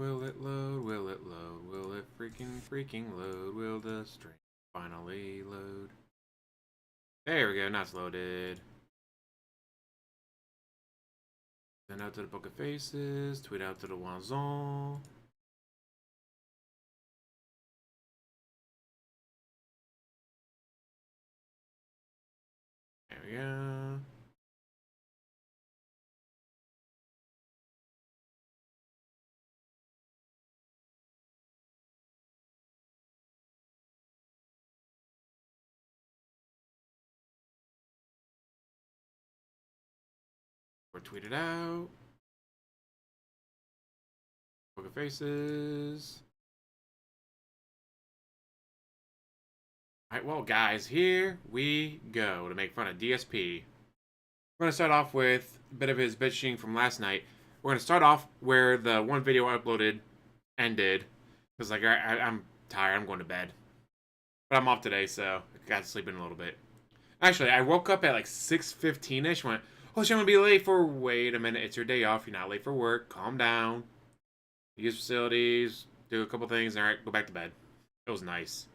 Will it load? Will it load? Will it freaking load? Will the stream finally load? There we go, now it's loaded. Send out to the Book of Faces, tweet out to the Wazon. There we go. Or tweet it out. Book of Faces. Alright, well, guys, here we go to make fun of DSP. We're going to start off with a bit of his bitching from last night. We're going to start off where the one video I uploaded ended. Because, like, I'm tired. I'm going to bed. But I'm off today, so I got to sleep in a little bit. Actually, I woke up at, like, 6:15-ish. Went, oh, shit, I'm going to be late for... Wait a minute. It's your day off. You're not late for work. Calm down. Use facilities. Do a couple things. All right, go back to bed. It was nice.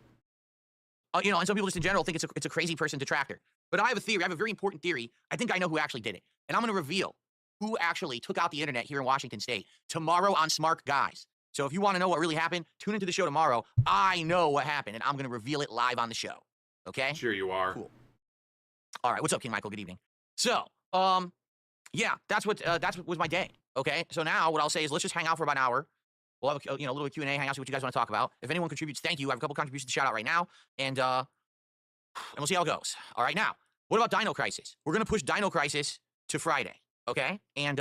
You know, and some people just in general think it's a crazy person detractor. But I have a theory. I have a very important theory. I think I know who actually did it. And I'm going to reveal who actually took out the internet here in Washington State tomorrow on Smark, guys. So if you want to know what really happened, tune into the show tomorrow. I know what happened, and I'm going to reveal it live on the show. Okay? Sure you are. Cool. All right. What's up, King Michael? Good evening. So, yeah, that's what was my day. Okay? So now what I'll say is let's just hang out for about an hour. We'll have a little Q&A, hang out, see what you guys want to talk about. If anyone contributes, thank you. I have a couple contributions to shout out right now, and we'll see how it goes. All right, now, what about Dino Crisis? We're going to push Dino Crisis to Friday, okay? And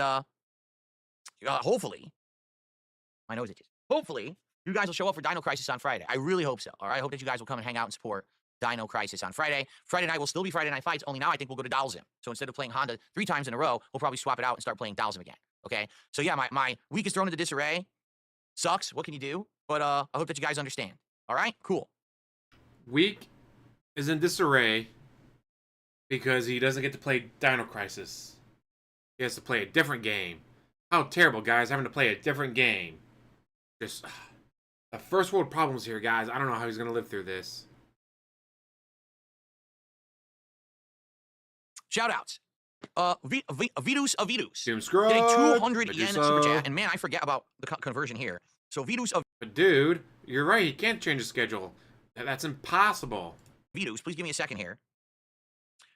hopefully, my nose itches. Hopefully, you guys will show up for Dino Crisis on Friday. I really hope so, all right? I hope that you guys will come and hang out and support Dino Crisis on Friday. Friday night will still be Friday Night Fights, only now I think we'll go to Dolzim. So instead of playing Honda 3 times in a row, we'll probably swap it out and start playing Dolzim again, okay? So yeah, my week is thrown into disarray. Sucks. What can you do? But I hope that you guys understand. All right? Cool. Week is in disarray because he doesn't get to play Dino Crisis. He has to play a different game. How terrible, guys, having to play a different game. Just the first world problems here, guys. I don't know how he's going to live through this. Shout-outs. Vidus of Vidus. Subscribe. Getting 200 yen super chat. And man, I forget about the conversion here. So Vidus of... But dude, you're right. He can't change the schedule. That's impossible. Vidus, please give me a second here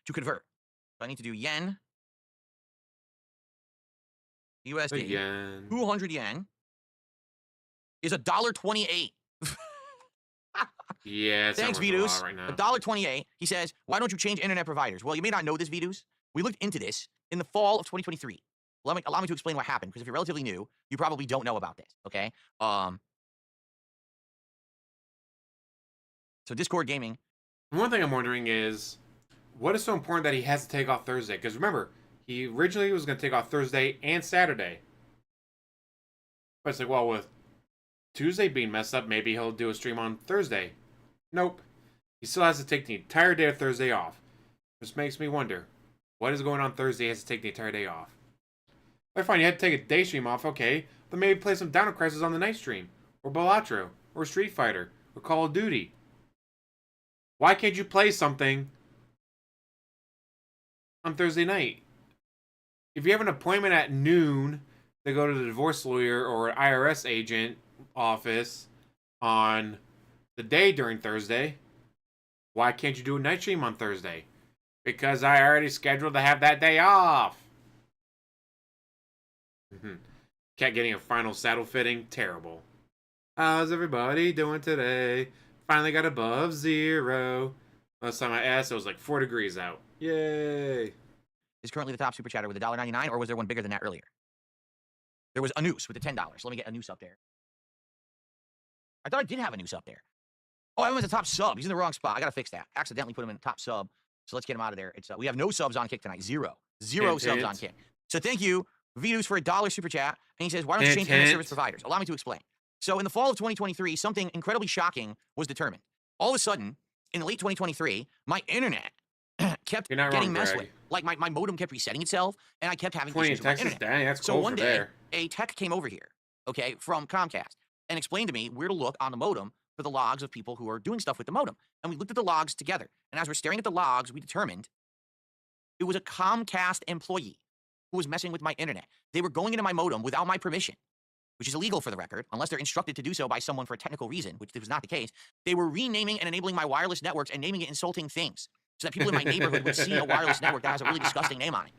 to convert. So I need to do yen. USD. Yen. 200 yen is $1.28. Yeah, it's thanks, not worth a Vidus. lot right now. $1.28. He says, why don't you change internet providers? Well, you may not know this, Vidus. We looked into this in the fall of 2023. Allow me to explain what happened, because if you're relatively new, you probably don't know about this, okay? So Discord Gaming. One thing I'm wondering is, what is so important that he has to take off Thursday? Because remember, he originally was going to take off Thursday and Saturday. But it's like, well, with Tuesday being messed up, maybe he'll do a stream on Thursday. Nope. He still has to take the entire day of Thursday off. Which makes me wonder, what is going on Thursday? He has to take the entire day off. But fine, you had to take a day stream off, okay. Then maybe play some Dino Crisis on the night stream. Or Balatro. Or Street Fighter. Or Call of Duty. Why can't you play something on Thursday night? If you have an appointment at noon to go to the divorce lawyer or IRS agent office on the day during Thursday, why can't you do a night stream on Thursday? Because I already scheduled to have that day off. Cat getting a final saddle fitting. Terrible. How's everybody doing today? Finally got above 0. Last time I asked, it was like 4 degrees out. Yay. Is currently the top super chatter with $1.99, or was there one bigger than that earlier? There was a noose with the $10. Let me get a noose up there. I thought I did have a noose up there. Oh, I went to top sub. He's in the wrong spot. I gotta fix that. Accidentally put him in top sub. So let's get him out of there. It's we have no subs on Kick tonight. Zero subs on Kick. So thank you, Vidus, for $1 super chat. And he says, why don't you change internet service providers? Allow me to explain. So in the fall of 2023, something incredibly shocking was determined. All of a sudden, in the late 2023, my internet kept getting messed with. Like my modem kept resetting itself, and I kept having issues with my internet. Dang, that's so cold one day, there. a tech came over here, okay, from Comcast, and explained to me where to look on the modem for the logs of people who are doing stuff with the modem. And we looked at the logs together. And as we're staring at the logs, we determined it was a Comcast employee who was messing with my internet. They were going into my modem without my permission, which is illegal for the record, unless they're instructed to do so by someone for a technical reason, which was not the case. They were renaming and enabling my wireless networks and naming it insulting things so that people in my neighborhood would see a wireless network that has a really disgusting name on it.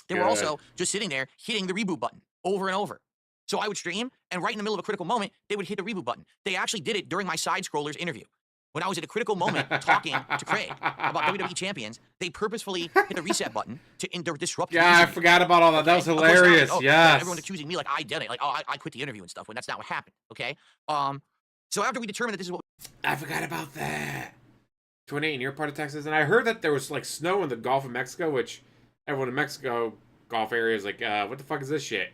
They were also just sitting there hitting the reboot button over and over. So I would stream, and right in the middle of a critical moment, they would hit the reboot button. They actually did it during my Side Scrollers interview. When I was at a critical moment talking to Craig about WWE champions, they purposefully hit the reset button to disrupt. Yeah, I forgot about all that. Okay? That was hilarious. Like, yes. Everyone's accusing me like I did it, like I quit the interview and stuff. When that's not what happened. Okay. So after we determined that this is what I forgot about that. 28 in your part of Texas, and I heard that there was like snow in the Gulf of Mexico, which everyone in Mexico Gulf area is like, what the fuck is this shit?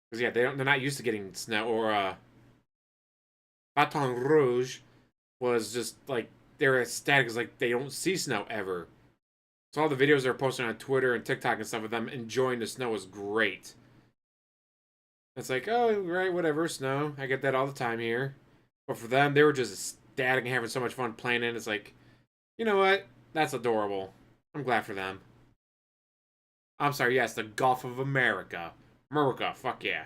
Because yeah, they're not used to getting snow. Or Baton Rouge was just like they're ecstatic because like they don't see snow ever. So all the videos they're posting on Twitter and TikTok and stuff of them enjoying the snow is great. It's like, oh right, whatever, snow. I get that all the time here. But for them, they were just ecstatic and having so much fun playing it. It's like, you know what? That's adorable. I'm glad for them. I'm sorry, yes, the Gulf of America. America, fuck yeah.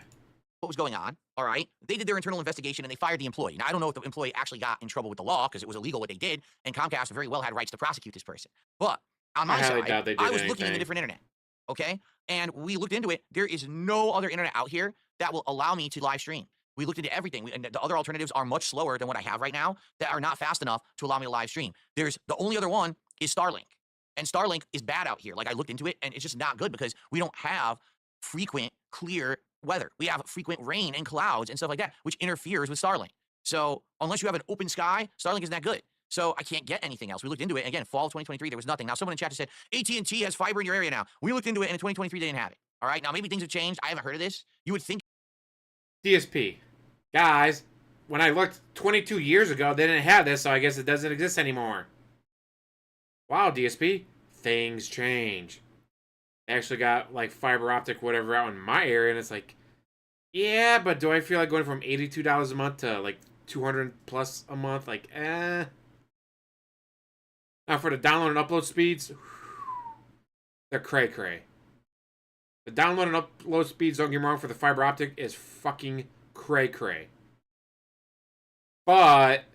What was going on, all right? They did their internal investigation and they fired the employee. Now, I don't know if the employee actually got in trouble with the law because it was illegal what they did, and Comcast very well had rights to prosecute this person. But on my side, I was looking into different internet, okay? And we looked into it. There is no other internet out here that will allow me to live stream. We looked into everything, and the other alternatives are much slower than what I have right now that are not fast enough to allow me to live stream. The only other one is Starlink. And Starlink is bad out here. Like, I looked into it, and it's just not good because we don't have frequent, clear weather. We have frequent rain and clouds and stuff like that, which interferes with Starlink. So unless you have an open sky, Starlink isn't that good. So I can't get anything else. We looked into it. And again, fall of 2023, there was nothing. Now, someone in chat just said, AT&T has fiber in your area now. We looked into it, and in 2023, they didn't have it. All right? Now, maybe things have changed. I haven't heard of this. You would think. DSP. Guys, when I looked 22 years ago, they didn't have this, so I guess it doesn't exist anymore. Wow, DSP. Things change. They actually got, like, fiber optic whatever out in my area, and it's like, yeah, but do I feel like going from $82 a month to, like, $200 plus a month? Like, eh. Now, for the download and upload speeds, they're cray-cray. The download and upload speeds, don't get me wrong, for the fiber optic is fucking cray-cray. But,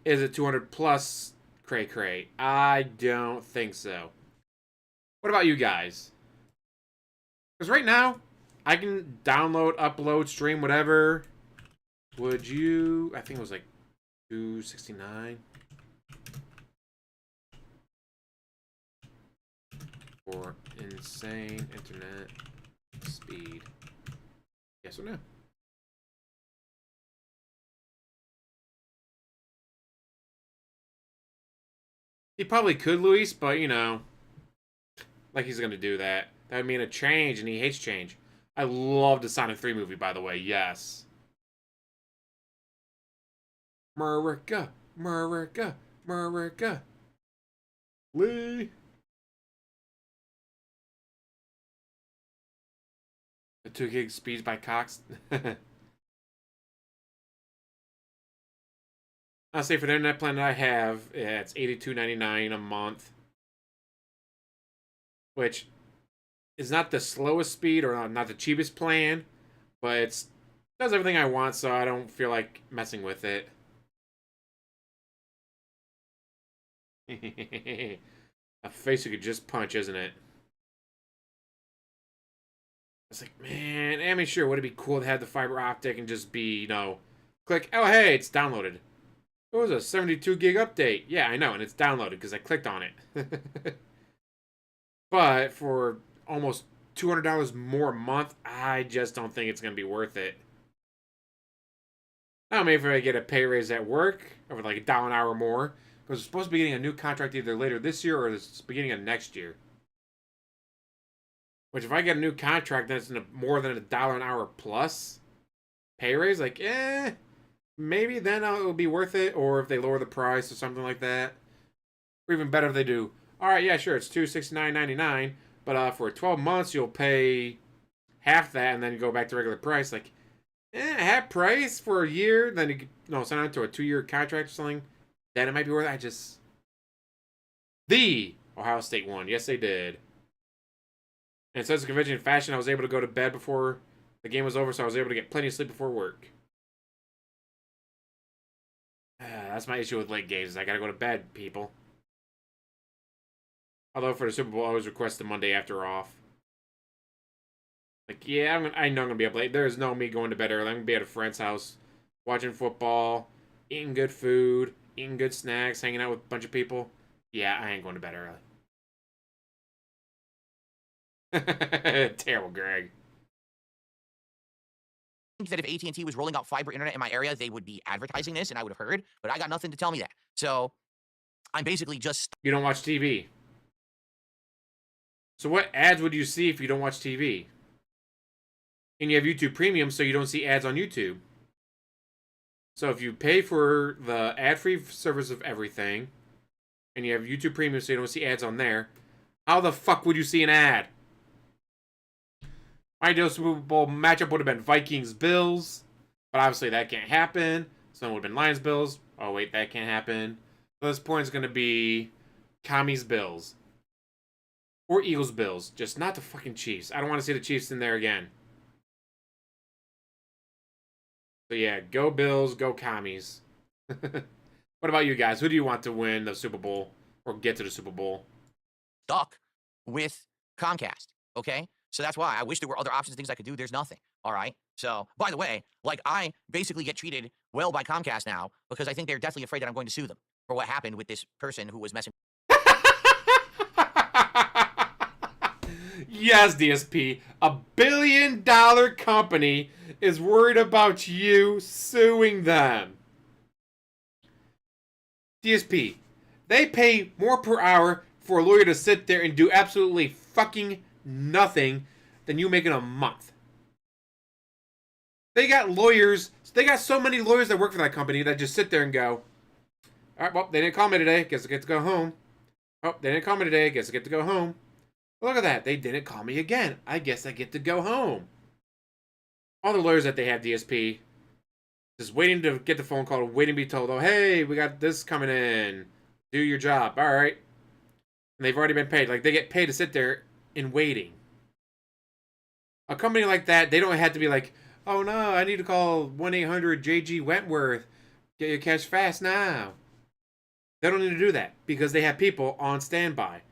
is it 200 plus cray-cray? I don't think so. What about you guys? Because right now, I can download, upload, stream, whatever. Would you... I think it was like $269 for insane internet speed. Yes or no? He probably could, Luis, but you know, like he's gonna do that. That would mean a change, and he hates change. I love the Sonic 3 movie, by the way. Yes. America, America, America. Lee. The 2 gig speeds by Cox. I'll say for the internet plan that I have, yeah, it's $82.99 a month. Which is not the slowest speed or not the cheapest plan, but it does everything I want, so I don't feel like messing with it. A face you could just punch, isn't it? It's like, man, I mean, sure, would it be cool to have the fiber optic and just be, you know, click, oh, hey, it's downloaded. It was a 72 gig update. Yeah, I know, and it's downloaded because I clicked on it. But for almost $200 more a month, I just don't think it's going to be worth it. Now, maybe if I get a pay raise at work, over like $1 an hour more, because we're supposed to be getting a new contract either later this year or the beginning of next year. Which, if I get a new contract that's more than $1 an hour plus pay raise, like, maybe then it'll be worth it. Or if they lower the price or something like that. Or even better if they do, all right, yeah, sure, it's $269.99, but for 12 months you'll pay half that and then go back to regular price. Like, Half price for a year, then you could, no, sign on to a 2-year contract or something. Then it might be worth it. The Ohio State won. Yes, they did. And since the convention fashion, I was able to go to bed before the game was over, so I was able to get plenty of sleep before work. That's my issue with late games. Is I gotta go to bed, people. Although for the Super Bowl, I always request the Monday after off. Like, yeah, I know I'm gonna be up late. There's no me going to bed early. I'm gonna be at a friend's house, watching football, eating good food, eating good snacks, hanging out with a bunch of people. Yeah, I ain't going to bed early. Terrible, Greg. That if AT&T was rolling out fiber internet in my area, they would be advertising this, and I would have heard. But I got nothing to tell me that. So I'm basically just. You don't watch TV. So what ads would you see if you don't watch TV? And you have YouTube Premium, so you don't see ads on YouTube. So if you pay for the ad-free service of everything, and you have YouTube Premium, so you don't see ads on there, how the fuck would you see an ad? My ideal Super Bowl matchup would have been Vikings-Bills, but obviously that can't happen. So it would have been Lions-Bills. Oh, wait, that can't happen. So this point is going to be Commies-Bills. Or Eagles-Bills. Just not the fucking Chiefs. I don't want to see the Chiefs in there again. So yeah, go Bills, go Commies. What about you guys? Who do you want to win the Super Bowl or get to the Super Bowl? Stuck with Comcast, okay? So that's why I wish there were other options, things I could do. There's nothing, all right? So, by the way, like, I basically get treated well by Comcast now because I think they're deathly afraid that I'm going to sue them for what happened with this person who was messing. Yes, DSP. $1 billion company is worried about you suing them. DSP, they pay more per hour for a lawyer to sit there and do absolutely fucking nothing than you make in a month. They got lawyers. They got so many lawyers that work for that company that just sit there and go, all right, well, they didn't call me today. Guess I get to go home. Oh, they didn't call me today. Guess I get to go home. Look at that. They didn't call me again. I guess I get to go home. All the lawyers that they have, DSP, just waiting to get the phone call, waiting to be told, oh, hey, we got this coming in. Do your job. All right. And they've already been paid. Like, they get paid to sit there in waiting. A company like that, they don't have to be like, oh, no, I need to call 1-800-JG Wentworth. Get your cash fast now. They don't need to do that because they have people on standby.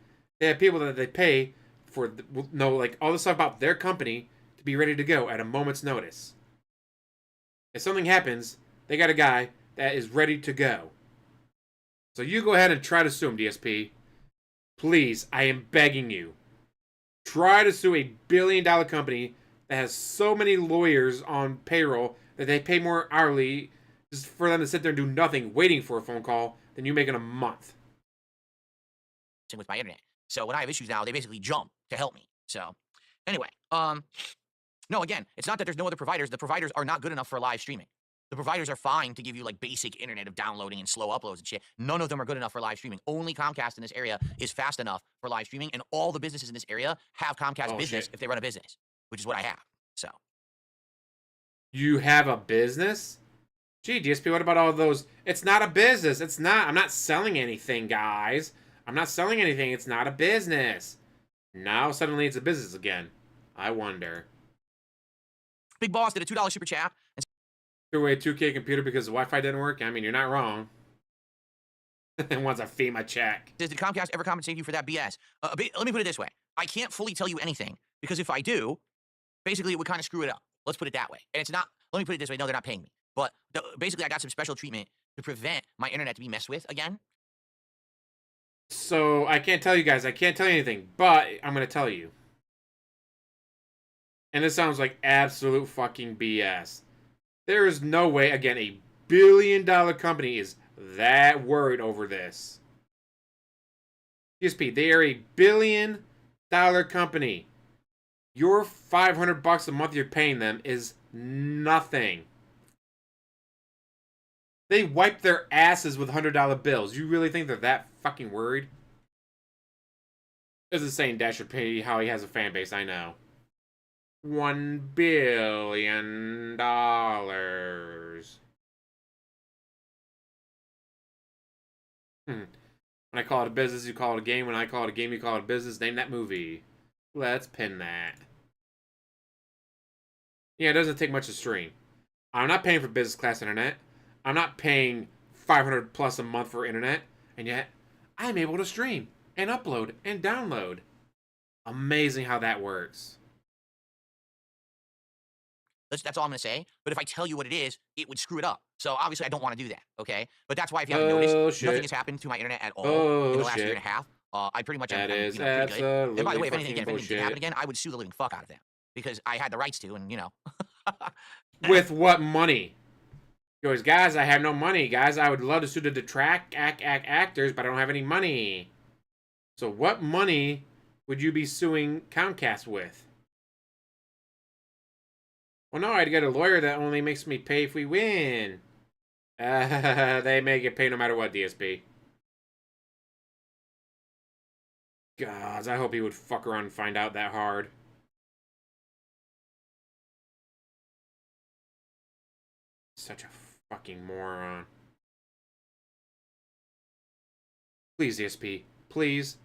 They have people that they pay for, like, all the stuff about their company to be ready to go at a moment's notice. If something happens, they got a guy that is ready to go. So you go ahead and try to sue him, DSP. Please, I am begging you. Try to sue a $1 billion company that has so many lawyers on payroll that they pay more hourly just for them to sit there and do nothing, waiting for a phone call, than you make in a month. With my internet. So when I have issues now, they basically jump to help me. So anyway, no, again, it's not that there's no other providers. The providers are not good enough for live streaming. The providers are fine to give you like basic internet of downloading and slow uploads and shit. None of them are good enough for live streaming. Only Comcast in this area is fast enough for live streaming, and all the businesses in this area have Comcast business if they run a business, which is what I have. So you have a business? Gee, DSP, what about all those? It's not a business. It's not. I'm not selling anything, guys. I'm not selling anything. It's not a business. Now suddenly it's a business again. I wonder. Big Boss did a $2 super chat. Threw away a 2K computer because the Wi-Fi didn't work? I mean, you're not wrong. And wants a FEMA check. Did Comcast ever compensate you for that BS? Let me put it this way. I can't fully tell you anything because if I do, basically it would kind of screw it up. Let's put it that way. And it's not, let me put it this way. No, they're not paying me. But basically I got some special treatment to prevent my internet to be messed with again. So I can't tell you guys. I can't tell you anything, but I'm going to tell you. And this sounds like absolute fucking BS. There is no way, again, a $1 billion company is that worried over this. DSP, they are a $1 billion company. Your $500 a month you're paying them is nothing. They wipe their asses with $100 bills. You really think they're that fucking worried? This is saying Dash should pay how he has a fan base, I know. $1 billion. When I call it a business, you call it a game. When I call it a game, you call it a business. Name that movie. Let's pin that. Yeah, it doesn't take much to stream. I'm not paying for business class internet. I'm not paying 500 plus a month for internet. And yet, I'm able to stream and upload and download. Amazing how that works. That's all I'm going to say. But if I tell you what it is, it would screw it up. So obviously I don't want to do that, okay? But that's why if you haven't noticed, nothing has happened to my internet at all in the last year and a half. I pretty much am That is pretty good. And by the way, if anything bullshit. did happen again, I would sue the living fuck out of them. Because I had the rights to, and, you know. With what money? He goes, guys, I have no money. Guys, I would love to sue the detract actors, but I don't have any money. So what money would you be suing Comcast with? Well, no, I'd get a lawyer that only makes me pay if we win. They make it pay no matter what, DSP. God, I hope he would fuck around and find out that hard. Such a fucking moron. Please, DSP. Please.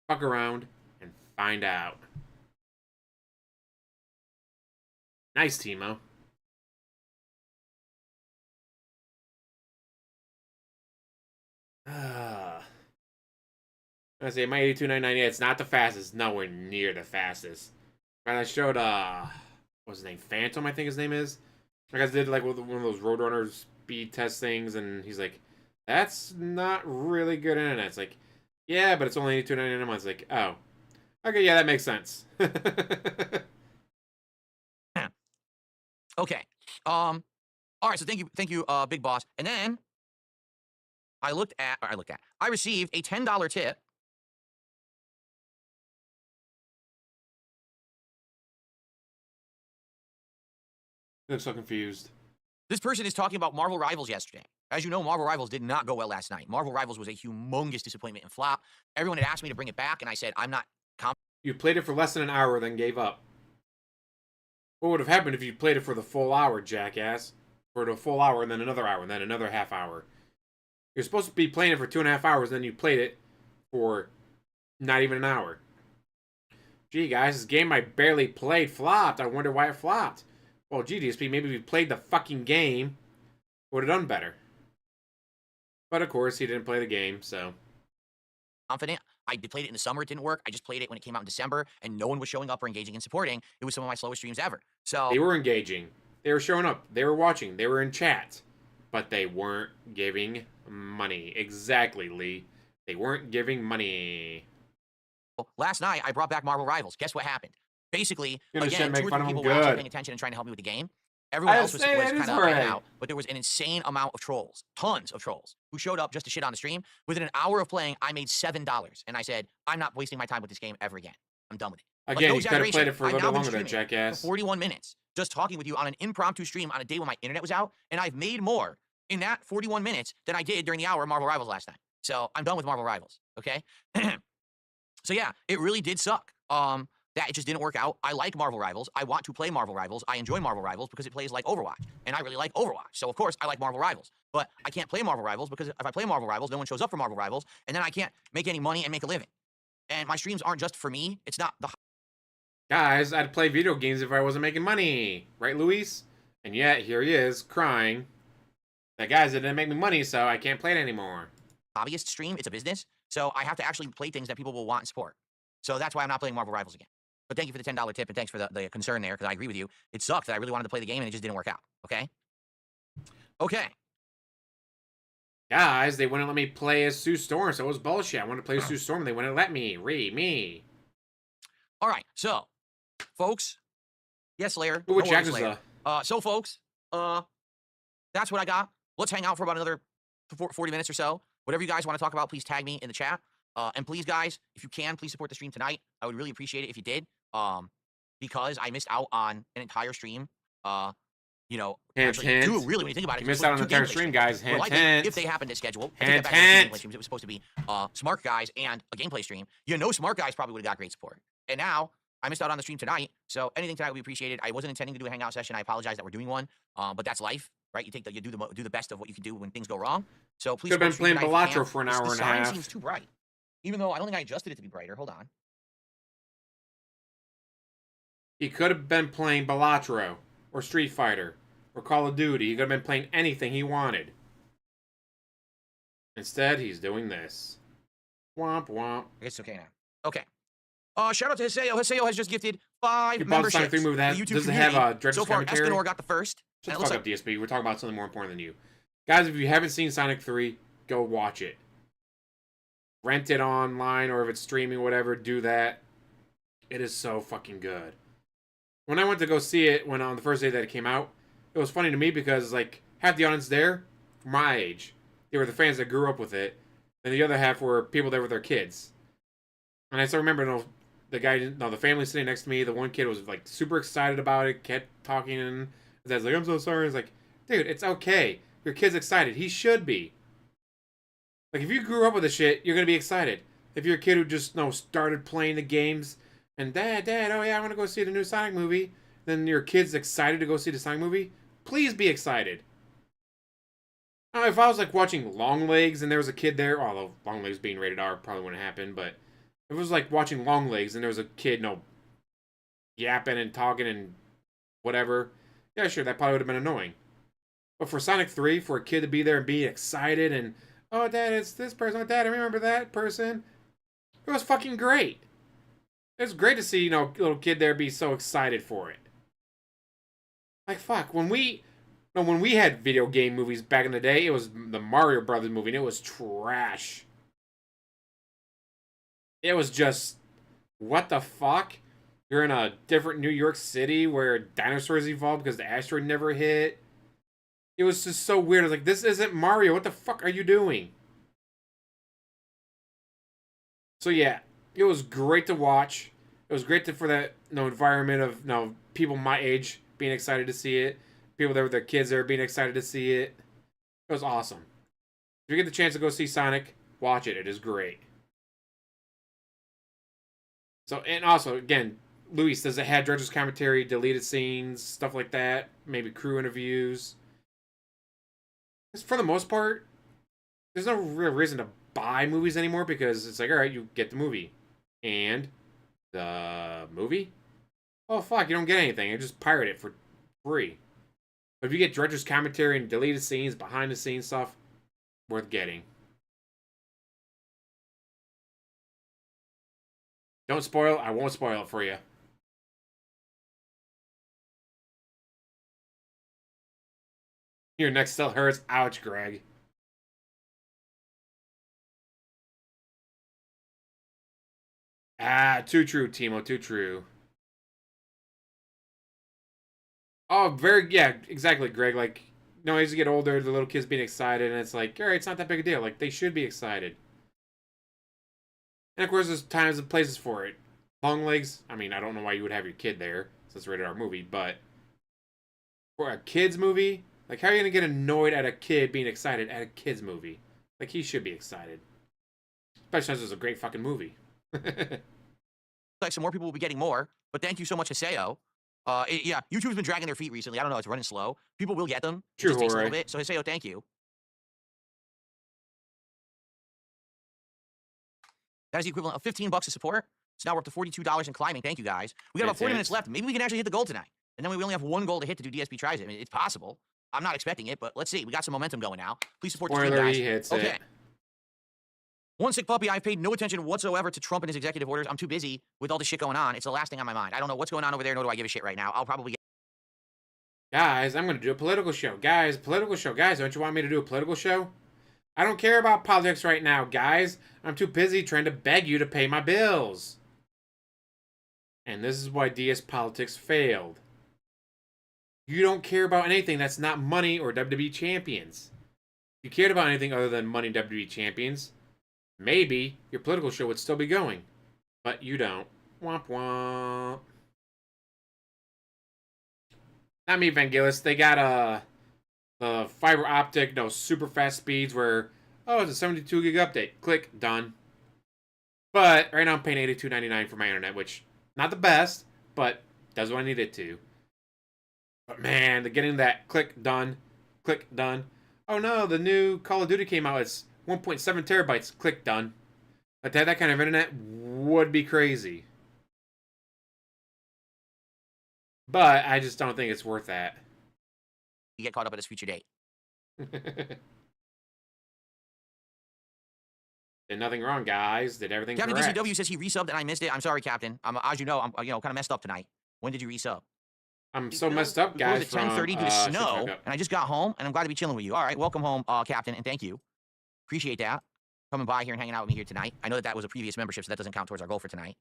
Fuck around and find out. Nice, Timo. I say my 82.998. It's not the fastest. Nowhere near the fastest. And I showed what's his name? Phantom, I think his name is. I guys did like one of those Roadrunner speed test things, and he's like, "That's not really good internet." It's like, yeah, but it's only 82.99 a month. It's like, oh, okay, yeah, that makes sense. Okay. All right. So thank you, Big Boss. And then I received a $10 tip. I'm so confused. This person is talking about Marvel Rivals yesterday. As you know, Marvel Rivals did not go well last night. Marvel Rivals was a humongous disappointment and flop. Everyone had asked me to bring it back, and I said, I'm not confident. You played it for less than an hour, then gave up. What would have happened if you played it for the full hour, jackass? For the full hour, and then another hour, and then another half hour. You're supposed to be playing it for 2.5 hours, then you played it for not even an hour. Gee, guys, this game I barely played flopped. I wonder why it flopped. Well, gee, DSP, maybe if you played the fucking game, would have done better. But of course, he didn't play the game, so. Confident. I played it in the summer. It didn't work. I just played it when it came out in December, and no one was showing up or engaging and supporting. It was some of my slowest streams ever. So they were engaging. They were showing up. They were watching. They were in chat. But they weren't giving money. Exactly, Lee. They weren't giving money. Last night, I brought back Marvel Rivals. Guess what happened? Basically, again, 2 or 3 people were actually paying attention and trying to help me with the game. Everyone else was kind of up and out, but there was an insane amount of trolls, tons of trolls, who showed up just to shit on the stream. Within an hour of playing, I made $7, and I said, I'm not wasting my time with this game ever again. I'm done with it. Again, no, you could have played it for a little bit longer than jackass. For 41 minutes, just talking with you on an impromptu stream on a day when my internet was out, and I've made more in that 41 minutes than I did during the hour of Marvel Rivals last night. So I'm done with Marvel Rivals, okay? So yeah, it really did suck. That it just didn't work out. I like Marvel Rivals. I want to play Marvel Rivals. I enjoy Marvel Rivals because it plays like Overwatch, and I really like Overwatch. So, of course, I like Marvel Rivals. But I can't play Marvel Rivals because if I play Marvel Rivals, no one shows up for Marvel Rivals, and then I can't make any money and make a living. And my streams aren't just for me. It's not the... Guys, I'd play video games if I wasn't making money. Right, Luis? And yet, here he is, crying. That guys, it didn't make me money, so I can't play it anymore. Hobbyist stream, it's a business. So I have to actually play things that people will want and support. So that's why I'm not playing Marvel Rivals again. But thank you for the $10 tip, and thanks for the concern there, because I agree with you. It sucked that I really wanted to play the game, and it just didn't work out, okay? Okay. Guys, they wouldn't let me play as Sue Storm, so it was bullshit. I wanted to play as Sue Storm, and they wouldn't let me. Me. All right, so, folks. Yes, Slayer. Ooh, Slayer. So, folks, that's what I got. Let's hang out for about another 40 minutes or so. Whatever you guys want to talk about, please tag me in the chat. And please, guys, if you can, please support the stream tonight. I would really appreciate it if you did. Because I missed out on an entire stream. You know, actually, two, really, when you think about it. You missed out on the entire stream, guys. Hint. If they happened to schedule. Hint. It was supposed to be Smark guys and a gameplay stream. You know, Smark guys probably would have got great support. And now, I missed out on the stream tonight, so anything tonight would be appreciated. I wasn't intending to do a hangout session. I apologize that we're doing one, but that's life, right? You do the best of what you can do when things go wrong. So please Could have been support the playing stream tonight if you Balatro can. for an The hour and a sign half. seems too bright, even though I don't think I adjusted it to be brighter. Hold on. He could have been playing Balatro or Street Fighter or Call of Duty. He could have been playing anything he wanted. Instead, he's doing this. Womp womp. I guess it's okay now. Okay. Shout out to Hiseo. Hiseo has just gifted 5 You bought the Sonic memberships 3 movie that to the YouTube does it community. have director's So far, commentary? Escanor got the first. Shut And the it fuck looks up, DSP. We're talking about something more important than you. Guys, if you haven't seen Sonic 3, go watch it. Rent it online, or if it's streaming, whatever, do that. It is so fucking good. When I went to go see it, on the first day that it came out, it was funny to me because, like, half the audience there, my age, they were the fans that grew up with it, and the other half were people there with their kids. And I still remember, the family sitting next to me, the one kid was, like, super excited about it, kept talking, and his dad's like, I'm so sorry. It's like, dude, it's okay. Your kid's excited. He should be. Like, if you grew up with this shit, you're gonna be excited. If you're a kid who just, started playing the games, and Dad, oh yeah, I want to go see the new Sonic movie, then your kid's excited to go see the Sonic movie, please be excited. Now, if I was, like, watching Longlegs and there was a kid there, although Longlegs being rated R probably wouldn't happen, but if it was, like, watching Longlegs and there was a kid, yapping and talking and whatever, yeah, sure, that probably would have been annoying. But for Sonic 3, for a kid to be there and be excited and, oh, Dad, it's this person. Oh, Dad, I remember that person. It was fucking great. It was great to see, little kid there be so excited for it. Like, fuck, when we had video game movies back in the day, it was the Mario Brothers movie, and it was trash. It was just, what the fuck? You're in a different New York City where dinosaurs evolved because the asteroid never hit. It was just so weird. I was like, this isn't Mario. What the fuck are you doing? So yeah, it was great to watch. It was great for that environment of people my age being excited to see it. People there with their kids there being excited to see it. It was awesome. If you get the chance to go see Sonic, watch it. It is great. So, and also, again, Luis, does it have director's commentary, deleted scenes, stuff like that? Maybe crew interviews? For the most part, there's no real reason to buy movies anymore because it's like, alright, you get the movie. And the movie? Oh, fuck, you don't get anything. You just pirate it for free. But if you get director's commentary and deleted scenes, behind the scenes stuff, worth getting. Don't spoil. I won't spoil it for you. Your neck still hurts. Ouch, Greg. Ah, too true, Timo. Too true. Oh, yeah, exactly, Greg. Like, as you get older, the little kids being excited, and it's like, alright, it's not that big a deal. Like, they should be excited. And of course, there's times and places for it. Longlegs, I mean, I don't know why you would have your kid there, since it's a rated R movie, but for a kid's movie, like, how are you going to get annoyed at a kid being excited at a kid's movie? Like, he should be excited. Especially since it's a great fucking movie. Like, some more people will be getting more, but thank you so much, Hiseo. Yeah, YouTube's been dragging their feet recently. I don't know, it's running slow. People will get them. It True, just takes a little Jorge. bit. So, Hiseo, thank you. That is the equivalent of $15 of support. So now we're up to $42 and climbing. Thank you, guys. We got about 40 minutes left. Maybe we can actually hit the goal tonight. And then we only have one goal to hit to do DSP tries it. I mean, it's possible. I'm not expecting it, but let's see. We got some momentum going now. Please support the stream, Spoiler, guys. he hits Okay. it. One sick puppy. I've paid no attention whatsoever to Trump and his executive orders. I'm too busy with all this shit going on. It's the last thing on my mind. I don't know what's going on over there, nor do I give a shit right now. I'll probably get... Guys, I'm going to do a political show. Guys, don't you want me to do a political show? I don't care about politics right now, guys. I'm too busy trying to beg you to pay my bills. And this is why DS Politics failed. You don't care about anything that's not money or WWE champions. If you cared about anything other than money and WWE champions, maybe your political show would still be going. But you don't. Womp womp. Not me, Vangelis. They got the fiber optic, super fast speeds where, oh, it's a 72 gig update. Click, done. But right now I'm paying $82.99 for my internet, which Not the best, but does what I need it to. But man, the getting that click done. Oh no, the new Call of Duty came out. It's 1.7 terabytes. Click done. But to have that kind of internet would be crazy. But I just don't think it's worth that. You get caught up at his future date. Did nothing wrong, guys. Did everything Captain correct. DCW says he resubbed and I missed it. I'm sorry, Captain. As you know, I'm kind of messed up tonight. When did you resub? I'm so messed up, guys. It was at 10:30 due to snow, and I just got home, and I'm glad to be chilling with you. All right, welcome home, Captain, and thank you. Appreciate that. Coming by here and hanging out with me here tonight. I know that was a previous membership, so that doesn't count towards our goal for tonight.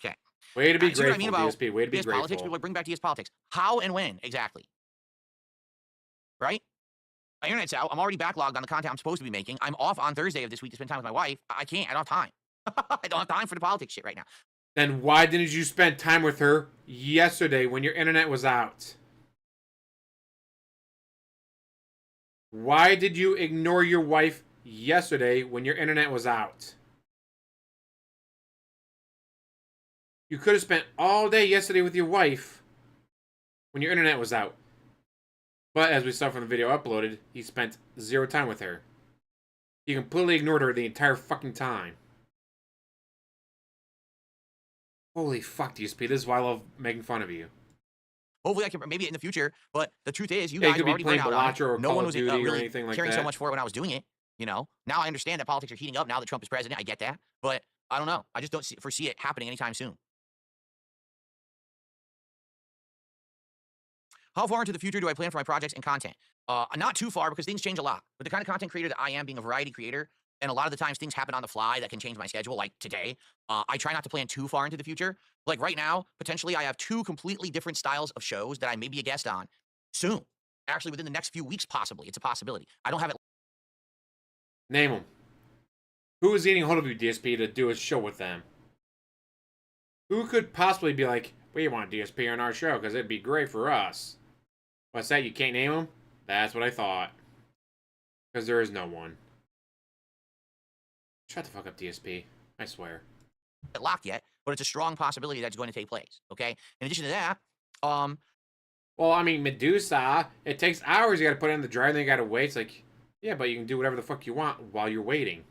Okay. Way to be grateful, what I mean about DSP. Way to be DS grateful. Politics, people bring back DS Politics. How and when, exactly? Right? My internet's out. I'm already backlogged on the content I'm supposed to be making. I'm off on Thursday of this week to spend time with my wife. I can't. I don't have time. I don't have time for the politics shit right now. Then why didn't you spend time with her yesterday when your internet was out? Why did you ignore your wife yesterday when your internet was out? You could have spent all day yesterday with your wife when your internet was out. But as we saw from the video uploaded, he spent 0 time with her. You completely ignored her the entire fucking time. Holy fuck, DSP. This is why I love making fun of you. Hopefully I can, maybe in the future, but the truth is, you Yeah, you guys could are be already playing burnt out on it. Bellagio or No Call one of was Duty or really anything like caring that. so much for it when I was doing it. You know, now I understand that politics are heating up now that Trump is president. I get that, but I don't know. I just don't foresee it happening anytime soon. How far into the future do I plan for my projects and content? Not too far because things change a lot. But the kind of content creator that I am, being a variety creator, and a lot of the times things happen on the fly that can change my schedule, like today. I try not to plan too far into the future. Like right now, potentially I have 2 completely different styles of shows that I may be a guest on soon. Actually, within the next few weeks, possibly. It's a possibility. I don't have it. Name them. Who is getting a hold of you, DSP, to do a show with them? Who could possibly be like, we want DSP on our show because it'd be great for us? What's that? You can't name them? That's what I thought. Because there is no one. Shut the fuck up, DSP. I swear. Locked yet, but it's a strong possibility that's going to take place. Okay. In addition to that, well, I mean, Medusa, it takes hours. You got to put it in the dryer, then you got to wait. It's like, yeah, but you can do whatever the fuck you want while you're waiting.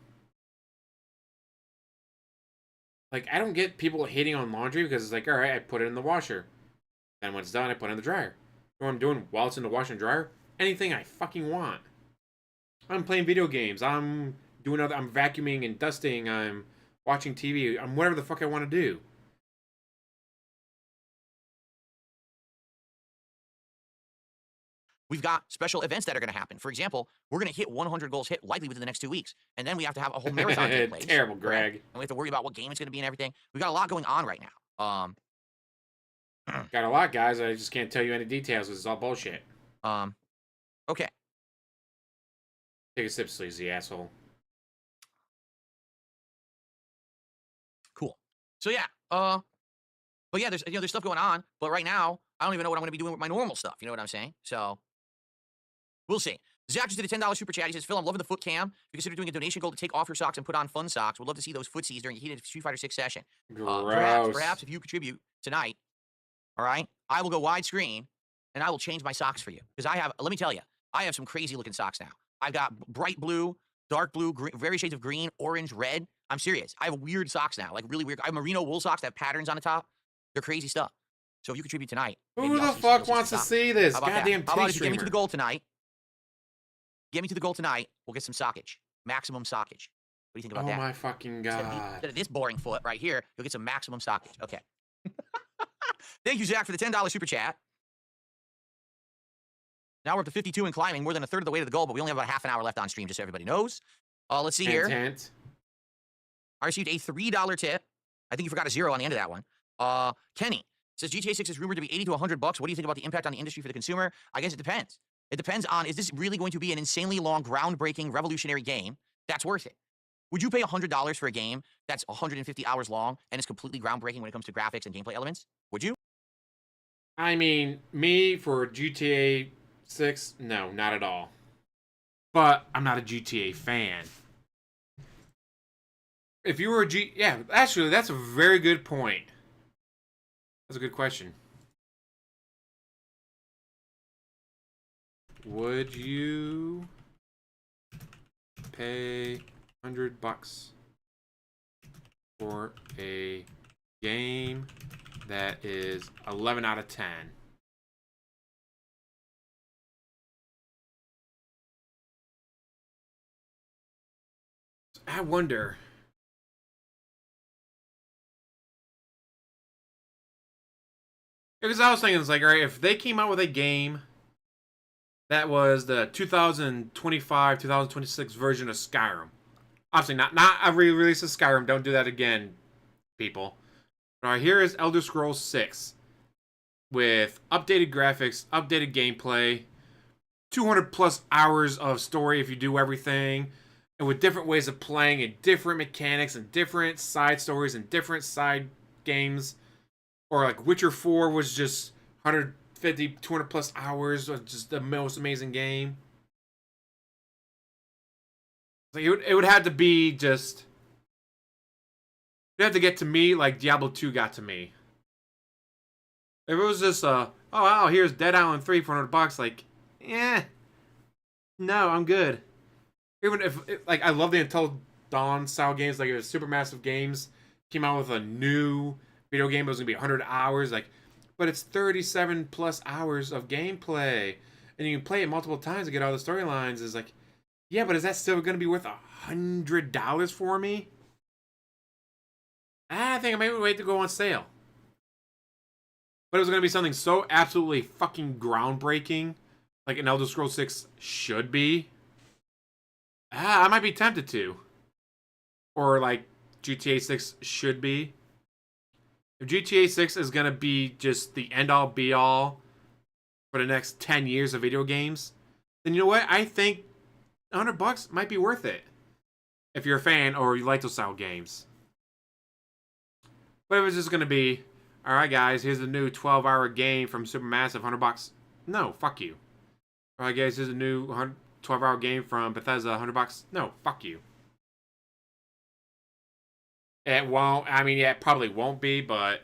Like, I don't get people hating on laundry because it's like, all right, I put it in the washer. Then when it's done, I put it in the dryer. You know what I'm doing while it's in the washer and dryer? Anything I fucking want. I'm playing video games. I'm vacuuming and dusting. I'm watching TV. I'm whatever the fuck I want to do. we've got special events that are going to happen. For example, we're going to hit 100 goals hit likely within the next 2 weeks. And then we have to have a whole marathon take place. Terrible, Greg. And we have to worry about what game it's going to be and everything. We've got a lot going on right now. Got a lot, guys. I just can't tell you any details. It's all bullshit. Okay. Take a sip, sleazy asshole. Cool. So yeah, but yeah, there's stuff going on. But right now, I don't even know what I'm going to be doing with my normal stuff. You know what I'm saying? So we'll see. Zach just did a $10 super chat. He says, Phil, I'm loving the foot cam. If you consider doing a donation goal to take off your socks and put on fun socks, would love to see those footsies during a heated Street Fighter 6 session. Perhaps if you contribute tonight, all right, I will go widescreen and I will change my socks for you. Because let me tell you, I have some crazy looking socks now. I've got bright blue, dark blue, green, various shades of green, orange, red. I'm serious. I have weird socks now, like really weird. I have merino wool socks that have patterns on the top. They're crazy stuff. So if you contribute tonight, who the fuck wants to see this? Goddamn How about if you streamer. get me to the goal tonight? Get me to the goal tonight. We'll get some sockage. Maximum sockage. What do you think about that? Oh my fucking god. Instead of this boring foot right here, you'll get some maximum sockage. Okay. Thank you, Zach, for the $10 super chat. Now we're up to 52 and climbing, more than a third of the way to the goal, but we only have about half an hour left on stream, just so everybody knows. Let's see here. I received a $3 tip. I think you forgot a 0 on the end of that one. Kenny says GTA 6 is rumored to be 80 to 100 bucks. What do you think about the impact on the industry for the consumer? I guess it depends. It depends on, is this really going to be an insanely long, groundbreaking, revolutionary game that's worth it? Would you pay $100 for a game that's 150 hours long and is completely groundbreaking when it comes to graphics and gameplay elements? Would you? I mean, me for GTA 6, no, not at all. But I'm not a GTA fan. If you were a yeah, actually, that's a very good point. That's a good question. Would you pay $100 for a game that is 11 out of 10? I wonder. Because I was thinking, it's like, all right, if they came out with a game that was the 2025, 2026 version of Skyrim. Obviously, not a re-release of Skyrim. Don't do that again, people. All right, here is Elder Scrolls 6 with updated graphics, updated gameplay, 200 plus hours of story if you do everything, and with different ways of playing and different mechanics and different side stories and different side games. Or like Witcher 4 was just 150, 200 plus hours of just the most amazing game. Like it would have to be just. You have to get to me like Diablo 2 got to me. If it was just oh wow, here's Dead Island 3 for $100, like, no, I'm good. Even if like I love the Until Dawn style games, like it was Supermassive Games came out with a new video game, it was gonna be 100 hours, like, but it's 37 plus hours of gameplay, and you can play it multiple times to get all the storylines. Is like, yeah, but is that still gonna be worth $100 for me? I think I might wait to go on sale. But it was going to be something so absolutely fucking groundbreaking, like an Elder Scrolls 6 should be. I might be tempted to. Or like GTA 6 should be. If GTA 6 is going to be just the end-all, be-all for the next 10 years of video games, then you know what? I think $100 might be worth it. If you're a fan or you like those style games. But if it's just going to be, alright guys, here's the new 12-hour game from Supermassive, $100. No, fuck you. Alright guys, here's a new 12-hour game from Bethesda, $100. No, fuck you. It won't, I mean, yeah, it probably won't be, but...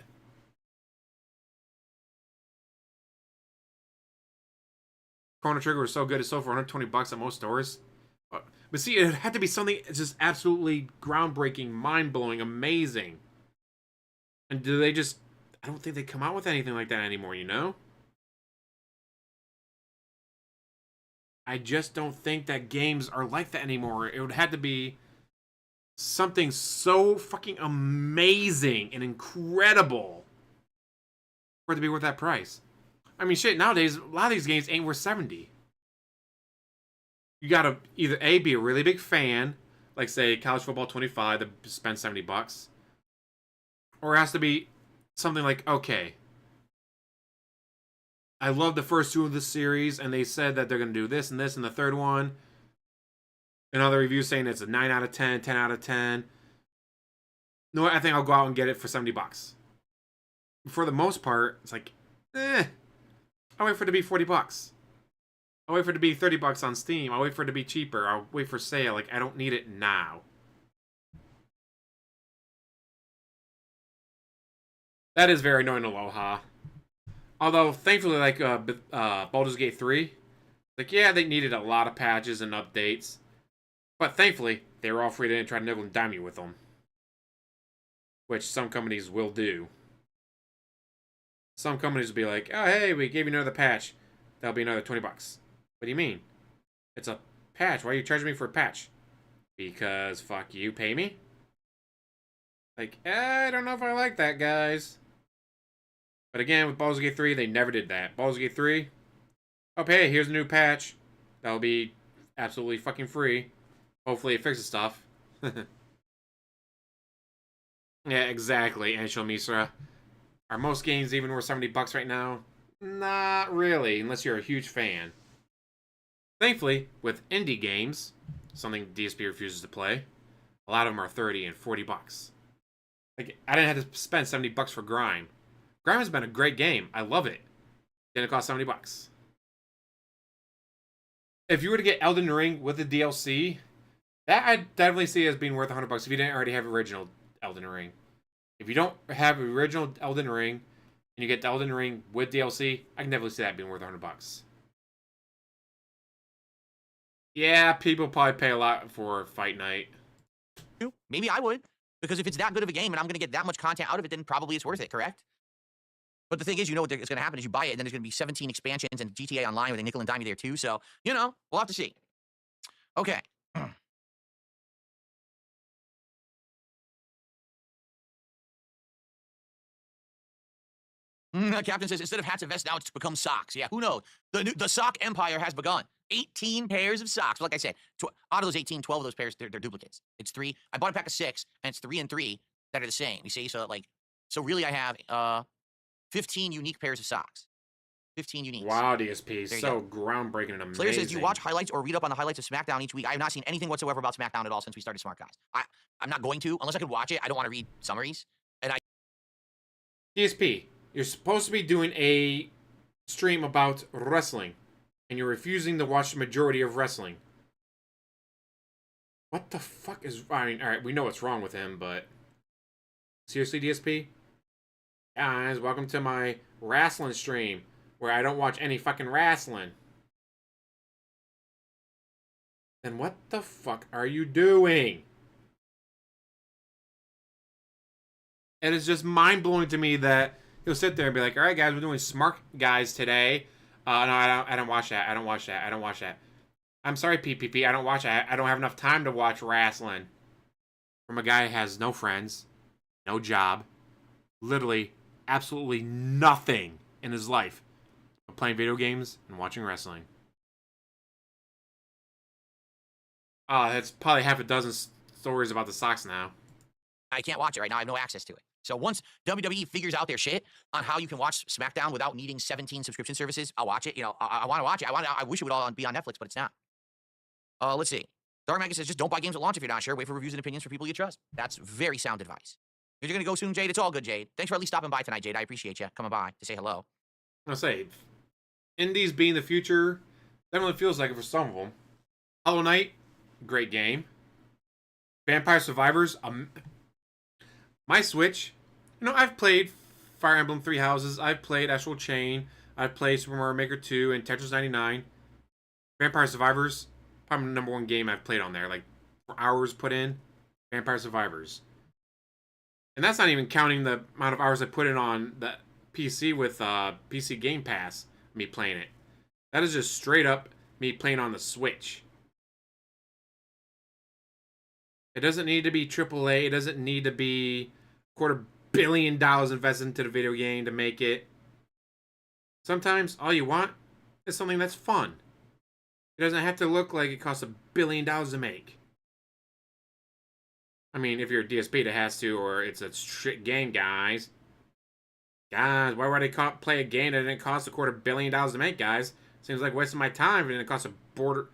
Chrono Trigger was so good, it sold for $120 at most stores. But see, it had to be something just absolutely groundbreaking, mind-blowing, amazing. And do they just... I don't think they come out with anything like that anymore, you know? I just don't think that games are like that anymore. It would have to be something so fucking amazing and incredible for it to be worth that price. I mean, shit, nowadays, a lot of these games ain't worth 70. You gotta either A, be a really big fan, like say College Football 25 that spend $70. Or it has to be something like, okay, I love the first two of the series, and they said that they're going to do this and this and the third one. Another review saying it's a 9 out of 10, 10 out of 10. No, I think I'll go out and get it for $70. For the most part, it's like, I'll wait for it to be $40. I'll wait for it to be $30 on Steam. I'll wait for it to be cheaper. I'll wait for sale. Like, I don't need it now. That is very annoying, Aloha. Although, thankfully, like Baldur's Gate 3, like, yeah, they needed a lot of patches and updates. But thankfully, they were all free to try to nickel and dime you with them. Which some companies will do. Some companies will be like, oh, hey, we gave you another patch. That'll be another $20. What do you mean? It's a patch. Why are you charging me for a patch? Because, fuck you, pay me? Like, I don't know if I like that, guys. But again, with Baldur's Gate 3, they never did that. Baldur's Gate 3, oh, hey, here's a new patch. That'll be absolutely fucking free. Hopefully it fixes stuff. Yeah, exactly, Anshul Misra. Are most games even worth $70 right now? Not really, unless you're a huge fan. Thankfully, with indie games, something DSP refuses to play, a lot of them are $30 and $40. Like, I didn't have to spend $70 for Grime. Grime has been a great game. I love it. Didn't cost $70. If you were to get Elden Ring with the DLC, That I definitely see as being worth $100 if you didn't already have original Elden Ring. If you don't have original Elden Ring and you get the Elden Ring with DLC, I can definitely see that being worth $100. Yeah, people probably pay a lot for Fight Night. Maybe I would, because if it's that good of a game and I'm going to get that much content out of it, then probably it's worth it, correct? But the thing is, you know what is going to happen is you buy it, and then there's going to be 17 expansions and GTA Online with a nickel and dime you there too. So, you know, we'll have to see. Okay. Captain says, instead of hats and vests, now it's become socks. Yeah, who knows? The sock empire has begun. 18 pairs of socks. Like I said, out of those 18, 12 of those pairs, they're duplicates. It's 3. I bought a pack of 6, and it's 3 and 3 that are the same. You see? So really I have 15 unique pairs of socks. 15 uniques. Wow, DSP. So groundbreaking and amazing. Slayer says, do you watch highlights or read up on the highlights of SmackDown each week? I have not seen anything whatsoever about SmackDown at all since we started Smark, guys. I'm not going to, unless I could watch it. I don't want to read summaries. And DSP, you're supposed to be doing a stream about wrestling, and you're refusing to watch the majority of wrestling. What the fuck is... I mean, alright, we know what's wrong with him, but... Seriously, DSP? Guys, welcome to my wrestling stream, where I don't watch any fucking wrestling. Then what the fuck are you doing? It is just mind-blowing to me that he'll sit there and be like, alright guys, we're doing Smark guys today. No, I don't watch that. I don't watch that. I don't watch that. I'm sorry, PPP. I don't watch that. I don't have enough time to watch wrestling. From a guy who has no friends, no job, literally absolutely nothing in his life but playing video games and watching wrestling. That's probably half a dozen stories about the socks now. I can't watch it right now. I have no access to it. So once WWE figures out their shit on how you can watch SmackDown without needing 17 subscription services, I'll watch it. You know, I want to watch it. I wish it would all be on Netflix, but it's not. Let's see. Dark Maggie says, just don't buy games at launch if you're not sure. Wait for reviews and opinions for people you trust. That's very sound advice. If you're going to go soon, Jade, it's all good, Jade. Thanks for at least stopping by tonight, Jade. I appreciate you coming by to say hello. I'll say, indies being the future, definitely feels like it for some of them. Hollow Knight, great game. Vampire Survivors, my Switch, you know, I've played Fire Emblem 3 Houses, I've played Astral Chain, I've played Super Mario Maker 2 and Tetris 99. Vampire Survivors, probably the #1 game I've played on there, like, for hours put in. Vampire Survivors. And that's not even counting the amount of hours I put in on the PC with PC Game Pass, me playing it. That is just straight up me playing on the Switch. It doesn't need to be AAA, it doesn't need to be $250 million invested into the video game to make it. Sometimes all you want is something that's fun. It doesn't have to look like it costs $1 billion to make. I mean, if you're a DSP, it has to, or it's a shit game, guys. Guys, why would I play a game that didn't cost $250 million to make, guys? Seems like wasting my time, and it costs $250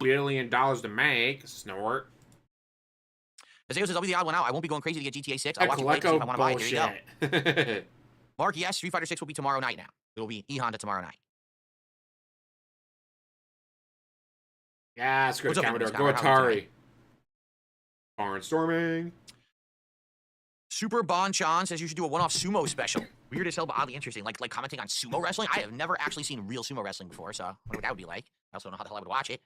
million to make. Snort. Azeo says, I'll be the odd one out. I won't be going crazy to get GTA 6. I'll watch it play to see if I want to buy it. There you go. Mark, yes, Street Fighter 6 will be tomorrow night now. It'll be E-Honda tomorrow night. Yeah, screw Commodore. Go Atari. Barnstorming. Super Bon Chan says you should do a one-off sumo special. Weird as hell, but oddly interesting. Like commenting on sumo wrestling. I have never actually seen real sumo wrestling before, so I wonder what that would be like. I also don't know how the hell I would watch it.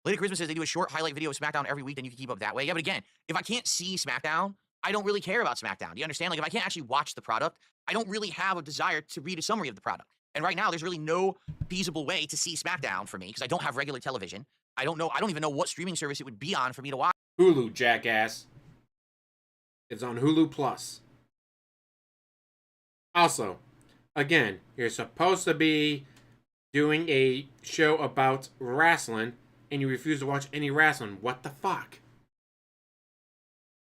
Lady Christmas says they do a short highlight video of SmackDown every week, then you can keep up that way. Yeah, but again, if I can't see SmackDown, I don't really care about SmackDown. Do you understand? Like, if I can't actually watch the product, I don't really have a desire to read a summary of the product. And right now, there's really no feasible way to see SmackDown for me because I don't have regular television. I don't even know what streaming service it would be on for me to watch. Hulu, jackass. It's on Hulu Plus. Also, again, you're supposed to be doing a show about wrestling, and you refuse to watch any wrestling. What the fuck?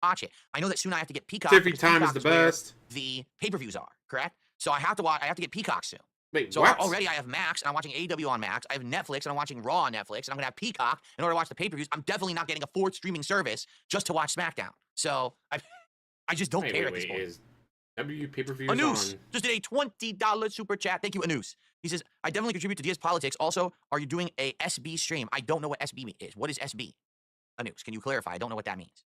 Watch it. I know that soon I have to get Peacock. Pacific time is the best. The pay-per-views are, correct? So I have to watch. I have to get Peacock soon. Wait, so what? Already I have Max, and I'm watching AEW on Max. I have Netflix, and I'm watching Raw on Netflix, and I'm gonna have Peacock in order to watch the pay-per-views. I'm definitely not getting a fourth streaming service just to watch SmackDown. So I just don't care at this point. Is W pay-per-views Anus on? just did a $20 super chat. Thank you, Anus. He says, I definitely contribute to DS Politics. Also, are you doing a SB stream? I don't know what SB is. What is SB? a noose. Can you clarify? I don't know what that means.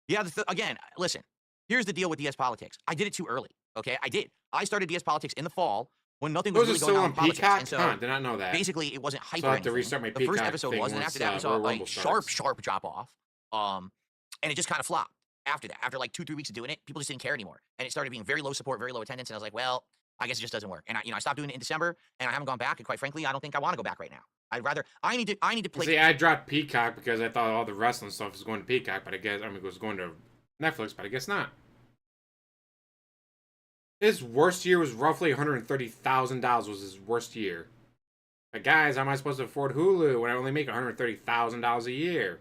Yeah, again, listen, here's the deal with DS politics. I did it too early, okay? I did. I started DS politics in the fall when nothing was Those are really going still on on in politics. Peacock? And so Huh, did not know that. basically it wasn't hype So or I'll have to anything. restart my The first Peacock episode thing was, and then once after that we saw Royal a Rumble sharp starts. drop off. And it just kind of flopped after that. After like 2-3 weeks of doing it, people just didn't care anymore. And it started being very low support, very low attendance. And I was like, well, I guess it just doesn't work. And I stopped doing it in December, and I haven't gone back. And quite frankly, I don't think I want to go back right now. I need to play. See, I dropped Peacock because I thought all the wrestling stuff was going to Peacock, but I guess it was going to Netflix, but I guess not. His worst year was roughly $130,000 was his worst year. But guys, how am I supposed to afford Hulu when I only make $130,000 a year?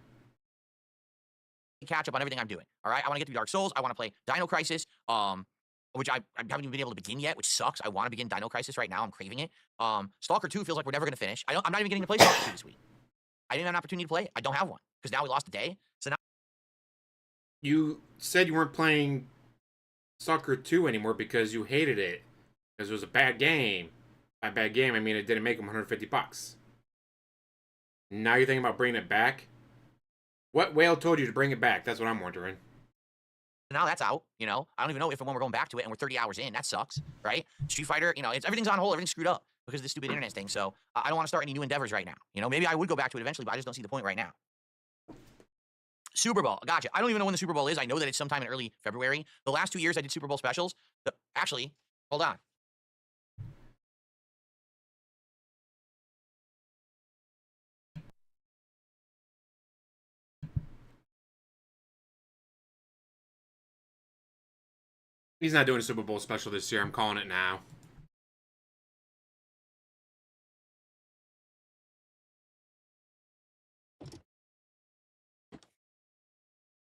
Catch up on everything I'm doing. All right, I want to get through Dark Souls. I want to play Dino Crisis, which I haven't even been able to begin yet, which sucks. I want to begin Dino Crisis right now. I'm craving it. Stalker 2 feels like we're never gonna finish. I'm not even getting to play Stalker 2 this week. I didn't have an opportunity to play it. I don't have one because now we lost a day. So now You said you weren't playing Stalker 2 anymore because you hated it because it was a bad game. By bad game, I mean it didn't make them $150. Now you're thinking about bringing it back? What whale told you to bring it back? That's what I'm wondering. now that's out. I don't even know if and when we're going back to it, and we're 30 hours in. That sucks, right? Street Fighter, everything's on hold, everything's screwed up because of this stupid internet thing. So I don't want to start any new endeavors right now. Maybe I would go back to it eventually, but I just don't see the point right now. Super Bowl, gotcha. I don't even know when the Super Bowl is. I know that it's sometime in early February. The last 2 years I did Super Bowl specials. Actually, hold on. He's not doing a Super Bowl special this year. I'm calling it now.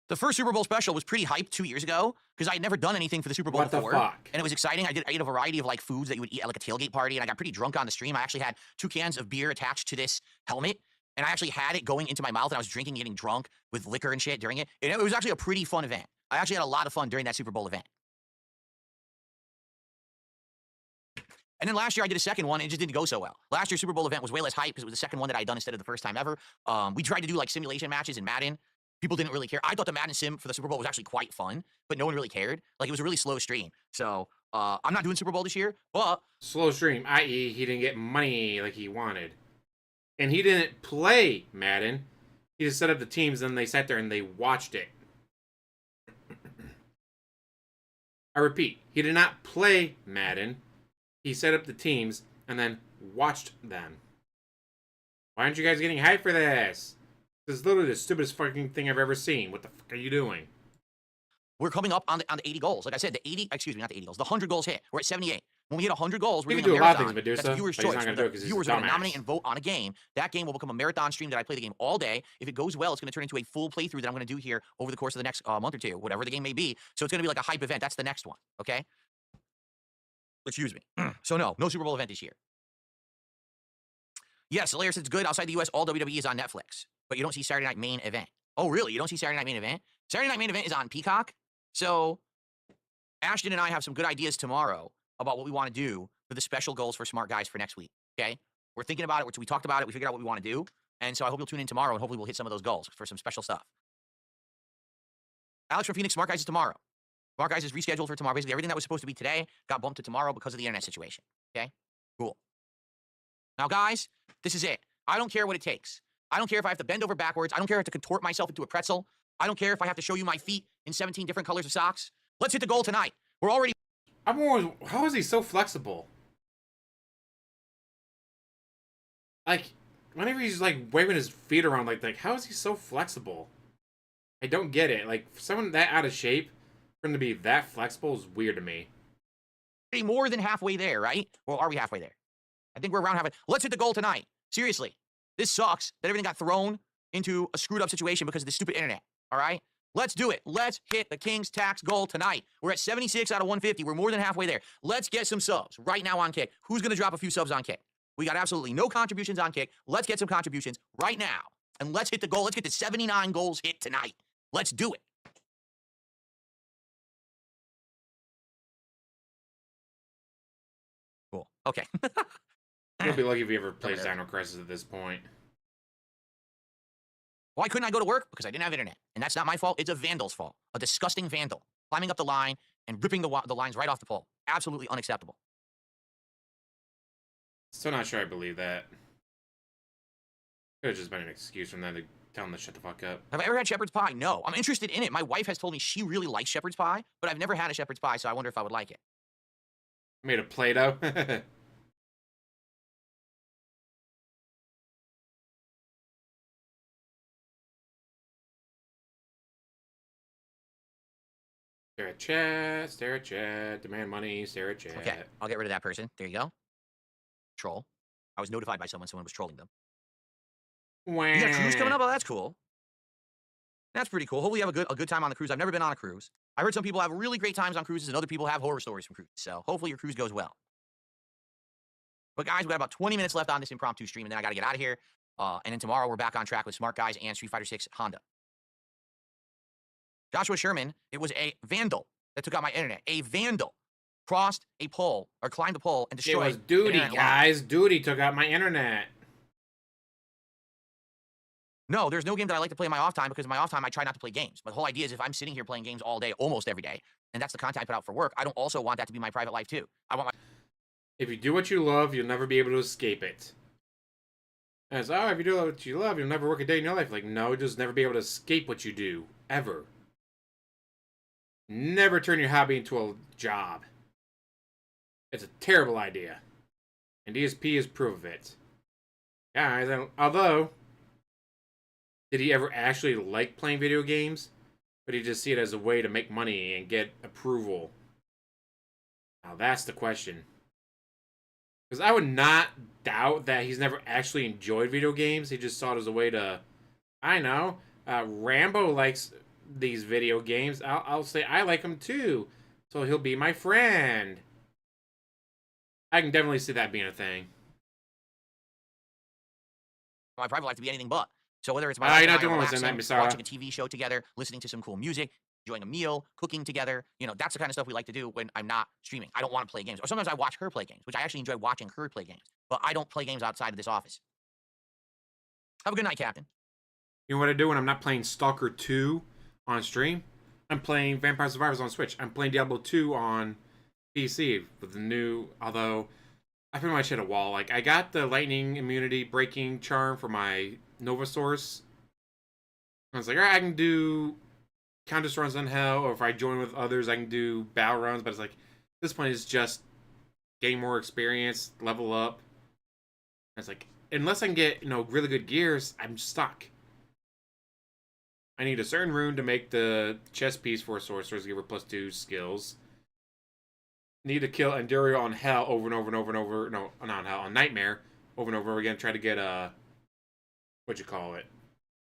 The first Super Bowl special was pretty hyped 2 years ago because I had never done anything for the Super Bowl before. What the fuck? And it was exciting. I ate a variety of like foods that you would eat at like a tailgate party, and I got pretty drunk on the stream. I actually had 2 cans of beer attached to this helmet, and I actually had it going into my mouth, and I was drinking, getting drunk with liquor and shit during it. And it was actually a pretty fun event. I actually had a lot of fun during that Super Bowl event. And then last year I did a second one, and it just didn't go so well. Last year's Super Bowl event was way less hype because it was the second one that I had done instead of the first time ever. We tried to do like simulation matches in Madden. People didn't really care. I thought the Madden sim for the Super Bowl was actually quite fun, but no one really cared. Like, it was a really slow stream. So I'm not doing Super Bowl this year, but Slow stream, i.e. he didn't get money like he wanted. And he didn't play Madden. He just set up the teams, and they sat there and they watched it. I repeat, he did not play Madden. He set up the teams and then watched them. Why aren't you guys getting hyped for this? This is literally the stupidest fucking thing I've ever seen. What the fuck are you doing? we're coming up on the 80 goals. Like I said, not the 80 goals. The 100 goals hit. We're at 78. When we hit 100 goals, we're You doing can a do a lot of marathon. things, Medusa, That's viewers' but he's choice. not gonna do it 'cause he's a Viewers are going to dumbass. nominate and vote on a game. That game will become a marathon stream that I play the game all day. If it goes well, it's going to turn into a full playthrough that I'm going to do here over the course of the next month or two, whatever the game may be. So it's going to be like a hype event. That's the next one, okay? Excuse me. So no Super Bowl event this year. Yes, Alaire says it's good. Outside the U.S., all WWE is on Netflix, but you don't see Saturday Night Main Event. Oh, really? You don't see Saturday Night Main Event? Saturday Night Main Event is on Peacock. So Ashton and I have some good ideas tomorrow about what we want to do for the special goals for Smart Guys for next week, okay? We're thinking about it. We talked about it. We figured out what we want to do. And so I hope you'll tune in tomorrow, and hopefully we'll hit some of those goals for some special stuff. Alex from Phoenix, Smart Guys is tomorrow. Smart Guys is rescheduled for tomorrow. Basically, everything that was supposed to be today got bumped to tomorrow because of the internet situation, okay? Cool. Now, guys, this is it. I don't care what it takes. I don't care if I have to bend over backwards. I don't care if I have to contort myself into a pretzel. I don't care if I have to show you my feet in 17 different colors of socks. Let's hit the goal tonight. We're already... I'm always, how is he so flexible? Like, whenever he's like waving his feet around, like how is he so flexible? I don't get it. Like, for someone that out of shape, for him to be that flexible is weird to me. more than halfway there, right? Or are we halfway there? I think we're around halfway. Let's hit the goal tonight. Seriously. This sucks that everything got thrown into a screwed up situation because of the stupid internet. All right? Let's do it. Let's hit the King's Tax goal tonight. We're at 76 out of 150. We're more than halfway there. Let's get some subs right now on Kick. Who's going to drop a few subs on Kick? We got absolutely no contributions on Kick. Let's get some contributions right now. And let's hit the goal. Let's get the 79 goals hit tonight. Let's do it. Cool. Okay. You'll be lucky if he ever plays Dino Crisis at this point. Why couldn't I go to work? Because I didn't have internet. And that's not my fault. It's a vandal's fault. A disgusting vandal. Climbing up the line and ripping the lines right off the pole. Absolutely unacceptable. Still not sure I believe that. Could have just been an excuse from them to tell them to shut the fuck up. Have I ever had shepherd's pie? No. I'm interested in it. My wife has told me she really likes shepherd's pie, but I've never had a shepherd's pie, so I wonder if I would like it. Made of Play-Doh. Stare at chat, stare at chat, demand money, stare at chat. Okay, I'll get rid of that person. There you go. Troll. I was notified by someone was trolling them. Wah. You got a cruise coming up? Oh, that's cool. That's pretty cool. Hopefully you have a good time on the cruise. I've never been on a cruise. I heard some people have really great times on cruises and other people have horror stories from cruises. So hopefully your cruise goes well. But guys, we got about 20 minutes left on this impromptu stream, and then I got to get out of here. And then tomorrow we're back on track with Smark Guys and Street Fighter 6 Honda. Joshua Sherman, it was a vandal that took out my internet. A vandal crossed a pole or climbed a pole and destroyed. It was Duty, guys. Duty took out my internet. No, there's no game that I like to play in my off time because in my off time I try not to play games. But the whole idea is if I'm sitting here playing games all day, almost every day, and that's the content I put out for work, I don't also want that to be my private life too. I want my... If you do what you love, you'll never be able to escape it. And it's, oh, if you do what you love, you'll never work a day in your life. Like, no, just never be able to escape what you do. Ever. Never turn your hobby into a job. It's a terrible idea. And DSP is proof of it. Guys, although, did he ever actually like playing video games? But he just see it as a way to make money and get approval? Now that's the question. Because I would not doubt that he's never actually enjoyed video games. He just saw it as a way to, I know, Rambo likes these video games. I'll say I like them too. So he'll be my friend. I can definitely see that being a thing. My private life to be anything but. So whether it's my you're not life doing relaxing, this tonight, watching a TV show together, listening to some cool music, enjoying a meal, cooking together, you know, that's the kind of stuff we like to do when I'm not streaming. I don't want to play games. Or sometimes I watch her play games, which I actually enjoy watching her play games. But I don't play games outside of this office. Have a good night, Captain. You know what I do when I'm not playing Stalker 2 on stream? I'm playing Vampire Survivors on Switch. I'm playing Diablo 2 on PC with the new, although I pretty much hit a wall. Like, I got the lightning immunity breaking charm for my Nova Source. I was like, all right, I can do contest runs on Hell, or if I join with others, I can do battle runs. But it's like, at this point, it's just getting more experience, level up. And it's like, unless I can get, you know, really good gears, I'm stuck. I need a certain rune to make the chest piece for sorcerers, give her +2 skills. Need to kill Endurio on Hell over and over and over and over. No, not on Hell, on Nightmare. Over and over again. Try to get a, what'd you call it?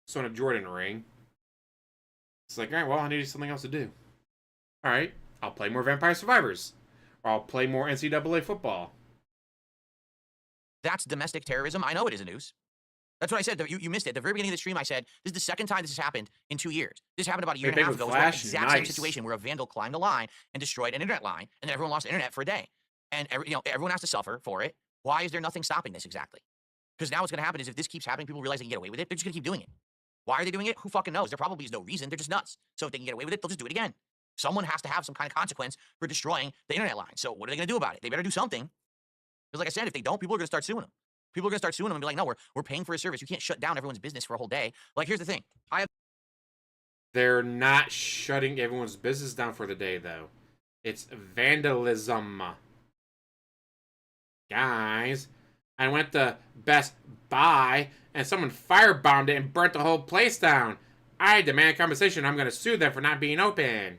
Son of Jordan ring. It's like, alright, well, I need something else to do. Alright, I'll play more Vampire Survivors. Or I'll play more NCAA football. That's domestic terrorism. I know it is a news. That's what I said. You missed it. At the very beginning of the stream, I said, this is the second time this has happened in 2 years. This happened about a year and a half ago. It was the exact same situation where a vandal climbed a line and destroyed an internet line, and then everyone lost internet for a day. And everyone has to suffer for it. Why is there nothing stopping this exactly? Because now what's going to happen is if this keeps happening, people realize they can get away with it. They're just going to keep doing it. Why are they doing it? Who fucking knows? There probably is no reason. They're just nuts. So if they can get away with it, they'll just do it again. Someone has to have some kind of consequence for destroying the internet line. So what are they going to do about it? They better do something. Because like I said, if they don't, people are going to start suing them. People are going to start suing them and be like, no, we're paying for a service. You can't shut down everyone's business for a whole day. Like, here's the thing. They're not shutting everyone's business down for the day, though. It's vandalism. Guys, I went to Best Buy, and someone firebombed it and burnt the whole place down. I demand compensation. I'm going to sue them for not being open.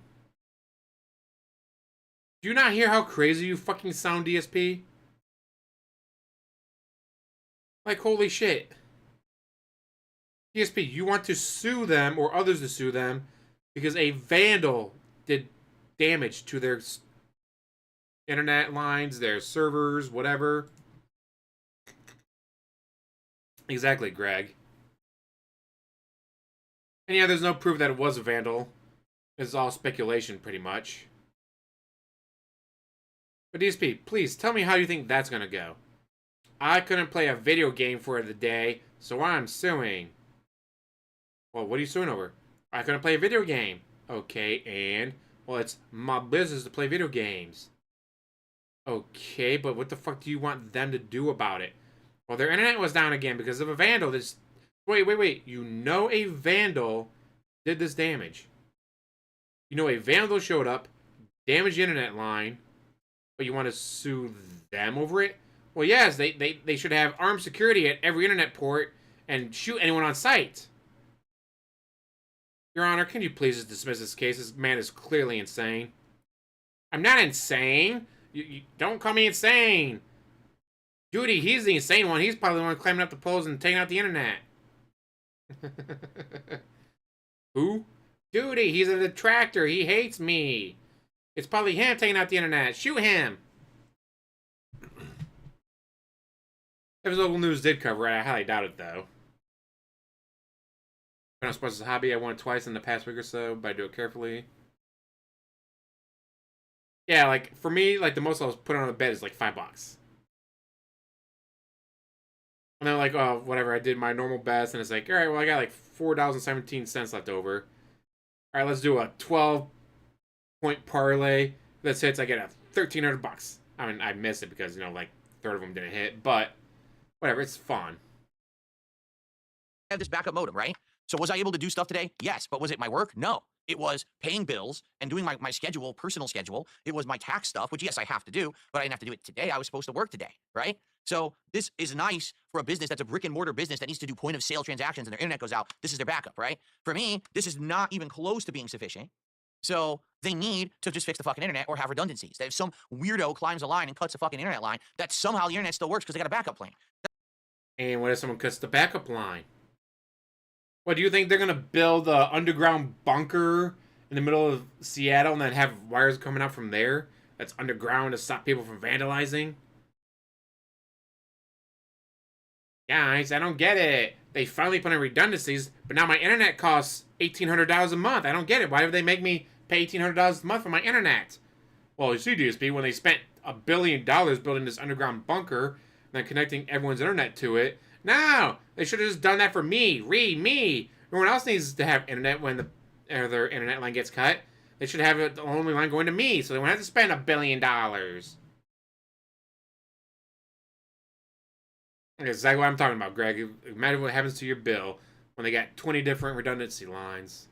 Do you not hear how crazy you fucking sound, DSP? Like, holy shit. DSP, you want to sue them, or others to sue them, because a vandal did damage to their internet lines, their servers, whatever. Exactly, Greg. And yeah, there's no proof that it was a vandal. It's all speculation, pretty much. But DSP, please, tell me how you think that's gonna go. I couldn't play a video game for the day, so I'm suing. Well, what are you suing over? I couldn't play a video game. Okay, and well, it's my business to play video games. Okay, but what the fuck do you want them to do about it? Well, their internet was down again because of a vandal. This wait. You know a vandal did this damage. You know a vandal showed up, damaged the internet line, but you want to sue them over it? Well, yes, they should have armed security at every internet port and shoot anyone on site. Your Honor, can you please just dismiss this case? This man is clearly insane. I'm not insane. You don't call me insane. Duty, he's the insane one. He's probably the one climbing up the poles and taking out the internet. Who? Duty, he's a detractor. He hates me. It's probably him taking out the internet. Shoot him. If his local news did cover it, I highly doubt it, though. When I'm supposed to hobby, I won it twice in the past week or so, but I do it carefully. Yeah, like, for me, like, the most I was putting on the bed is, like, $5. And then, like, oh, whatever, I did my normal best, and it's like, alright, well, I got, like, $4.17 left over. Alright, let's do a 12-point parlay. This hits, I get a $1,300. I mean, I missed it because, you know, like, a third of them didn't hit, but whatever, it's fun. I have this backup modem, right? So was I able to do stuff today? Yes. But was it my work? No. It was paying bills and doing my schedule, personal schedule. It was my tax stuff, which, yes, I have to do, but I didn't have to do it today. I was supposed to work today, right? So this is nice for a business that's a brick and mortar business that needs to do point of sale transactions and their internet goes out. This is their backup, right? For me, this is not even close to being sufficient. So they need to just fix the fucking internet or have redundancies. If some weirdo climbs a line and cuts a fucking internet line, that somehow the internet still works because they got a backup plan. And what if someone cuts the backup line? What, do you think they're going to build an underground bunker in the middle of Seattle and then have wires coming out from there that's underground to stop people from vandalizing? Guys, I don't get it. They finally put in redundancies, but now my internet costs $1,800 a month. I don't get it. Why would they make me pay $1,800 a month for my internet? Well, you see, DSP, when they spent $1 billion building this underground bunker and then connecting everyone's internet to it, no, they should have just done that for me. Me. Everyone else needs to have internet when their internet line gets cut. They should have the only line going to me, so they won't have to spend $1 billion. That's exactly what I'm talking about, Greg. Imagine what happens to your bill when they got 20 different redundancy lines.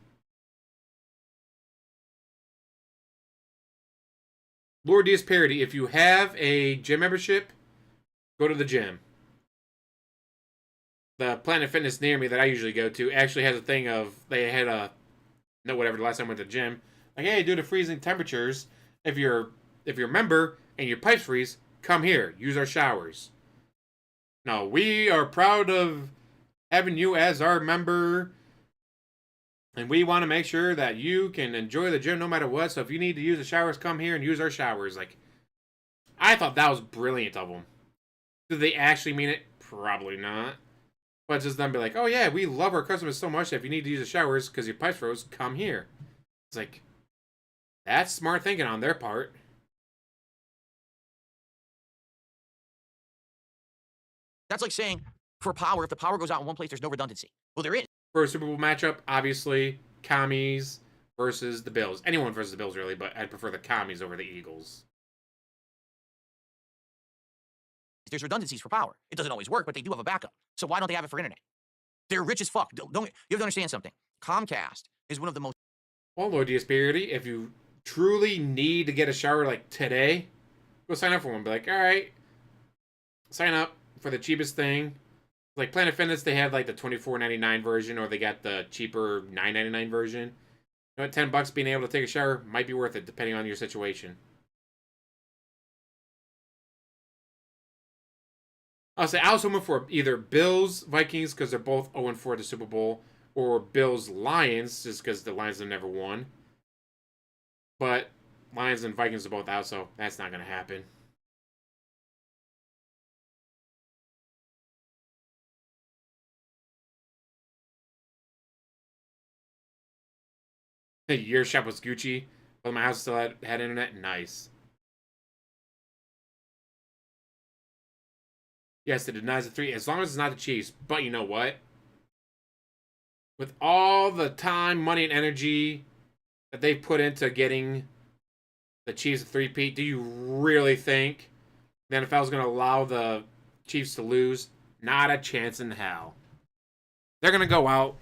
Lord DS Parody, if you have a gym membership, go to the gym. The Planet Fitness near me that I usually go to actually has a thing of, they had a, no, whatever, the last time I went to the gym, like, hey, due to freezing temperatures, if you're a member and your pipes freeze, come here, use our showers. No, we are proud of having you as our member, and we want to make sure that you can enjoy the gym no matter what, so if you need to use the showers, come here and use our showers. Like, I thought that was brilliant of them. Do they actually mean it? Probably not. But just them be like, oh yeah, we love our customers so much that if you need to use the showers because your pipes froze, come here. It's like, that's smart thinking on their part. That's like saying, for power, if the power goes out in one place, there's no redundancy. Well, there is. For a Super Bowl matchup, obviously, Commies versus the Bills. Anyone versus the Bills, really, but I'd prefer the Commies over the Eagles. There's redundancies for power. It doesn't always work, but they do have a backup. So why don't they have it for internet? They're rich as fuck. You have to understand something. Comcast is one of the most... Well, Lord DSP, if you truly need to get a shower like today, go sign up for one. Be like, all right, sign up for the cheapest thing. Like Planet Fitness, they have like the $24.99 version, or they got the cheaper $9.99 version. You know what, $10 being able to take a shower might be worth it, depending on your situation. I'll say I was hoping for either Bills, Vikings, because they're both 0-4 at the Super Bowl, or Bills, Lions, just because the Lions have never won. But Lions and Vikings are both out, so that's not going to happen. Your shop was Gucci, but my house still had internet. Nice. Yes, it denies the 3, as long as it's not the Chiefs. But you know what? With all the time, money, and energy that they put into getting the Chiefs a three-peat, do you really think the NFL is going to allow the Chiefs to lose? Not a chance in hell. They're going to go out.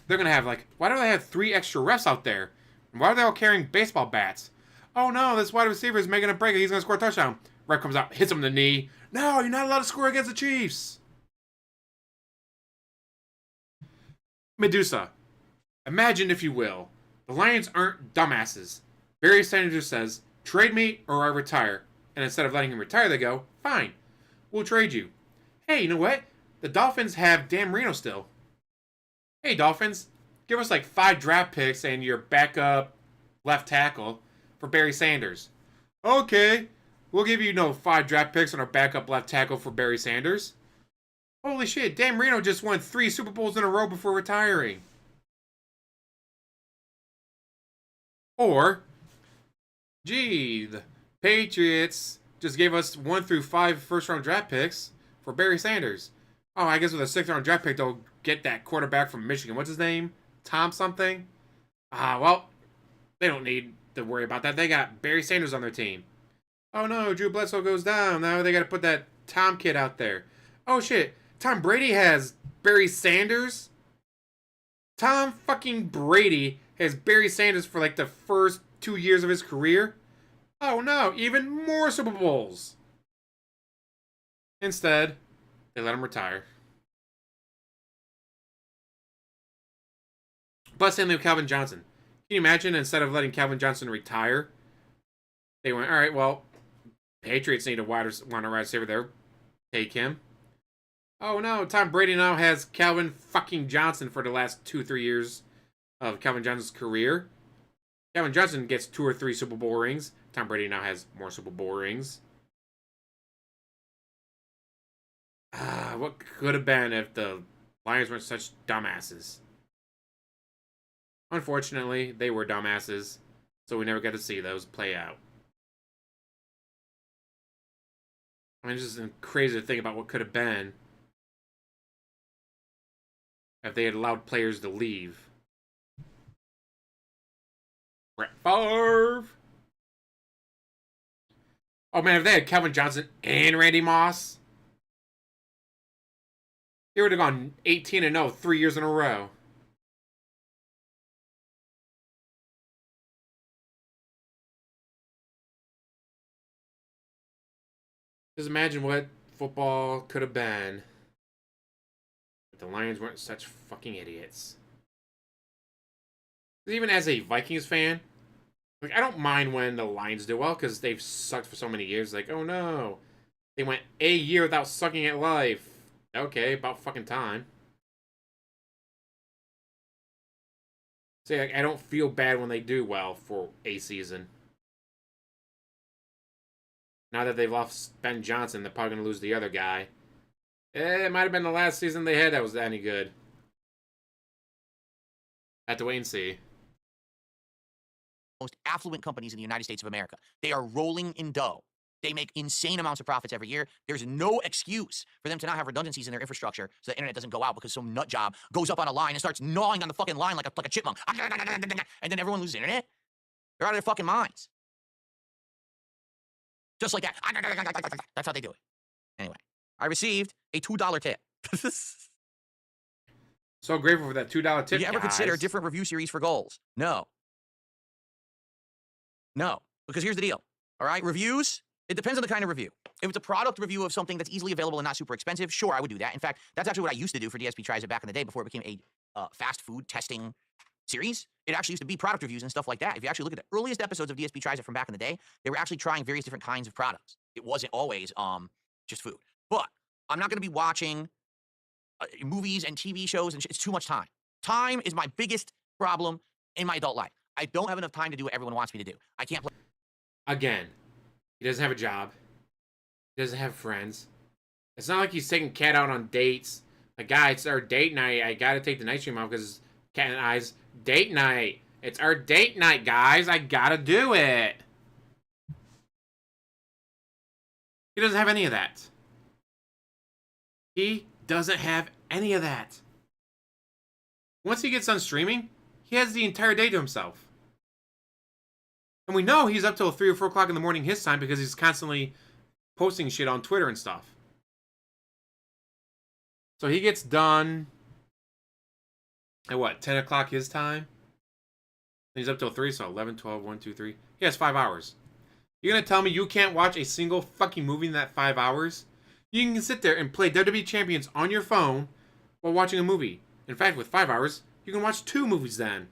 They're going to have, like, why do they have 3 extra refs out there? Why are they all carrying baseball bats? Oh no, this wide receiver is making a break. He's going to score a touchdown. Ref comes out, hits him in the knee. No, you're not allowed to score against the Chiefs. Medusa, imagine, if you will, the Lions aren't dumbasses. Barry Sanders says, trade me or I retire. And instead of letting him retire, they go, fine, we'll trade you. Hey, you know what? The Dolphins have Dan Marino still. Hey, Dolphins, give us like 5 draft picks and your backup left tackle for Barry Sanders. Okay, we'll give you 5 draft picks and our backup left tackle for Barry Sanders. Holy shit, Dan Marino just won 3 Super Bowls in a row before retiring. Or, gee, the Patriots just gave us 1 through 5 first-round draft picks for Barry Sanders. Oh, I guess with a 6th-round draft pick, they'll get that quarterback from Michigan. What's his name? Tom something? Well, they don't need to worry about that. They got Barry Sanders on their team. Oh no, Drew Bledsoe goes down. Now they got to put that Tom kid out there. Oh shit, Tom Brady has Barry Sanders? Tom fucking Brady has Barry Sanders for like the first 2 years of his career? Oh no, even more Super Bowls. Instead, they let him retire. But same thing with Calvin Johnson. Can you imagine, instead of letting Calvin Johnson retire, they went, all right, well, Patriots need a wide receiver there. Take him. Oh no, Tom Brady now has Calvin fucking Johnson for the last 2-3 years of Calvin Johnson's career. Calvin Johnson gets 2 or 3 Super Bowl rings. Tom Brady now has more Super Bowl rings. What could have been if the Lions weren't such dumbasses? Unfortunately, they were dumbasses, so we never got to see those play out. I mean, it's just crazy to think about what could have been if they had allowed players to leave. Brett Favre. Oh man, if they had Calvin Johnson and Randy Moss, they would have gone 18-0 3 years in a row. Just imagine what football could have been if the Lions weren't such fucking idiots. Even as a Vikings fan, like, I don't mind when the Lions do well because they've sucked for so many years. Like, oh no, they went a year without sucking at life. Okay, about fucking time. See, like, I don't feel bad when they do well for a season. Now that they've lost Ben Johnson, they're probably going to lose the other guy. It might have been the last season they had that was any good. Have to wait and see. Most affluent companies in the United States of America. They are rolling in dough. They make insane amounts of profits every year. There's no excuse for them to not have redundancies in their infrastructure so the internet doesn't go out because some nut job goes up on a line and starts gnawing on the fucking line like a chipmunk. And then everyone loses internet. They're out of their fucking minds. Just like that. That's how they do it. Anyway, I received a $2 tip. So grateful for that $2 tip. Did you ever consider a different review series for goals? No. No. Because here's the deal. All right? Reviews, it depends on the kind of review. If it's a product review of something that's easily available and not super expensive, sure, I would do that. In fact, that's actually what I used to do for DSP Tries It back in the day before it became a fast food testing series. It actually used to be product reviews and stuff like that. If you actually look at the earliest episodes of DSP Tries It from back in the day, they were actually trying various different kinds of products. It wasn't always just food. But I'm not going to be watching movies and TV shows, and it's too much time. Time is my biggest problem in my adult life. I don't have enough time to do what everyone wants me to do. I can't play. Again, he doesn't have a job. He doesn't have friends. It's not like he's taking Cat out on dates. Like, guys, it's our date night. I gotta take the night stream off because Cat and I's date night. It's our date night, guys. I gotta do it. He doesn't have any of that. He doesn't have any of that. Once he gets done streaming, he has the entire day to himself. And we know he's up till 3 or 4 o'clock in the morning his time because he's constantly posting shit on Twitter and stuff. So he gets done at what, 10 o'clock his time? And he's up till 3, so 11, 12, 1, 2, 3. He has 5 hours. You're going to tell me you can't watch a single fucking movie in that 5 hours? You can sit there and play WWE Champions on your phone while watching a movie. In fact, with 5 hours, you can watch 2 movies then.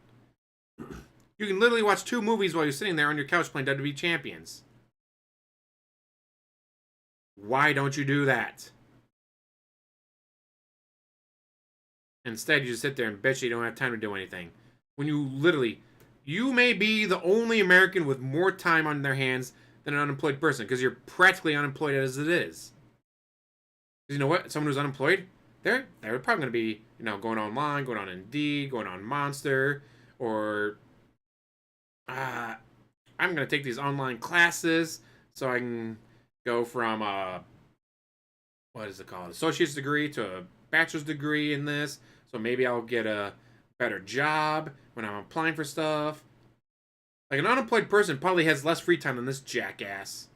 You can literally watch 2 movies while you're sitting there on your couch playing WWE Champions. Why don't you do that? Instead, you just sit there and bitch you don't have time to do anything. When you literally, you may be the only American with more time on their hands than an unemployed person because you're practically unemployed as it is. You know what? Someone who's unemployed, they're probably going to be, you know, going online, going on Indeed, going on Monster, or I'm going to take these online classes so I can go from what is it called? Associate's degree to a bachelor's degree in this. So maybe I'll get a better job when I'm applying for stuff. Like, an unemployed person probably has less free time than this jackass.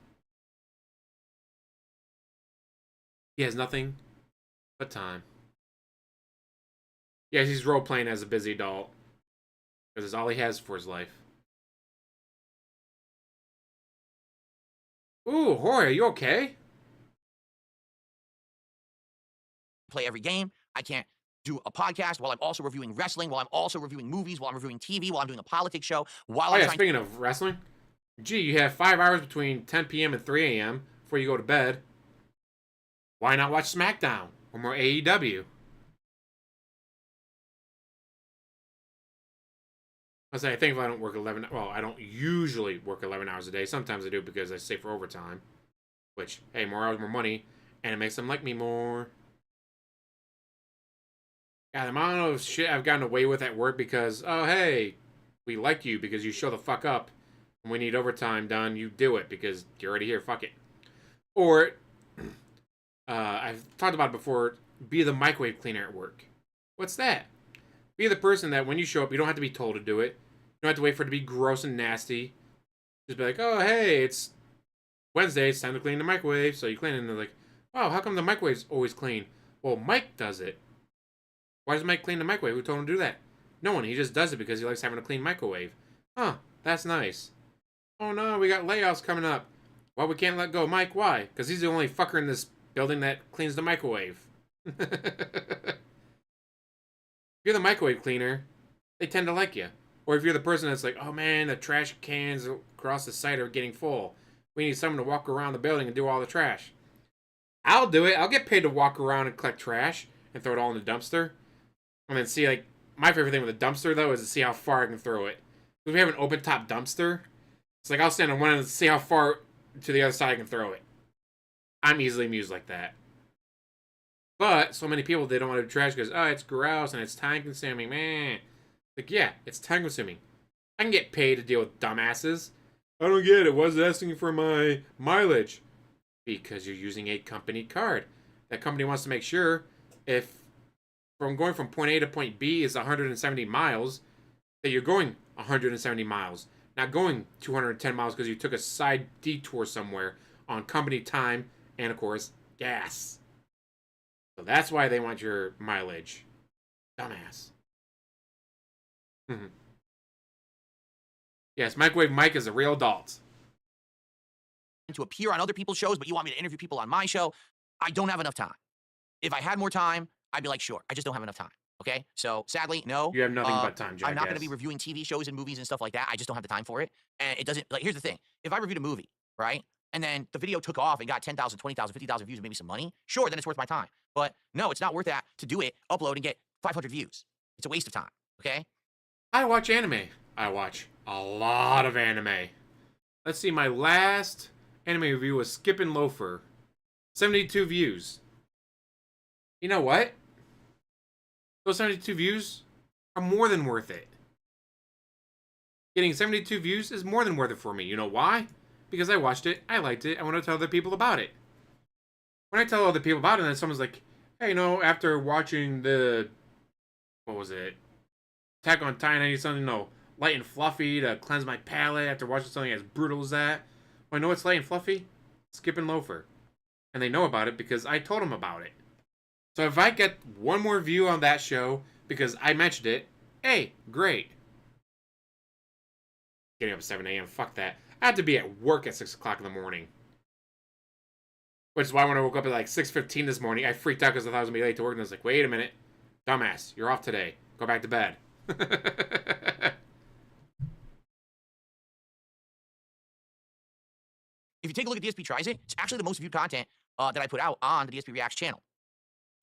He has nothing but time. Yeah, he's role-playing as a busy adult. Because it's all he has for his life. Ooh, Jorge, are you okay? Play every game. I can't do a podcast while I'm also reviewing wrestling, while I'm also reviewing movies, while I'm reviewing TV, while I'm doing a politics show, while Oh I'm yeah, speaking of wrestling, gee, you have 5 hours between 10 p.m. and 3 a.m. before you go to bed. Why not watch SmackDown or more AEW? I say, I think if I don't work 11, well, I don't usually work 11 hours a day. Sometimes I do because I stay for overtime. Which, hey, more hours, more money, and it makes them like me more. God, the amount of shit I've gotten away with at work because, oh, hey, we like you because you show the fuck up. When we need overtime done, you do it because you're already here, fuck it. Or, I've talked about it before, be the microwave cleaner at work. What's that? Be the person that when you show up, you don't have to be told to do it. You don't have to wait for it to be gross and nasty. Just be like, oh, hey, it's Wednesday, it's time to clean the microwave. So you clean it, and they're like, wow, how come the microwave's always clean? Well, Mike does it. Why does Mike clean the microwave? Who told him to do that? No one. He just does it because he likes having a clean microwave. Huh, that's nice. Oh no, we got layoffs coming up. Well, we can't let go. Mike, why? Because he's the only fucker in this building that cleans the microwave. If you're the microwave cleaner, they tend to like you. Or if you're the person that's like, oh man, the trash cans across the site are getting full. We need someone to walk around the building and do all the trash. I'll do it. I'll get paid to walk around and collect trash and throw it all in the dumpster. And then see, like, my favorite thing with a dumpster, though, is to see how far I can throw it. If we have an open-top dumpster, it's like I'll stand on one end and see how far to the other side I can throw it. I'm easily amused like that. But so many people, they don't want to do trash because, oh, it's gross and it's time-consuming, man. Like, yeah, it's time-consuming. I can get paid to deal with dumbasses. I don't get it. Why is it asking for my mileage? Because you're using a company card. That company wants to make sure if from going from point A to point B is 170 miles, that you're going 170 miles, not going 210 miles because you took a side detour somewhere on company time and, of course, gas. So that's why they want your mileage. Dumbass. Yes, Microwave Mike is a real adult. to appear on other people's shows, but you want me to interview people on my show. I don't have enough time. If I had more time, I'd be like, sure. I just don't have enough time. Okay? So sadly, no. You have nothing but time, Jack. I'm not going to be reviewing TV shows and movies and stuff like that. I just don't have the time for it. And it doesn't, like, here's the thing. If I reviewed a movie, right? And then the video took off and got 10,000, 20,000, 50,000 views and maybe some money, sure, then it's worth my time. But no, it's not worth that to do it, upload, and get 500 views. It's a waste of time. Okay? I watch anime. I watch a lot of anime. Let's see, my last anime review was Skippin' Loafer. 72 views. You know what? Those 72 views are more than worth it. Getting 72 views is more than worth it for me. You know why? Because I watched it, I liked it, I want to tell other people about it. When I tell other people about it, and then someone's like, hey, you know, after watching the... what was it? Attack on Titan, I need something, light and fluffy to cleanse my palate after watching something as brutal as that. Well, I know it's light and fluffy. Skip and Loafer. And they know about it because I told them about it. So if I get one more view on that show because I mentioned it, hey, great. Getting up at 7 a.m., fuck that. I have to be at work at 6 o'clock in the morning. Which is why when I woke up at like 6:15 this morning, I freaked out because I thought I was going to be late to work. And I was like, wait a minute. Dumbass, you're off today. Go back to bed. If you take a look at DSP Tries It, it's actually the most viewed content that I put out on the DSP Reacts channel.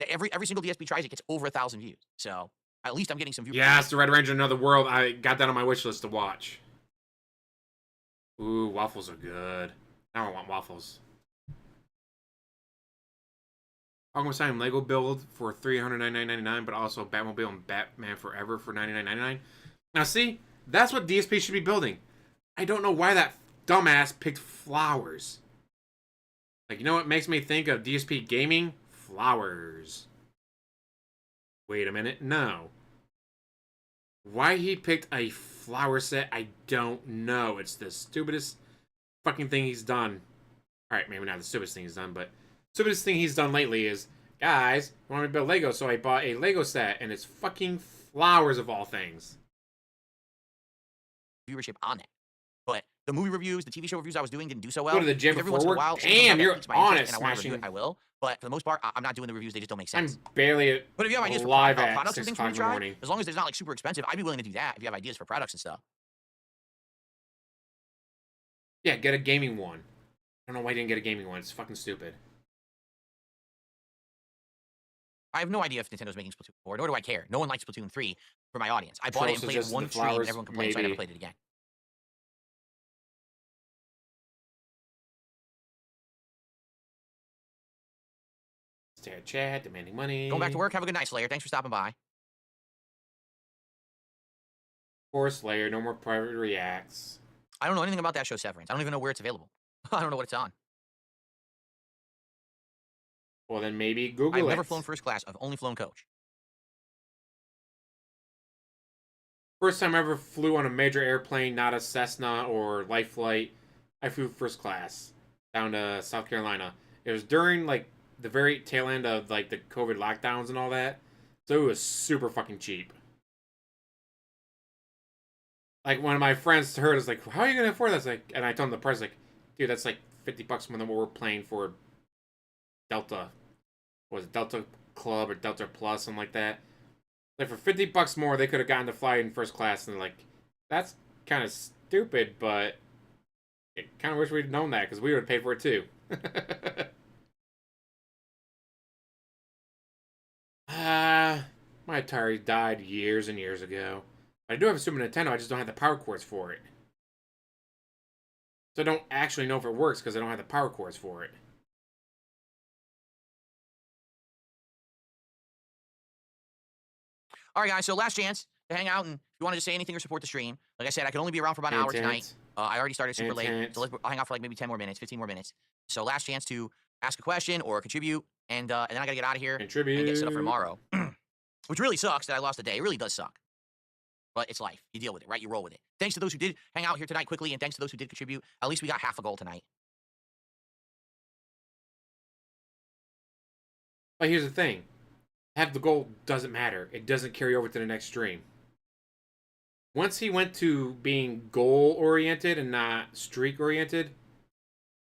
Every single DSP Tries It gets over 1,000 views. So at least I'm getting some views. Yes, the Red Ranger Another World. I got that on my wish list to watch. Ooh, waffles are good. Now I want waffles. Arkham Asylum Lego build for $399.99, but also Batmobile and Batman Forever for $99.99. Now see, that's what DSP should be building. I don't know why that dumbass picked flowers. Like, you know what makes me think of DSP gaming? Flowers. Wait a minute, no. Why he picked a flower set, I don't know. It's the stupidest fucking thing he's done. Alright, maybe not the stupidest thing he's done, but stupidest thing he's done lately is, guys, I want me to build Lego, so I bought a Lego set, and it's fucking flowers of all things. Viewership on it. But the movie reviews, the TV show reviews I was doing didn't do so well. Go to the gym Every before once in a work. while, Damn, you're on it, and I want to review smashing. it, I will. But for the most part, I'm not doing the reviews. They just don't make sense. I'm barely But if you have ideas for live products at and 6 things for me o'clock to in the try, morning. as long as it's not like super expensive, I'd be willing to do that if you have ideas for products and stuff. Yeah, get a gaming one. I don't know why you didn't get a gaming one. It's fucking stupid. I have no idea if Nintendo's making Splatoon 4, nor do I care. No one likes Splatoon 3 for my audience. I bought it and Troll played it suggested one the stream, and flowers, everyone complained, so I never maybe. played it again. Stare at chat, demanding money. Going back to work. Have a good night, Slayer. Thanks for stopping by. Poor Slayer, no more private reacts. I don't know anything about that show, Severance. I don't even know where it's available. I don't know what it's on. Well, then maybe Google I've it. never flown first class. I've only flown coach. First time I ever flew on a major airplane, not a Cessna or Light Flight. I flew first class down to South Carolina. It was during, like, the very tail end of, like, the COVID lockdowns and all that. So it was super fucking cheap. Like, one of my friends heard, was like, how are you going to afford that? Like, and I told him the price, like, dude, that's like $50 more than what we're paying for Delta. What was it, Delta Club or Delta Plus, something like that. Like, for $50 more, they could have gotten to fly in first class, and like, that's kind of stupid, but I kind of wish we'd known that, because we would have paid for it too. My Atari died years and years ago. I do have a Super Nintendo, I just don't have the power cords for it. So I don't actually know if it works, because I don't have the power cords for it. All right, guys. So last chance to hang out, and if you want to just say anything or support the stream, like I said, I can only be around for about an hour tonight. I already started super late, so I'll hang out for like maybe 10 more minutes, 15 more minutes. So last chance to ask a question or contribute, and then I gotta get out of here and get set up for tomorrow, which really sucks that I lost a day. It really does suck, but it's life. You deal with it, right? You roll with it. Thanks to those who did hang out here tonight quickly, and thanks to those who did contribute. At least we got half a goal tonight. But here's the thing. Half the goal doesn't matter. It doesn't carry over to the next stream. Once he went to being goal-oriented and not streak-oriented,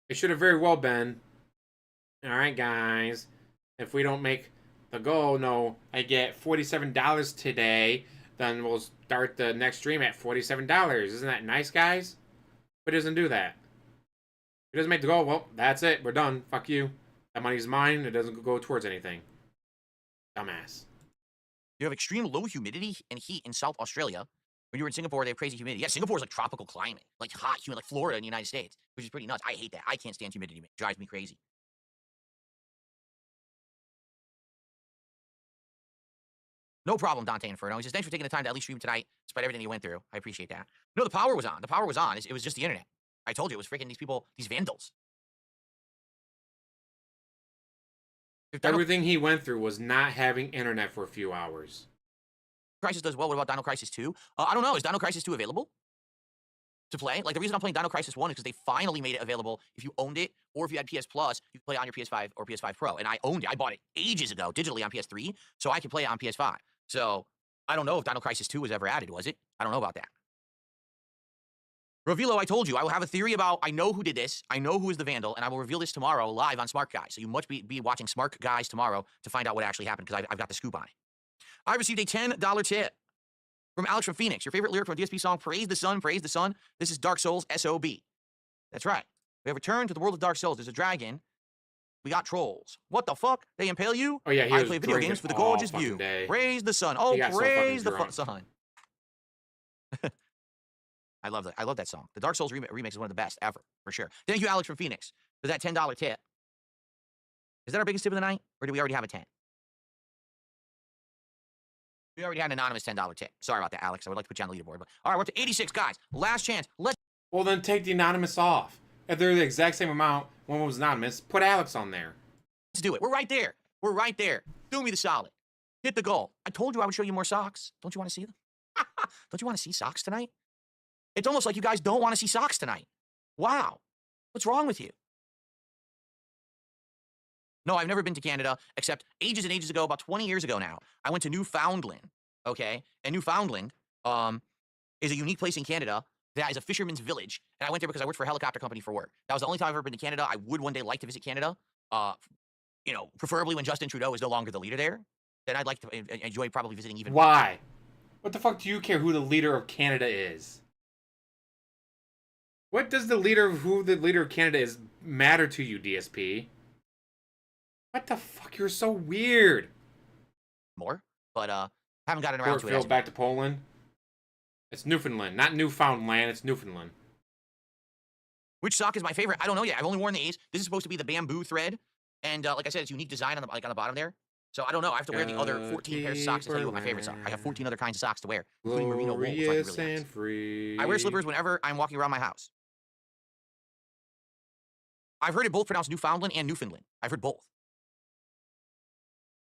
it should have very well been, alright guys, if we don't make the goal, no, I get $47 today, then we'll start the next stream at $47. Isn't that nice, guys? But he doesn't do that. He doesn't make the goal, well, that's it, we're done, fuck you. That money's mine, it doesn't go towards anything. Dumbass. You have extreme low humidity and heat in South Australia. When you were in Singapore, they have crazy humidity. Yeah, Singapore is like tropical climate, like hot, humid, like Florida in the United States, which is pretty nuts. I hate that. I can't stand humidity. It drives me crazy. No problem, Dante Inferno. He says, thanks for taking the time to at least stream tonight, despite everything you went through. I appreciate that. No, the power was on. The power was on. It was just the internet. I told you, it was freaking these people, these vandals. Everything he went through was not having internet for a few hours. Crisis does well. What about Dino Crisis 2? I don't know. Is Dino Crisis 2 available to play? Like, the reason I'm playing Dino Crisis 1 is because they finally made it available. If you owned it, or if you had PS Plus, you could play it on your PS5 or PS5 Pro. And I owned it. I bought it ages ago, digitally on PS3, so I could play it on PS5. So, I don't know if Dino Crisis 2 was ever added, was it? I don't know about that. Ravilo, I told you, I will have a theory about, I know who did this, I know who is the vandal, and I will reveal this tomorrow live on Smark Guys. So you must be watching Smark Guys tomorrow to find out what actually happened, because I've got the scoop on it. I received a $10 tip from Alex from Phoenix. Your favorite lyric from a DSP song, Praise the Sun, Praise the Sun. This is Dark Souls SOB. That's right. We have returned to the world of Dark Souls. There's a dragon. We got trolls. What the fuck? They impale you? Oh, yeah, he I was play video games for the gorgeous view. Day. Praise the sun. Oh, praise so the sun. I love that. I love that song. The Dark Souls remix is one of the best ever, for sure. Thank you, Alex from Phoenix, for that $10 tip. Is that our biggest tip of the night, or do we already have a 10? We already had an anonymous $10 tip. Sorry about that, Alex. I would like to put you on the leaderboard. But all right, we're up to 86 guys. Last chance. Let's. Well, then take the anonymous off. If they're the exact same amount, one was anonymous, put Alex on there. Let's do it. We're right there. We're right there. Do me the solid. Hit the goal. I told you I would show you more socks. Don't you want to see them? Don't you want to see socks tonight? It's almost like you guys don't want to see socks tonight. Wow. What's wrong with you? No, I've never been to Canada, except ages and ages ago, about 20 years ago now. I went to Newfoundland, okay? And Newfoundland is a unique place in Canada that is a fisherman's village. And I went there because I worked for a helicopter company for work. That was the only time I've ever been to Canada. I would one day like to visit Canada. You know, preferably when Justin Trudeau is no longer the leader there. Then I'd like to enjoy probably visiting even. Why? What the fuck do you care who the leader of Canada is? What does the leader of Canada is matter to you, DSP? What the fuck? You're so weird. More, but haven't gotten around to it. Back to Poland. It's Newfoundland, not Newfoundland. It's Newfoundland. Which sock is my favorite? I don't know yet. I've only worn these. This is supposed to be the bamboo thread, and like I said, it's unique design on the bottom there. So I don't know. I have to wear the other 14 pairs of socks to tell you what my favorite sock. I have 14 other kinds of socks to wear, including merino wool, which I really nice. Free. I wear slippers whenever I'm walking around my house. I've heard it both pronounced Newfoundland and Newfoundland. I've heard both.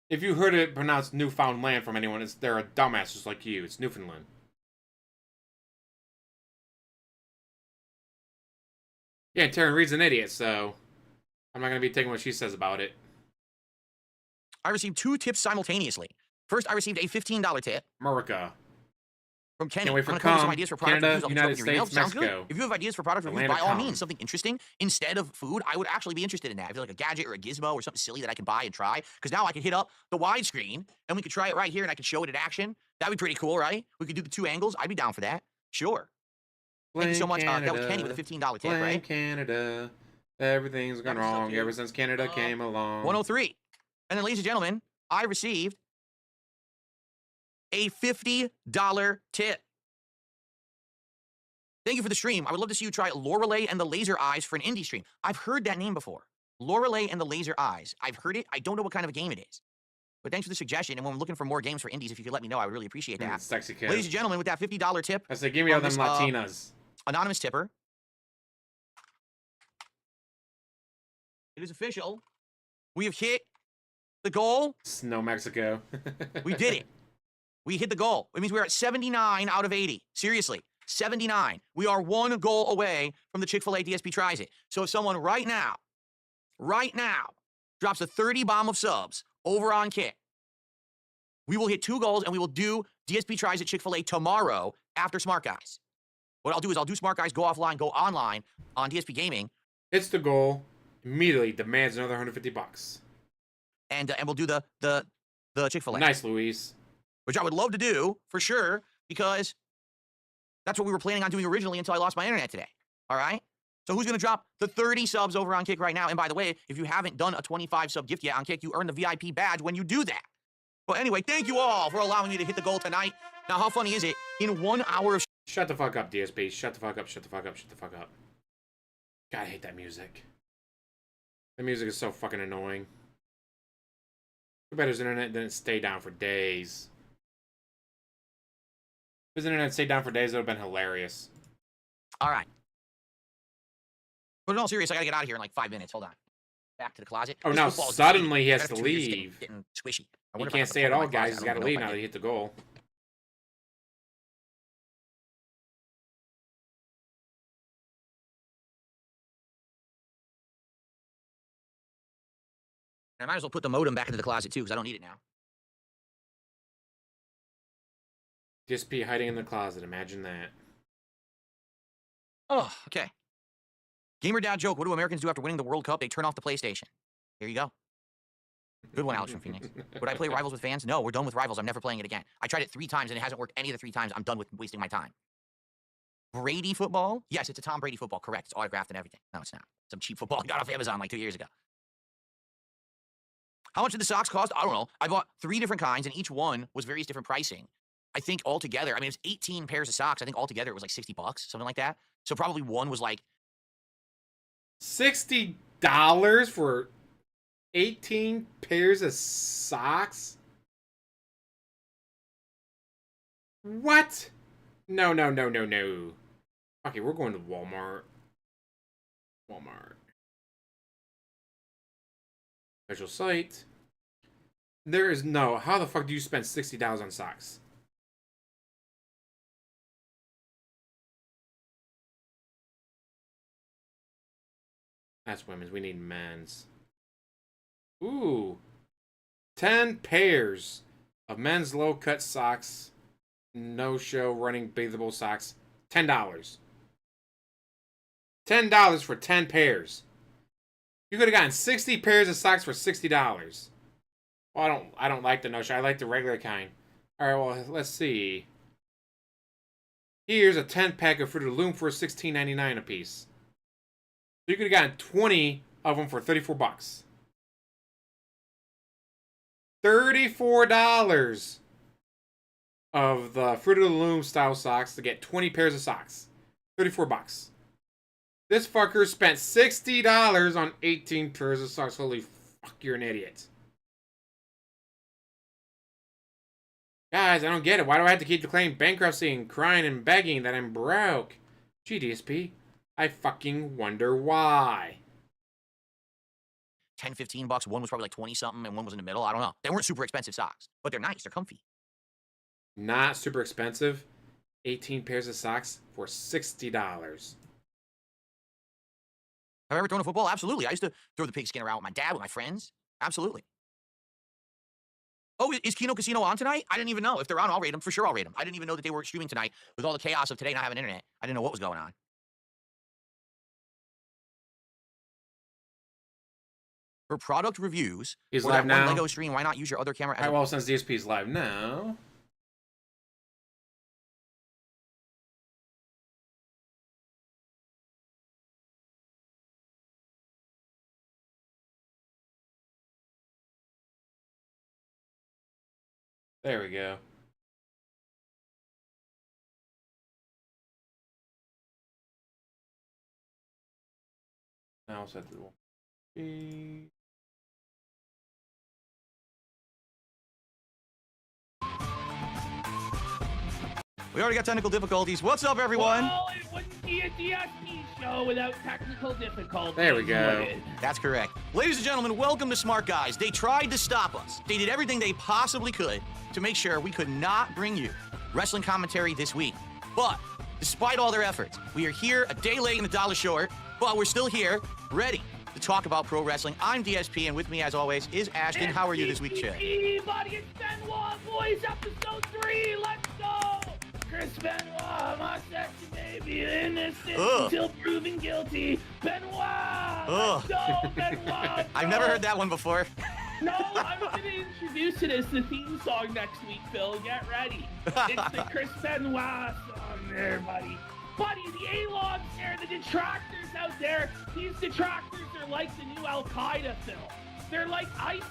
If you heard it pronounced Newfoundland from anyone, they're a dumbass just like you. It's Newfoundland. Yeah, and Taryn Reed's an idiot, so I'm not going to be taking what she says about it. I received 2 tips simultaneously. First, I received a $15 tip. America. From Kenny. Can't wait for I'm gonna some ideas for product Canada, reviews. United States, Mexico. If you have ideas for product reviews, by all means, something interesting instead of food, I would actually be interested in that. I feel like a gadget or a gizmo or something silly that I can buy and try. Because now I can hit up the widescreen and we could try it right here and I can show it in action. That'd be pretty cool, right? We could do the 2 angles. I'd be down for that. Sure. Thank you so much. That was Kenny with a $15 tip, right? Canada. Everything's gone wrong ever since Canada came along. 103. And then, ladies and gentlemen, I received a $50 tip. Thank you for the stream. I would love to see you try Lorelei and the Laser Eyes for an indie stream. I've heard that name before. Lorelei and the Laser Eyes. I've heard it. I don't know what kind of a game it is. But thanks for the suggestion. And when I'm looking for more games for indies, if you could let me know, I would really appreciate that. Sexy kid. Ladies and gentlemen, with that $50 tip. I say, give me all them Latinas. Anonymous tipper. It is official. We have hit the goal. Snow Mexico. We did it. We hit the goal. It means we're at 79 out of 80. Seriously. 79. We are 1 goal away from the Chick-fil-A DSP Tries It. So if someone right now, drops a 30 bomb of subs over on Kick, we will hit 2 goals and we will do DSP Tries It Chick-fil-A tomorrow after Smart Guys. What I'll do is I'll do Smart Guys, go offline, go online on DSP Gaming. Hits the goal, immediately demands another $150. And we'll do the Chick-fil-A. Nice, Luis. Which I would love to do, for sure, because that's what we were planning on doing originally until I lost my internet today. All right? So who's going to drop the 30 subs over on Kick right now? And by the way, if you haven't done a 25 sub gift yet on Kick, you earn the VIP badge when you do that. Well, anyway, thank you all for allowing me to hit the goal tonight. Now, how funny is it? In 1 hour of... Shut the fuck up, DSP. Shut the fuck up, shut the fuck up, shut the fuck up. God, I hate that music. The music is so fucking annoying. Too bad his internet didn't stay down for days. If his internet stayed down for days, it would have been hilarious. All right. But in all seriousness, I gotta get out of here in like 5 minutes. Hold on. Back to the closet. Oh, now suddenly he has to leave. Getting squishy. He can't stay at all, guys. He's got to leave now that he hit the goal. And I might as well put the modem back into the closet too, because I don't need it now. DSP hiding in the closet. Imagine that. Oh, okay. Gamer dad joke. What do Americans do after winning the World Cup? They turn off the PlayStation. Here you go. Good one, Alex from Phoenix. Would I play Rivals with fans? No, we're done with Rivals. I'm never playing it again. I tried it 3 times and it hasn't worked any of the 3 times. I'm done with wasting my time. Brady football? Yes, it's a Tom Brady football. Correct. It's autographed and everything. No, it's not. Some cheap football I got off Amazon like 2 years ago. How much did the socks cost? I don't know. I bought 3 different kinds and each one was various different pricing. I think altogether, I mean, it's 18 pairs of socks. I think altogether it was like $60, something like that. So probably one was like $60 for 18 pairs of socks? What? No. Okay, we're going to Walmart. Special site. There is no. How the fuck do you spend $60 on socks? That's women's. We need men's. Ooh. 10 pairs of men's low-cut socks. No-show running bathable socks. $10. $10 for 10 pairs. You could have gotten 60 pairs of socks for $60. Well, I don't like the no-show. I like the regular kind. All right, well, let's see. Here's a 10-pack of Fruit of the Loom for $16.99 a piece. So you could have gotten 20 of them for $34. $34 of the Fruit of the Loom style socks to get 20 pairs of socks. $34. This fucker spent $60 on 18 pairs of socks. Holy fuck, you're an idiot. Guys, I don't get it. Why do I have to keep declaring bankruptcy and crying and begging that I'm broke? Gee, DSP, I fucking wonder why. 10, 15 bucks. One was probably like 20 something and one was in the middle. I don't know. They weren't super expensive socks, but they're nice. They're comfy. Not super expensive. 18 pairs of socks for $60. Have I ever thrown a football? Absolutely. I used to throw the pigskin around with my dad, with my friends. Absolutely. Oh, is Kino Casino on tonight? I didn't even know. If they're on, I'll rate them. For sure, I'll rate them. I didn't even know that they were streaming tonight. With all the chaos of today not having internet, I didn't know what was going on. For product reviews, He's or live that one now. Lego stream, why not use your other camera as Alright, well, since DSP's live now. There we go. Now I'll set the wall. We already got technical difficulties. What's up, everyone? Well, it wouldn't be a DSP show without technical difficulties. There we go. would it? That's correct. Ladies and gentlemen, welcome to Smark Guys. They tried to stop us. They did everything they possibly could to make sure we could not bring you wrestling commentary this week. But despite all their efforts, we are here a day late and $1 short, but we're still here, ready to talk about pro wrestling. I'm DSP, and with me, as always, is Ashton. How are you this week, Chip? Buddy, it's Benoit, boys, episode 3. Let's go. Chris Benoit, my sexy baby, innocent until proven guilty. Benoit, let's go, Benoit. I've never heard that one before. No, I'm going to introduce it as the theme song next week, Phil. Get ready. It's the Chris Benoit song there, buddy. Buddy, the A-Logs there, the detractors out there, these detractors are like the new Al-Qaeda, Phil. They're like ISIS.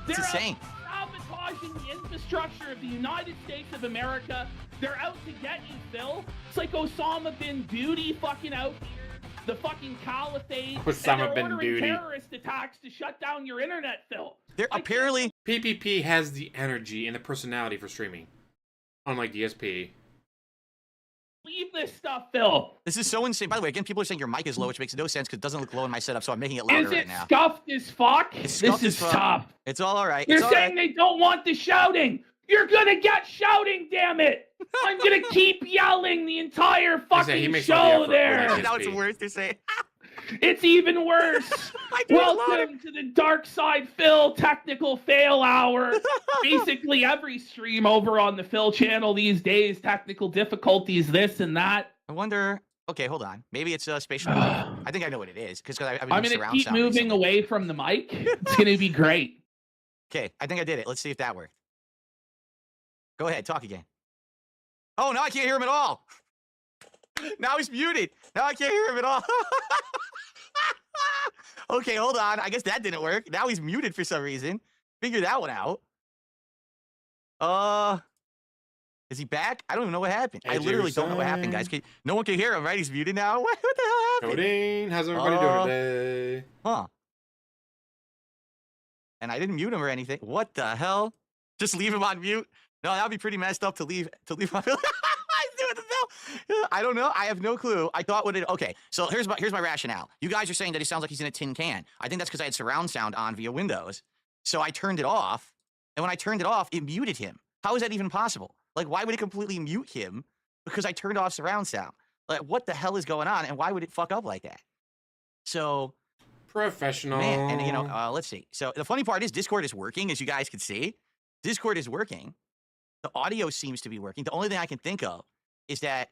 They're insane. Sabotaging the infrastructure of the United States of America. They're out to get you, Phil. It's like Osama bin Duty fucking out here. The fucking caliphate. Osama bin and they're ordering Duty. terrorist attacks to shut down your internet, Phil. They're apparently... PPP has the energy and the personality for streaming. Unlike DSP. Leave this stuff, Phil. This is so insane. By the way, again, people are saying your mic is low, which makes no sense because it doesn't look low in my setup, so I'm making it louder Is it right now. scuffed as fuck? It's scuffed This as is fuck. tough. It's all right. They're It's all saying right. they don't want the shouting. You're gonna get shouting, damn it! I'm gonna keep yelling the entire he fucking makes all the show effort. there. Wait, Now it's worse to say. It's even worse. I do a lot of- Welcome to the Dark Side Phil Technical Fail Hour. Basically, every stream over on the Phil channel these days, technical difficulties, this and that. I wonder. Okay, hold on. Maybe it's spatial delay. I think I know what it is because I've been I'm doing going to surround keep sound moving recently. away from the mic. It's going to be great. Okay, I think I did it. Let's see if that worked. Go ahead, talk again. Oh, now I can't hear him at all. Now he's muted. Now I can't hear him at all. Okay, hold on. I guess that didn't work. Now he's muted for some reason. Figure that one out. Is he back? I don't even know what happened. I literally don't know what happened, guys. No one can hear him, right? He's muted now. What the hell happened? Coding. How's everybody doing today? Huh. And I didn't mute him or anything. What the hell? Just leave him on mute? No, that'd be pretty messed up to leave on mute. What the hell? I don't know. I have no clue. I thought what it. Okay, so here's my rationale. You guys are saying that he sounds like he's in a tin can. I think that's because I had surround sound on via Windows. So I turned it off, and when I turned it off, it muted him. How is that even possible? Like, why would it completely mute him because I turned off surround sound? Like, what the hell is going on, and why would it fuck up like that? So, Professional. man, and you know, let's see. So the funny part is Discord is working, as you guys can see. Discord is working. The audio seems to be working. The only thing I can think of is that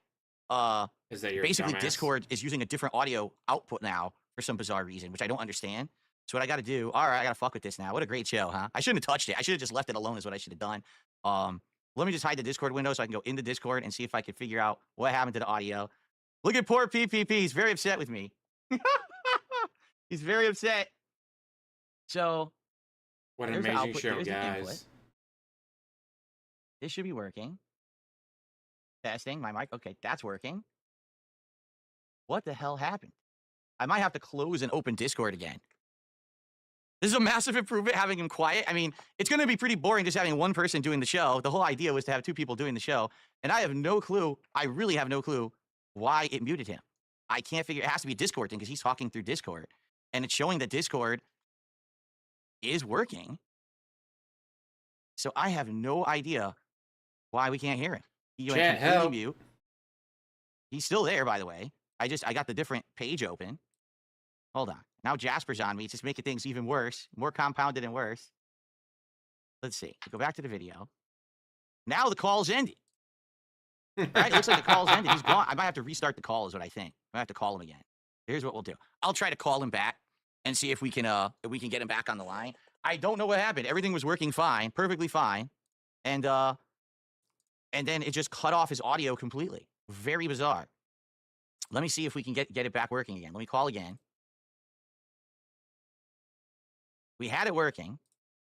your basically dumbass? Discord is using a different audio output now for some bizarre reason, which I don't understand. So what I got to do, all right, I got to fuck with this now. What a great show, huh? I shouldn't have touched it. I should have just left it alone is what I should have done. Let me just hide the Discord window so I can go into Discord and see if I can figure out what happened to the audio. Look at poor PPP. He's very upset with me. He's very upset. So What an there's the amazing output, show, here's the input. guys. This should be working. Testing my mic. Okay, that's working. What the hell happened? I might have to close and open Discord again. This is a massive improvement having him quiet. I mean, it's going to be pretty boring just having one person doing the show. The whole idea was to have two people doing the show. And I have no clue. I really have no clue why it muted him. I can't figure. It has to be a Discord thing because he's talking through Discord. And it's showing that Discord is working. So I have no idea why we can't hear him. He went Chat, completely help. mute. He's still there, by the way. I got the different page open. Hold on. Now Jasper's on me. It's just making things even worse. More compounded and worse. Let's see. Go back to the video. Now the call's ended. Right? It looks like the call's ended. He's gone. I might have to restart the call is what I think. I might have to call him again. Here's what we'll do. I'll try to call him back and see if we can get him back on the line. I don't know what happened. Everything was working fine, perfectly fine. And then it just cut off his audio completely. Very bizarre. Let me see if we can get it back working again. Let me call again. We had it working.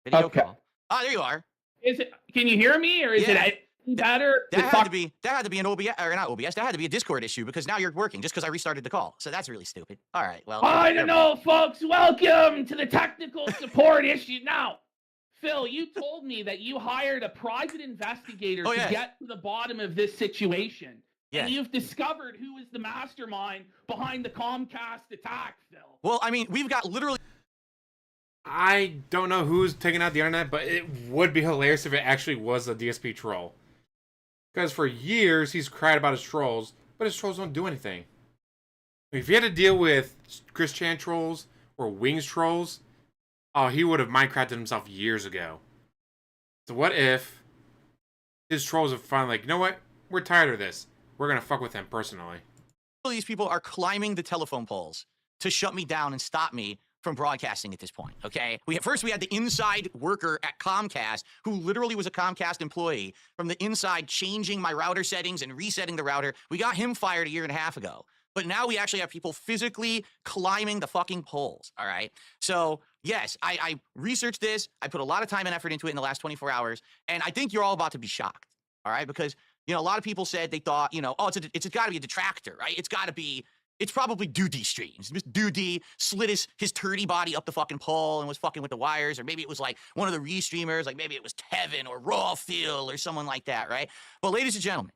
Video Okay. call. Oh, there you are. Is it? Can you hear me, or is Yeah. it better? That had to be an OBS or not OBS. That had to be a Discord issue because now you're working just because I restarted the call. So that's really stupid. All right. Well. I don't know, folks. Welcome to the technical support issue. Now, Phil, you told me that you hired a private investigator Oh, to yes. get to the bottom of this situation. Yes. And you've discovered who is the mastermind behind the Comcast attack, Phil. Well, I mean, we've got literally. I don't know who's taking out the internet, but it would be hilarious if it actually was a DSP troll. Because for years, he's cried about his trolls, but his trolls don't do anything. If he had to deal with Chris Chan trolls or Wings trolls, oh, he would have Minecrafted himself years ago. So what if his trolls are finally like, you know what? We're tired of this. We're going to fuck with him personally. These people are climbing the telephone poles to shut me down and stop me from broadcasting at this point, okay? First, we had the inside worker at Comcast who literally was a Comcast employee from the inside changing my router settings and resetting the router. We got him fired a year and a half ago. But now we actually have people physically climbing the fucking poles, all right? So, yes, I researched this. I put a lot of time and effort into it in the last 24 hours, and I think you're all about to be shocked, all right? Because, you know, a lot of people said they thought, you know, oh, it's got to be a detractor, right? It's probably Doody streams. Doody slid his turdy body up the fucking pole and was fucking with the wires, or maybe it was like one of the Reeee streamers, like maybe it was Tevin or Raw Phil or someone like that, right? But ladies and gentlemen,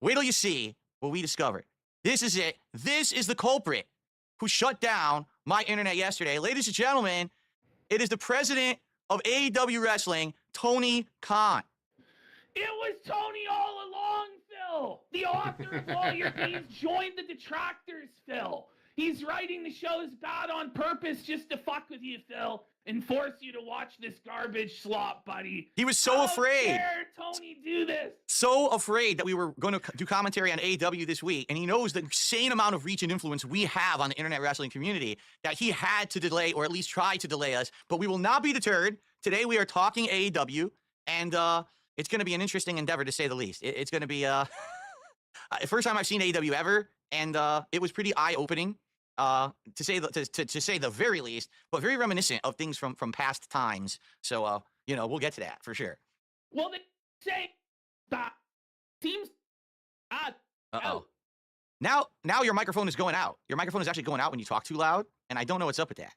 wait till you see what we discovered. This is it. This is the culprit who shut down my internet yesterday. Ladies and gentlemen, it is the president of AEW Wrestling, Tony Khan. It was Tony all along, Phil. The author of all your games joined the detractors, Phil. He's writing the shows bad on purpose just to fuck with you, Phil, and force you to watch this garbage slop, buddy. He was so afraid. How dare Tony do this? So afraid that we were going to do commentary on AEW this week, and he knows the insane amount of reach and influence we have on the internet wrestling community that he had to delay, or at least try to delay us. But we will not be deterred. Today we are talking AEW, and it's going to be an interesting endeavor to say the least. It's going to be first time I've seen AEW ever, and it was pretty eye-opening. To say the very least, but very reminiscent of things from past times. So, you know, we'll get to that for sure. Well, they say that seems odd. Uh-oh. Now your microphone is going out. Your microphone is actually going out when you talk too loud, and I don't know what's up with that.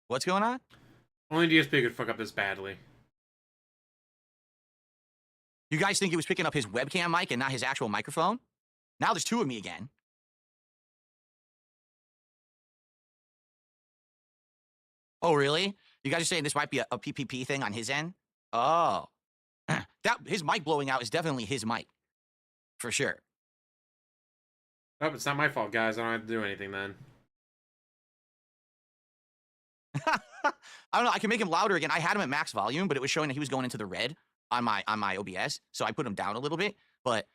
What's going on? Only DSP could fuck up this badly. You guys think he was picking up his webcam mic and not his actual microphone? Now there's two of me again. Oh, really? You guys are saying this might be a PPP thing on his end? Oh. His mic blowing out is definitely his mic. For sure. Oh, it's not my fault, guys. I don't have to do anything then. I don't know. I can make him louder again. I had him at max volume, but it was showing that he was going into the red on my OBS, so I put him down a little bit. But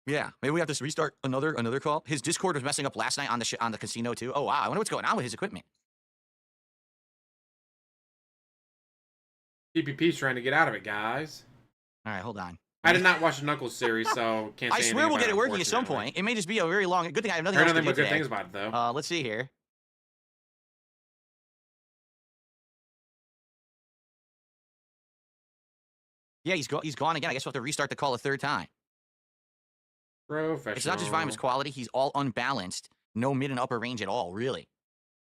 yeah, maybe we have to restart another call. His Discord was messing up last night on the casino too. Oh wow, I wonder what's going on with his equipment. PPP's trying to get out of it, guys. All right, hold on. I did not watch the Knuckles series, so can't say I swear we'll get it working at some unfortunately. point. It may just be a very long. Good thing I have nothing Heard else to nothing do but good today. things about it, though. Let's see here. Yeah, he's gone again. I guess we'll have to restart the call a third time. Professional. It's not just volume, it's quality. He's all unbalanced. No mid and upper range at all, really.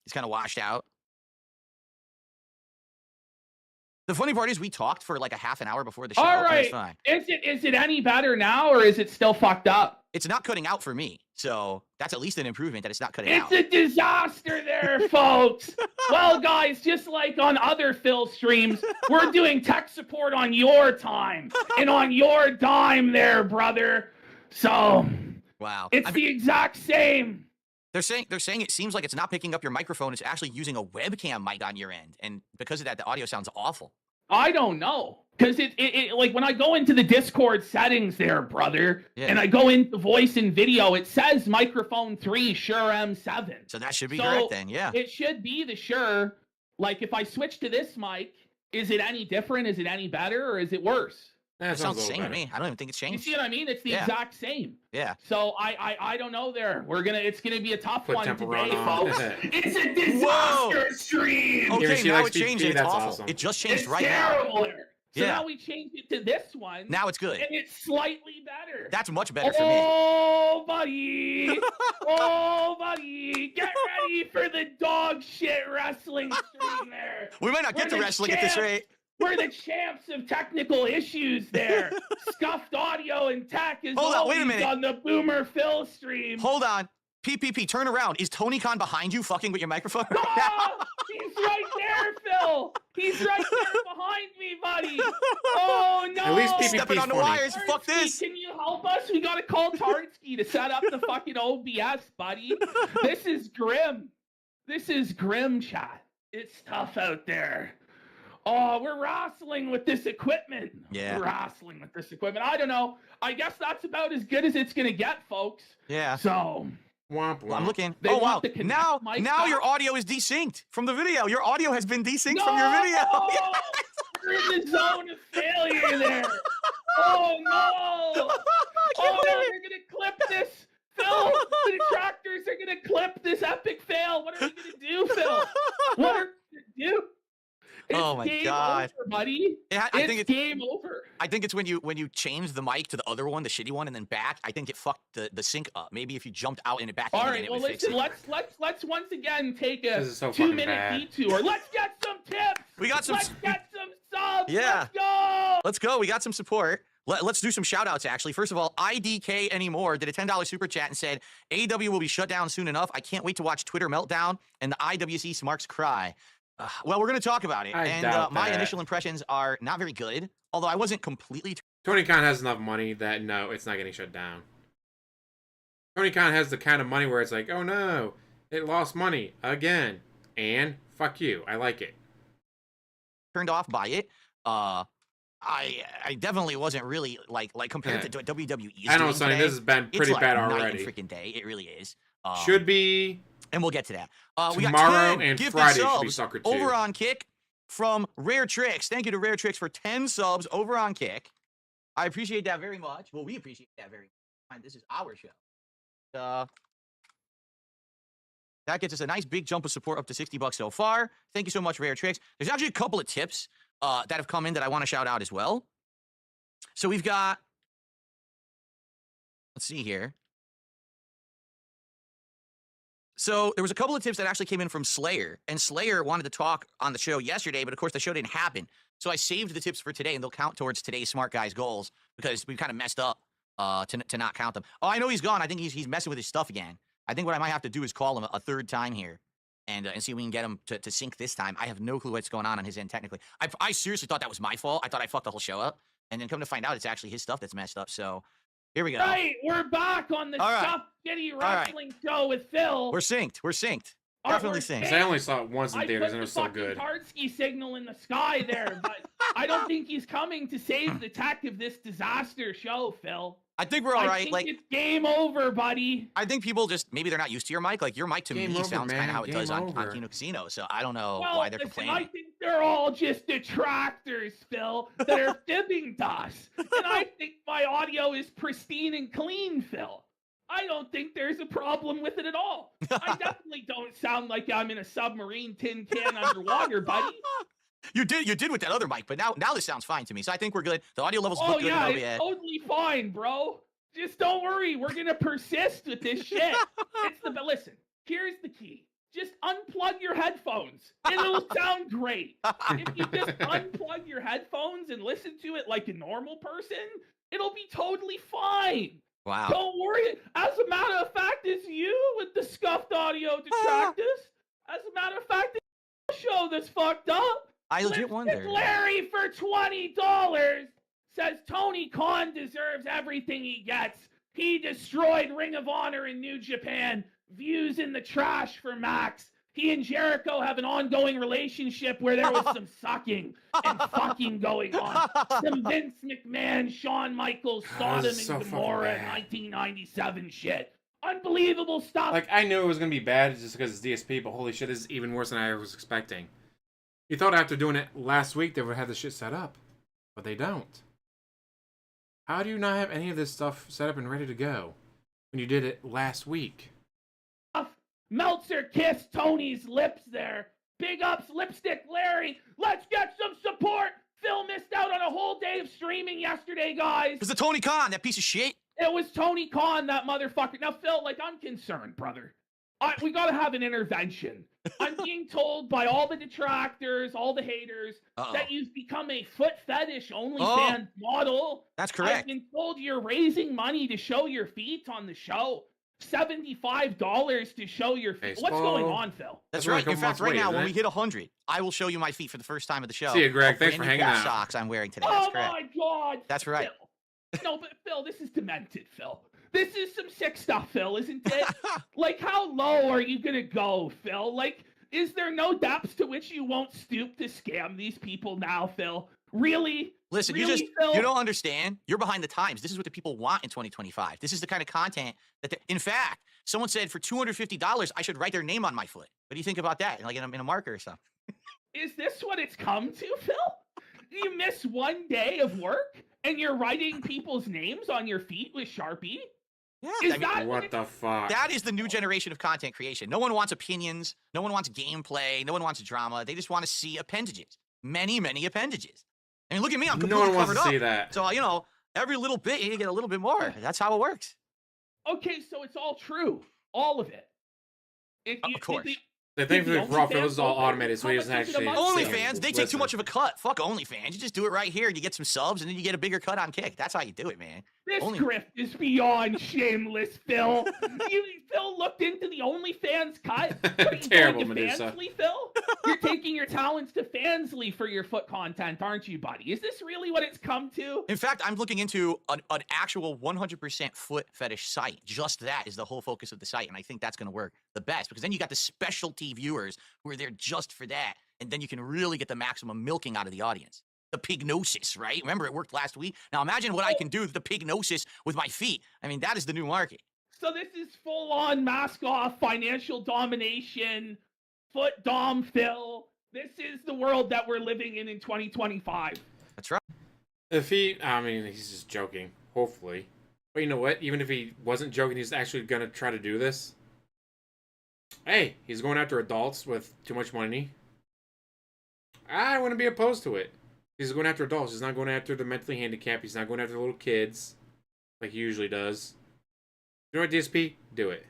He's kind of washed out. The funny part is we talked for like a half an hour before the show. All right. Fine. Is it any better now, or is it still fucked up? It's not cutting out for me. So that's at least an improvement that it's not cutting out. It's a disaster there, folks. Well, guys, just like on other Phil streams, we're doing tech support on your time and on your dime there, brother. So, Wow. it's the exact same. They're saying it seems like it's not picking up your microphone. It's actually using a webcam mic on your end. And because of that, the audio sounds awful. I don't know. Because it like when I go into the Discord settings there, brother, and I go into voice and video, it says microphone 3, Shure M7. So that should be correct then, yeah. It should be the Shure. Like if I switch to this mic, is it any different? Is it any better? Or is it worse? It sounds the same to me. I don't even think it's You changed. see what I mean? It's the exact same. Yeah. So I don't know there. It's gonna be a tough Put one tempo today, on. folks. It's a disaster stream. Okay, she now likes it's changing. PPP, It's that's awful. awesome. It just changed It's right now. terrible there. So Yeah. now we changed it to this one. Now it's good. And it's slightly better. That's much better for me. Oh, buddy. Oh, buddy. Get ready for the dog shit wrestling stream there. We might not get to We're the wrestling at this champs. rate. We're the champs of technical issues there. Scuffed audio and tech is Hold on, wait a always minute. on the Boomer Phil stream. Hold on. PPP, turn around. Is Tony Khan behind you fucking with your microphone? Oh, he's right there, Phil. He's right there behind me, buddy. Oh, no. At least PPP Stepping on the funny. wires. Fuck Tardsky, this. Can you help us? We gotta call Tardsky to set up the fucking OBS, buddy. This is grim. This is grim, chat. It's tough out there. Oh, we're wrestling with this equipment. Yeah. We're wrestling with this equipment. I don't know. I guess that's about as good as it's gonna get, folks. Yeah. So Womp Well, I'm womp. looking. They Oh, wow. want the connect Now mic your back? audio is desynced from the video. Your audio has been desynced from your video. We're in the zone of failure there. Oh no! Oh no, they're gonna clip this. Phil, the detractors are gonna clip this epic fail. What are we gonna do, Phil? What are we gonna do? It's Oh my game God. over, buddy. Yeah, I think It's game over. I think it's when you change the mic to the other one, the shitty one, and then back. I think it fucked the sync up. Maybe if you jumped out and it back in, All then right, it well would fix listen, it. let's once again take a This is so fucking 2-minute bad. detour. Let's get some tips. We got some. Let's get some subs. Yeah. Let's go. Let's go. We got some support. Let's do some shout outs, actually. First of all, IDK Anymore did a $10 super chat and said, AEW will be shut down soon enough. I can't wait to watch Twitter Meltdown and the IWC Smarks cry. Well, we're going to talk about it. I And doubt my that. initial impressions are not very good, although I wasn't completely Tony Khan has enough money that no, it's not getting shut down. Tony Khan has the kind of money where it's like, oh no, it lost money again, and fuck you, I like it. Turned off by it. I definitely wasn't really like compared to WWE. I know, Sonny. This has been pretty bad already. Night and freaking day. It really is. Should be. And we'll get to that. We Tomorrow got 10 and gifted Friday should be subs Sucker 2. over on Kick from Rare Tricks. Thank you to Rare Tricks for 10 subs over on Kick. I appreciate that very much. Well, we appreciate that very much. This is our show. That gets us a nice big jump of support up to $60 so far. Thank you so much, Rare Tricks. There's actually a couple of tips that have come in that I want to shout out as well. So we've got, let's see here. So there was a couple of tips that actually came in from Slayer, and Slayer wanted to talk on the show yesterday, but of course the show didn't happen. So I saved the tips for today, and they'll count towards today's Smart Guys goals because we kind of messed up to not count them. Oh, I know he's gone. I think he's messing with his stuff again. I think what I might have to do is call him a third time here and see if we can get him to sync this time. I have no clue what's going on his end technically. I seriously thought that was my fault. I thought I fucked the whole show up, and then come to find out it's actually his stuff that's messed up. So here we go. Right, we're back on the Stuff City Wrestling Show with Phil. We're synced. We're synced. Definitely synced. I only saw it once in theaters, and it was so good. I put the Tartsky signal in the sky there, but I don't think he's coming to save the tech of this disaster show, Phil. I think we're all right. I think it's game over, buddy. I think people just, maybe they're not used to your mic. Like, your mic to me sounds kind of how it does on Kino Casino, so I don't know why they're complaining. I think they're all just detractors, Phil, that are fibbing to us. And I think my audio is pristine and clean, Phil. I don't think there's a problem with it at all. I definitely don't sound like I'm in a submarine tin can underwater, buddy. You did with that other mic, but now this sounds fine to me. So I think we're good. The audio levels look good. Oh yeah, it's totally fine, bro. Just don't worry. We're gonna persist with this shit. But listen, here's the key. Just unplug your headphones, and it'll sound great. If you just unplug your headphones and listen to it like a normal person, it'll be totally fine. Wow. Don't worry. As a matter of fact, it's you with the scuffed audio detractors. As a matter of fact, it's the show that's fucked up. I legit wonder. Larry for $20 says Tony Khan deserves everything he gets. He destroyed Ring of Honor in New Japan. Views in the trash for Max. He and Jericho have an ongoing relationship where there was some sucking and fucking going on. Some Vince McMahon, Shawn Michaels, Sodom and Gomorrah 1997 shit. Unbelievable stuff. Like, I knew it was going to be bad just because it's DSP, but holy shit, this is even worse than I was expecting. You thought after doing it last week they would have the shit set up, but they don't. How do you not have any of this stuff set up and ready to go when you did it last week? Meltzer kissed Tony's lips there. Big ups, Lipstick Larry. Let's get some support. Phil missed out on a whole day of streaming yesterday, guys. It's the Tony Khan, that piece of shit. It was Tony Khan, that motherfucker. Now, Phil, like, I'm concerned, brother. We gotta have an intervention. I'm being told by all the detractors, all the haters, that you've become a foot fetish OnlyFans model. That's correct. I've been told you're raising money to show your feet on the show. $75 to show your feet. What's going on, Phil? That's right. In fact, right now, when we hit 100, I will show you my feet for the first time of the show. See you, Greg. Thanks for hanging out. Socks I'm wearing today. Oh my God. That's right. Phil. No, but Phil, this is demented, Phil. This is some sick stuff, Phil, isn't it? Like, how low are you gonna go, Phil? Like, is there no depths to which you won't stoop to scam these people now, Phil? Really? Listen, really, you don't understand. You're behind the times. This is what the people want in 2025. This is the kind of content that, in fact, someone said for $250, I should write their name on my foot. What do you think about that? Like in a marker or something? Is this what it's come to, Phil? You miss one day of work and you're writing people's names on your feet with Sharpie? Yeah, what the fuck? That is the new generation of content creation. No one wants opinions. No one wants gameplay. No one wants drama. They just want to see appendages. Many, many appendages. I mean, look at me. I'm completely covered up. No one wants to see that. So, you know, every little bit, you get a little bit more. That's how it works. Okay, so it's all true. All of it. Of course. The thing for the the Raw Phil OnlyFans is all open? automated, so How he much doesn't is it a actually. month? sit here OnlyFans, and they take too listen. much of a cut. Fuck OnlyFans. You just do it right here and you get some subs and then you get a bigger cut on Kick. That's how you do it, man. This Only- grift is beyond shameless, Phil. Phil looked into the OnlyFans cut. What are you Terrible, going to Medusa. Fansly, Phil? You're taking your talents to Fansly for your foot content, aren't you, buddy? Is this really what it's come to? In fact, I'm looking into an actual 100% foot fetish site. Just that is the whole focus of the site, and I think that's going to work the best because then you got the specialty viewers who are there just for that, and then you can really get the maximum milking out of the audience. The pignosis, right? Remember, it worked last week. Now imagine what I can do with the pignosis with my feet. I mean, that is the new market. So this is full-on mask-off, financial domination, foot dom, Phil. This is the world that we're living in 2025. That's right. If he, I mean, he's just joking. Hopefully, but you know what? Even if he wasn't joking, he's actually gonna try to do this. Hey, he's going after adults with too much money. I wouldn't be opposed to it. He's going after adults. He's not going after the mentally handicapped. He's not going after the little kids like he usually does. You know what, DSP? Do it.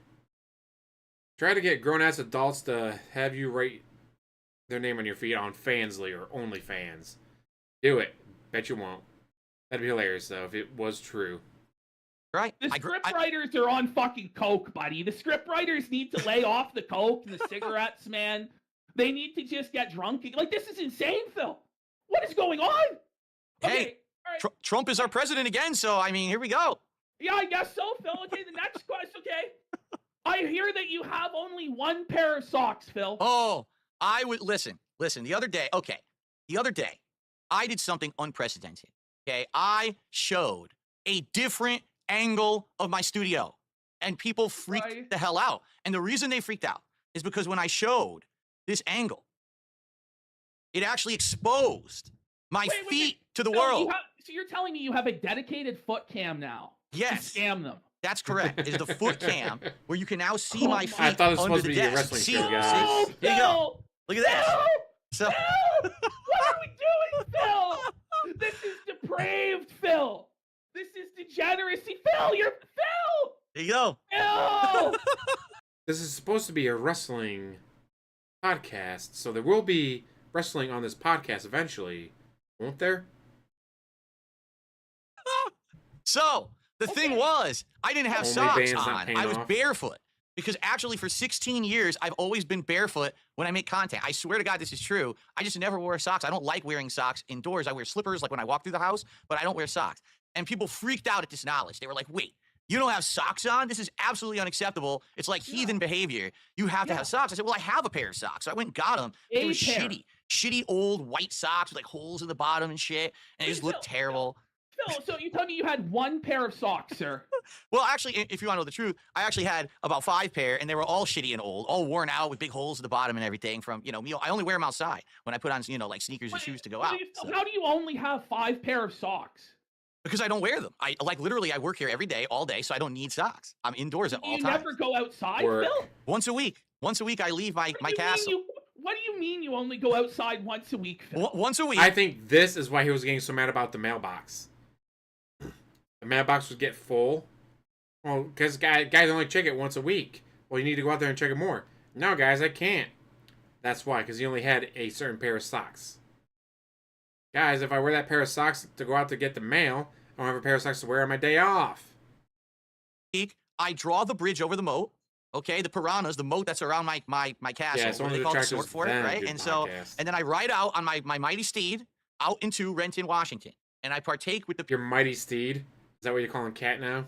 Try to get grown-ass adults to have you write their name on your feet on Fansly or OnlyFans. Do it. Bet you won't. That'd be hilarious, though, if it was true. Right? The script writers are on fucking coke, buddy. The script writers need to lay off the coke and the cigarettes, man. They need to just get drunk. Like, this is insane, Phil. What is going on? Hey, all right. Trump is our president again, so, I mean, here we go. Yeah, I guess so, Phil. Okay, the next question, okay. I hear that you have only one pair of socks, Phil. Oh, I would listen, the other day, I did something unprecedented. Okay, I showed a different angle of my studio, and people freaked the hell out. And the reason they freaked out is because when I showed this angle, it actually exposed my feet to the world. So you're telling me you have a dedicated foot cam now? Yes. To scam them. That's correct. It's the foot cam where you can now see my feet. I thought it was under supposed to the be a desk. wrestling See? show, guys. See? There you go. Look at this. So, Phil! What are we doing, Phil? This is depraved, Phil. This is degeneracy. Phil, you're Phil! there you go. Phil! This is supposed to be a wrestling podcast, so there will be wrestling on this podcast eventually, won't there? So, the thing was, I didn't have Only socks bands not on. paying I was off. barefoot. Because actually, for 16 years, I've always been barefoot when I make content. I swear to God, this is true. I just never wore socks. I don't like wearing socks indoors. I wear slippers like when I walk through the house, but I don't wear socks. And people freaked out at this knowledge. They were like, wait, you don't have socks on? This is absolutely unacceptable. It's like heathen behavior. You have to have socks. I said, well, I have a pair of socks. So I went and got them. They were shitty old white socks with like holes in the bottom and shit. And it just looked terrible. Phil, so you told me you had one pair of socks, sir. Well, actually, if you want to know the truth, I actually had about 5 pair, and they were all shitty and old, all worn out with big holes at the bottom and everything. From me, I only wear them outside when I put on like sneakers and shoes to go out. So. How do you only have 5 pair of socks? Because I don't wear them. I literally I work here every day, all day, so I don't need socks. I'm indoors at all times. You never go outside, Phil? Once a week. Once a week, I leave my castle. What do you mean you only go outside once a week, Phil? Once a week. I think this is why he was getting so mad about the mailbox. The mailbox would get full. Well, because guys only check it once a week. Well, you need to go out there and check it more. No, guys, I can't. That's why, because he only had a certain pair of socks. Guys, if I wear that pair of socks to go out to get the mail, I don't have a pair of socks to wear on my day off. I draw the bridge over the moat. Okay, the piranhas, the moat that's around my castle. Yeah, it's one of they the call tractors Snort for it, right? And so, and then I ride out on my mighty steed out into Renton, Washington, and I partake with the Your mighty steed. Is that what you call him, Cat now?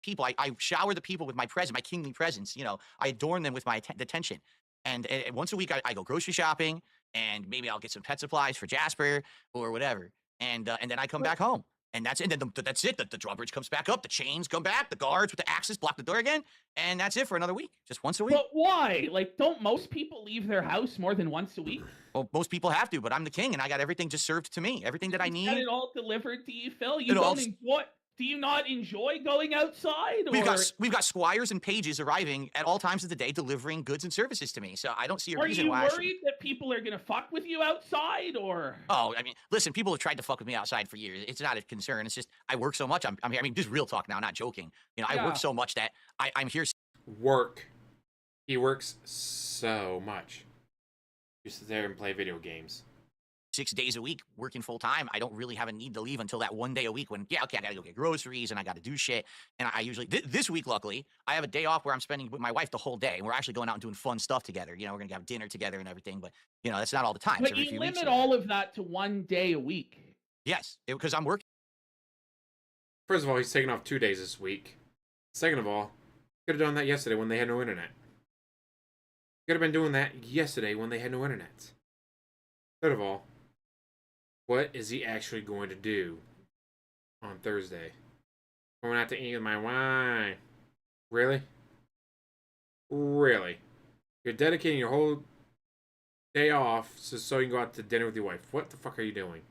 people. I shower the people with my presence, my kingly presence. I adorn them with my attention. And once a week, I go grocery shopping, and maybe I'll get some pet supplies for Jasper or whatever. And then I come back home. And that's it. And then that's it. The drawbridge comes back up. The chains come back. The guards with the axes block the door again. And that's it for another week. Just once a week. But why? Like, don't most people leave their house more than once a week? Well, most people have to, but I'm the king, and I got everything just served to me. Everything that I need. Get it all delivered to you, Phil? You don't enjoy... Do you not enjoy going outside? We've got squires and pages arriving at all times of the day delivering goods and services to me. So I don't see a reason why. Are you worried that people are going to fuck with you outside, or? Oh, I mean, listen, people have tried to fuck with me outside for years. It's not a concern. It's just I work so much. I'm here. I mean, this is real talk now, not joking. I work so much that I'm here. Work. He works so much. You sit there and play video games. 6 days a week working full time. I don't really have a need to leave until that one day a week when, yeah, okay, I gotta go get groceries and I gotta do shit. And I usually, this week, luckily, I have a day off where I'm spending with my wife the whole day. And we're actually going out and doing fun stuff together. You know, we're gonna have dinner together and everything. But, you know, that's not all the time. It's But every you few weeks. limit all of that to 1 day a week. Yes, because I'm working. First of all, he's taking off 2 days this week. Second of all, could have done that yesterday when they had no internet. Could have been doing that yesterday when they had no internet. Third of all, what is he actually going to do on Thursday? Going out to eat with my wife. Really? Really? You're dedicating your whole day off so you can go out to dinner with your wife. What the fuck are you doing?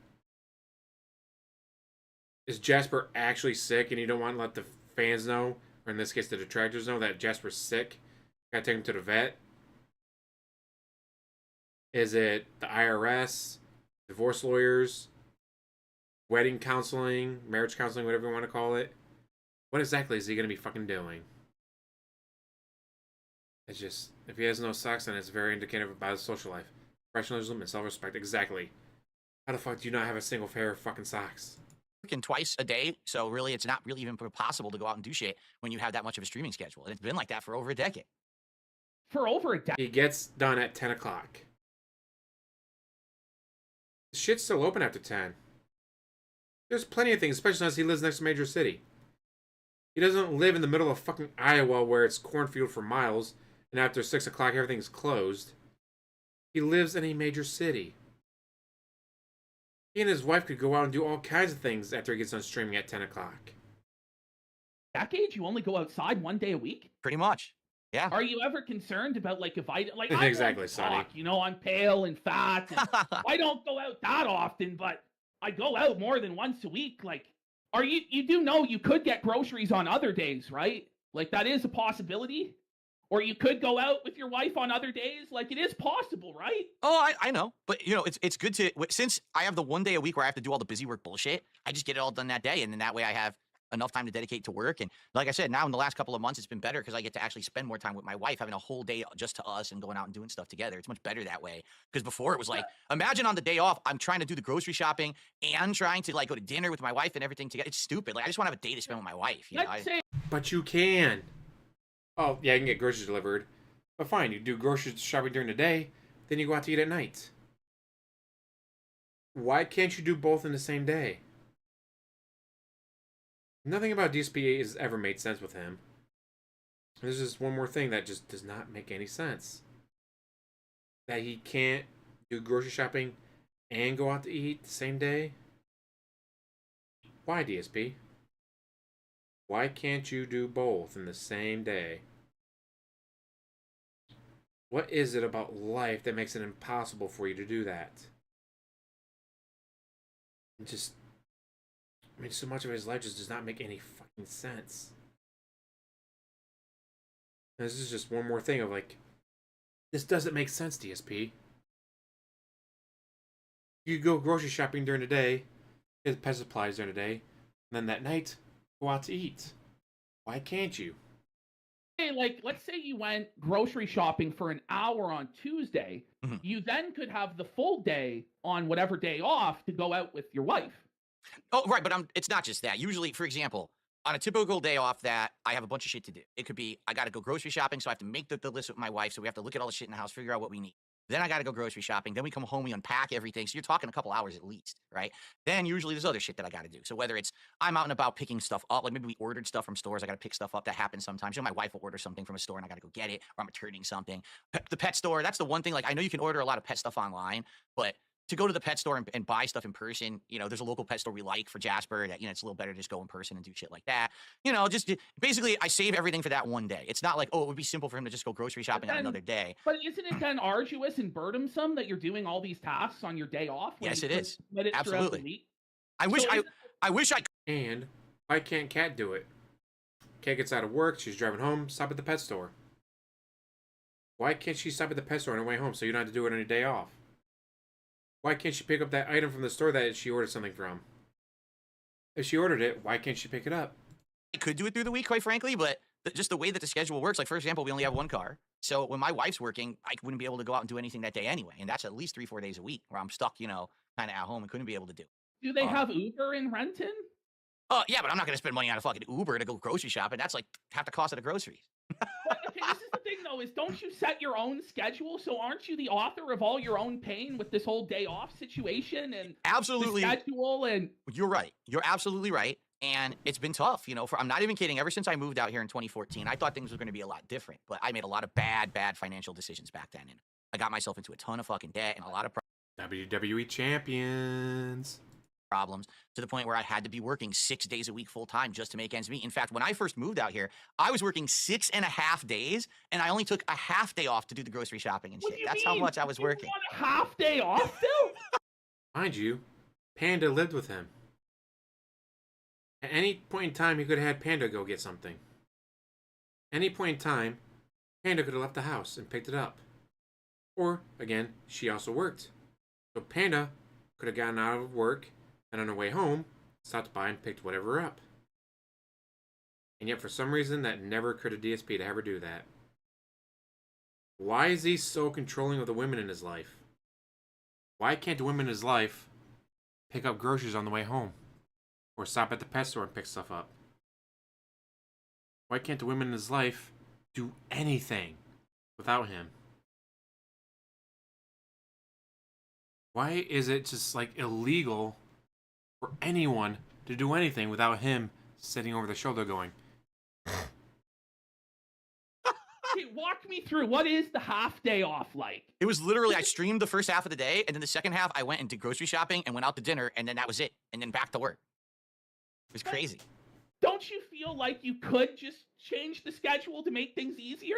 Is Jasper actually sick and you don't want to let the fans know, or in this case the detractors know, that Jasper's sick? Gotta take him to the vet? Is it the IRS, divorce lawyers, wedding counseling, marriage counseling, whatever you want to call it? What exactly is he going to be fucking doing? It's just, if he has no socks, then it's very indicative about his social life. Professionalism and self-respect, exactly. How the fuck do you not have a single pair of fucking socks? Working twice a day, so really it's not really even possible to go out and do shit when you have that much of a streaming schedule. And it's been like that for over a decade. For over a decade. He gets done at 10 o'clock. The shit's still open after 10. There's plenty of things, especially as he lives next to a major city. He doesn't live in the middle of fucking Iowa where it's cornfield for miles, and after 6 o'clock everything's closed. He lives in a major city. He and his wife could go out and do all kinds of things after he gets done streaming at 10 o'clock. Decade? You only go outside 1 day a week? Pretty much. Yeah. Are you ever concerned about like if I like Exactly, I Sonny. talk, you know, I'm pale and fat. And I don't go out that often, but I go out more than once a week. Like, are you do know you could get groceries on other days, right? Like that is a possibility. Or you could go out with your wife on other days. Like it is possible, right? Oh, I know. But, you know, it's good to, since I have the 1 day a week where I have to do all the busy work bullshit, I just get it all done that day. And then that way I have enough time to dedicate to work. And like I said, now in the last couple of months, it's been better because I get to actually spend more time with my wife, having a whole day just to us and going out and doing stuff together. It's much better that way. Because before it was like, imagine on the day off, I'm trying to do the grocery shopping and trying to like go to dinner with my wife and everything together. It's stupid. Like I just want to have a day to spend with my wife. You know? Let's say But you can. Oh, yeah, you can get groceries delivered. But fine, you do grocery shopping during the day, then you go out to eat at night. Why can't you do both in the same day? Nothing about DSP has ever made sense with him. There's just one more thing that just does not make any sense. That he can't do grocery shopping and go out to eat the same day? Why, DSP? Why can't you do both in the same day? What is it about life that makes it impossible for you to do that? Just, I mean, so much of his life just does not make any fucking sense. And this is just one more thing of like, this doesn't make sense, DSP. You go grocery shopping during the day, get pet supplies during the day, and then that night, go out to eat. Why can't you? like let's say you went grocery shopping for an hour on Tuesday, Mhm. you then could have the full day on whatever day off to go out with your wife. Oh, right, but it's not just that. Usually, for example, on a typical day off that I have a bunch of shit to do, it could be I got to go grocery shopping, so I have to make the list with my wife, so we have to look at all the shit in the house, figure out what we need. Then I got to go grocery shopping. Then we come home, we unpack everything. So you're talking a couple hours at least, right? Then usually there's other shit that I got to do. So whether it's I'm out and about picking stuff up, like maybe we ordered stuff from stores, I got to pick stuff up. That happens sometimes. You know, my wife will order something from a store and I got to go get it, or I'm returning something. The pet store, that's the one thing. Like I know you can order a lot of pet stuff online, but to go to the pet store and buy stuff in person, you know, there's a local pet store we like for Jasper that, you know, it's a little better to just go in person and do shit like that. You know, just basically I save everything for that one day. It's not like, oh, it would be simple for him to just go grocery shopping on another day. But isn't it then arduous and burdensome that you're doing all these tasks on your day off? Yes, you it could is. split it throughout the Absolutely. week? I wish So I wish I And why can't Kat do it? Kat gets out of work, she's driving home, stop at the pet store. Why can't she stop at the pet store on her way home so you don't have to do it on your day off? Why can't she pick up that item from the store that she ordered something from? If she ordered it, why can't she pick it up? could do it through the week, quite frankly, but just the way that the schedule works. Like, for example, we only have one car. So when my wife's working, I wouldn't be able to go out and do anything that day anyway. And that's at least 3-4 days a week where I'm stuck, you know, kind of at home and couldn't be able to do. Do they have Uber in Renton? Yeah, but I'm not going to spend money on a fucking Uber to go grocery shopping. That's like half the cost of the groceries. But, okay, this is the thing, though, is don't you set your own schedule? So aren't you the author of all your own pain with this whole day off situation and Absolutely. the schedule? And You're right. You're absolutely right. And it's been tough, you know, I'm not even kidding. Ever since I moved out here in 2014, I thought things were going to be a lot different, but I made a lot of bad financial decisions back then. And I got myself into a ton of fucking debt and a lot of WWE champions. problems to the point where I had to be working 6 days a week full time just to make ends meet. In fact, when I first moved out here, I was working 6.5 days and I only took a half day off to do the grocery shopping and what shit. do you That's mean? how much I was You working. want a half day off, Phil? Mind you, Panda lived with him. At any point in time, he could have had Panda go get something. Any point in time, Panda could have left the house and picked it up. Or, again, she also worked. So Panda could have gotten out of work and on her way home, stopped by and picked whatever up. And yet, for some reason, that never occurred to DSP to ever do that. Why is he so controlling of the women in his life? Why can't the women in his life pick up groceries on the way home? Or stop at the pet store and pick stuff up? Why can't the women in his life do anything without him? Why is it just like illegal for anyone to do anything without him sitting over the shoulder going, Okay, walk me through. What is the half day off like? It was literally, I streamed the first half of the day, and then the second half, I went and did grocery shopping and went out to dinner, and then that was it. And then back to work. It was crazy. Don't you feel like you could just change the schedule to make things easier?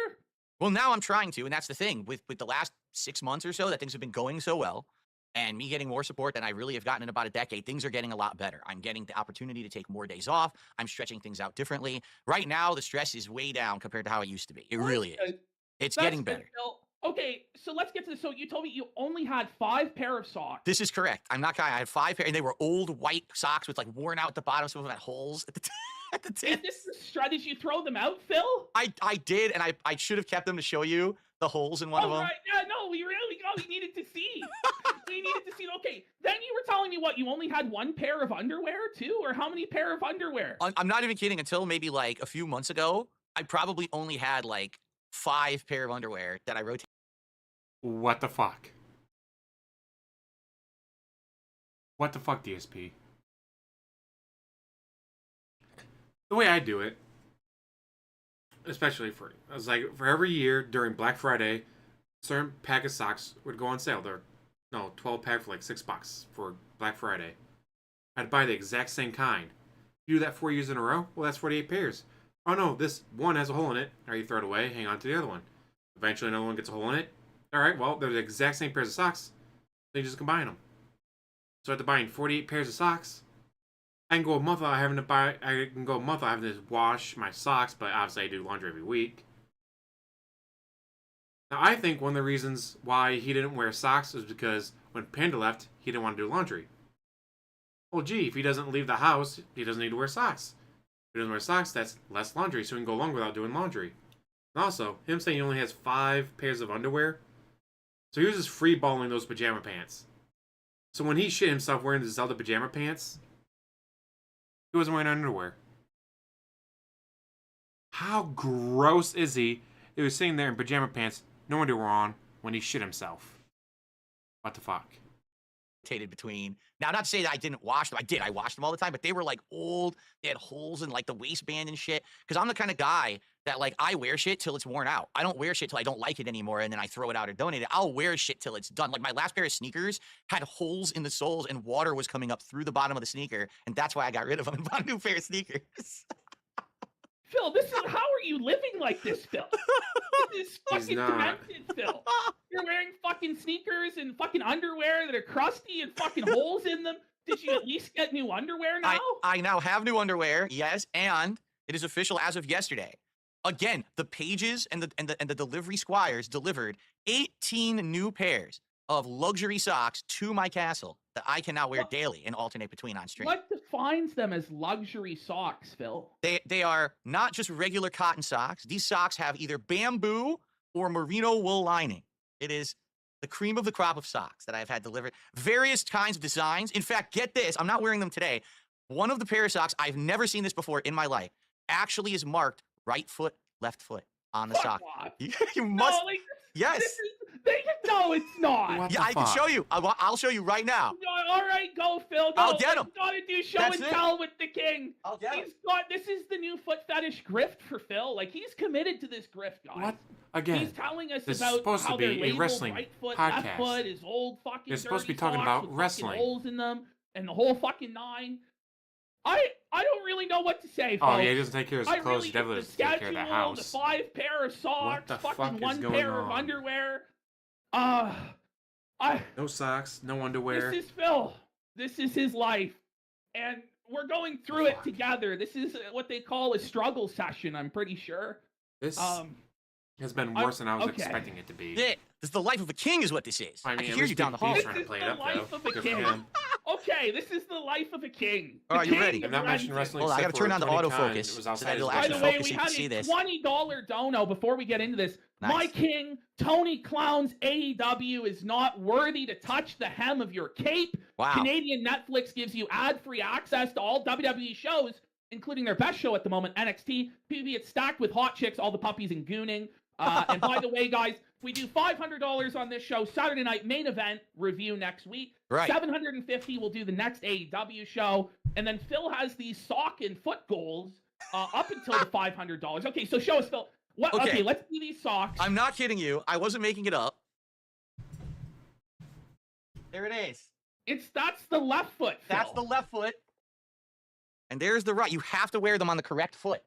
Well, now I'm trying to, and that's the thing. With the last 6 months or so that things have been going so well, and me getting more support than I really have gotten in about a decade, things are getting a lot better. I'm getting the opportunity to take more days off. I'm stretching things out differently. Right now, the stress is way down compared to how it used to be. It really is. It's That's getting good, better. Phil. Okay, so let's get to this. So you told me you only had 5 pair of socks. This is correct. I'm not kidding. I had 5 pair, and they were old white socks with like worn out at the bottom. Some of them had holes at the at the Is tip. this the strategy? You throw them out, Phil? I did, and I should have kept them to show you the holes in one of them. Right. Yeah, no, we needed to see. We needed to see. Okay, then you were telling me what? You only had 1 pair of underwear too, or how many pair of underwear? I'm not even kidding. Until maybe like a few months ago, I probably only had like 5 pair of underwear that I rotated. what the fuck? What the fuck, DSP? The way I do it, especially for every year during Black Friday, certain pack of socks would go on sale. They're 12 pack for like $6 for Black Friday. I'd buy the exact same kind. You do that 4 years in a row, well, that's 48 pairs. Oh no, this one has a hole in it. Or you throw it away, hang on to the other one. Eventually another one gets a hole in it. Alright, well, they're the exact same pairs of socks. So you just combine them. So after buying 48 pairs of socks, I can go a month without having to wash my socks, but obviously I do laundry every week. Now I think one of the reasons why he didn't wear socks was because when Panda left, he didn't want to do laundry. Well, gee, if he doesn't leave the house, he doesn't need to wear socks. If he doesn't wear socks, that's less laundry, so he can go longer without doing laundry. And also, him saying he only has 5 pairs of underwear, so he was just free-balling those pajama pants. So when he shit himself wearing the Zelda pajama pants, he wasn't wearing underwear. How gross is he? He was sitting there in pajama pants, no underwear on, when he shit himself. What the fuck? Between. Now, not to say that I didn't wash them. I did. I washed them all the time, but they were like old. They had holes in like the waistband and shit. Because I'm the kind of guy that like I wear shit till it's worn out. I don't wear shit till I don't like it anymore and then I throw it out or donate it. I'll wear shit till it's done. Like my last pair of sneakers had holes in the soles and water was coming up through the bottom of the sneaker. And that's why I got rid of them and bought a new pair of sneakers. Phil, how are you living like this, Phil? This is fucking demented, Phil. You're wearing fucking sneakers and fucking underwear that are crusty and fucking holes in them. Did you at least get new underwear now? I now have new underwear, yes, and it is official as of yesterday. Again, the pages and the delivery squires delivered 18 new pairs of luxury socks to my castle that I can now wear daily and alternate between on stream. What defines them as luxury socks, Phil? They are not just regular cotton socks. These socks have either bamboo or merino wool lining. It is the cream of the crop of socks that I've had delivered. Various kinds of designs. In fact, get this. I'm not wearing them today. One of the pair of socks, I've never seen this before in my life, actually is marked right foot, left foot on the Fuck sock. off. You must. No, like, Yes. No, it's not. What Yeah, the I can fuck? show you. I'll show you right now. No, all right, go, Phil. Go. I'll get 'em. Let's gotta do show That's and it. tell with the king. I'll get 'em. He's got. This is the new foot fetish grift for Phil. Like, he's committed to this grift, guys. What? Again, He's telling us this is about supposed to how be they're a labeled wrestling right foot, podcast. left foot, his old fucking. You're supposed to be dirty talking socks about with fucking wrestling. holes in them and the whole fucking nine. I don't really know what to say, folks. Oh yeah, he doesn't take care of his I clothes. really He definitely the doesn't take care of schedule, the house. the 5 pair of socks, the fucking fuck is 1 going pair of on? underwear. No socks, no underwear. This is Phil. This is his life, and we're going through it Fuck. together. This is what they call a struggle session. I'm pretty sure. This Um, has been I'm- worse than I was okay. expecting it to be. This is the life of a king, is what this is. I mean, can at hear least you down the Big hall. B's This trying to is play the it up, life though. of a Good for king. him. okay, this is the life of a king. All right, you king ready? I'm not mentioning runs it. wrestling. Hold on, I except gotta turn for on the Tony Khan. autofocus It was so outside that his it'll By actually the bedroom. way, focus we so you can had see a this. $20 dono before we get into this. Nice. My king, Tony Clown's AEW is not worthy to touch the hem of your cape. Wow. Canadian Netflix gives you ad-free access to all WWE shows, including their best show at the moment, NXT. PvP, it's stacked with hot chicks, all the puppies and gooning. And by the way, guys, if we do $500 on this show, Saturday night main event review next week. Right. $750 will do the next AEW show. And then Phil has these sock and foot goals up until the $500. Okay, so show us, Phil. What? Okay. Okay, let's see these socks. I'm not kidding you. I wasn't making it up. There it is. That's the left foot, Phil. That's the left foot. And there's the right. You have to wear them on the correct foot.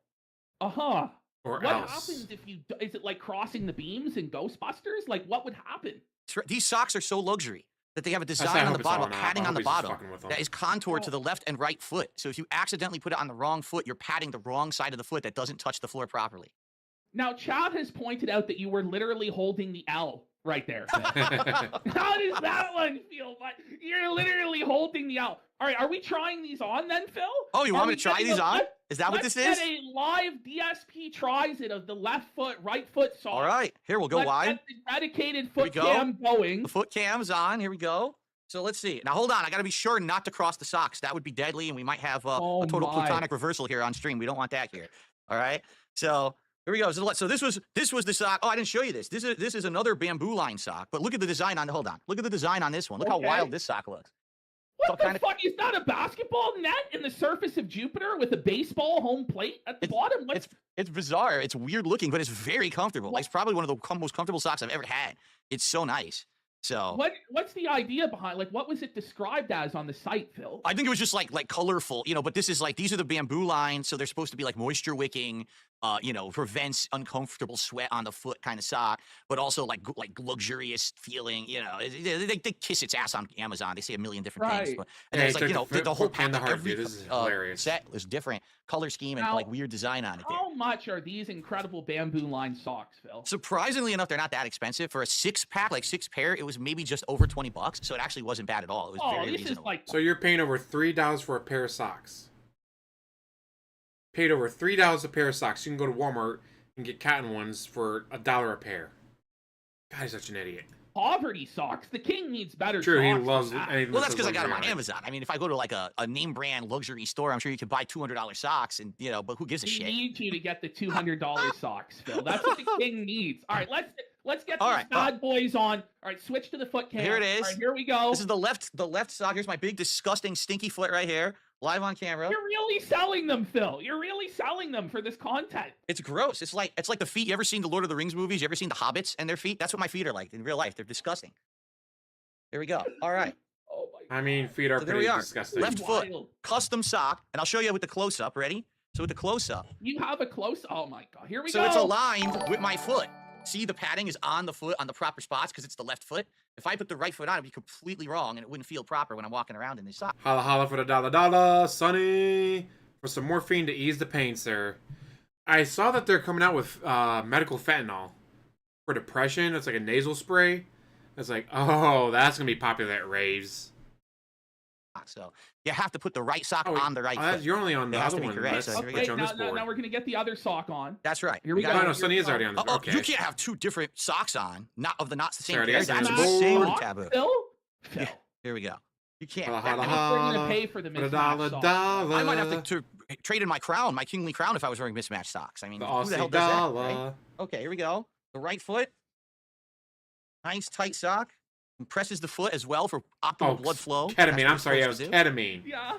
Uh-huh. Or What else. happens if you... Is it like crossing the beams in Ghostbusters? Like, what would happen? These socks are so luxury that they have a I design hope on the it's bottom, all a not. padding I on hope the he's just bottom fucking with them. that is contoured to Oh. the left and right foot. So if you accidentally put it on the wrong foot, you're padding the wrong side of the foot that doesn't touch the floor properly. Now, Chad has pointed out that you were literally holding the L right there, Phil. How does that one feel? But you're literally holding the L. All right, are we trying these on then, Phil? Oh, you Are want we me to try getting these a- on? let- Is that what Let's this is? get a live DSP tries it of the left foot, right foot sock. All right, here we'll go Let's wide. get the dedicated Here we foot go. cam going. The foot cam's on. Here we go. So let's see. Now hold on. I got to be sure not to cross the socks. That would be deadly, and we might have Oh a total my. plutonic reversal here on stream. We don't want that here. All right. So here we go. So this was the sock. Oh, I didn't show you this. This is another bamboo line sock. But look at the design on. Hold on. Look at the design on this one. Look how Okay. wild this sock looks. What the kinda- fuck? Is that a basketball net in the surface of Jupiter with a baseball home plate at the bottom? What's It's bizarre. It's weird looking, but it's very comfortable. It's probably one of the most comfortable socks I've ever had. It's so nice. So what's the idea behind? Like, what was it described as on the site, Phil? I think it was just like colorful, but this is like, these are the bamboo lines, so they're supposed to be like moisture wicking, prevents uncomfortable sweat on the foot kind of sock, but also like luxurious feeling, they kiss its ass on Amazon. They say a million different things. Right. But, Yeah, and there's he like, took the the whole foot and the pack, heart, every dude. This is hilarious. set is different color scheme and Now, like weird design on it there. How much are these incredible bamboo line socks, Phil? Surprisingly enough, they're not that expensive. For a 6-pack, like 6 pair, it was maybe just over $20. So it actually wasn't bad at all. It was Oh, very this is reasonable. like So you're paying over $3 for a pair of socks. Paid over $3 a pair of socks. You can go to Walmart and get cotton ones for $1 a pair. God, he's such an idiot. poverty socks. The king needs better True, socks. he than loves that. anything. Well, that that's says because I got them luxury on it. Amazon. I mean, if I go to like a name brand luxury store, I'm sure you could buy $200 socks, and but who gives a He shit? needs you to get the $200 socks, Phil. That's what the king needs. All right, let's get All these right, bad boys on. All right, switch to the foot cam. Here it is. All right, here we go. This is the left sock. Here's my big disgusting stinky foot right here, live on camera. You're really selling them, Phil. You're really selling them for this content. It's gross. It's like the feet. You ever seen the Lord of the Rings movies? You ever seen the Hobbits and their feet? That's what my feet are like in real life. They're disgusting. There we go. All right. Oh my. I mean, feet are So there pretty we are. disgusting. Left foot. Wild. Custom sock, and I'll show you with the close up. Ready? So with the close up. You have a close. Oh my god. Here we So go. it's aligned with my foot. See, the padding is on the foot on the proper spots because it's the left foot. If I put the right foot on, it'd be completely wrong, and it wouldn't feel proper when I'm walking around in this sock. Holla holla for the dollar, Sonny. For some morphine to ease the pain, sir. I saw that they're coming out with medical fentanyl for depression. It's like a nasal spray. It's like, oh, that's gonna be popular at raves. So you have to put the right sock on the right foot. You're only on the It has other to be one. correct, Let's so here we put go. you on this board. Now we're gonna get the other sock on. That's right. Here we go. Oh, no, Sonny is already on this board. Okay. You can't have two different socks on, not the same Already pair. has That's on Smash the insane board. sock, taboo. Phil? Yeah, here we go. You can't. Holla, that- holla, We're gonna holla. pay for the Put a mismatched sock. dollar. I might have to trade in my crown, my kingly crown, if I was wearing mismatched socks. I mean, The who the hell Aussie does that? dollar. Right? Okay, here we go. The right foot. Nice tight sock. Compresses the foot as well for optimal blood flow. Ketamine. That's what I'm it's sorry, supposed that was to do. ketamine. Yeah.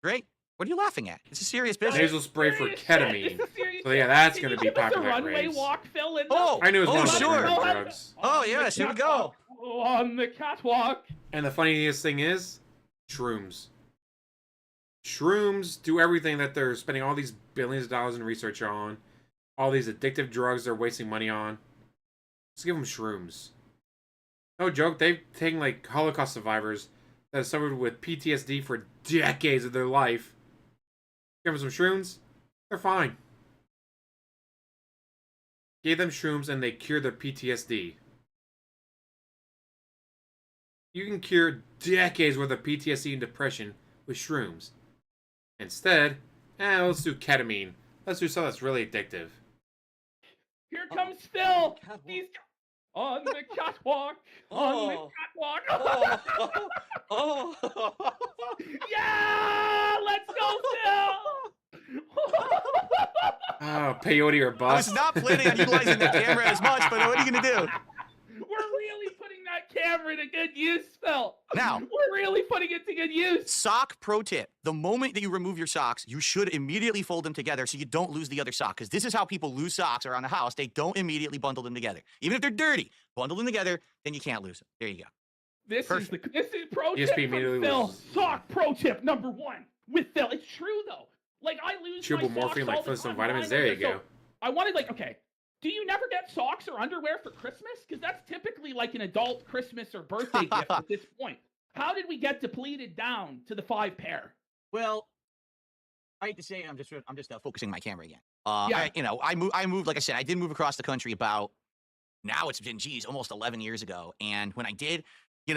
Great. What are you laughing at? It's a serious business. Nasal spray for Serious shit. ketamine. This is serious So yeah, shit. that's Can gonna you be give us a popular at runway raves. walk, Phil? In Oh, I knew it was oh, one of sure. the drugs. Oh, yes, here we go. On the catwalk. And the funniest thing is, shrooms. Shrooms do everything that they're spending all these billions of dollars in research on, all these addictive drugs they're wasting money on. Just give them shrooms. No joke, they've taken like Holocaust survivors that have suffered with PTSD for decades of their life. Give them some shrooms, they're fine. Gave them shrooms and they cured their PTSD. You can cure decades worth of PTSD and depression with shrooms. Instead, let's do ketamine. Let's do something that's really addictive. Here comes Phil. He's on the catwalk. On the catwalk. Yeah! Let's go, Phil! Oh, peyote or I bust. was not planning on utilizing the camera as much, but what are you going to do? We're really putting that camera to good use, Phil. Now, We're really putting it to good use. sock pro tip. The moment that you remove your socks, you should immediately fold them together so you don't lose the other sock. Because this is how people lose socks around the house. They don't immediately bundle them together. Even if they're dirty, bundle them together, then you can't lose them. There you go. This is pro DSP tip from immediately Phil. loses. Sock pro tip number 1 with Phil. It's true though. Like I lose Chewable my morphine, socks like all the for some time. vitamins. Mine There are- you go. so I wanted okay. Do you never get socks or underwear for Christmas? Because that's typically like an adult Christmas or birthday gift at this point. How did we get depleted down to the 5 pair? Well, I hate to say, I'm just focusing my camera again. Yeah. I moved. Like I said, I did move across the country about. Now it's been almost 11 years ago. And when I did,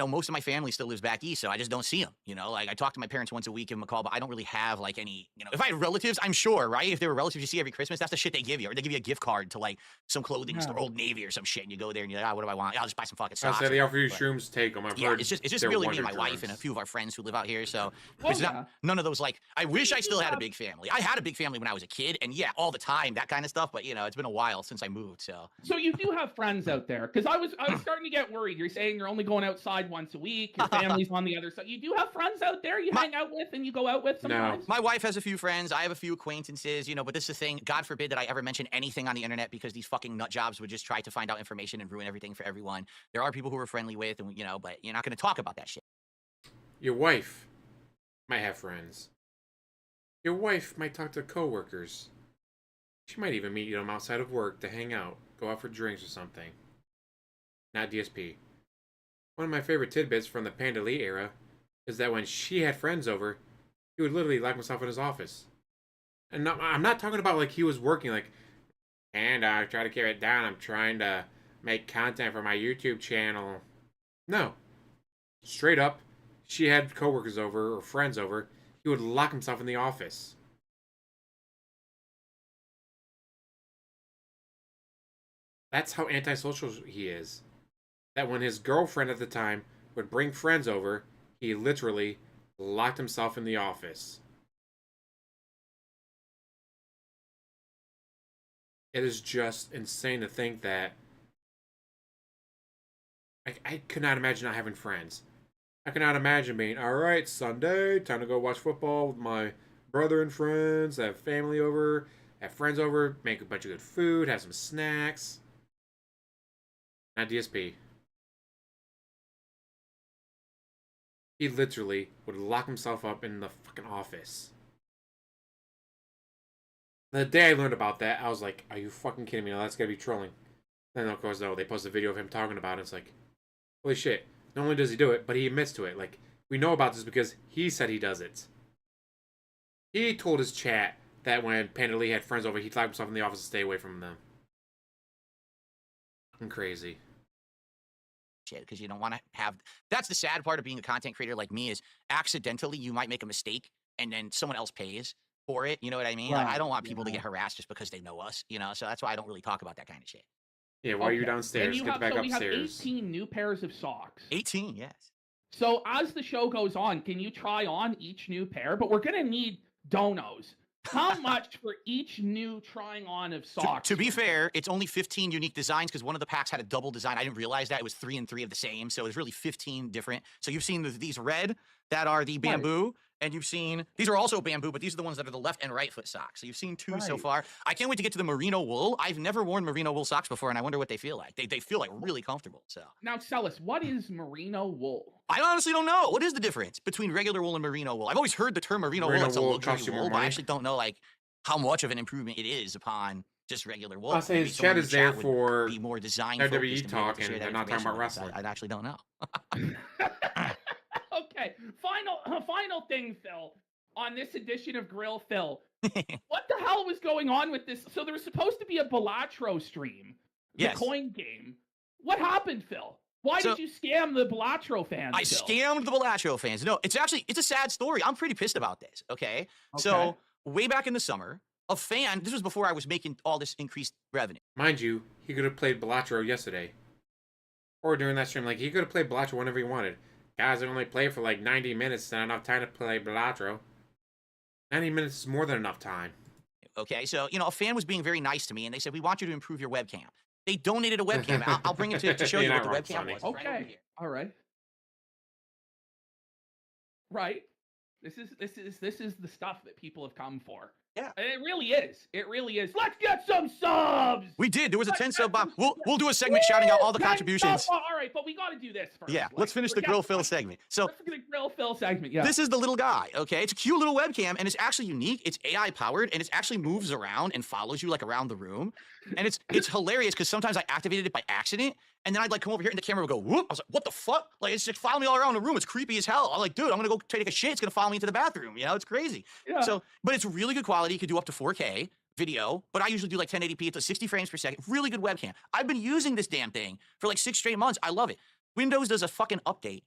most of my family still lives back east, so I just don't see them. Like I talk to my parents once a week, give them a call, but I don't really have like any. If I had relatives, I'm sure, right? If they were relatives you see every Christmas, that's the shit they give you, or they give you a gift card to like some clothing store, Old Navy or some shit, and you go there and you're like, what do I want? I'll just buy some fucking I socks. say they offer you But- shrooms, take them. I've Yeah, heard it's just they're really me and wonder my wife and a drugs. few of our friends who live out here. So Well, it's yeah. not none of those like. I wish I still had a big family. I had a big family when I was a kid, and yeah, all the time that kind of stuff. But it's been a while since I moved. So You do have friends out there, because I was starting to get worried. You're saying you're only going outside once a week. Your family's on the other side. You do have friends out there you hang out with and you go out with sometimes. my wife has a few friends. I have a few acquaintances. But this is the thing. God forbid that I ever mention anything on the internet because these fucking nut jobs would just try to find out information and ruin everything for everyone. There are people who we're friendly with, and but you're not going to talk about that shit. Your wife might have friends. Your wife might talk to coworkers. She might even meet them outside of work to hang out, go out for drinks or something. Not DSP. One of my favorite tidbits from the Panda Lee era is that when she had friends over, he would literally lock himself in his office. And I'm not talking about like he was working like, and I try to keep it down. I'm trying to make content for my YouTube channel. No. Straight up, she had coworkers over or friends over. He would lock himself in the office. That's how antisocial he is. That when his girlfriend at the time would bring friends over, he literally locked himself in the office. It is just insane to think that I could not imagine not having friends. I cannot imagine being, alright, Sunday, time to go watch football with my brother and friends, have family over, have friends over, make a bunch of good food, have some snacks. Not DSP. He literally would lock himself up in the fucking office. The day I learned about that, I was like, are you fucking kidding me? No, that's gotta be trolling. Then, of course, they post a video of him talking about it. It's like, holy shit. Not only does he do it, but he admits to it. Like, we know about this because he said he does it. He told his chat that when Panda Lee had friends over, he'd lock himself in the office to stay away from them. I'm crazy. shit because you don't want to have. That's the sad part of being a content creator like me is accidentally you might make a mistake and then someone else pays for it. You know what I mean? Like, I Right, don't want people to yeah. get harassed just because they know us. You know, so that's why I don't really talk about that kind of shit. Yeah, while you're Okay. downstairs, And you get have, back so we have upstairs. 18 new pairs of socks. 18, yes. So as the show goes on, can you try on each new pair? But we're gonna need donos. How much for each new trying on of socks? To be fair, it's only 15 unique designs because one of the packs had a double design. I didn't realize that. It was 3 and 3 of the same. So it was really 15 different. So you've seen these red that are the bamboo. And you've seen, these are also bamboo, but these are the ones that are the left and right foot socks. So you've seen 2 so Right. far. I can't wait to get to the merino wool. I've never worn merino wool socks before, and I wonder what they feel like. They feel like really comfortable. So Now, Celis, what is merino wool? I honestly don't know. What is the difference between regular wool and merino wool? I've always heard the term merino wool. Merino It's a wool luxury costs you more wool, but I money. actually don't know like how much of an improvement it is upon just regular wool. I'll say Maybe his someone chat in the is there would for be more design WWE focused and be able to talk, share and that they're not talking information about with us. wrestling. I actually don't know. Okay, final thing, Phil. On this edition of Grill Phil, what the hell was going on with this? So there was supposed to be a Balatro stream, the Yes. coin game. What happened, Phil? Why So- did you scam the Balatro fans? I Phil? scammed the Bellagio fans. No, it's a sad story. I'm pretty pissed about this. Okay. So Okay. way back in the summer, a fan. This was before I was making all this increased revenue. Mind you, he could have played Balatro yesterday. Or during that stream, like, he could have played Balatro whenever he wanted. Guys, I only play for like 90 minutes, not enough time to play Balatro. 90 minutes is more than enough time. Okay. So a fan was being very nice to me, and they said, "We want you to improve your webcam." They donated a webcam. I'll bring it to show you You're what the not wrong, webcam Sonny. was. It's right over Okay. here. All right. Right. This is the stuff that people have come for. Yeah. And it really is. It really is. Let's get some subs. We did. There was a Let's 10 get sub bomb. some We'll do a segment shouting out all the 10 contributions. subs. All right, but we got to do this first. Yeah. Like, Let's finish the forget Grill Phil like, segment. So Let's get a Grill Phil segment. Yeah. this is the little guy, okay? It's a cute little webcam, and it's actually unique. It's AI powered, and it actually moves around and follows you like around the room. And it's hilarious because sometimes I activated it by accident, and then I'd like come over here and the camera would go whoop. I was like, what the fuck? Like it's just following me all around the room. It's creepy as hell. I'm like, dude, I'm gonna go take a shit. It's gonna follow me into the bathroom. It's crazy. Yeah. So, but it's really good quality. You can do up to 4K video, but I usually do like 1080p. It's 60 frames per second. Really good webcam. I've been using this damn thing for like 6 straight months. I love it. Windows does a fucking update,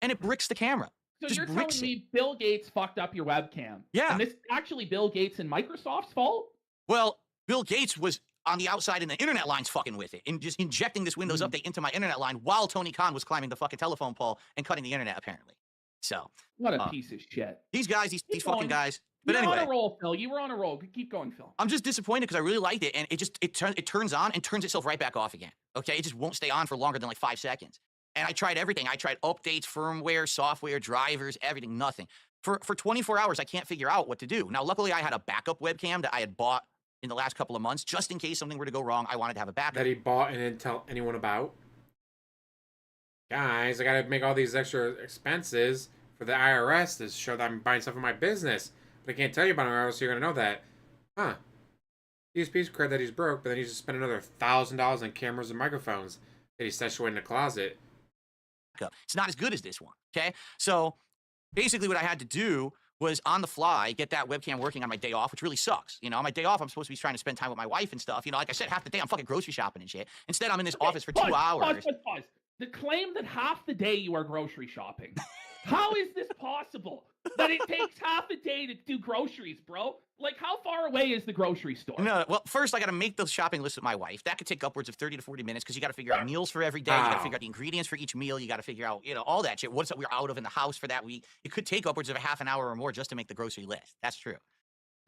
and it bricks the camera. So just you're telling bricks it. me Bill Gates fucked up your webcam? Yeah. And this is actually Bill Gates and Microsoft's fault? Well, Bill Gates was on the outside and the internet lines fucking with it and just injecting this Windows update into my internet line while Tony Khan was climbing the fucking telephone pole and cutting the internet, apparently. So What a piece of shit. these guys, these Keep fucking going. guys. But You're on anyway, a roll, Phil. You were on a roll. Keep going, Phil. I'm just disappointed because I really liked it, and it turns on and turns itself right back off again. Okay, it just won't stay on for longer than like 5 seconds. And I tried everything. I tried updates, firmware, software, drivers, everything, nothing. For 24 hours, I can't figure out what to do. Now, luckily, I had a backup webcam that I had bought in the last couple of months, just in case something were to go wrong. I wanted to have a backup. That he bought and didn't tell anyone about. Guys, I gotta make all these extra expenses for the IRS to show that I'm buying stuff for my business. But I can't tell you about it, or else you're gonna know that. Huh. DSP's credit that he's broke, but then he's just spent another $1,000 on cameras and microphones that he stashed away in the closet. It's not as good as this one. Okay. So basically, what I had to do was on the fly get that webcam working on my day off, which really sucks. On my day off, I'm supposed to be trying to spend time with my wife and stuff. Like I said, half the day I'm fucking grocery shopping and shit. Instead, I'm in this office for 2 hours. Pause. The claim that half the day you are grocery shopping. How is this possible? That it takes half a day to do groceries, bro? Like, how far away is the grocery store? No, well, first I got to make the shopping list with my wife. That could take upwards of 30 to 40 minutes because you got to figure out meals for every day. You got to Wow. figure out the ingredients for each meal. You got to figure out, all that shit. What's we're out of in the house for that week? It could take upwards of a half an hour or more just to make the grocery list. That's true.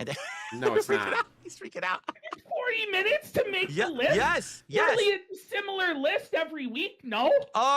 And then No, it's freaking not. out. He's freaking out. 40 minutes to make the list? Yes. Really a similar list every week? No?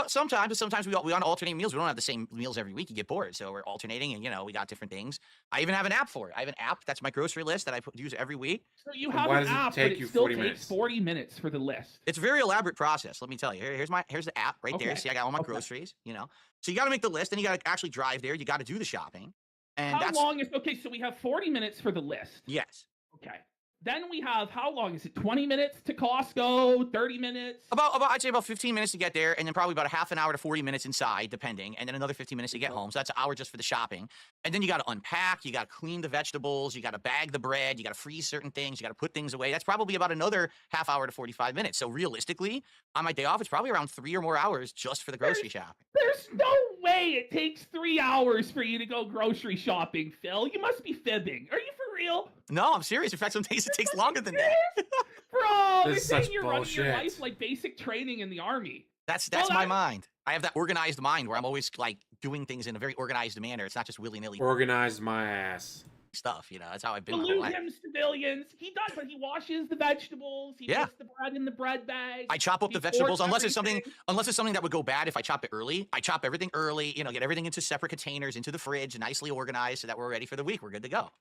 Sometimes we on alternate meals. We don't have the same meals every week. You get bored, so we're alternating, and we got different things. I even have an app for it. I have an app that's my grocery list that I use every week. So you And have why an does it app, take but you it still 40 takes minutes? 40 minutes for the list. It's a very elaborate process. Let me tell you. Here's the app right there. Okay. See, I got all my Okay. groceries. So you got to make the list, and you got to actually drive there. You got to do the shopping, and How that's long is... Okay, so we have 40 minutes for the list. yes. Okay. Then we have, how long is it? 20 minutes to Costco, 30 minutes? About I'd say about 15 minutes to get there, and then probably about a half an hour to 40 minutes inside, depending, and then another 15 minutes to get home. So that's an hour just for the shopping. And then you got to unpack, you got to clean the vegetables, you got to bag the bread, you got to freeze certain things, you got to put things away. That's probably about another half hour to 45 minutes. So realistically, on my day off, it's probably around 3 or more hours just for the grocery shopping. There's no way it takes 3 hours for you to go grocery shopping, Phil. You must be fibbing. Are you for real? No, I'm serious. In fact, some days it takes longer than that. Bro, This you're is saying such you're running your bullshit. life like basic training in the army. That's Well, my that- mind. I have that organized mind where I'm always like doing things in a very organized manner. It's not just willy-nilly Organized my ass. stuff, you know. That's how I've been my whole Salute life. him, civilians. He does, but he washes the vegetables. He Yeah. puts the bread in the bread bag. I chop up the He vegetables sorts unless it's something everything. that would go bad if I chop it early. I chop everything early, you know, get everything into separate containers, into the fridge, nicely organized so that we're ready for the week. We're good to go.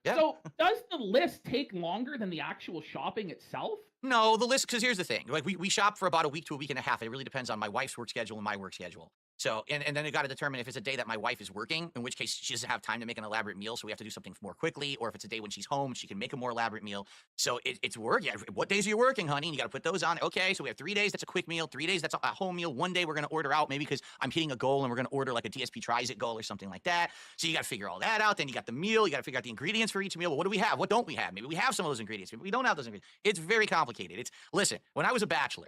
Yeah. So, does the list take longer than the actual shopping itself? No, the list, because here's the thing. Like we shop for about a week to a week and a half. It really depends on my wife's work schedule and my work schedule. So, and then you got to determine if it's a day that my wife is working, in which case she doesn't have time to make an elaborate meal, so we have to do something more quickly, or if it's a day when she's home, she can make a more elaborate meal. So it's work. Yeah, what days are you working, honey? And you got to put those on. Okay, so we have 3 days, that's a quick meal. 3 days, that's a home meal. 1 day we're going to order out, maybe because I'm hitting a goal and we're going to order like a DSP Tries-It goal or something like that. So you got to figure all that out. Then you got the meal. You got to figure out the ingredients for each meal. Well, what do we have? What don't we have? Maybe we have some of those ingredients. Maybe we don't have those ingredients. It's very complicated. Listen, when I was a bachelor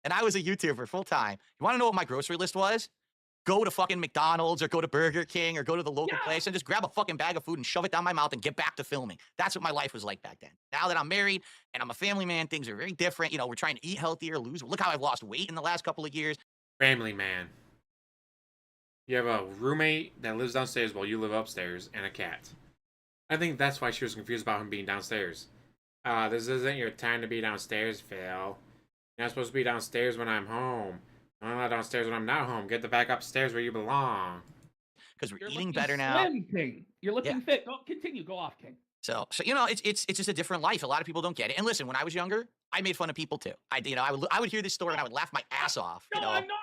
and I was a YouTuber full time, you want to know what my grocery list was? Go to fucking McDonald's or go to Burger King or go to the local place and just grab a fucking bag of food and shove it down my mouth and get back to filming. That's what my life was like back then. Now that I'm married and I'm a family man, things are very different. You know, we're trying to eat healthier, lose. Look how I've lost weight in the last couple of years. Family man. You have a roommate that lives downstairs while you live upstairs and a cat. I think that's why she was confused about him being downstairs. This isn't your time to be downstairs, Phil. You're not supposed to be downstairs when I'm home. I'm not downstairs when I'm not home. Get the back upstairs where you belong. Because we're You're eating looking better now. slim, King. You're looking fit. Go, continue. Go off, King. So you know, it's just a different life. A lot of people don't get it. And listen, when I was younger, I made fun of people too. I would hear this story and I would laugh my ass off. No, You know? I'm not.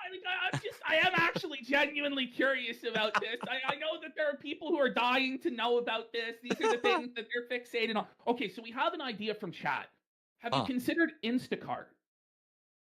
I am actually genuinely curious about this. I know that there are people who are dying to know about this. These are the things that they're fixated on. Okay, so we have an idea from chat. Have you considered Instacart?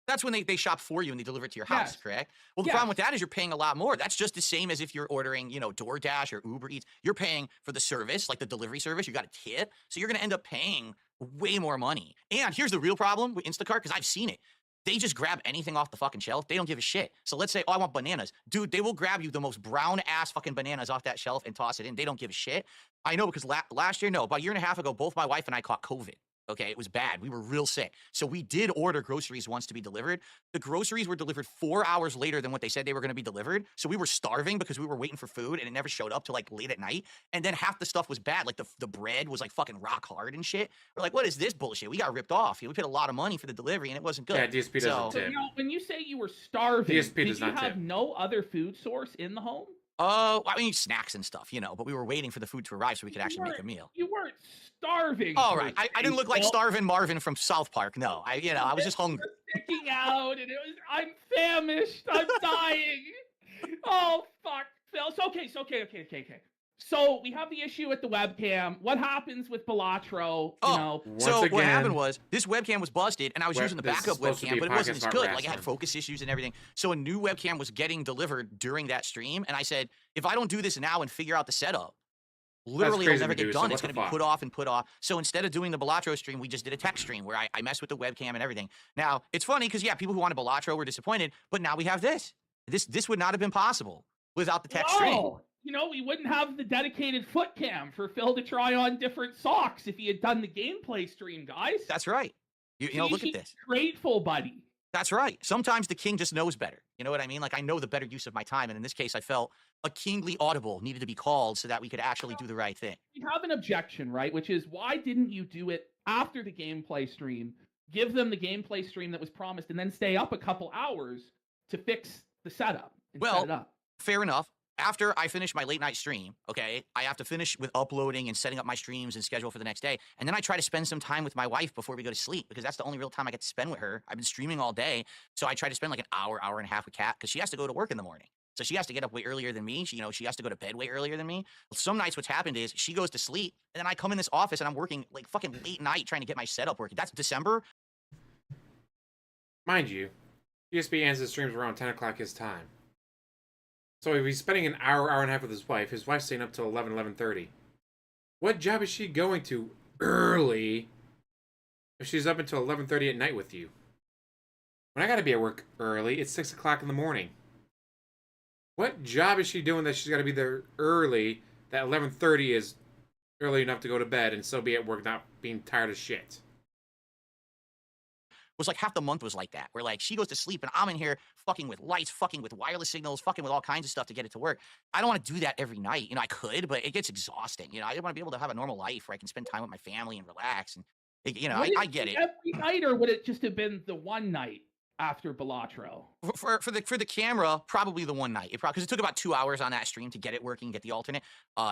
That's when they shop for you and they deliver it to your house, Yes. correct? Well, the problem with that is you're paying a lot more. That's just the same as if you're ordering, you know, DoorDash or Uber Eats. You're paying for the service, like the delivery service. You got a tip. So you're going to end up paying way more money. And here's the real problem with Instacart, because I've seen it. They just grab anything off the fucking shelf. They don't give a shit. So let's say, oh, I want bananas. Dude, they will grab you the most brown-ass fucking bananas off that shelf and toss it in. They don't give a shit. I know because last year, no, about a year and a half ago, both my wife and I caught COVID. Okay, it was bad. We were real sick. So we did order groceries once to be delivered. The groceries were delivered 4 hours later than what they said they were going to be delivered. So we were starving because we were waiting for food and it never showed up till like late at night. And then half the stuff was bad. Like the bread was like fucking rock hard and shit. We're like, what is this bullshit? We got ripped off. You know, we paid a lot of money for the delivery and it wasn't good. Yeah, DSP doesn't So tip. when you say you were starving, DSP did does you not have tip. no other food source in the home? Oh, I mean, snacks and stuff, you know, but we were waiting for the food to arrive so we could actually make a meal. You weren't starving. All per right. I se, didn't look like Phil. Starvin' Marvin from South Park. No, I was just hungry. Sticking out, and it was, I'm famished. I'm dying. Oh, fuck. Phil. So, okay. So we have the issue with the webcam. What happens with Balatro? You know, So Once what happened again- was this webcam was busted, and I was using the this is backup supposed to be webcam, but it wasn't Podcast as Smart good. Rats, Like it had man. focus issues and everything. So a new webcam was getting delivered during that stream, and I said, if I don't do this now and figure out the setup, literally it'll crazy never to do, get so done. what It's the going to be fuck? put off and put off. So instead of doing the Balatro stream, we just did a tech stream where I messed with the webcam and everything. Now it's funny because yeah, people who wanted Balatro were disappointed, but now we have this. This would not have been possible without the tech stream. whoa. You know, we wouldn't have the dedicated foot cam for Phil to try on different socks if he had done the gameplay stream, guys. That's right. You know, You look at should this. be grateful, buddy. That's right. Sometimes the king just knows better. You know what I mean? Like I know the better use of my time. And in this case, I felt a kingly audible needed to be called so that we could actually do the right thing. We have an objection, right? Which is, why didn't you do it after the gameplay stream? Give them the gameplay stream that was promised, and then stay up a couple hours to fix the setup and set it up. Fair enough. After I finish my late night stream, okay, I have to finish with uploading and setting up my streams and schedule for the next day. And then I try to spend some time with my wife before we go to sleep because that's the only real time I get to spend with her. I've been streaming all day. So I try to spend like an hour, hour and a half with Kat because she has to go to work in the morning. So she has to get up way earlier than me. She, she has to go to bed way earlier than me. Some nights what's happened is she goes to sleep, and then I come in this office and I'm working like fucking late night trying to get my setup working. That's December. Mind you, DSP ends his streams around 10 o'clock his time. So if he's spending an hour and a half with his wife's staying up till 11, 11:30. What job is she going to early if she's up until 11:30 at night with you? When I gotta be at work early, it's 6 o'clock in the morning. What job is she doing that she's gotta be there early, that 11:30 is early enough to go to bed and still be at work not being tired of shit? Was like half the month was like that, where like she goes to sleep and I'm in here fucking with lights, fucking with wireless signals, fucking with all kinds of stuff to get it to work. I don't want to do that every night. I could, but it gets exhausting. I want to be able to have a normal life where I can spend time with my family and relax. And I get it. Every night, or would it just have been the one night after Balatro? For the camera, probably the one night. Because it took about 2 hours on that stream to get it working, get the alternate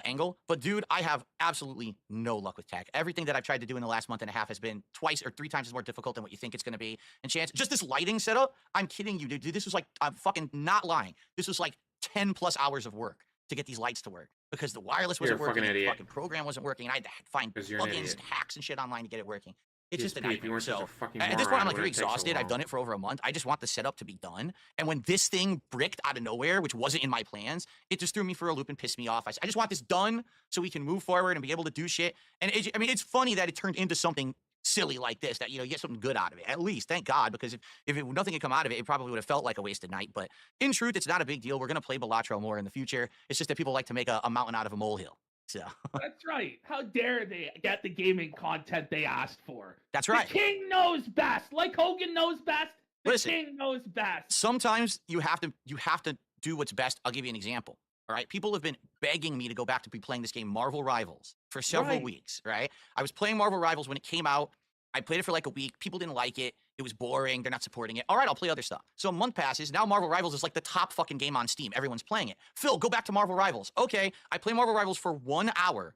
angle. But dude, I have absolutely no luck with tech. Everything that I've tried to do in the last month and a half has been 2 or 3 times as more difficult than what you think it's going to be. And just this lighting setup, I'm kidding you, dude. This was like, I'm fucking not lying. This was like 10 plus hours of work to get these lights to work because the wireless wasn't working, the fucking program wasn't working, and I had to find plugins and hacks and shit online to get it working. It's just a nightmare. So at this point, I'm like very exhausted. I've done it for over a month. I just want the setup to be done. And when this thing bricked out of nowhere, which wasn't in my plans, it just threw me for a loop and pissed me off. I just want this done so we can move forward and be able to do shit. And it's funny that it turned into something silly like this, that you get something good out of it. At least, thank God, because if nothing had come out of it, it probably would have felt like a wasted night. But in truth, it's not a big deal. We're gonna play Balatro more in the future. It's just that people like to make a mountain out of a molehill. So. That's right. How dare they get the gaming content they asked for? That's right. The king knows best. Like Hogan knows best. The king knows best. Sometimes you have to do what's best. I'll give you an example. All right. People have been begging me to go back to be playing this game, Marvel Rivals, for several weeks. Right. I was playing Marvel Rivals when it came out. I played it for like a week. People didn't like it. It was boring. They're not supporting it. All right, I'll play other stuff. So a month passes. Now Marvel Rivals is like the top fucking game on Steam. Everyone's playing it. Phil, go back to Marvel Rivals. Okay, I play Marvel Rivals for 1 hour.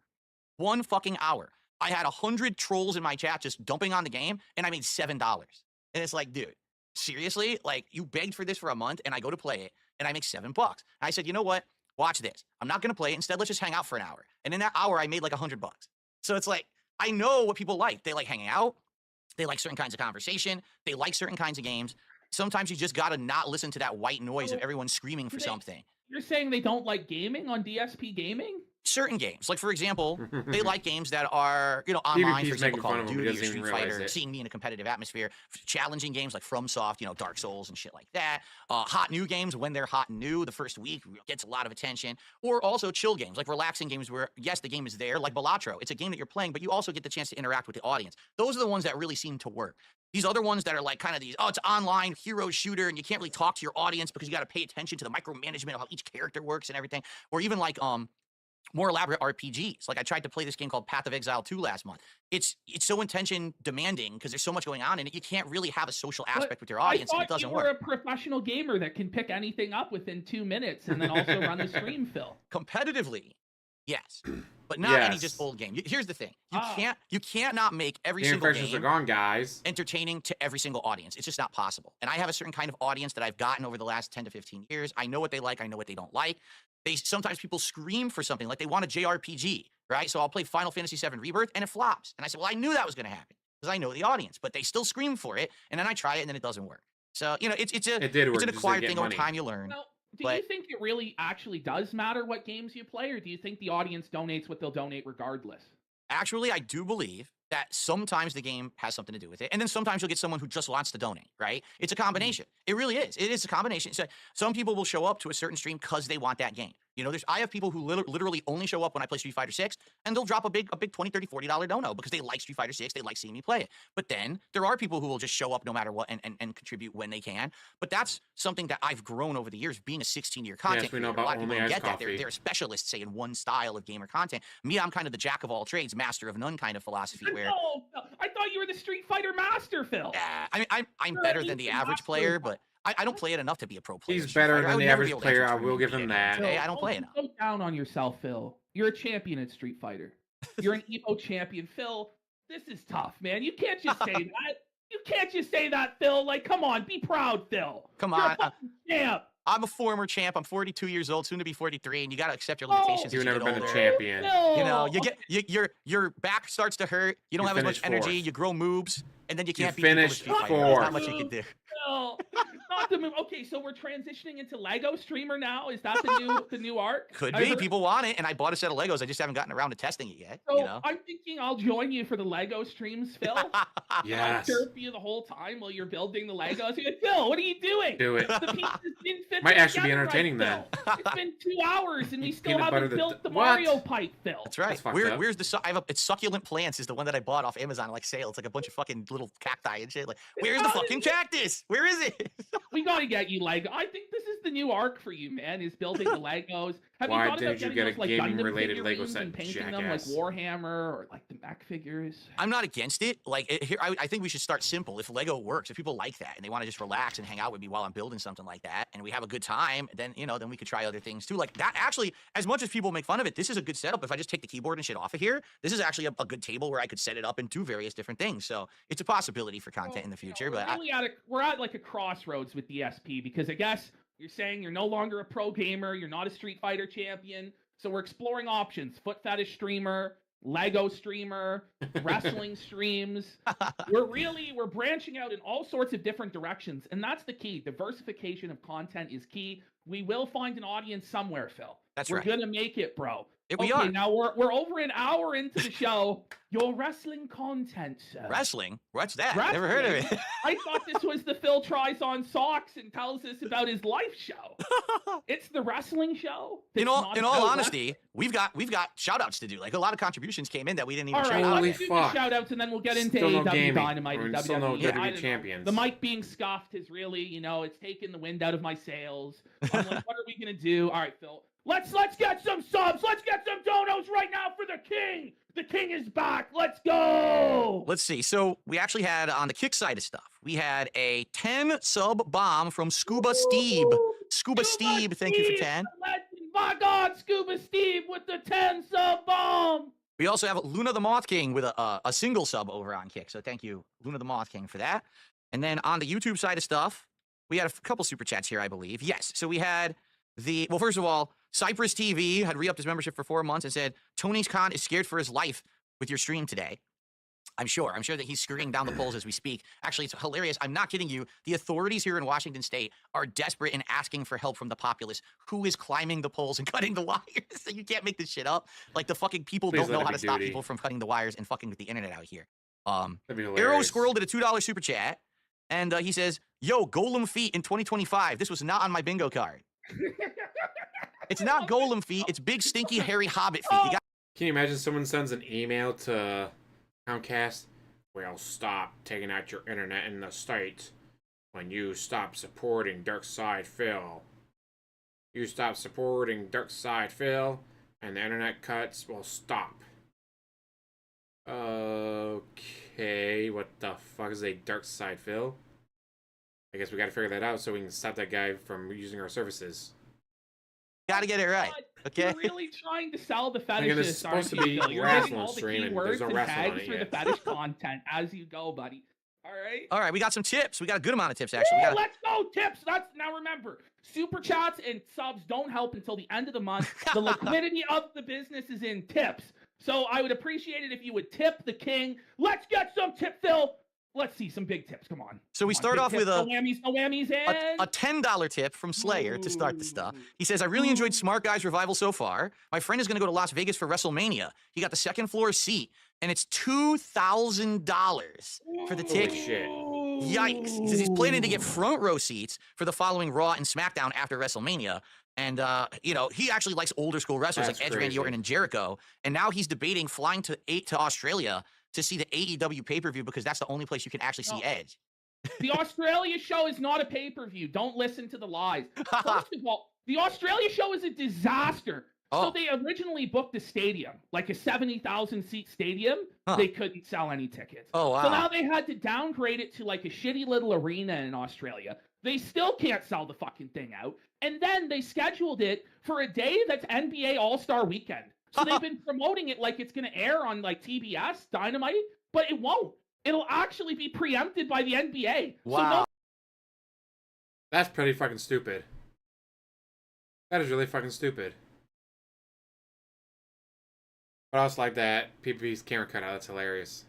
1 fucking hour. I had 100 trolls in my chat just dumping on the game, and I made $7. And it's like, dude, seriously? Like, you begged for this for a month, and I go to play it, and I make $7. And I said, you know what? Watch this. I'm not going to play it. Instead, let's just hang out for an hour. And in that hour, I made like $100. So it's like, I know what people like. They like hanging out. They like certain kinds of conversation. They like certain kinds of games. Sometimes you just got to not listen to that white noise of everyone screaming for something. You're saying they don't like gaming on DSP Gaming? Certain games. Like, for example, they like games that are, online, for example, Call of Duty or Street Fighter, seeing me in a competitive atmosphere. Challenging games like FromSoft, Dark Souls and shit like that. Hot new games, when they're hot and new, the first week gets a lot of attention. Or also chill games, like relaxing games where, yes, the game is there, like Balatro. It's a game that you're playing, but you also get the chance to interact with the audience. Those are the ones that really seem to work. These other ones that are like kind of these, it's online, hero shooter, and you can't really talk to your audience because you got to pay attention to the micromanagement of how each character works and everything. Or even like, more elaborate RPGs. Like I tried to play this game called Path of Exile 2 last month. It's so attention demanding because there's so much going on in it. You can't really have a social aspect with your audience, and it doesn't work. You were a professional gamer that can pick anything up within 2 minutes and then also run the stream, Phil. Competitively, yes, but not any just old game. Here's the thing: you can't not make every single game are gone, guys. entertaining to every single audience. It's just not possible. And I have a certain kind of audience that I've gotten over the last 10 to 15 years. I know what they like. I know what they don't like. Sometimes people scream for something, like they want a JRPG, right? So I'll play Final Fantasy VII Rebirth, and it flops. And I said, well, I knew that was going to happen because I know the audience, but they still scream for it, and then I try it, and then it doesn't work. So, it's an acquired thing over time. You learn. Now, do you think it really actually does matter what games you play, or do you think the audience donates what they'll donate regardless? Actually, I do believe that sometimes the game has something to do with it. And then sometimes you'll get someone who just wants to donate, right? It's a combination. It really is. It is a combination. So some people will show up to a certain stream because they want that game. I have people who literally only show up when I play Street Fighter 6, and they'll drop a big $20, $30, $40 dono because they like Street Fighter 6. They like seeing me play it. But then there are people who will just show up no matter what and contribute when they can. But that's something that I've grown over the years, being a 16-year content creator. A lot of people don't get that. They're specialists, say, in one style of gamer content. Me, I'm kind of the jack of all trades, master of none kind of philosophy. Where no, I thought you were the Street Fighter master, Phil. I'm better than the average player, but I don't play it enough to be a pro player. He's better than the average player. I will give him that. Hey, I don't play enough. Go down on yourself, Phil. You're a champion at Street Fighter. You're an Evo champion, Phil. This is tough, man. You can't just say that. You can't just say that, Phil. Like, come on, be proud, Phil. Come on. Champ. I'm a former champ. I'm 42 years old, soon to be 43, and you got to accept your limitations. You've as never you been get a older. champion. No. You know, your back starts to hurt. You don't You have as much finished energy. fourth. You grow moobs, and then you can't beat finished people with Street Fighter. There's not much you fourth. can do. No, not the move. Okay, so we're transitioning into Lego streamer now. Is that the new arc? Could I be. heard- People want it, and I bought a set of Legos. I just haven't gotten around to testing it yet. So You know. I'm thinking I'll join you for the Lego streams, Phil. Yes. I'll chirp you the whole time while you're building the Legos. You're like, Phil, what are you doing? Do it. The pieces didn't fit Might actually be together entertaining right, Phil. It's been 2 hours and we still Peanut butter haven't to built the what? Mario pipe, Phil. That's right. That's fucked up. Where's the it's succulent plants is the one that I bought off Amazon like sale. It's like a bunch of fucking little cacti and shit. Like, where's the fucking cactus? Where is it? We gotta get you Lego. I think this is the new arc for you, man. Is building the Legos. Have Why you thought about didn't you getting get a those, like, gaming-related Gundam Lego figurines set, and painting them like jackass? Warhammer or like the mech figures? I'm not against it. Like here, I think we should start simple. If Lego works, if people like that and they want to just relax and hang out with me while I'm building something like that, and we have a good time, then then we could try other things too. Like that. Actually, as much as people make fun of it, this is a good setup. If I just take the keyboard and shit off of here, this is actually a good table where I could set it up and do various different things. So it's a possibility for content in the future. But we're at like a crossroads with DSP because I guess you're saying you're no longer a pro gamer, you're not a Street Fighter champion, so we're exploring options: foot fetish streamer, Lego streamer, wrestling streams. We're branching out in all sorts of different directions, and that's the key. Diversification of content is key. We will find an audience somewhere, Phil. That's we're right. gonna make it, bro. We are. Now we're over an hour into the show. Your wrestling content, sir. Wrestling? What's that? Wrestling? Never heard of it. I thought this was the Phil tries on socks and tells us about his life show. It's the wrestling show. In that's all not in all about honesty, we've got shout outs to do. Like a lot of contributions came in that we didn't even All shout right, out. Holy let's do fuck. the shout outs and then we'll get into Still no AEW gaming. Dynamite and We're still no WWE. I WWE don't know. champions. The mic being scuffed has really, it's taken the wind out of my sails. I'm like, what are we gonna do? All right, Phil. Let's get some subs. Let's get some donos right now for the king. The king is back. Let's go. Let's see. So we actually had on the kick side of stuff, we had a 10 sub bomb from Scuba Steve. Scuba Steve, thank you for 10. The legend. My God, Scuba Steve with the 10 sub bomb. We also have Luna the Moth King with a single sub over on Kick. So thank you, Luna the Moth King, for that. And then on the YouTube side of stuff, we had a couple super chats here, I believe. Yes. So we had well, first of all, Cypress TV had re-upped his membership for 4 months and said, Tony's Khan is scared for his life with your stream today. I'm sure that he's scurrying down the polls as we speak. Actually, it's hilarious. I'm not kidding you. The authorities here in Washington State are desperate and asking for help from the populace who is climbing the poles and cutting the wires. So you can't make this shit up. Like the fucking people Please don't know let it how be to stop duty. people from cutting the wires and fucking with the internet out here. That'd be Arrow hilarious. Squirrel did a $2 super chat. And he says, yo, Golem feet in 2025. This was not on my bingo card. It's not Golem feet. It's big, stinky, hairy hobbit feet. You got Can you imagine someone sends an email to Comcast? Well, stop taking out your internet in the state when you stop supporting Dark Side Phil. You stop supporting Dark Side Phil, and the internet cuts will stop. Okay, what the fuck is a Dark Side Phil? I guess we gotta figure that out so we can stop that guy from using our services. to get it right. Okay. You're really trying to sell the Again, this is fetishes, supposed to aren't be you, Phil? You're wrestling hitting all the stream, and keywords there's no and wrestling on tags it for the yet. fetish content as you go, buddy. All right? All right, we got some tips. We got a good amount of tips, actually. Yeah, let's go, tips. Now remember, super chats and subs don't help until the end of the month. The liquidity of the business is in tips. So I would appreciate it if you would tip the king. Let's get some tip, Phil. Let's see some big tips. Come on. So we Come on, start big off tips. with no whammies, and a $10 tip from Slayer to start the stuff. He says, I really enjoyed Smart Guy's revival so far. My friend is going to go to Las Vegas for WrestleMania. He got the second floor seat, and it's $2,000 for the ticket. Holy shit. Yikes. He says he's planning to get front row seats for the following Raw and SmackDown after WrestleMania. And, he actually likes older school wrestlers That's like Edge, Randy crazy. Orton, and Jericho. And now he's debating flying to Australia to see the AEW pay-per-view because that's the only place you can actually see No. Edge. The Australia show is not a pay-per-view. Don't listen to the lies. First of all, the Australia show is a disaster. Oh. So they originally booked a stadium, like a 70,000 seat stadium. Huh. They couldn't sell any tickets. Oh, wow. So now they had to downgrade it to like a shitty little arena in Australia. They still can't sell the fucking thing out. And then they scheduled it for a day that's NBA All-Star Weekend. So they've been promoting it like it's going to air on like TBS, Dynamite, but it won't. It'll actually be preempted by the NBA. So Wow. That's pretty fucking stupid. That is really fucking stupid. But I also like that PPP's camera cutout. That's hilarious.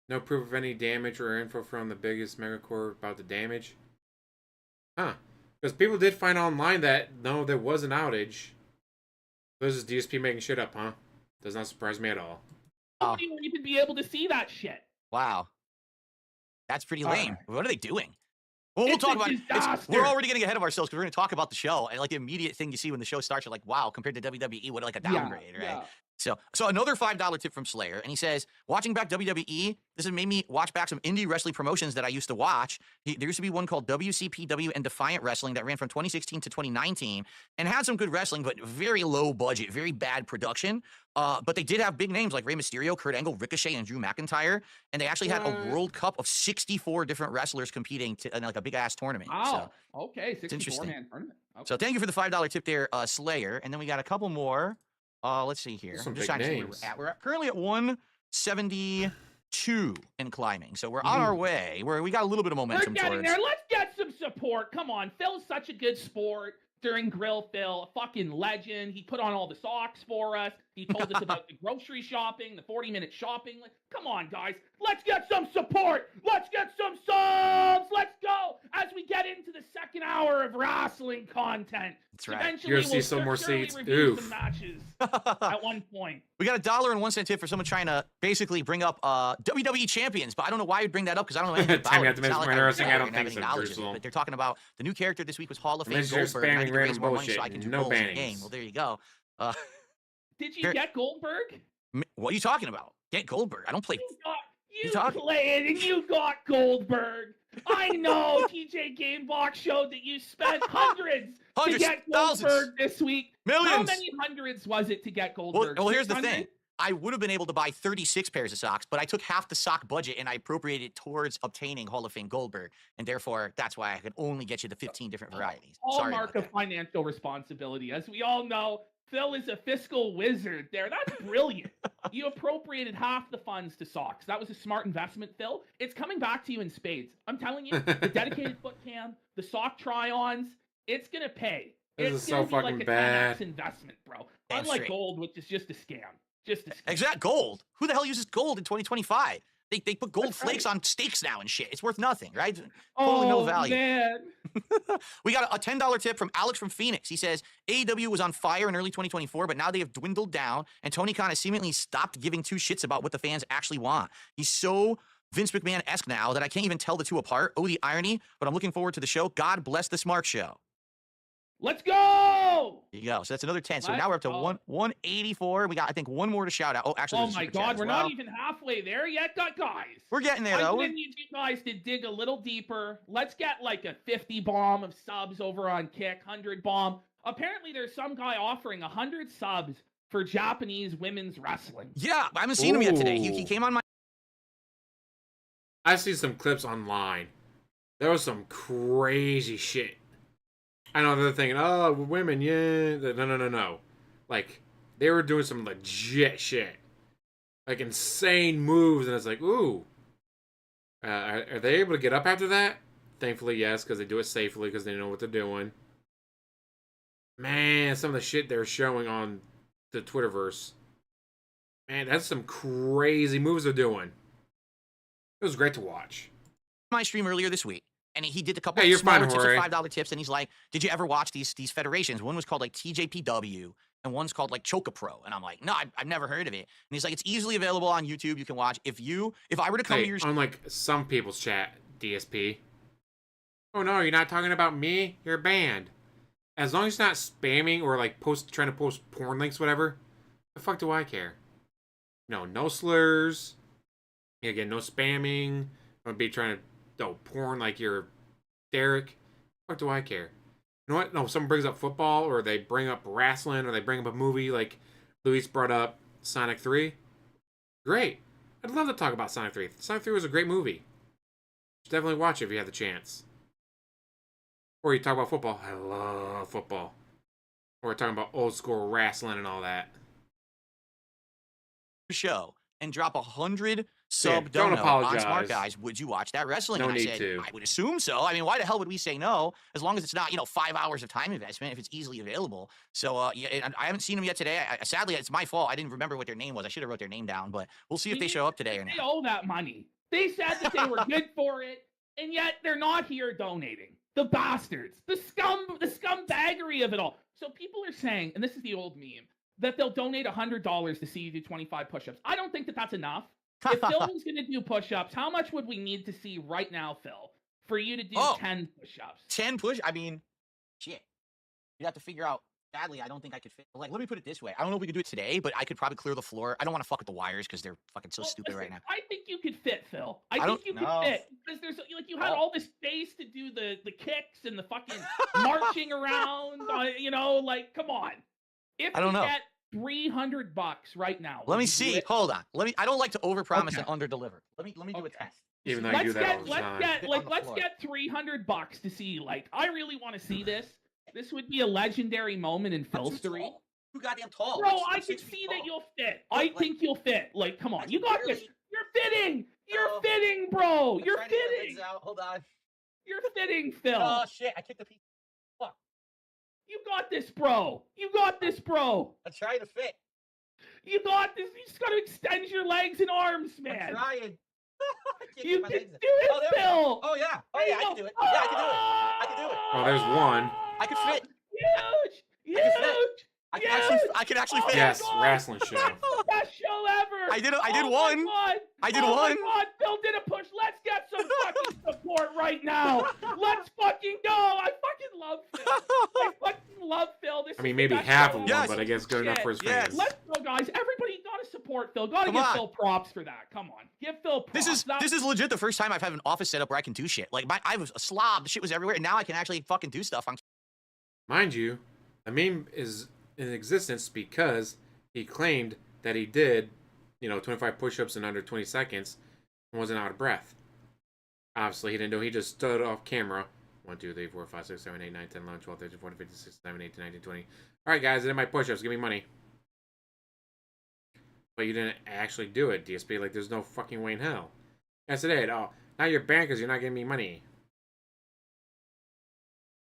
No proof of any damage or info from the biggest megacore about the damage. Huh. Because people did find online that, no, there was an outage. This is DSP making shit up, huh? Does not surprise me at all. Nobody will even be able to see that shit. Wow. That's pretty lame. What are they doing? Well, we'll talk about it. We're already getting ahead of ourselves because we're going to talk about the show. And like the immediate thing you see when the show starts, you're like, wow, compared to WWE, what like a downgrade, right? Yeah. So another $5 tip from Slayer. And he says, watching back WWE, this has made me watch back some indie wrestling promotions that I used to watch. There used to be one called WCPW and Defiant Wrestling that ran from 2016 to 2019 and had some good wrestling, but very low budget, very bad production. But they did have big names like Rey Mysterio, Kurt Angle, Ricochet, and Drew McIntyre. And they actually had a World Cup of 64 different wrestlers competing in like a big ass tournament. Wow. So, okay, 64 man tournament. Okay. So thank you for the $5 tip there, Slayer. And then we got a couple more. Let's see here. Some I'm just big trying to see where we're at. We're currently at 172 and climbing. So we're on our way. We got a little bit of momentum. We're getting there. Let's get some support. Come on. Phil's such a good sport during Grill Phil. A fucking legend. He put on all the socks for us. He told us about the grocery shopping, the 40-minute shopping. Come on, guys. Let's get some support. Let's get some subs. Let's go as we get into the second hour of wrestling content. That's right. Eventually, You'll see we'll some more surely seats. review Oof. some matches at one point. We got $1.01 tip for someone trying to basically bring up WWE champions, but I don't know why you'd bring that up because I don't know anything about Time you it. have to It's make not it like interesting. I don't have think any so, knowledge of it, Jerusalem. but they're talking about the new character this week was Hall of Fame Unless you're Goldberg. And I spamming need to raise random more money so bullshit. I can do No goals in the bannings. game. Well, there you go. Did you get Goldberg? What are you talking about? Get Goldberg. I don't play. You played and you got Goldberg. I know TJ Gamebox showed that you spent hundreds to get Goldberg this week. Millions. How many hundreds was it to get Goldberg? Well, here's the 600? thing. I would have been able to buy 36 pairs of socks, but I took half the sock budget and I appropriated it towards obtaining Hall of Fame Goldberg. And therefore, that's why I could only get you the 15 different varieties. Hallmark of financial responsibility. As we all know, Phil is a fiscal wizard there. That's brilliant. You appropriated half the funds to socks. That was a smart investment, Phil. It's coming back to you in spades. I'm telling you, the dedicated foot cam, the sock try-ons, it's going to pay. This is so fucking like a bad. 10x investment, bro. Damn Unlike straight. gold, which is just a scam. Just a scam. Exact gold. Who the hell uses gold in 2025? They put gold That's flakes right. on steaks now and shit. It's worth nothing, right? Totally no value. Man. We got a $10 tip from Alex from Phoenix. He says, AEW was on fire in early 2024, but now they have dwindled down, and Tony Khan has seemingly stopped giving two shits about what the fans actually want. He's so Vince McMahon-esque now that I can't even tell the two apart. Oh, the irony, but I'm looking forward to the show. God bless the Smark Show. Let's go! There you go. So that's another 10. So Let's now we're up to go. 184. We got, I think, one more to shout out. Oh, actually, Oh there's a my super chat God, as we're well. not even halfway there yet, guys. We're getting there, I though. need you guys to dig a little deeper. Let's get like a 50 bomb of subs over on Kick, 100 bomb. Apparently, there's some guy offering 100 subs for Japanese women's wrestling. Yeah, I haven't seen him yet today. He Ooh. came on my... I see some clips online. There was some crazy shit. I know they're thinking, oh, women, yeah. No. Like, they were doing some legit shit. Like, insane moves, and it's like, ooh. Are they able to get up after that? Thankfully, yes, because they do it safely, because they know what they're doing. Man, some of the shit they're showing on the Twitterverse. Man, that's some crazy moves they're doing. It was great to watch. my stream earlier this week, and he did a couple Hey, of you're smaller fine, tips Jorge. of $5 tips, and he's like, "Did you ever watch these federations? One was called like TJPW, and one's called like Choca Pro." And I'm like, "No, I've never heard of it." And he's like, "It's easily available on YouTube. You can watch. If I were to come to Hey, your unlike some people's chat, DSP. Oh no, you're not talking about me? You're banned. As long as you're not spamming or like trying to post porn links, whatever, the fuck do I care? No slurs. Again, no spamming. Don't be trying to porn like you're Derek. What do I care? You know what? No, someone brings up football, or they bring up wrestling, or they bring up a movie like Luis brought up Sonic 3. Great. I'd love to talk about Sonic 3. Sonic 3 was a great movie. Should definitely watch it if you have the chance. Or you talk about football. I love football. Or we're talking about old school wrestling and all that. show and drop 100 sub don't dono on apologize. Smart Guys. Would you watch that wrestling? No and I need said, to. I would assume so. I mean, why the hell would we say no? As long as it's not, 5 hours of time investment, if it's easily available. So, yeah, and I haven't seen them yet today. Sadly, it's my fault. I didn't remember what their name was. I should have wrote their name down, but we'll see if they show up today or not. They owe that money. They said that they were good for it, and yet they're not here donating. The bastards, the scumbaggery of it all. So people are saying, and this is the old meme, that they'll donate $100 to see you do 25 push-ups. I don't think that that's enough. If Phil was going to do push-ups, how much would we need to see right now, Phil, for you to do 10 push-ups? 10 push? I mean, shit. You'd have to figure out. Sadly, I don't think I could fit. Like, let me put it this way. I don't know if we could do it today, but I could probably clear the floor. I don't want to fuck with the wires because they're fucking so stupid right now. I think you could fit, Phil. I think you could fit because there's you had all this space to do the kicks and the fucking marching around. Come on. If I don't know. Get $300 right now. Let me see. Hold on. I don't like to overpromise and underdeliver. Let me do a test. Even though you do that all the time. Let's get $300 to see. I really want to see this. This would be a legendary moment in Phil's story. Too goddamn tall. Bro, I can see that you'll fit. I think you'll fit. Come on. You got this. You're fitting. You're fitting, bro. You're fitting. Hold on. You're fitting, Phil. Oh, shit. I kicked the piece. Fuck. You got this, bro. You got this, bro. I'm trying to fit. You got this. You just got to extend your legs and arms, man. I'm trying. You can do it, Phil. Oh, yeah. Oh, yeah. I can do it. Yeah, I can do it. I can do it. Oh, there's one. I can fit. Huge! I can actually fit. Yes, wrestling show. Best show ever! I did one. I did one. Oh my God, Phil did a push. Let's get some fucking support right now. Let's fucking go. I fucking love Phil. I fucking love Phil. Maybe half of one, but I guess good enough for his fans. Let's go, guys. Everybody gotta support Phil. Gotta give Phil props for that. Come on, give Phil props. This is legit the first time I've had an office set up where I can do shit. I was a slob. The shit was everywhere, and now I can actually fucking do stuff on. Mind you, the meme is in existence because he claimed that he did, 25 push-ups in under 20 seconds and wasn't out of breath. Obviously, he didn't do it. He just stood off camera. 1, 2, 3, 4, 5, 6, 7, 8, 9, 10, 11, 12, 13, 14, 15, 16, 17, 18, 19, 20. All right, guys, I did my push-ups. Give me money. But you didn't actually do it, DSP. There's no fucking way in hell. Yes, it did. Oh, now you're banned because you're not giving me money.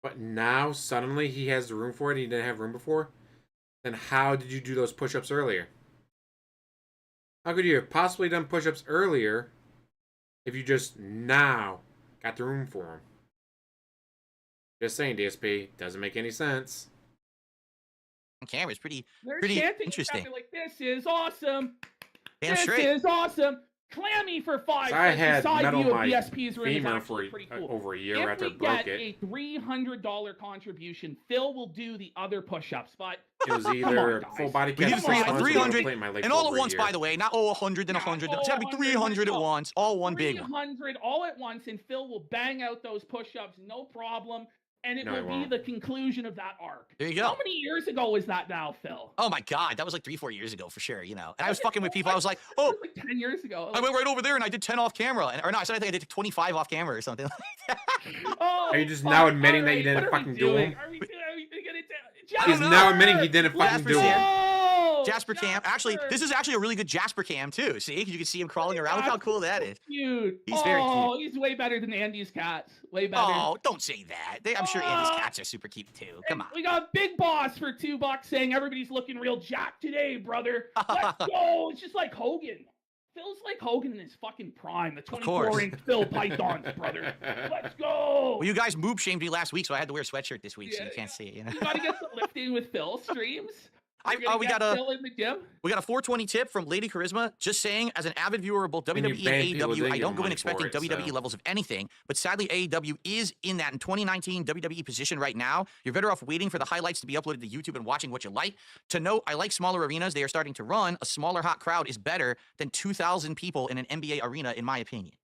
But now, suddenly, he has the room for it. He didn't have room before. Then how did you do those push-ups earlier? How could you have possibly done push-ups earlier if you just now got the room for them? Just saying, DSP. Doesn't make any sense. Camera is pretty interesting. This is awesome. Damn this straight. Is awesome. Clammy for 5. So I had metal my DSP's room femur is for pretty cool. over a year after I broke it. If we get a $300 contribution, Phil will do the other push-ups. But it was either full body we need 300 and all at once, by the way. Not 100 then 100. It's gotta be 300 at once. All one big one. 300 all at once, and Phil will bang out those push-ups, no problem. And it will be the conclusion of that arc. There you go. How many years ago was that now, Phil? Oh my God, that was 3-4 years ago for sure. And I was fucking with people. I was like, oh, 10 years ago. I went right over there and I did 10 off camera, or no, I think I did 25 off camera or something like that. Are you just now admitting that you didn't fucking do them? He's now admitting he didn't fucking do them. Jasper Cam. Actually, this is actually a really good Jasper Cam too. See, you can see him crawling around. Look how cool that is. Cute. He's very cute. Oh, he's way better than Andy's cats. Way better. Oh, don't say that. I'm sure Andy's cats are super cute too. Come on. We got Big Boss for $2 saying everybody's looking real jacked today, brother. Let's go. It's just like Hogan. Phil's like Hogan in his fucking prime. The 24-inch Phil Pythons, brother. Let's go. Well, you guys moob shamed me last week, so I had to wear a sweatshirt this week, so you can't see it. You gotta get the lifting with Phil streams. We got a Phil in the gym. We got a 420 tip from Lady Charisma, just saying, as an avid viewer of both WWE and AEW, I don't go in expecting WWE levels of anything, but sadly AEW is in that in 2019 WWE position right now. You're better off waiting for the highlights to be uploaded to YouTube and watching what you like. To note, I like smaller arenas. They are starting to run. A smaller hot crowd is better than 2,000 people in an NBA arena, in my opinion.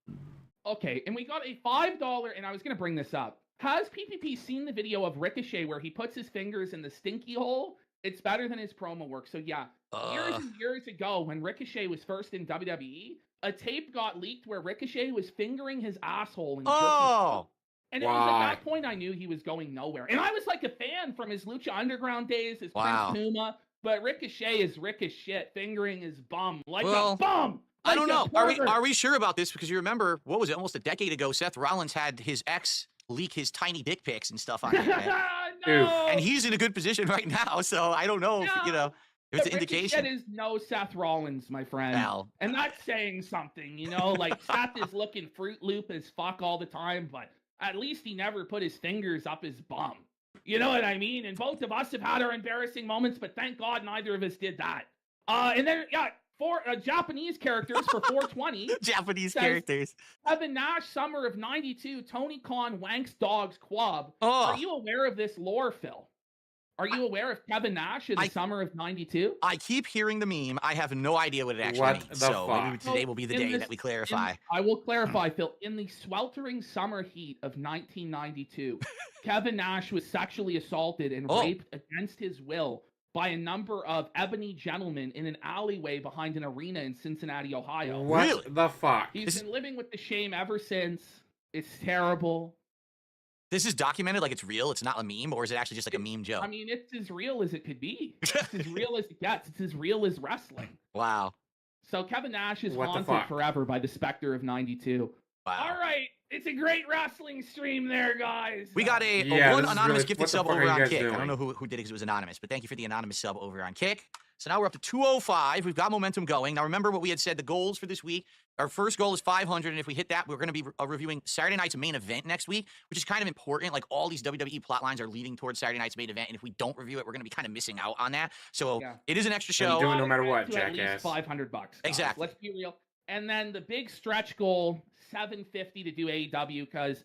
Okay, and we got a $5, and I was going to bring this up. Has PPP seen the video of Ricochet where he puts his fingers in the stinky hole? It's better than his promo work. So yeah, years and years ago when Ricochet was first in WWE, a tape got leaked where Ricochet was fingering his asshole and and it was at that point I knew he was going nowhere. And I was like a fan from his Lucha Underground days, his Prince Puma, but Ricochet is Ricochet, fingering his bum like a bum. I don't know. Like a Are we sure about this? Because you remember, what was it? Almost a decade ago, Seth Rollins had his ex leak his tiny dick pics and stuff on the internet. No. And he's in a good position right now. So I don't know, if, you know, if it's an indication. That is no Seth Rollins, my friend. Well, And that's saying something, you know? Like, Seth is looking Fruit Loop as fuck all the time, but at least he never put his fingers up his bum. You know what I mean? And both of us have had our embarrassing moments, but thank God neither of us did that. And then, yeah, for Japanese characters for 420. Japanese says, characters. Kevin Nash, summer of 92, Tony Khan wanks dogs quab. Oh. Are you aware of this lore, Phil? Are you aware of Kevin Nash in the summer of 92? I keep hearing the meme. I have no idea what it actually means. So maybe today will be the day that we clarify. I will clarify, Phil. In the sweltering summer heat of 1992, Kevin Nash was sexually assaulted and raped against his will by a number of ebony gentlemen in an alleyway behind an arena in Cincinnati, Ohio. What Really? the fuck? He's been living with the shame ever since. It's terrible. This is documented, like it's real. It's not a meme, or is it actually just like a meme joke? I mean, it's as real as it could be. It's as real as it gets. It's as real as wrestling. Wow. So Kevin Nash is What the haunted fuck? forever by the specter of 92. Wow. All right. It's a great wrestling stream there, guys. We got a Yeah, one this is anonymous really- gifted what the sub fuck are over you on guys Kick. I doing? don't know who did it because it was anonymous, but thank you for the anonymous sub over on Kick. So now we're up to 205. We've got momentum going. Now remember what we had said, the goals for this week. Our first goal is 500, and if we hit that, we're going to be reviewing Saturday night's main event next week, which is kind of important. Like, all these WWE plot lines are leading towards Saturday night's main event, and if we don't review it, we're going to be kind of missing out on that. So it is an extra And show. do it no matter what, To at least jackass. $500. Guys. Exactly. Let's be real. And then the big stretch goal, 750 to do AEW, because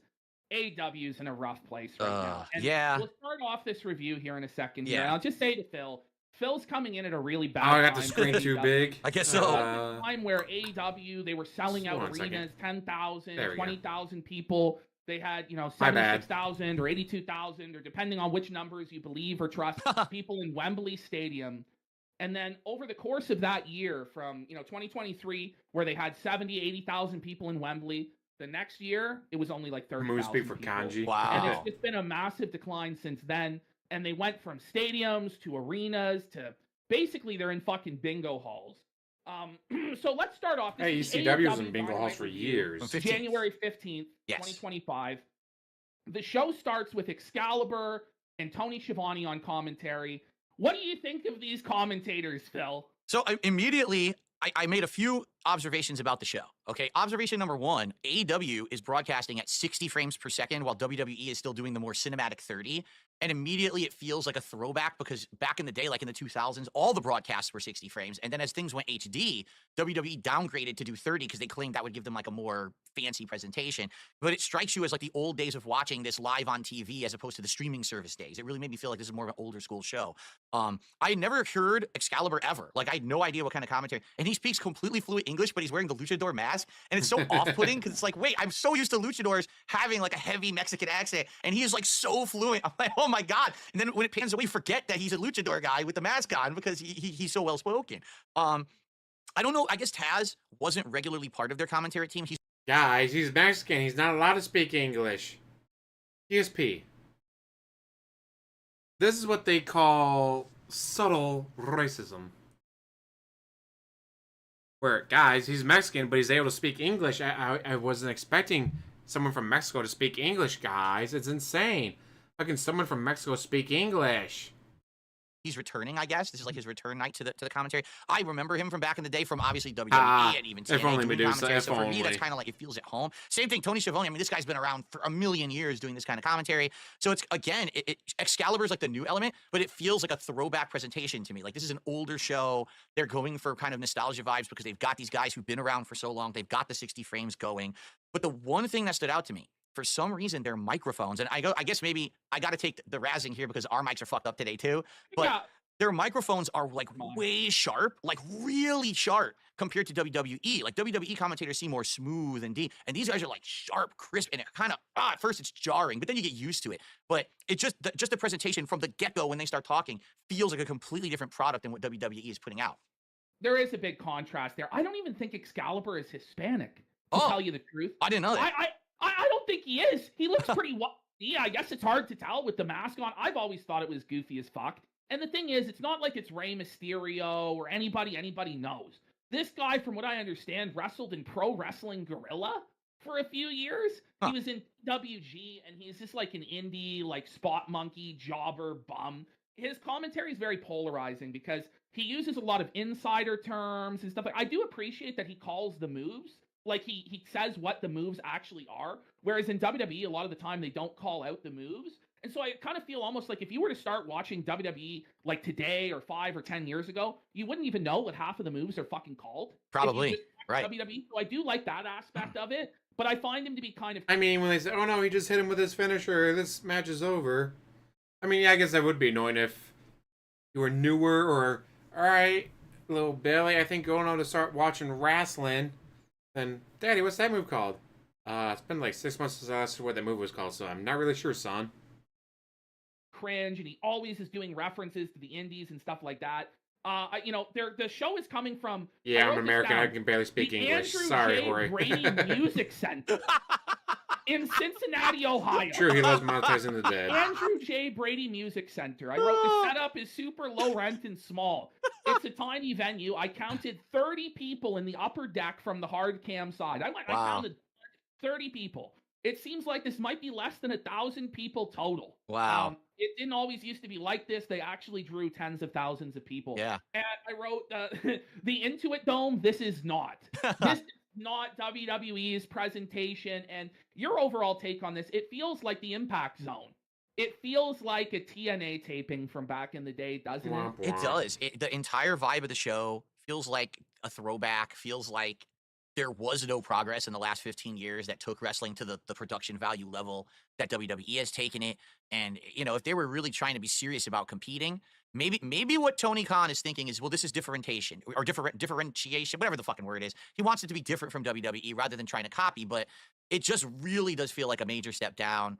AEW is in a rough place right now. And yeah. We'll start off this review here in a second. Yeah. Here. And I'll just say to Phil's coming in at a really bad Oh, I got time the for screen too AEW. big. I guess so. Time where AEW, they were selling out Hold on a second. arenas, 10,000, There we go. 20,000 people. They had, you know, My bad. 76,000 or 82,000, or depending on which numbers you believe or trust, people in Wembley Stadium. And then over the course of that year, from, you know, 2023, where they had 70, 80,000 people in Wembley, the next year, it was only like 30,000 Moon speak for people. kanji. Wow. And it's just been a massive decline since then. And they went from stadiums to arenas to basically they're in fucking bingo halls. So let's start off. This Hey, is the ECW was in AEW bingo halls for review, years. From 15th. January 15th, Yes. 2025. The show starts with Excalibur and Tony Schiavone on commentary. What do you think of these commentators, Phil? So immediately, I made a few observations about the show. Okay, observation number one, AEW is broadcasting at 60 frames per second while WWE is still doing the more cinematic 30. And immediately it feels like a throwback, because back in the day, like in the 2000s, all the broadcasts were 60 frames. And then as things went HD, WWE downgraded to do 30 because they claimed that would give them like a more fancy presentation. But it strikes you as like the old days of watching this live on TV as opposed to the streaming service days. It really made me feel like this is more of an older school show. I had never heard Excalibur ever. Like, I had no idea what kind of commentary. And he speaks completely fluent English, but he's wearing the luchador mask. And it's so off-putting because it's like, wait, I'm so used to luchadors having like a heavy Mexican accent. And he is like so fluent. I'm like, oh my God. And then when it pans away, forget that he's a luchador guy with the mask on because he's so well-spoken. I don't know. I guess Taz wasn't regularly part of their commentary team. Guys, he's Mexican. He's not allowed to speak English. DSP. This is what they call subtle racism. Where, guys, he's Mexican, but he's able to speak English. I wasn't expecting someone from Mexico to speak English, guys. It's insane. How can someone from Mexico speak English? He's returning, I guess. This is like his return night to the commentary. I remember him from back in the day from obviously WWE and even TNA. If only, doing Medusa, commentary. if So for me, that's only. kind of like it feels at home. Same thing, Tony Schiavone. I mean, this guy's been around for a million years doing this kind of commentary. So it's, again, Excalibur is like the new element, but it feels like a throwback presentation to me. Like, this is an older show. They're going for kind of nostalgia vibes because they've got these guys who've been around for so long. They've got the 60 frames going. But the one thing that stood out to me, for some reason, their microphones, and I guess maybe I got to take the razzing here because our mics are fucked up today too. But Yeah. their microphones are like way sharp, like really sharp compared to WWE. Like, WWE commentators seem more smooth and deep, and these guys are like sharp, crisp, and it kind of at first it's jarring, but then you get used to it. But it just the presentation from the get-go when they start talking feels like a completely different product than what WWE is putting out. There is a big contrast there. I don't even think Excalibur is Hispanic, to Oh. tell you the truth. I didn't know that. I don't think he is. He looks pretty yeah, I guess it's hard to tell with the mask on. I've always thought it was goofy as fuck. And the thing is, it's not like it's Rey Mysterio or anybody knows. This guy, from what I understand, wrestled in Pro Wrestling Guerrilla for a few years. Huh. He was in WG, and he's just like an indie, like spot monkey, jobber, bum. His commentary is very polarizing because he uses a lot of insider terms and stuff. I do appreciate that he calls the moves. Like he says what the moves actually are. Whereas in WWE, a lot of the time they don't call out the moves. And so I kind of feel almost like if you were to start watching WWE like today or 5 or 10 years ago, you wouldn't even know what half of the moves are fucking called. Probably. Right. WWE. So I do like that aspect of it, but I find him to be kind of. I mean, when they say, "Oh no, he just hit him with his finisher. This match is over." I mean, yeah, I guess that would be annoying if you were newer or, all right, little Billy, I think going on to start watching wrestling. Then, Daddy, what's that move called? It's been like 6 months since I asked what that move was called, so I'm not really sure, son. Cringe, and he always is doing references to the indies and stuff like that. The show is coming from. Yeah, I'm American. I can barely speak English. Andrew Sorry, J. Jorge. Brady Music Center in Cincinnati, Ohio. True, he loves monetizing the dead. Andrew J. Brady Music Center. I wrote the setup is super low rent and small. It's a tiny venue. I counted 30 people in the upper deck from the hard cam side. I counted 30 people. It seems like this might be less than 1,000 people total. Wow. It didn't always used to be like this. They actually drew tens of thousands of people. Yeah. And I wrote the Intuit Dome. This is not. This is not WWE's presentation. And your overall take on this, it feels like the Impact Zone. It feels like a TNA taping from back in the day, doesn't it? It does. The entire vibe of the show feels like a throwback, feels like there was no progress in the last 15 years that took wrestling to the production value level that WWE has taken it. And, if they were really trying to be serious about competing, maybe what Tony Khan is thinking is, well, this is differentiation or differentiation, whatever the fucking word is. He wants it to be different from WWE rather than trying to copy, but it just really does feel like a major step down.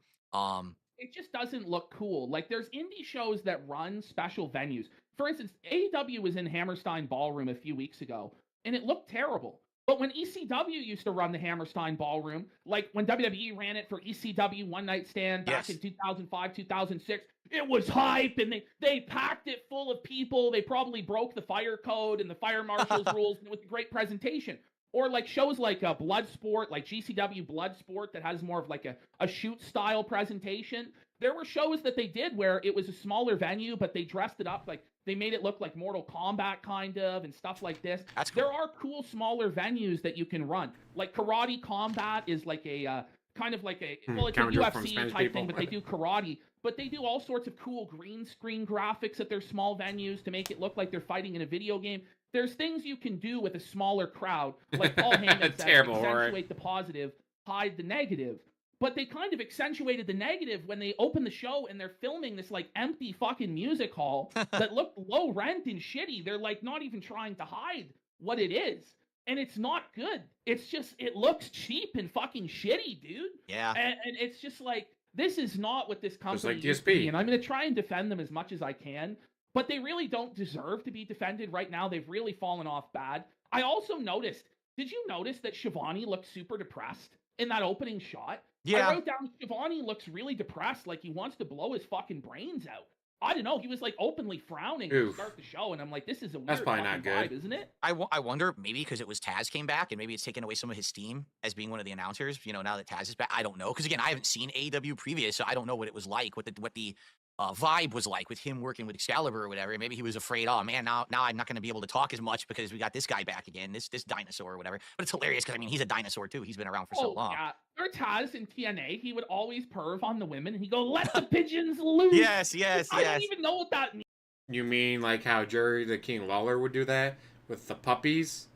It just doesn't look cool. Like, there's indie shows that run special venues. For instance, AEW was in Hammerstein Ballroom a few weeks ago, and it looked terrible. But when ECW used to run the Hammerstein Ballroom, like when WWE ran it for ECW One Night Stand back in 2005, 2006, it was hype, and they packed it full of people. They probably broke the fire code and the fire marshal's rules with a great presentation. Or like shows like Bloodsport, like GCW Bloodsport, that has more of like a shoot style presentation. There were shows that they did where it was a smaller venue, but they dressed it up like they made it look like Mortal Kombat kind of and stuff like this. That's cool. There are cool smaller venues that you can run. Like Karate Combat is like a kind of like a well, it's a UFC type thing, but they do karate. But they do all sorts of cool green screen graphics at their small venues to make it look like they're fighting in a video game. There's things you can do with a smaller crowd, like Paul Heyman said, accentuate the positive, hide the negative. But they kind of accentuated the negative when they open the show and they're filming this like empty fucking music hall that looked low rent and shitty. They're like not even trying to hide what it is. And it's not good. It's just, it looks cheap and fucking shitty, dude. Yeah. And it's just like, this is not what this company like used to DSP. be. And I'm going to try and defend them as much as I can. But they really don't deserve to be defended right now. They've really fallen off bad. I also noticed, did you notice that Shivani looked super depressed in that opening shot? Yeah. I wrote down Shivani looks really depressed, like he wants to blow his fucking brains out. I don't know. He was like openly frowning to start the show, and I'm like, this is a weird probably not good, vibe, isn't it? I wonder, maybe because it was Taz came back, and maybe it's taken away some of his steam as being one of the announcers. Now that Taz is back, I don't know. Because again, I haven't seen AEW previous, so I don't know what it was like, what the vibe was like with him working with Excalibur or whatever. Maybe he was afraid, oh man, now I'm not going to be able to talk as much because we got this guy back again, this dinosaur or whatever. But it's hilarious because he's a dinosaur too. He's been around for so long. Yeah. Or Taz in TNA, he would always perv on the women, and he'd go, "Let the pigeons loose." Yes. I don't even know what that means. You mean like how Jerry the King Lawler would do that with the puppies?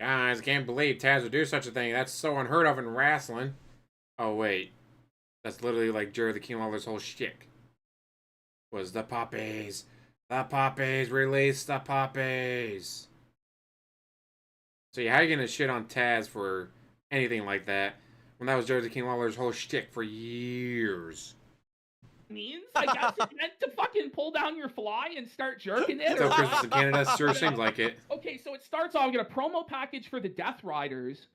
Guys, I can't believe Taz would do such a thing. That's so unheard of in wrestling. Oh wait, that's literally like Jerry the King Lawler's whole shtick. Was the puppies. The puppies. Release the puppies. So how are you going to shit on Taz for anything like that when that was Jerry the King Lawler's whole shtick for years? I guess it meant to fucking pull down your fly and start jerking it. So Christmas in Canada sure seems like it. Okay, so it starts off, we got a promo package for the Death Riders.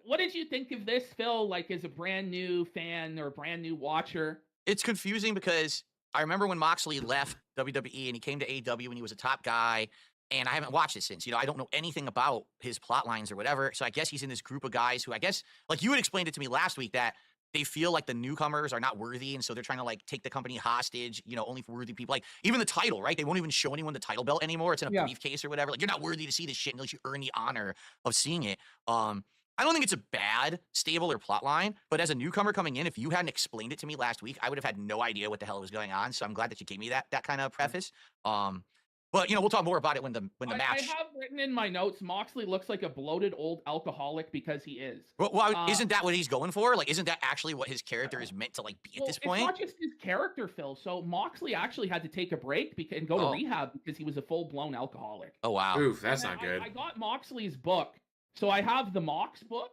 What did you think of this, Phil, like as a brand new fan or a brand new watcher? It's confusing because I remember when Moxley left WWE and he came to AEW and he was a top guy. and I haven't watched it since. I don't know anything about his plot lines or whatever. So I guess he's in this group of guys who I guess, like you had explained it to me last week, that they feel like the newcomers are not worthy, and so they're trying to like take the company hostage, only for worthy people. Like even the title, right? They won't even show anyone the title belt anymore. It's in a Yeah. briefcase or whatever. Like you're not worthy to see this shit unless you earn the honor of seeing it. I don't think it's a bad stable or plot line, but as a newcomer coming in, if you hadn't explained it to me last week, I would have had no idea what the hell was going on. So I'm glad that you gave me that kind of preface. But we'll talk more about it when the match. I have written in my notes, Moxley looks like a bloated old alcoholic because he is. Well, isn't that what he's going for? Like, isn't that actually what his character is meant to like be at this point? It's not just his character, Phil. So Moxley actually had to take a break and go to rehab because he was a full-blown alcoholic. Oh wow. Oof, that's not good. I got Moxley's book, so I have the Mox book,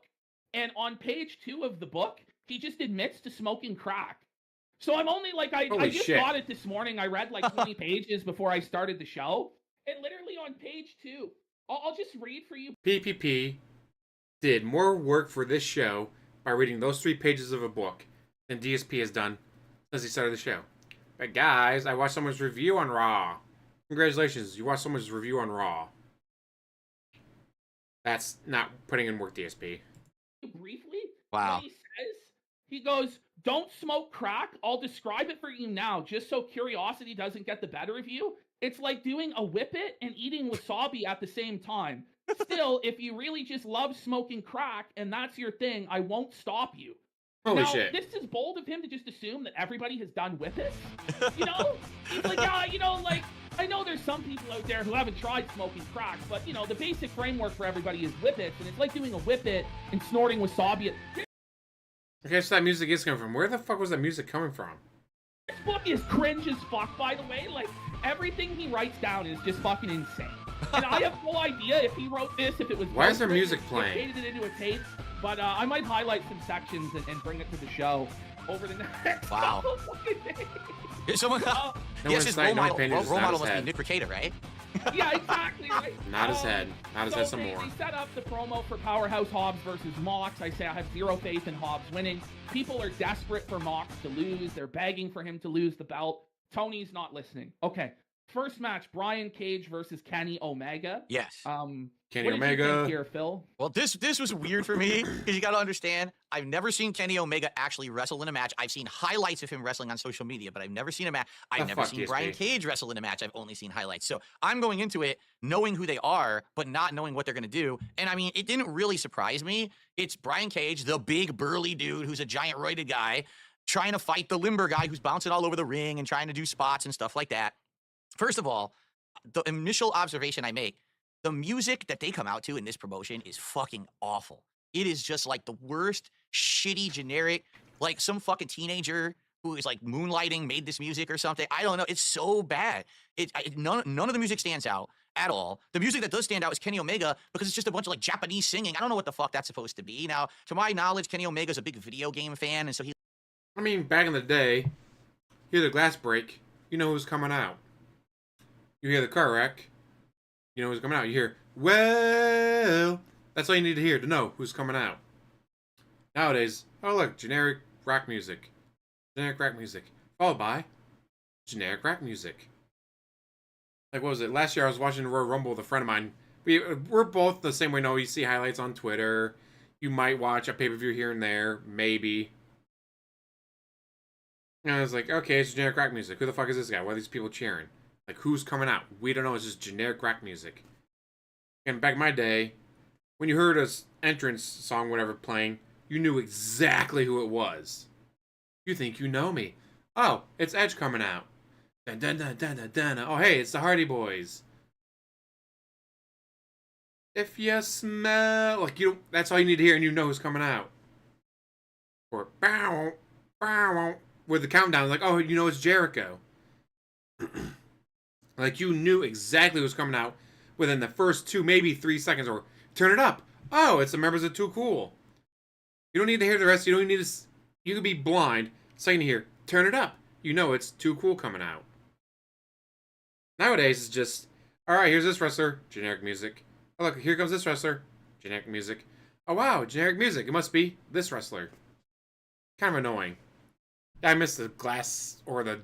and on page 2 of the book, he just admits to smoking crack. So I'm only like, I just got it this morning. I read like 20 pages before I started the show. And literally on page 2, I'll just read for you. PPP did more work for this show by reading those 3 pages of a book than DSP has done since he started the show. But guys, I watched someone's review on Raw. Congratulations, you watched someone's review on Raw. That's not putting in work, DSP. Briefly, wow. What he says, he goes, "Don't smoke crack. I'll describe it for you now, just so curiosity doesn't get the better of you. It's like doing a whippet and eating wasabi at the same time. Still, if you really just love smoking crack and that's your thing, I won't stop you." Holy shit. This is bold of him to just assume that everybody has done whippets. He's like, like, I know there's some people out there who haven't tried smoking crack, but, the basic framework for everybody is whippets, and it's like doing a whippet and snorting wasabi. Okay, so that music is coming from. Where the fuck was that music coming from? This book is cringe as fuck, by the way. Like, everything he writes down is just fucking insane. And I have no idea if he wrote this, if it was... Why is there music playing? He created it into a tape, but I might highlight some sections and bring it to the show over the next couple fucking days. Someone... yes, his role model must be Nick Ricada, right? Yeah, exactly, right? Not his head. Not his head some more. They set up the promo for Powerhouse Hobbs versus Mox. I say I have zero faith in Hobbs winning. People are desperate for Mox to lose. They're begging for him to lose the belt. Tony's not listening. Okay. First match, Brian Cage versus Kenny Omega. Yes. Kenny Omega. What did you think here, Phil? Well, this was weird for me because you got to understand, I've never seen Kenny Omega actually wrestle in a match. I've seen highlights of him wrestling on social media, but I've never seen a match. I've never seen Brian Cage wrestle in a match. I've only seen highlights. So I'm going into it knowing who they are, but not knowing what they're going to do. And I mean, it didn't really surprise me. It's Brian Cage, the big burly dude who's a giant roided guy, trying to fight the limber guy who's bouncing all over the ring and trying to do spots and stuff like that. First of all, the initial observation I make, the music that they come out to in this promotion is fucking awful. It is just like the worst, shitty, generic, like some fucking teenager who is like moonlighting made this music or something. I don't know. It's so bad. None of the music stands out at all. The music that does stand out is Kenny Omega because it's just a bunch of like Japanese singing. I don't know what the fuck that's supposed to be. Now, to my knowledge, Kenny Omega's a big video game fan, and so he... I mean, back in the day, you hear the glass break, you know who's coming out. You hear the car wreck, you know who's coming out. You hear, well, that's all you need to hear to know who's coming out. Nowadays, oh look, generic rock music. Generic rock music. Followed by generic rap music. Like, what was it? Last year I was watching Royal Rumble with a friend of mine. We're both the same way. No, you see highlights on Twitter. You might watch a pay-per-view here and there. Maybe. And I was like, okay, it's generic rock music. Who the fuck is this guy? Why are these people cheering? Like, who's coming out? We don't know. It's just generic rock music. And back in my day, when you heard a entrance song, whatever, playing, you knew exactly who it was. You think you know me. Oh, it's Edge coming out. Dun, dun, dun, dun, dun, dun. Oh, hey, it's the Hardy Boys. If you smell... Like, that's all you need to hear, and you know who's coming out. Or, bow, bow, with the countdown, like, oh, you know it's Jericho. Like, you knew exactly who was coming out within the first 2, maybe 3 seconds. Or, turn it up. Oh, it's the members of Too Cool. You don't need to hear the rest. You don't need to... You could be blind. Second to hear, turn it up. You know it's Too Cool coming out. Nowadays, it's just... Alright, here's this wrestler. Generic music. Oh, look, here comes this wrestler. Generic music. Oh, wow, generic music. It must be this wrestler. Kind of annoying. I miss the glass or the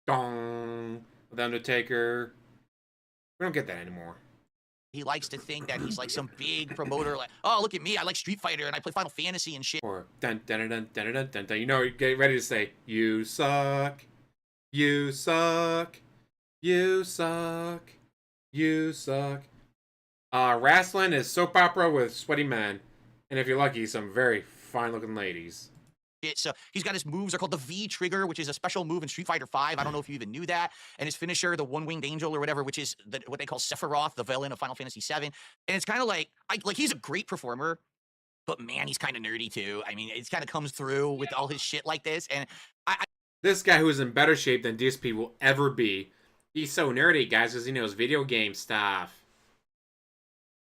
dong... The Undertaker. We don't get that anymore. He likes to think that he's like some big promoter, like, oh, look at me, I like Street Fighter and I play Final Fantasy and shit. Or dun dun dun dun dun dun dun. You know, you get ready to say, "You suck, you suck, you suck, you suck." Wrestling is soap opera with sweaty men, and if you're lucky, some very fine-looking ladies. So he's got his moves are called the V trigger, which is a special move in Street Fighter V. I don't know if you even knew that. And his finisher, the one-winged angel or whatever, which is what they call Sephiroth, the villain of Final Fantasy VII. And it's kind of like he's a great performer, but man, he's kind of nerdy too. I mean, it kind of comes through with all his shit like this. And This guy who is in better shape than DSP will ever be. He's so nerdy, guys, because he knows video game stuff.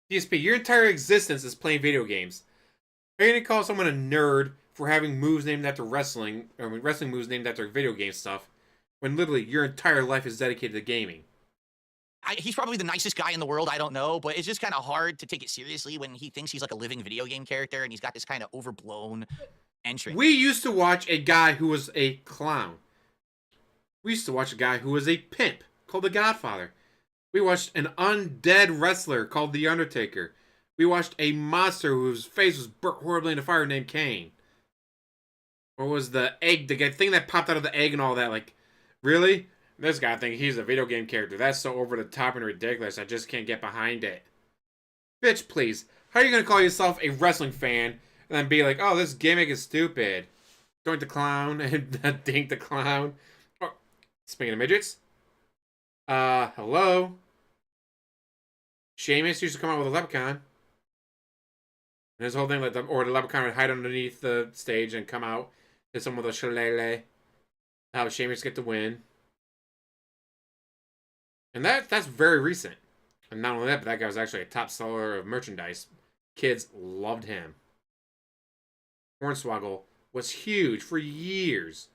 DSP, your entire existence is playing video games. Are you gonna call someone a nerd for having moves named after wrestling, or wrestling moves named after video game stuff, when literally your entire life is dedicated to gaming? he's probably the nicest guy in the world. I don't know, but it's just kind of hard to take it seriously when he thinks he's like a living video game character and he's got this kind of overblown entrance. We used to watch a guy who was a clown. We used to watch a guy who was a pimp called the Godfather. We watched an undead wrestler called the Undertaker. We watched a monster whose face was burnt horribly in the fire named Kane. Or was the egg, the thing that popped out of the egg and all that, like, really? This guy thinks he's a video game character. That's so over the top and ridiculous, I just can't get behind it. Bitch, please. How are you going to call yourself a wrestling fan and then be like, oh, this gimmick is stupid? Doink the clown and Dink the clown. Oh, speaking of midgets. Hello? Sheamus used to come out with a leprechaun. And his whole thing, like, or the leprechaun would hide underneath the stage and come out, hit someone with a shillelagh. How Sheamus get the win. And that's very recent. And not only that, but that guy was actually a top seller of merchandise. Kids loved him. Hornswoggle was huge for years.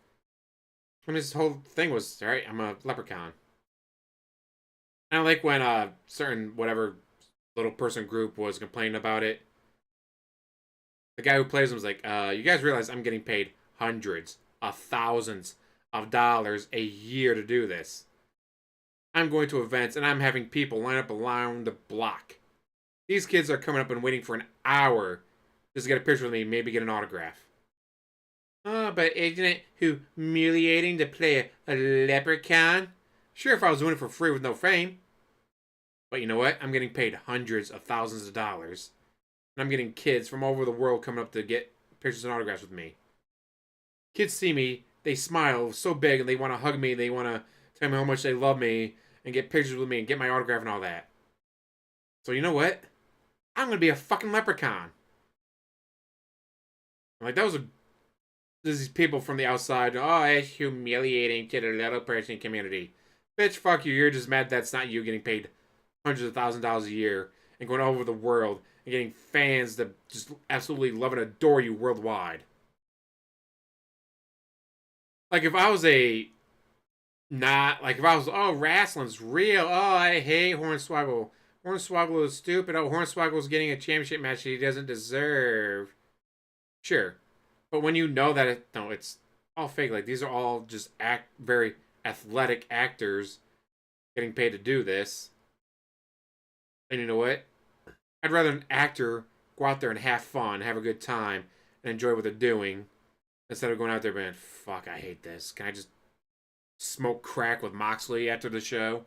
And his whole thing was, alright, I'm a leprechaun. And I like when a certain whatever little person group was complaining about it. The guy who plays him was like, you guys realize I'm getting paid hundreds of thousands of dollars a year to do this. I'm going to events and I'm having people line up around the block. These kids are coming up and waiting for an hour just to get a picture with me, maybe get an autograph. Oh, but isn't it humiliating to play a leprechaun? Sure, if I was doing it for free with no fame. But you know what? I'm getting paid hundreds of thousands of dollars. And I'm getting kids from all over the world coming up to get pictures and autographs with me. Kids see me, they smile so big, and they want to hug me, they want to tell me how much they love me, and get pictures with me, and get my autograph and all that. So you know what? I'm going to be a fucking leprechaun. Like, there's these people from the outside, oh, it's humiliating to the little person community. Bitch, fuck you, you're just mad that's not you getting paid hundreds of thousands of dollars a year, and going all over the world, and getting fans that just absolutely love and adore you worldwide. Like, if I was oh, wrestling's real. Oh, I hate Hornswoggle. Hornswoggle is stupid. Oh, Hornswoggle's getting a championship match that he doesn't deserve. Sure. But when you know that it's all fake. Like, these are all just very athletic actors getting paid to do this. And you know what? I'd rather an actor go out there and have fun, have a good time, and enjoy what they're doing, instead of going out there being, fuck, I hate this. Can I just smoke crack with Moxley after the show?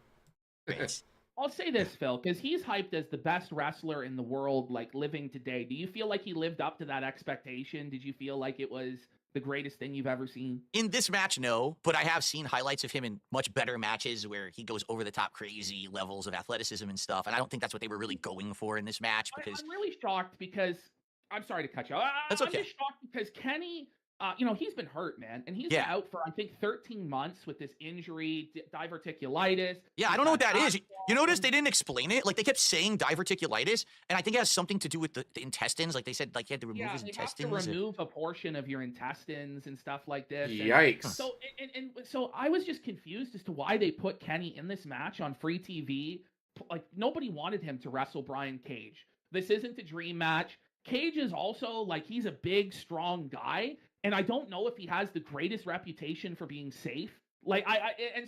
I'll say this, Phil, because he's hyped as the best wrestler in the world, like, living today. Do you feel like he lived up to that expectation? Did you feel like it was the greatest thing you've ever seen? In this match, no, but I have seen highlights of him in much better matches where he goes over the top crazy levels of athleticism and stuff, and I don't think that's what they were really going for in this match. Because I'm really shocked because, I'm sorry to cut you. That's okay. I'm just shocked because Kenny, he's been hurt, man, and he's been out for, I think, 13 months with this injury, diverticulitis. Yeah, I don't know what that is. You notice they didn't explain it? Like, they kept saying diverticulitis, and I think it has something to do with the intestines. Like, they said, like, he had to remove his intestines. Have to remove a portion of your intestines and stuff like this. Yikes. And so I was just confused as to why they put Kenny in this match on free TV. Like, nobody wanted him to wrestle Brian Cage. This isn't a dream match. Cage is also, like, he's a big, strong guy. And I don't know if he has the greatest reputation for being safe. Like,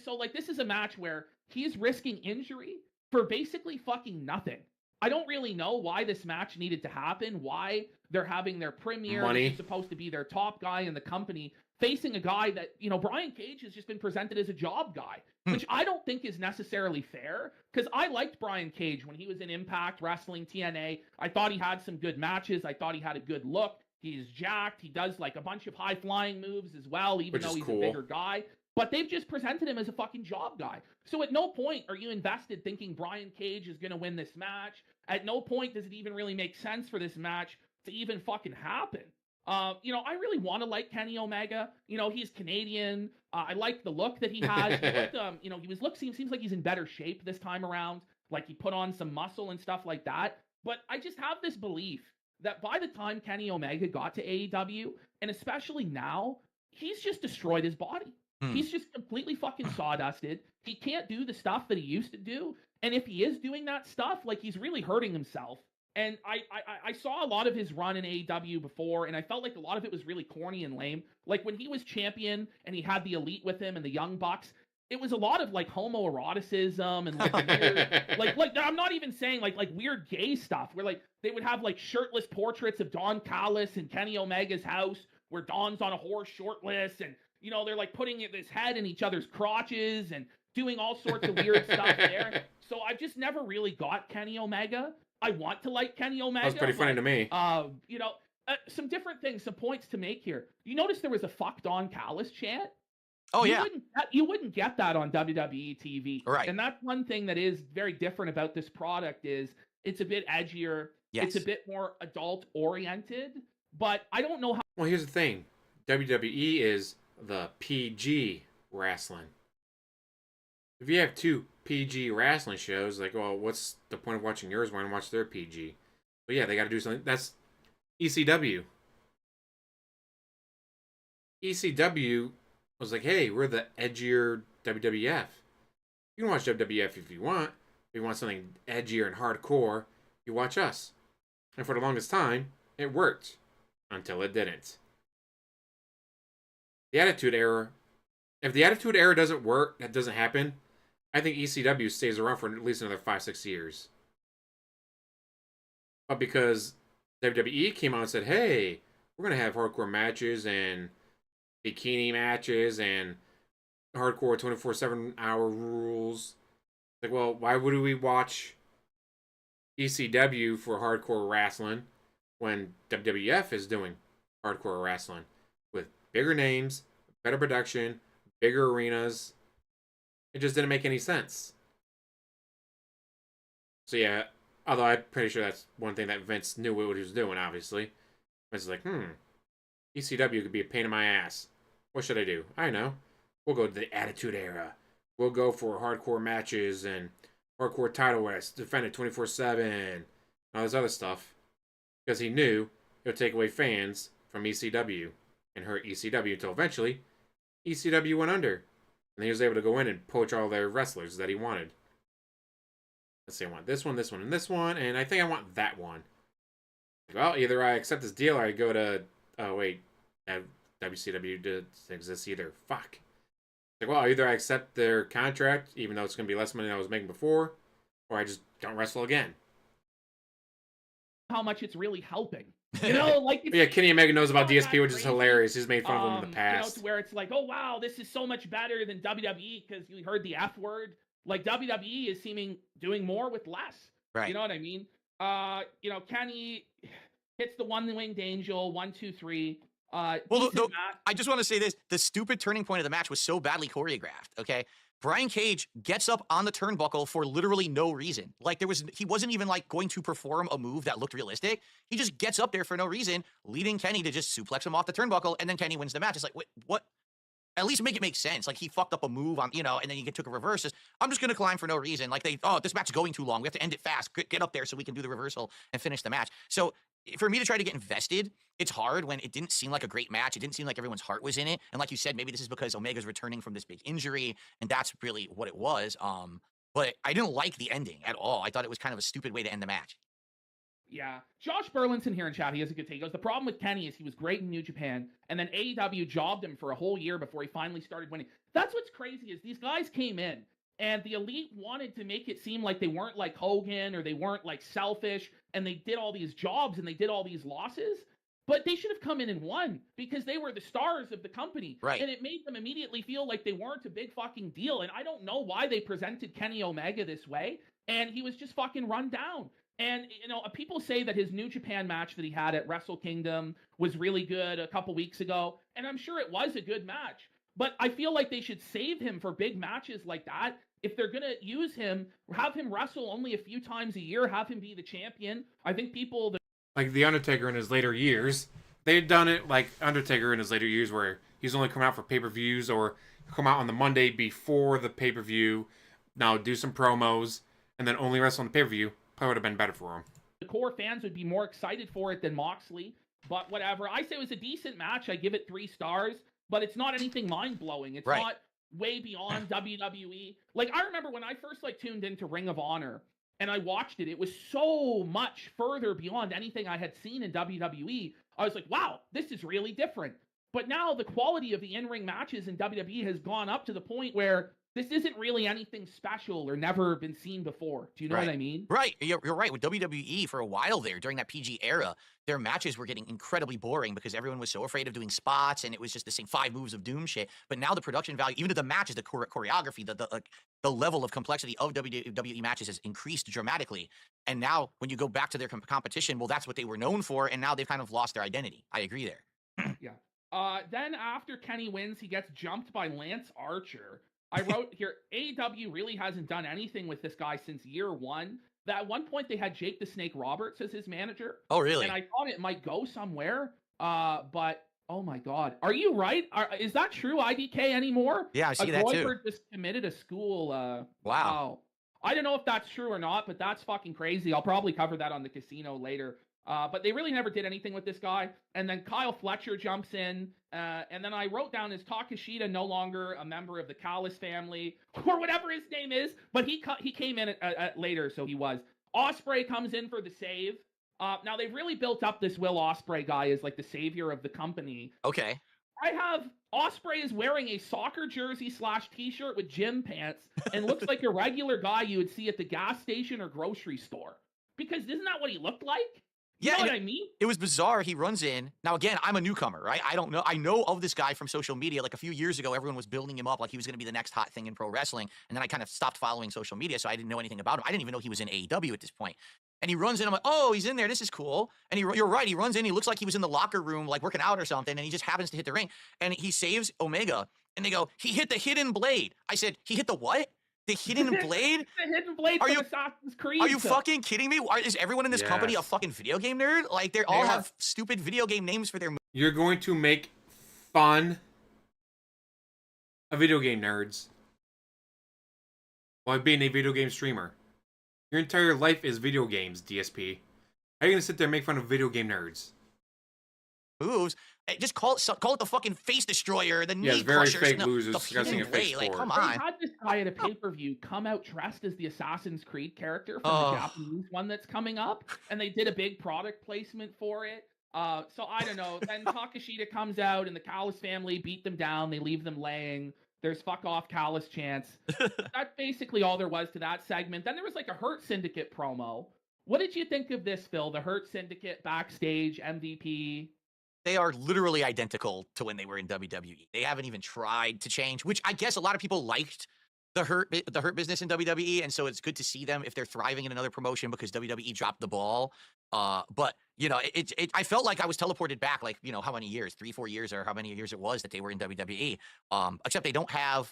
so this is a match where he's risking injury for basically fucking nothing. I don't really know why this match needed to happen, why they're having their premiere. Money. This is supposed to be their top guy in the company, facing a guy that, Brian Cage has just been presented as a job guy, which I don't think is necessarily fair, because I liked Brian Cage when he was in Impact Wrestling TNA. I thought he had some good matches. I thought he had a good look. He's jacked. He does like a bunch of high-flying moves as well, even though he's a bigger guy. But they've just presented him as a fucking job guy. So at no point are you invested thinking Brian Cage is going to win this match. At no point does it even really make sense for this match to even fucking happen. I really want to like Kenny Omega. He's Canadian. I like the look that he has. Seems like he's in better shape this time around. Like he put on some muscle and stuff like that. But I just have this belief that by the time Kenny Omega got to AEW, and especially now, he's just destroyed his body. He's just completely fucking sawdusted. He can't do the stuff that he used to do. And if he is doing that stuff, like, he's really hurting himself. And I saw a lot of his run in AEW before, and I felt like a lot of it was really corny and lame. Like, when he was champion and he had the Elite with him and the Young Bucks, it was a lot of, like, homoeroticism and, like, weird, like, I'm not even saying, like, weird gay stuff, where, like, they would have, like, shirtless portraits of Don Callis in Kenny Omega's house, where Don's on a horse shirtless, and they're like putting his head in each other's crotches and doing all sorts of weird stuff there. So I've just never really got Kenny Omega. I want to like Kenny Omega. That's pretty funny to me. Some different things, some points to make here. You notice there was a "fuck Don Callis" chant. Oh, yeah. You wouldn't get that on WWE TV. Right. And that's one thing that is very different about this product is it's a bit edgier. Yes. It's a bit more adult oriented. But I don't know how. Well, here's the thing. WWE is the PG wrestling. If you have two PG wrestling shows, like, well, what's the point of watching yours when I watch their PG? But yeah, they got to do something. That's ECW. ECW was like, hey, we're the edgier WWF. You can watch WWF if you want. If you want something edgier and hardcore, you watch us. And for the longest time, it worked. Until it didn't. The Attitude Era. If the Attitude Era doesn't work, that doesn't happen, I think ECW stays around for at least another 5-6 years. But because WWE came out and said, hey, we're going to have hardcore matches and bikini matches and hardcore 24/7 hour rules. Like, well, why would we watch ECW for hardcore wrestling when WWF is doing hardcore wrestling with bigger names, better production, bigger arenas? It just didn't make any sense. So yeah, although I'm pretty sure that's one thing that Vince knew what he was doing, obviously. Vince was like, ECW could be a pain in my ass. What should I do? I know. We'll go to the Attitude Era. We'll go for hardcore matches and hardcore title west, defended 24/7, and all this other stuff. Because he knew it would take away fans from ECW and hurt ECW until eventually ECW went under. And he was able to go in and poach all their wrestlers that he wanted. Let's say I want this one, and this one, and I think I want that one. Well, either I accept this deal or I go to... Oh, wait. WCW doesn't exist either. Fuck. Like, well, either I accept their contract, even though it's going to be less money than I was making before, or I just don't wrestle again. How much it's really helping. Like... Yeah, Kenny Omega knows about DSP, which is hilarious. He's made fun of him in the past. To where it's like, oh, wow, this is so much better than WWE because you heard the F word. Like, WWE is doing more with less. Right. You know what I mean? Kenny hits the one-winged angel, 1, 2, 3. I just want to say this. The stupid turning point of the match was so badly choreographed, okay? Brian Cage gets up on the turnbuckle for literally no reason. Like, he wasn't even, like, going to perform a move that looked realistic. He just gets up there for no reason, leading Kenny to just suplex him off the turnbuckle, and then Kenny wins the match. It's like, wait, what? At least make it make sense. Like, he fucked up a move on, and then he took a reverse. I'm just going to climb for no reason. Like, this match is going too long. We have to end it fast. Get up there so we can do the reversal and finish the match. So, for me to try to get invested, it's hard when it didn't seem like a great match. It didn't seem like everyone's heart was in it. And like you said, maybe this is because Omega's returning from this big injury, and that's really what it was. But I didn't like the ending at all. I thought it was kind of a stupid way to end the match. Yeah. Josh Burlinson here in chat, he has a good take. He goes, the problem with Kenny is he was great in New Japan, and then AEW jobbed him for a whole year before he finally started winning. That's what's crazy is these guys came in, And the Elite wanted to make it seem like they weren't like Hogan or they weren't like selfish and they did all these jobs and they did all these losses. But they should have come in and won because they were the stars of the company. Right. And it made them immediately feel like they weren't a big fucking deal. And I don't know why they presented Kenny Omega this way. And he was just fucking run down. And, people say that his New Japan match that he had at Wrestle Kingdom was really good a couple weeks ago. And I'm sure it was a good match. But I feel like they should save him for big matches like that. If they're going to use him, have him wrestle only a few times a year, have him be the champion. I think people... Like The Undertaker in his later years, they'd done it like Undertaker in his later years where he's only come out for pay-per-views or come out on the Monday before the pay-per-view, now do some promos, and then only wrestle on the pay-per-view. Probably would have been better for him. The core fans would be more excited for it than Moxley, but whatever. I say it was a decent match. I give it 3 stars, but it's not anything mind-blowing. It's not way beyond WWE. Like, I remember when I first tuned into Ring of Honor, and I watched it, it was so much further beyond anything I had seen in WWE. I was like, wow, this is really different. But now the quality of the in-ring matches in WWE has gone up to the point where this isn't really anything special or never been seen before. Do you know what I mean? Right. You're right. With WWE for a while there, during that PG era, their matches were getting incredibly boring because everyone was so afraid of doing spots and it was just the same 5 moves of doom shit. But now the production value, even to the matches, the choreography, the level of complexity of WWE matches has increased dramatically. And now when you go back to their competition, well, that's what they were known for. And now they've kind of lost their identity. I agree there. Yeah. Then after Kenny wins, he gets jumped by Lance Archer. I wrote here, AEW really hasn't done anything with this guy since year 1. That at one point they had Jake the Snake Roberts as his manager. Oh, really? And I thought it might go somewhere. But oh my God, are you right? Is that true? IDK anymore? Yeah, I see that too. Just committed a school. Wow. I don't know if that's true or not, but that's fucking crazy. I'll probably cover that on the casino later. But they really never did anything with this guy. And then Kyle Fletcher jumps in. And then I wrote down, is Takeshita no longer a member of the Callis family or whatever his name is? But he came in later, so he was. Ospreay comes in for the save. Now they've really built up this Will Ospreay guy as like the savior of the company. Okay. I have Ospreay is wearing a soccer jersey / t-shirt with gym pants and looks like a regular guy you would see at the gas station or grocery store. Because isn't that what he looked like? You know what I mean? It was bizarre. He runs in. Now, again, I'm a newcomer, right? I don't know. I know of this guy from social media. Like a few years ago, everyone was building him up like he was going to be the next hot thing in pro wrestling. And then I kind of stopped following social media, so I didn't know anything about him. I didn't even know he was in AEW at this point. And he runs in. I'm like, oh, he's in there. This is cool. And you're right. He runs in. He looks like he was in the locker room, like working out or something. And he just happens to hit the ring. And he saves Omega. And they go, he hit the hidden blade. I said, he hit the what? The hidden blade? The hidden blade from Assassin's Creed. Are you fucking kidding me? Is everyone in this company a fucking video game nerd? Like, they all have stupid video game names for their movies. You're going to make fun of video game nerds while being a video game streamer. Your entire life is video games, DSP. How are you going to sit there and make fun of video game nerds? Moves. Just call it the fucking face destroyer, the knee it's very crushers, fake losers the discussing a face like, come They on. had this guy at a pay-per-view come out dressed as the Assassin's Creed character from the Japanese one that's coming up, and they did a big product placement for it. So I don't know. Then Takeshita comes out, and the Callis family beat them down. They leave them laying. There's fuck off Callis chants. That's basically all there was to that segment. Then there was like a Hurt Syndicate promo. What did you think of this, Phil? The Hurt Syndicate backstage, MVP. They are literally identical to when they were in WWE. They haven't even tried to change, which I guess a lot of people liked the Hurt business in WWE, and so it's good to see them if they're thriving in another promotion because WWE dropped the ball. But I felt like I was teleported back, like how many years, 3-4 years, or how many years it was that they were in WWE. Except they don't have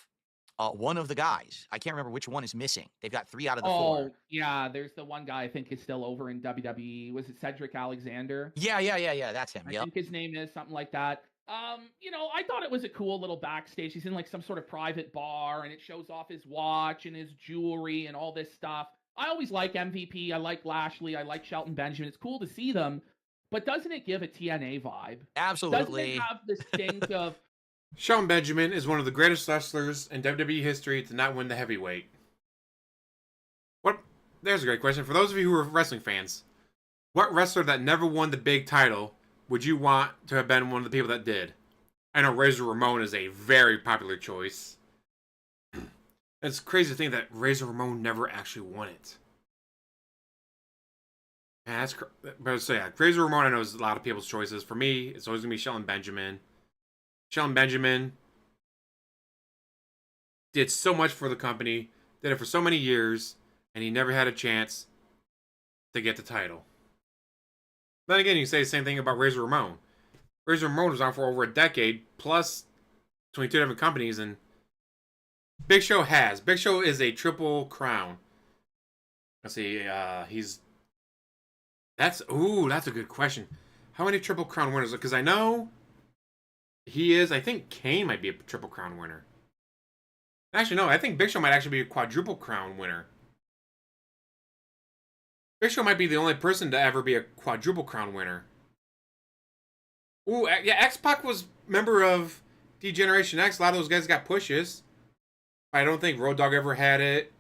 one of the guys. I can't remember which one is missing. They've got 3 out of the 4. Oh, yeah. There's the one guy I think is still over in WWE. Was it Cedric Alexander? Yeah. That's him. I think his name is something like that. I thought it was a cool little backstage. He's in like some sort of private bar, and it shows off his watch and his jewelry and all this stuff. I always like MVP. I like Lashley. I like Shelton Benjamin. It's cool to see them, but doesn't it give a TNA vibe? Absolutely. Doesn't it have the stink of... Shelton Benjamin is one of the greatest wrestlers in WWE history to not win the heavyweight. There's a great question. For those of you who are wrestling fans, what wrestler that never won the big title would you want to have been one of the people that did? I know Razor Ramon is a very popular choice. It's crazy to think that Razor Ramon never actually won it. Yeah, but so yeah, Razor Ramon I know is a lot of people's choices. For me, it's always gonna be Shelton Benjamin. Shelton Benjamin did so much for the company, did it for so many years, and he never had a chance to get the title. Then again, you say the same thing about Razor Ramon. Razor Ramon was on for over a decade, plus 22 different companies, and Big Show has. Big Show is a triple crown. Let's see, that's a good question. How many triple crown winners? Because I know he is. I think Kane might be a triple crown winner. Actually, no. I think Big Show might actually be a quadruple crown winner. Big Show might be the only person to ever be a quadruple crown winner. Ooh, yeah. X-Pac was member of D-Generation X. A lot of those guys got pushes. I don't think Road Dogg ever had it.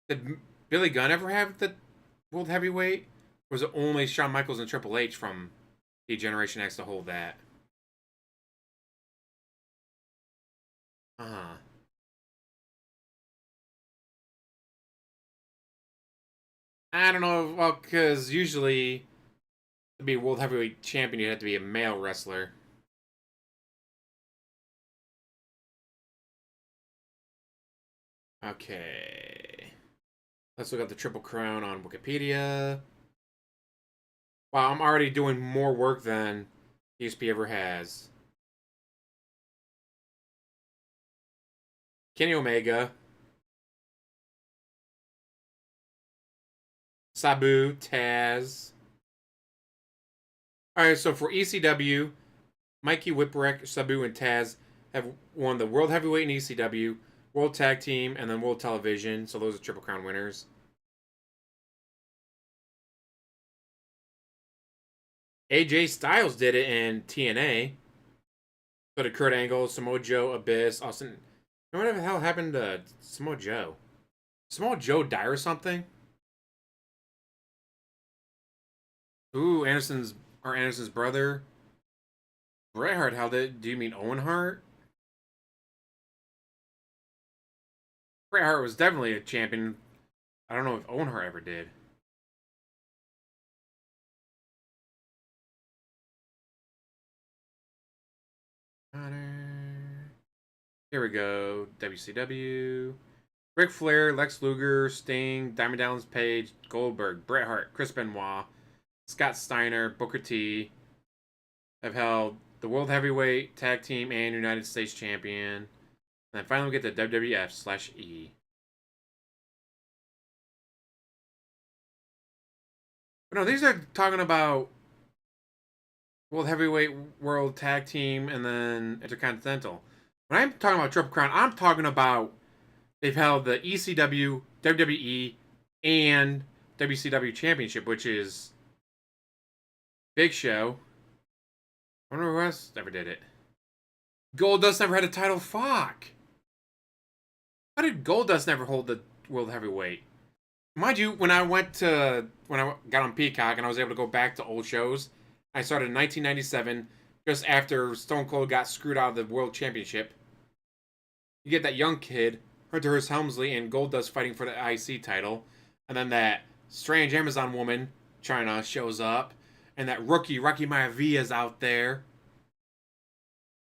Did Billy Gunn ever have the World Heavyweight? Or was it only Shawn Michaels and Triple H from D-Generation X to hold that? Uh-huh. I don't know. Well, because usually to be World Heavyweight Champion, you have to be a male wrestler. Okay. Let's look up the Triple Crown on Wikipedia. Wow, I'm already doing more work than DSP ever has. Kenny Omega. Sabu, Taz. Alright, so for ECW, Mikey Whipwreck, Sabu, and Taz have won the World Heavyweight in ECW, World Tag Team, and then World Television. So those are Triple Crown winners. AJ Styles did it in TNA. So did Kurt Angle, Samoa Joe, Abyss, Austin. What the hell happened to Samoa Joe? Samoa Joe die or something? Ooh, Anderson's brother. Bret Hart held it. Do you mean Owen Hart? Bret Hart was definitely a champion. I don't know if Owen Hart ever did. Here we go. WCW. Ric Flair, Lex Luger, Sting, Diamond Dallas Page, Goldberg, Bret Hart, Chris Benoit, Scott Steiner, Booker T have held the World Heavyweight, Tag Team, and United States Champion. And then finally we get the WWF/E. But no, these are talking about World Heavyweight, World Tag Team, and then Intercontinental. When I'm talking about Triple Crown, I'm talking about they've held the ECW, WWE, and WCW Championship, which is Big Show. I wonder who else ever did it. Goldust never had a title. Fuck. How did Goldust never hold the World Heavyweight? Mind you, when I got on Peacock and I was able to go back to old shows, I started in 1997, just after Stone Cold got screwed out of the World Championship. You get that young kid, Hunter Hearst Helmsley, and Goldust fighting for the IC title, and then that strange Amazon woman, Chyna, shows up, and that rookie Rocky Maivia is out there.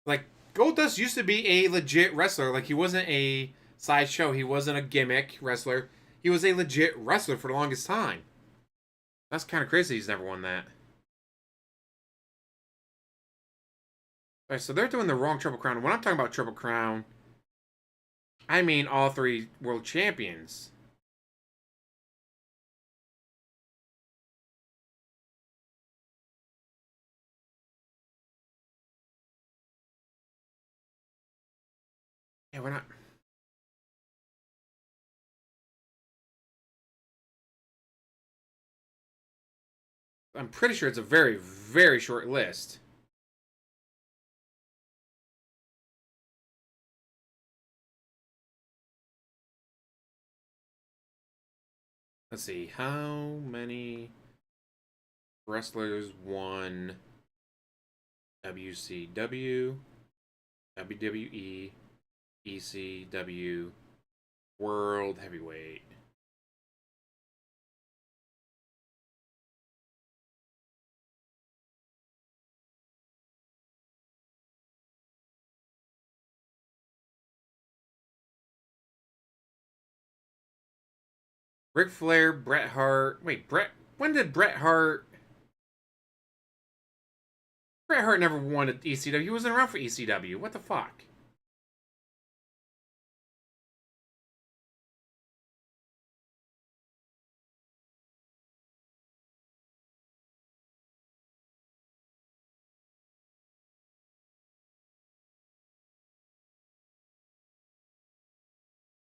Like, Goldust used to be a legit wrestler. Like, he wasn't a sideshow. He wasn't a gimmick wrestler. He was a legit wrestler for the longest time. That's kind of crazy he's never won that. Alright, so they're doing the wrong Triple Crown. When I'm talking about Triple Crown, I mean all three world champions. Yeah, we're not. I'm pretty sure it's a very, very short list. Let's see. How many wrestlers won WCW, WWE, ECW, World Heavyweight. Ric Flair, Bret Hart. Wait, when did Bret Hart? Bret Hart never won at ECW. He wasn't around for ECW. What the fuck?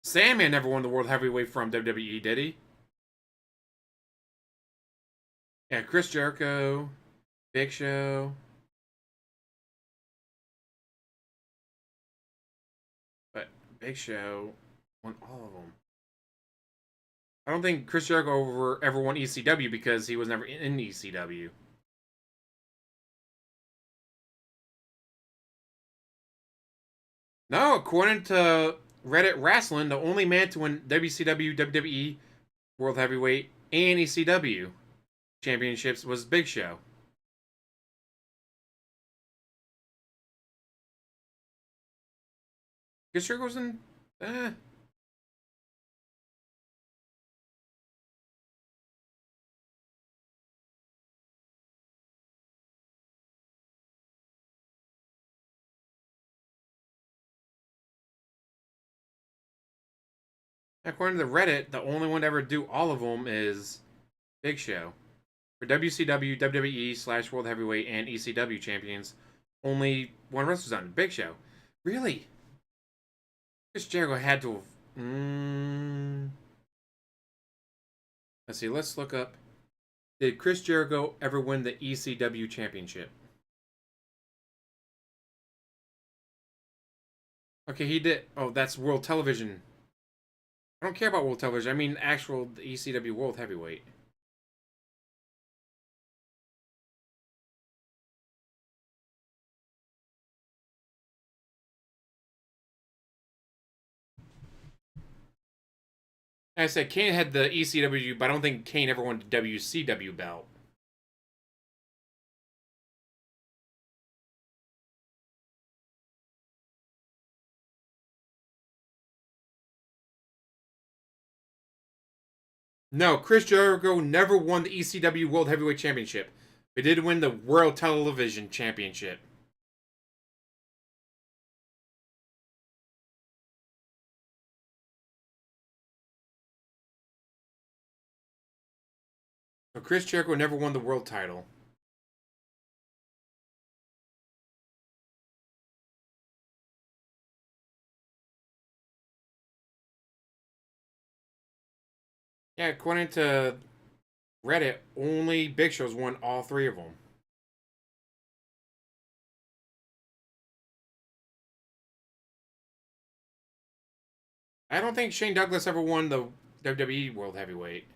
Sandman never won the World Heavyweight from WWE, did he? Yeah, Chris Jericho, Big Show. But Big Show won all of them. I don't think Chris Jericho ever won ECW because he was never in ECW. No, according to Reddit Wrestling, the only man to win WCW, WWE, World Heavyweight, and ECW championships was Big Show. Chris Jericho was in. According to the Reddit, the only one to ever do all of them is Big Show. For WCW, WWE / World Heavyweight, and ECW champions, only one wrestler's on Big Show. Really? Chris Jericho had to have. Let's see. Let's look up. Did Chris Jericho ever win the ECW championship? Okay, he did. Oh, that's World Television. I don't care about World Television. I mean actual ECW World Heavyweight. Like I said, Kane had the ECW, but I don't think Kane ever won the WCW belt. No, Chris Jericho never won the ECW World Heavyweight Championship. He did win the World Television Championship. So Chris Jericho never won the world title. Yeah, according to Reddit, only Big Show's won all three of them. I don't think Shane Douglas ever won the WWE World Heavyweight.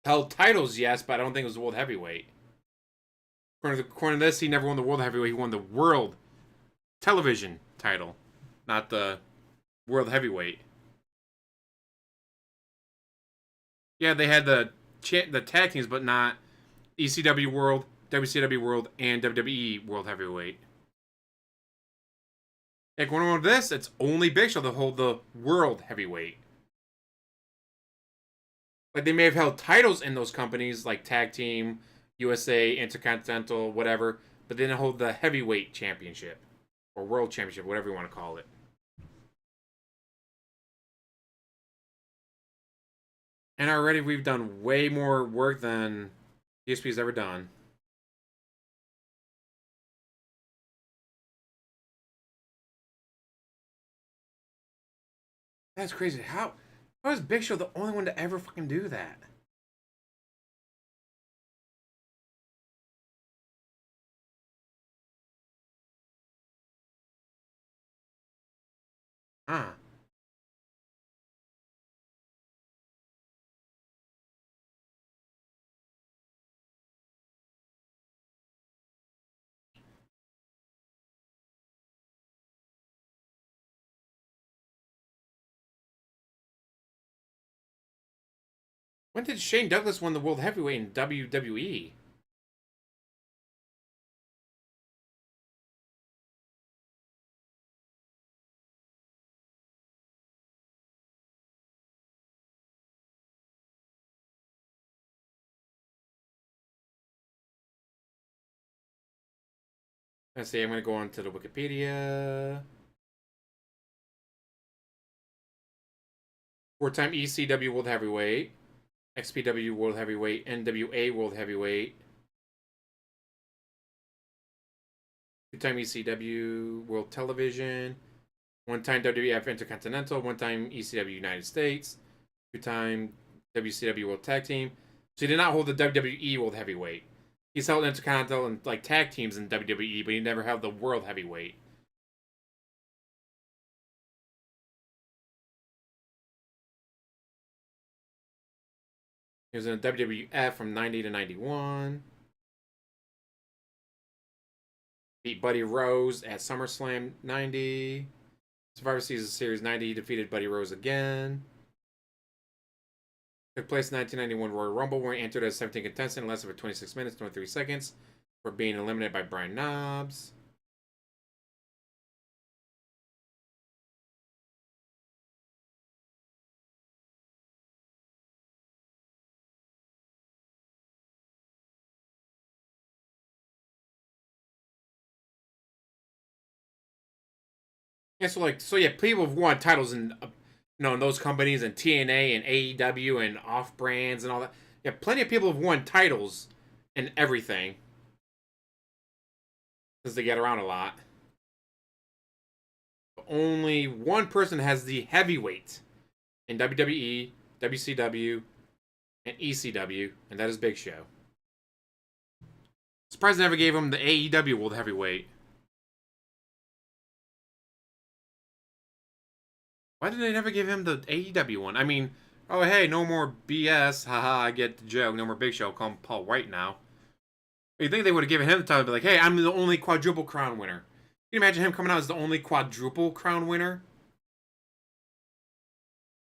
Held titles, yes, but I don't think it was the World Heavyweight. According to this, he never won the World Heavyweight. He won the World Television title, not the World Heavyweight. Yeah, they had the tag teams, but not ECW World, WCW World, and WWE World Heavyweight. Like, when on this, it's only Big Show to hold the World Heavyweight. Like, they may have held titles in those companies, like Tag Team, USA, Intercontinental, whatever, but they didn't hold the Heavyweight Championship. Or World Championship, whatever you want to call it. And already we've done way more work than DSP's ever done. That's crazy. How is Big Show the only one to ever fucking do that? Huh. When did Shane Douglas win the World Heavyweight in WWE? Let's see, I'm going to go on to the Wikipedia. Four-time ECW World Heavyweight, XPW World Heavyweight, NWA World Heavyweight, two-time ECW World Television, one-time WWF Intercontinental, one-time ECW United States, two-time WCW World Tag Team. So he did not hold the WWE World Heavyweight. He's held Intercontinental and like tag teams in WWE, but he never held the World Heavyweight. He was in the WWF from 90 to 91. Beat Buddy Rose at SummerSlam 90. Survivor Series 90, he defeated Buddy Rose again. Took place in 1991 Royal Rumble, where he entered as 17 contestant and lasted for 26 minutes, 23 seconds, for being eliminated by Brian Knobbs. Yeah, so yeah, people have won titles in, in those companies and TNA and AEW and off brands and all that. Yeah, plenty of people have won titles and everything, since they get around a lot. Only one person has the heavyweight in WWE, WCW, and ECW, and that is Big Show. Surprised they never gave him the AEW World Heavyweight. Why did they never give him the AEW one? I mean, oh hey, no more BS. Haha, I get the joke. No more Big Show. Call him Paul White now. You think they would have given him the title and be like, hey, I'm the only quadruple crown winner. Can you imagine him coming out as the only quadruple crown winner?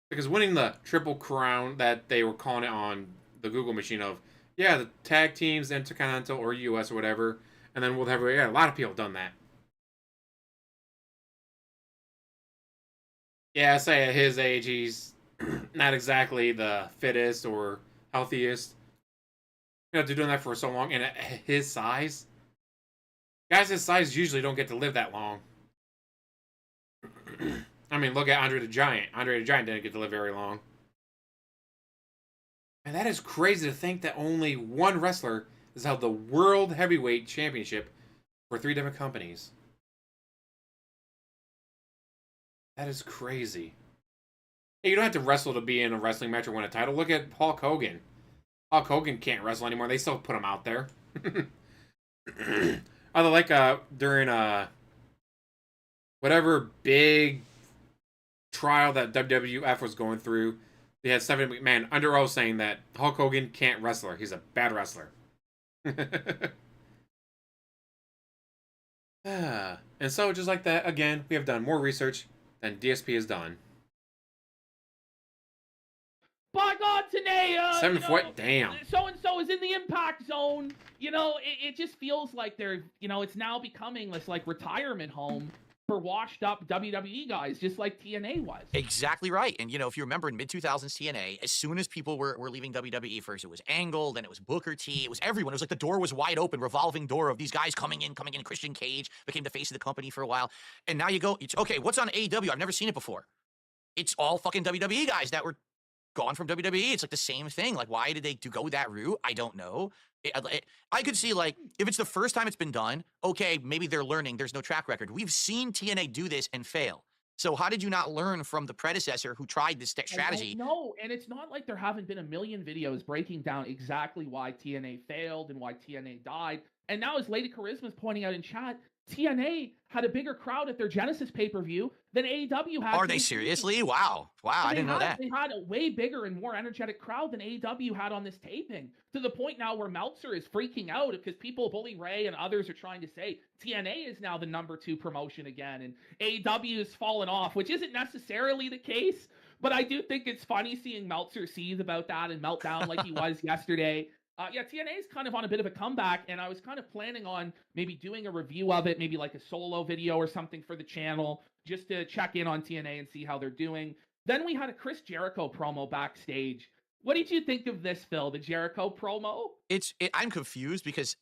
Because winning the triple crown that they were calling it on the Google machine of, yeah, the tag teams, Intercontinental or US or whatever, and then World Heavyweight. Yeah, a lot of people have done that. Yeah, I say at his age, he's not exactly the fittest or healthiest. After doing that for so long, and at his size, guys his size usually don't get to live that long. I mean, look at Andre the Giant. Andre the Giant didn't get to live very long. And that is crazy to think that only one wrestler has held the World Heavyweight Championship for 3 different companies. That is crazy. Hey, you don't have to wrestle to be in a wrestling match or win a title. Look at Hulk Hogan. Hulk Hogan can't wrestle anymore. They still put him out there. Although, like, during whatever big trial that WWF was going through, they had Stephanie McMahon under oath saying that Hulk Hogan can't wrestle. He's a bad wrestler. And so, just like that, again, we have done more research than DSP has done. By God, Tanea! 7 foot, damn. So-and-so is in the impact zone. It just feels like they're, it's now becoming this, like, retirement home for washed up WWE guys, just like TNA was. Exactly right. And, if you remember in mid-2000s TNA, as soon as people were leaving WWE, first it was Angle, then it was Booker T, it was everyone. It was like the door was wide open, revolving door of these guys coming in. Christian Cage became the face of the company for a while. And now you go, okay, what's on AEW? I've never seen it before. It's all fucking WWE guys that were gone from WWE. It's like the same thing. Like, why did they go that route? I don't know. I could see, like, if it's the first time it's been done, okay, maybe they're learning. There's no track record. We've seen TNA do this and fail. So how did you not learn from the predecessor who tried this strategy? No, and it's not like there haven't been a million videos breaking down exactly why TNA failed and why TNA died. And now, as Lady Charisma's pointing out in chat, TNA had a bigger crowd at their Genesis pay-per-view than AEW had. Are they seriously? Wow. Wow, I didn't know that. They had a way bigger and more energetic crowd than AEW had on this taping, to the point now where Meltzer is freaking out because people, Bully Ray and others, are trying to say TNA is now the #2 promotion again, and AEW has fallen off, which isn't necessarily the case, but I do think it's funny seeing Meltzer seethe about that and melt down like he was yesterday. Yeah, TNA is kind of on a bit of a comeback, and I was kind of planning on maybe doing a review of it, maybe like a solo video or something for the channel, just to check in on TNA and see how they're doing. Then we had a Chris Jericho promo backstage. What did you think of this, Phil, the Jericho promo? I'm confused because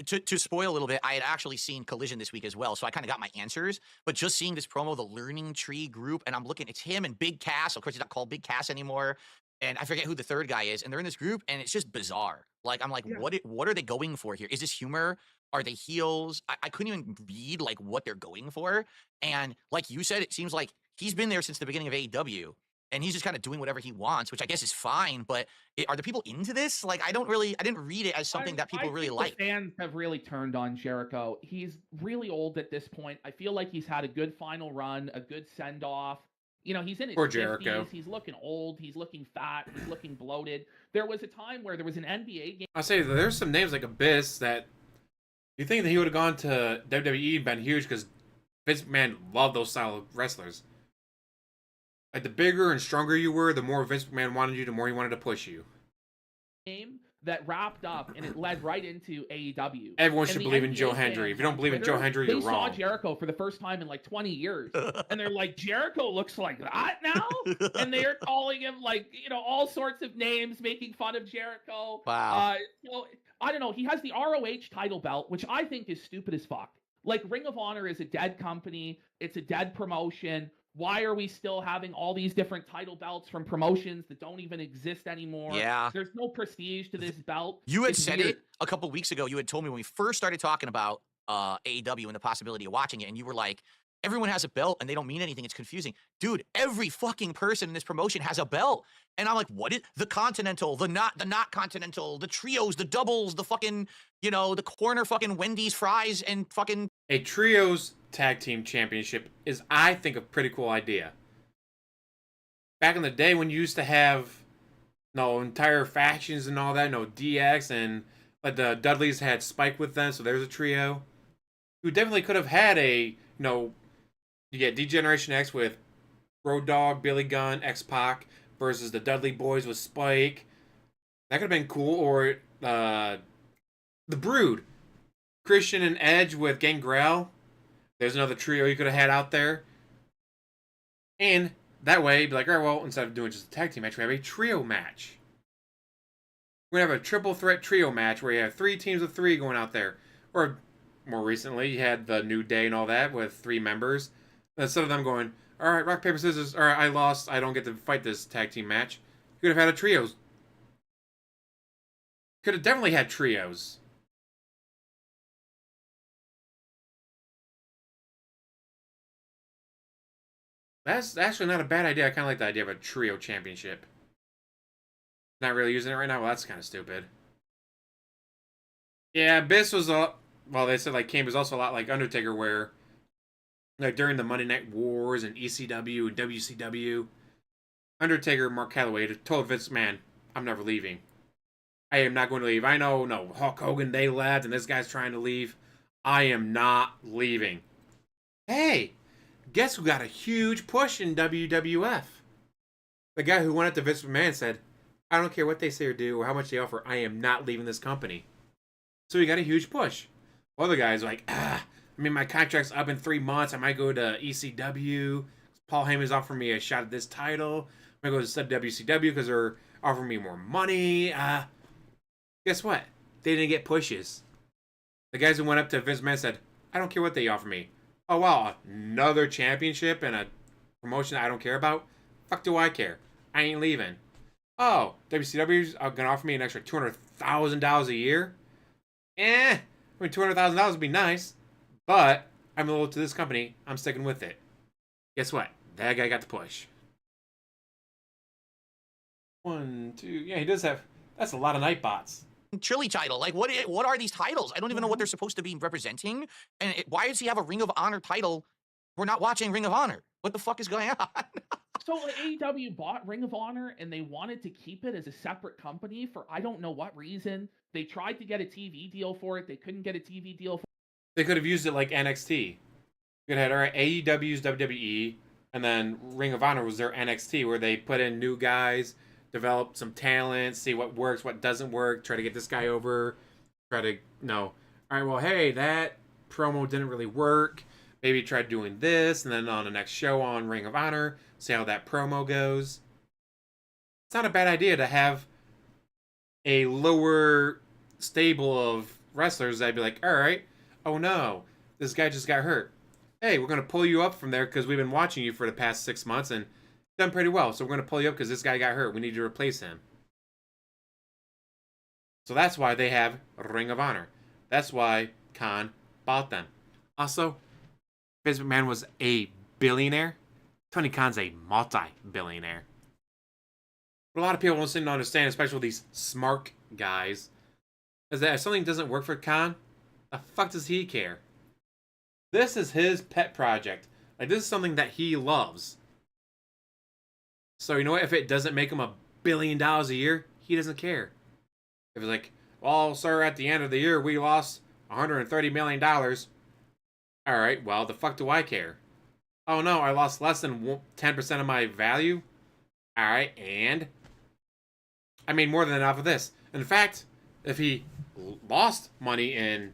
to spoil a little bit, I had actually seen Collision this week as well, so I kind of got my answers. But just seeing this promo, the Learning Tree group, and I'm looking, it's him and Big Cass. Of course, he's not called Big Cass anymore. And I forget who the third guy is, and they're in this group, and it's just bizarre. Like, I'm like, Yeah. what are they going for here? Is this humor? Are they heels? I couldn't even read, like, what they're going for. And like you said, it seems like he's been there since the beginning of AEW, and he's just kind of doing whatever he wants, which I guess is fine, but are the people into this? Like, I didn't read it as something that people really like. Fans have really turned on Jericho. He's really old at this point. I feel like he's had a good final run, a good send-off. You know, he's in his 50s, he's looking old, he's looking fat, he's looking bloated. There was a time where there was an NBA game. I'll say there's some names like Abyss that you think that he would have gone to WWE and been huge because Vince McMahon loved those style of wrestlers. Like, the bigger and stronger you were, the more Vince McMahon wanted you, the more he wanted to push you. Game that wrapped up and it led right into AEW. Everyone should believe in Joe Hendry. If you don't believe in Joe Hendry, you're wrong. They saw Jericho for the first time in like 20 years. And they're like, Jericho looks like that now? And they're calling him like, you know, all sorts of names, making fun of Jericho. Wow. So, I don't know. He has the ROH title belt, which I think is stupid as fuck. Like, Ring of Honor is a dead company. It's a dead promotion. Why are we still having all these different title belts from promotions that don't even exist anymore? Yeah. There's no prestige to this belt. You had said it a couple weeks ago. You had told me when we first started talking about AEW and the possibility of watching it, and you were like, everyone has a belt and they don't mean anything. It's confusing. Dude, every fucking person in this promotion has a belt. And I'm like, what is the Continental, the not Continental, the trios, the doubles, the fucking, you know, the corner fucking Wendy's fries and fucking. A trios tag team championship is, I think, a pretty cool idea. Back in the day when you used to have entire factions and all that, DX, and like the Dudleys had Spike with them, so there's a trio. You definitely could have had a, you get D-Generation X with Road Dogg, Billy Gunn, X-Pac versus the Dudley Boys with Spike. That could have been cool. Or the Brood, Christian and Edge with Gangrel. There's another trio you could have had out there. And that way, be like, all right, well, instead of doing just a tag team match, we have a trio match. We're going to have a triple threat trio match where you have 3 teams of 3 going out there. Or more recently, you had the New Day and all that with 3 members. Instead of them going, all right, rock, paper, scissors, all right, I lost, I don't get to fight this tag team match. You could have had a trios. Could have definitely had trios. That's actually not a bad idea. I kind of like the idea of a trio championship. Not really using it right now? Well, that's kind of stupid. Yeah, Abyss was they said like Kane was also a lot like Undertaker, where like during the Monday Night Wars and ECW and WCW, Undertaker, Mark Calloway told Vince, man, I'm never leaving. I am not going to leave. I know, no, Hulk Hogan, they left, and this guy's trying to leave. I am not leaving. Hey, guess who got a huge push in WWF? The guy who went up to Vince McMahon and said, I don't care what they say or do or how much they offer, I am not leaving this company. So he got a huge push. Other guys like, my contract's up in 3 months. I might go to ECW. Paul Heyman's offering me a shot at this title. I might go to WCW because they're offering me more money. Guess what? They didn't get pushes. The guys who went up to Vince McMahon said, I don't care what they offer me. Oh, wow, another championship and a promotion I don't care about? Fuck do I care? I ain't leaving. Oh, WCW's going to offer me an extra $200,000 a year? $200,000 would be nice, but I'm loyal to this company. I'm sticking with it. Guess what? That guy got the push. 1, 2, yeah, he does have, that's a lot of Nightbots. Chili title. Like, what are these titles? I don't even know what they're supposed to be representing. And why does he have a Ring of Honor title? We're not watching Ring of Honor. What the fuck is going on? So like, AEW bought Ring of Honor and they wanted to keep it as a separate company for I don't know what reason. They tried to get a TV deal for it. They couldn't get a TV deal for They could have used it like NXT. You could have had, all right, AEW's WWE, and then Ring of Honor was their NXT, where they put in new guys, develop some talent, see what works, what doesn't work, try to get this guy over, try to, no. All right, well, hey, that promo didn't really work. Maybe try doing this, and then on the next show on Ring of Honor, see how that promo goes. It's not a bad idea to have a lower stable of wrestlers that'd be like, all right, oh no, this guy just got hurt. Hey, we're going to pull you up from there because we've been watching you for the past 6 months and done pretty well. So we're going to pull you up because this guy got hurt. We need to replace him. So that's why they have Ring of Honor. That's why Khan bought them. Also, Vince McMahon was a billionaire. Tony Khan's a multi-billionaire. What a lot of people don't seem to understand, especially with these Smark guys, is that if something doesn't work for Khan, the fuck does he care? This is his pet project. Like, this is something that he loves. So, you know what? If it doesn't make him $1 billion a year, he doesn't care. If it's like, well, sir, at the end of the year, we lost $130 million. All right, well, the fuck do I care? Oh, no, I lost less than 10% of my value? All right, and? I made more than enough of this. In fact, if he lost money in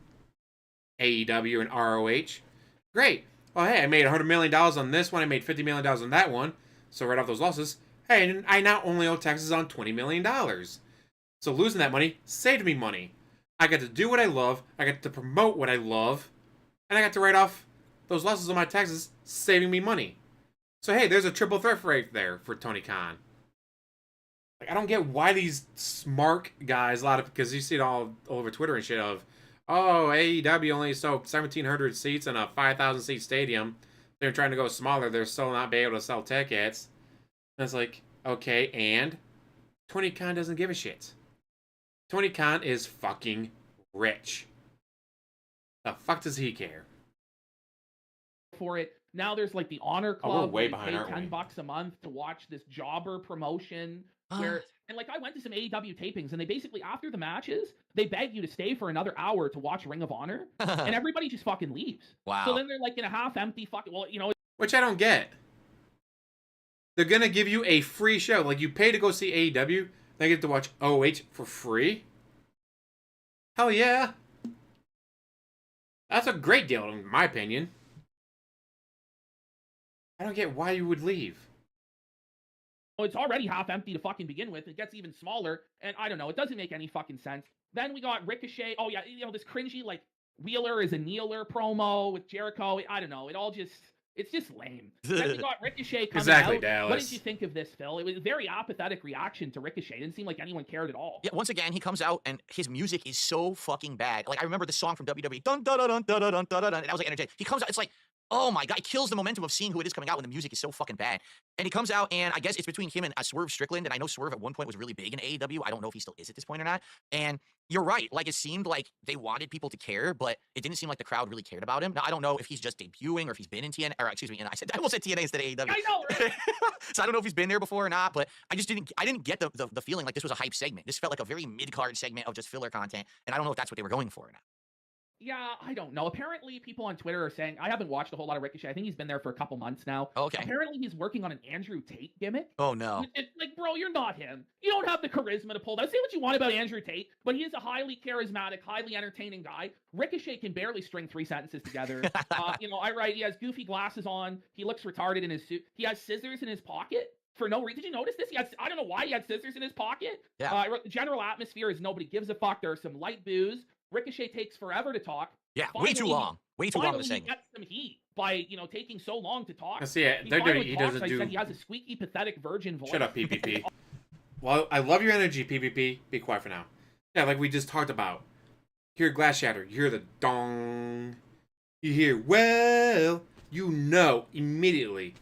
AEW and ROH, great. Well, hey, I made $100 million on this one. I made $50 million on that one. So right off those losses, hey, I now only owe taxes on $20 million. So losing that money saved me money. I got to do what I love. I got to promote what I love. And I got to write off those losses on my taxes, saving me money. So hey, there's a triple threat right there for Tony Khan. Like, I don't get why these Smark guys, because you see it all over Twitter and shit of, oh, AEW only sold 1,700 seats in a 5,000 seat stadium. They're trying to go smaller. They're still not be able to sell tickets. And it's like, okay, and Tony Khan doesn't give a shit. Tony Khan is fucking rich. The fuck does he care? for it. Now there's like the Honor Club. Oh, we're way where you behind, pay aren't we? $10 a month to watch this jobber promotion. Where and like I went to some AEW tapings and they basically after the matches they beg you to stay for another hour to watch Ring of Honor and everybody just fucking leaves. Wow. So then they're like in a half empty fucking Which I don't get. They're gonna give you a free show. Like, you pay to go see AEW, they get to watch OH for free? Hell yeah. That's a great deal, in my opinion. I don't get why you would leave. it's already half empty to fucking begin with. It gets even smaller, and I don't know. It doesn't make any fucking sense. Then we got Ricochet. Oh yeah, this cringy like Wheeler is a kneeler promo with Jericho. I don't know. It's just lame. Then we got Ricochet coming Exactly, out. Dallas. What did you think of this, Phil? It was a very apathetic reaction to Ricochet. It didn't seem like anyone cared at all. Yeah, once again, he comes out and his music is so fucking bad. Like, I remember the song from WWE, dun dun dun dun dun dun dun dun, and that was like energetic. He comes out, it's like, oh my god, it kills the momentum of seeing who it is coming out when the music is so fucking bad. And he comes out, and I guess it's between him and Swerve Strickland, and I know Swerve at one point was really big in AEW. I don't know if he still is at this point or not. And you're right, like, it seemed like they wanted people to care, but it didn't seem like the crowd really cared about him. Now, I don't know if he's just debuting or if he's been in TNA, or excuse me, and I almost said TNA instead of AEW. I know, right? So I don't know if he's been there before or not, but I didn't get the feeling like this was a hype segment. This felt like a very mid-card segment of just filler content, and I don't know if that's what they were going for or not. Yeah, I don't know. Apparently, people on Twitter are saying I haven't watched a whole lot of Ricochet. I think he's been there for a couple months now. Okay. Apparently, he's working on an Andrew Tate gimmick. Oh no. It's like, bro, you're not him. You don't have the charisma to pull that. Say what you want about Andrew Tate, but he is a highly charismatic, highly entertaining guy. Ricochet can barely string 3 sentences together. I write. He has goofy glasses on. He looks retarded in his suit. He has scissors in his pocket. For no reason. Did you notice this? I don't know why he had scissors in his pocket. Yeah. General atmosphere is nobody gives a fuck. There's some light boos. Ricochet takes forever to talk. Yeah, Finally, way too long. Way too long of a he segment. gets some heat by taking so long to talk. I see it. He WWE finally doesn't talks. I do. said he has a squeaky, pathetic virgin voice. Shut up, PPP. Well, I love your energy, PPP. Be quiet for now. Yeah, like we just talked about. You hear glass shatter. You hear the dong. You hear, well, you know immediately.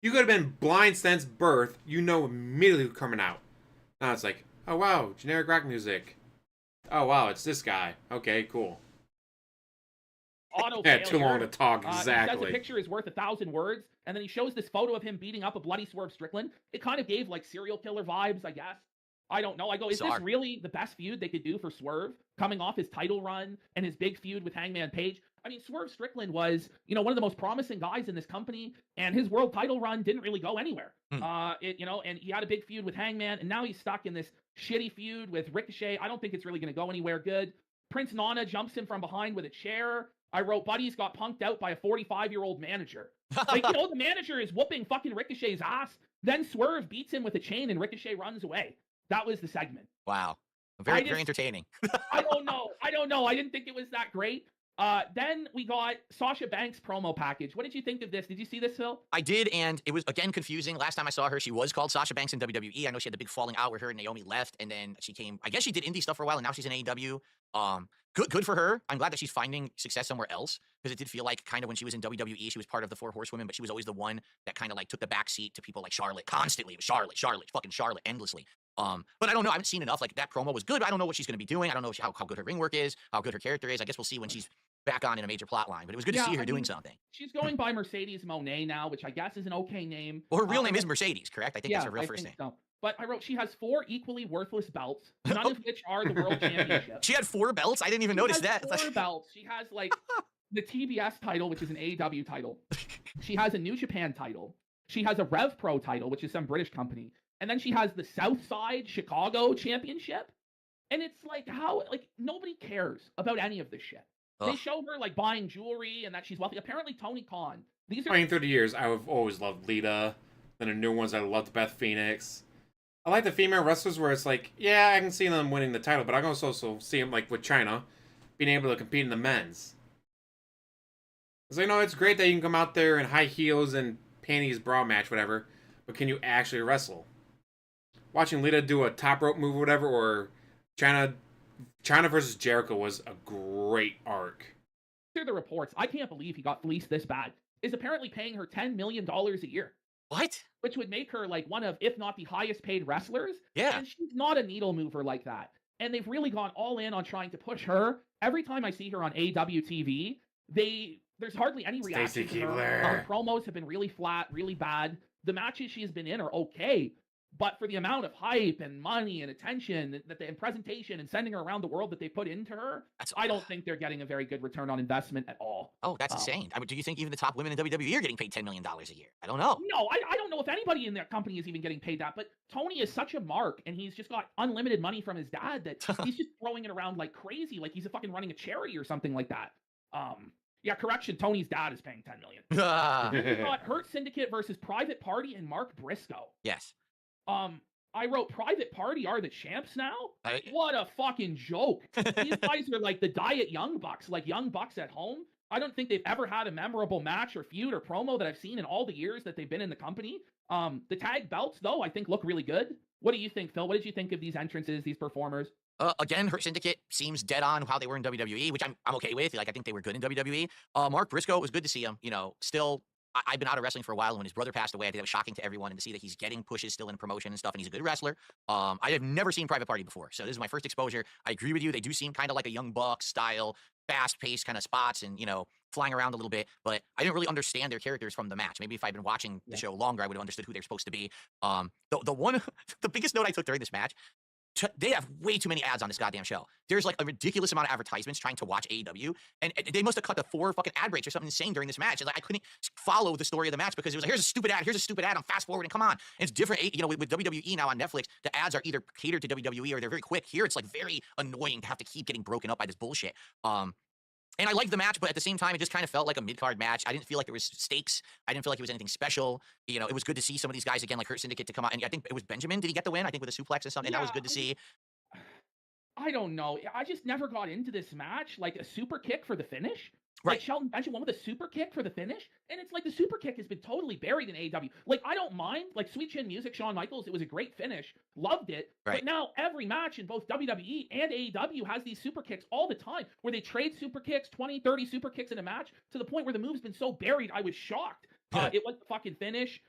You could have been blind since birth. You know immediately who's coming out. Now it's like, oh wow, generic rock music. Oh wow, it's this guy. Okay, cool. Auto Yeah, failure. too long to talk. He says Exactly. a picture is worth 1,000 words, and then he shows this photo of him beating up a bloody Swerve Strickland. It kind of gave like serial killer vibes, I guess. I don't know. I go, is this really the best feud they could do for Swerve, coming off his title run and his big feud with Hangman Page? I mean, Swerve Strickland was, you know, one of the most promising guys in this company, and his world title run didn't really go anywhere. You know, and he had a big feud with Hangman, and now he's stuck in this shitty feud with Ricochet. I don't think it's really going to go anywhere good. Prince Nana jumps him from behind with a chair. I wrote, Buddy's got punked out by a 45-year-old manager. Like, you know, the manager is whooping fucking Ricochet's ass. Then Swerve beats him with a chain, and Ricochet runs away. That was the segment. Wow. Very entertaining. I don't know. I didn't think it was that great. Then we got Sasha Banks promo package. What did you think of this? Did you see this, Phil? I did, and it was, again, confusing. Last time I saw her, she was called Sasha Banks in WWE. I know she had the big falling out where her and Naomi left, and then she came, I guess she did indie stuff for a while, and now she's in AEW. Good for her. I'm glad that she's finding success somewhere else, because it did feel like kind of when she was in WWE, she was part of the 4 Horsewomen, but she was always the one that kind of like took the back seat to people like Charlotte constantly. It was Charlotte, fucking Charlotte endlessly. But I don't know. I haven't seen enough. Like, that promo was good. I don't know what she's going to be doing. I don't know how good her ring work is, how good her character is. I guess we'll see when she's back on in a major plot line. But it was good to see her doing something. She's going by Mercedes Moné now, which I guess is an okay name. Well, her real name is Mercedes, correct? I think that's her real first name. So. But I wrote, she has 4 equally worthless belts, none of which are the World Championship. She had 4 belts? I didn't even notice that. 4 belts. She has, like, the TBS title, which is an AEW title. She has a New Japan title. She has a Rev Pro title, which is some British company. And then she has the Southside Chicago Championship. And it's like, how, like, nobody cares about any of this shit. They show her, like, buying jewelry and that she's wealthy. Apparently, Tony Khan. These are... 20, 30 years, I've always loved Lita. Then the new ones, I loved Beth Phoenix. I like the female wrestlers where it's like, yeah, I can see them winning the title, but I can also see them, like, with China, being able to compete in the men's. Because, you know, it's great that you can come out there in high heels and panties bra match, whatever, but can you actually wrestle? Watching Lita do a top rope move or whatever, or China versus Jericho was a great arc. Through the reports, I can't believe he got fleeced this bad, is apparently paying her $10 million a year. What? Which would make her, like, one of, if not the highest paid wrestlers. Yeah. And she's not a needle mover like that. And they've really gone all in on trying to push her. Every time I see her on AEW TV, there's hardly any reaction to her. Her promos have been really flat, really bad. The matches she's been in are okay. But for the amount of hype and money and attention and presentation and sending her around the world that they put into her, I don't think they're getting a very good return on investment at all. Oh, that's insane. I mean, do you think even the top women in WWE are getting paid $10 million a year? I don't know. No, I don't know if anybody in their company is even getting paid that. But Tony is such a mark, and he's just got unlimited money from his dad that he's just throwing it around like crazy, like he's fucking running a charity or something like that. Yeah, correction, Tony's dad is paying $10 million. We got Hurt Syndicate versus Private Party and Mark Briscoe. Yes. I wrote Private Party are the champs now? What a fucking joke. These guys are like the Diet Young Bucks, like Young Bucks at home. I don't think they've ever had a memorable match or feud or promo that I've seen in all the years that they've been in the company. The tag belts, though, I think look really good. What do you think, Phil? What did you think of these entrances, these performers? Again, Hurt Syndicate seems dead on how they were in WWE, which I'm okay with. Like, I think they were good in WWE. Mark Briscoe, it was good to see him. You know, still... I've been out of wrestling for a while, and when his brother passed away, I think that was shocking to everyone, and to see that he's getting pushes still in promotion and stuff, and he's a good wrestler. I have never seen Private Party before, so this is my first exposure. I agree with you. They do seem kind of like a Young Bucks style, fast-paced kind of spots and, you know, flying around a little bit, but I didn't really understand their characters from the match. Maybe if I'd been watching the show longer, I would have understood who they're supposed to be. The biggest note I took during this match, they have way too many ads on this goddamn show. There's like a ridiculous amount of advertisements trying to watch AEW, and they must have cut the 4 fucking ad breaks or something insane during this match. And like, I couldn't follow the story of the match because it was like, here's a stupid ad, I'm fast forwarding, come on. And it's different, you know, with WWE now on Netflix, the ads are either catered to WWE or they're very quick. Here, it's like very annoying to have to keep getting broken up by this bullshit. And I liked the match, but at the same time, it just kind of felt like a mid-card match. I didn't feel like there was stakes. I didn't feel like it was anything special. You know, it was good to see some of these guys again, like Hurt Syndicate, to come out. And I think it was Benjamin. Did he get the win? I think with a suplex or something. Yeah, that was good to see. I don't know. I just never got into this match. Like a super kick for the finish. Right. Like Shelton Benjamin won with a super kick for the finish. And it's like the super kick has been totally buried in AEW. Like, I don't mind. Like, Sweet Chin Music, Shawn Michaels, it was a great finish. Loved it. Right. But now every match in both WWE and AEW has these super kicks all the time where they trade super kicks, 20, 30 super kicks in a match to the point where the move's been so buried, I was shocked. It was the fucking finish.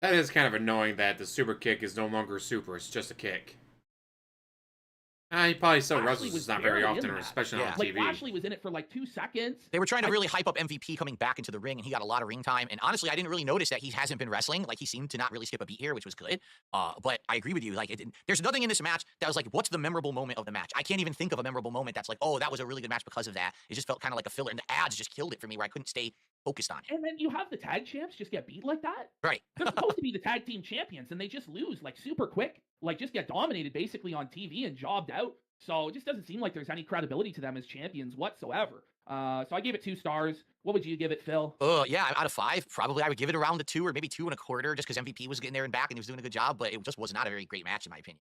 That is kind of annoying that the super kick is no longer super. It's just a kick. He probably still Lashley wrestles was just not very barely in often, or that. especially Yeah. on Like TV. Lashley was in it for like 2 seconds. They were trying to really hype up MVP coming back into the ring, and he got a lot of ring time. And honestly, I didn't really notice that he hasn't been wrestling. Like, he seemed to not really skip a beat here, which was good. But I agree with you. Like, there's nothing in this match that was like, what's the memorable moment of the match? I can't even think of a memorable moment that's like, oh, that was a really good match because of that. It just felt kind of like a filler, and the ads just killed it for me, where I couldn't stay focused on it. And then you have the tag champs just get beat like that. Right. They're supposed to be the tag team champions, and they just lose like super quick. Like, just get dominated basically on TV and jobbed out. So it just doesn't seem like there's any credibility to them as champions whatsoever. So I gave it 2 stars. What would you give it, Phil? Yeah, out of 5, probably I would give it around the 2 or maybe 2.25, just because MVP was getting there and back and he was doing a good job, but it just was not a very great match in my opinion.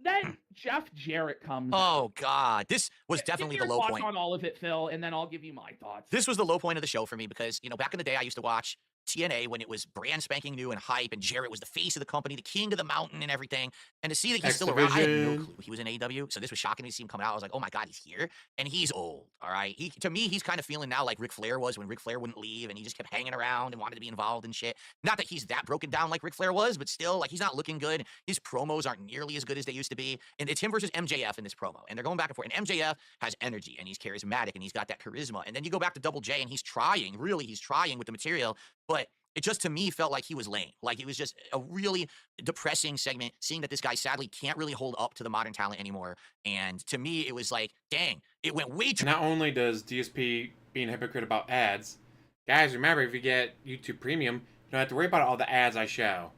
Then Jeff Jarrett comes. Oh God, this was definitely the low thoughts point. on all of it, Phil, and then I'll give you my thoughts. This was the low point of the show for me because, you know, back in the day I used to watch TNA when it was brand spanking new and hype, and Jarrett was the face of the company, the king of the mountain and everything. And to see that he's still around, I had no X-Division. clue he was in AEW. So this was shocking to see him come out. I was like, oh my God, he's here. And he's old, all right? To me, he's kind of feeling now like Ric Flair was when Ric Flair wouldn't leave and he just kept hanging around and wanted to be involved and shit. Not that he's that broken down like Ric Flair was, but still, like, he's not looking good. His promos aren't nearly as good as they used to be. And it's him versus MJF in this promo. And they're going back and forth. And MJF has energy and he's charismatic and he's got that charisma. And then you go back to Double J and he's trying with the material, but it just, to me, felt like he was lame. Like, it was just a really depressing segment, seeing that this guy sadly can't really hold up to the modern talent anymore. And to me, it was like, dang, it went way too... Not only does DSP being a hypocrite about ads, guys, remember, if you get YouTube Premium, you don't have to worry about all the ads I show.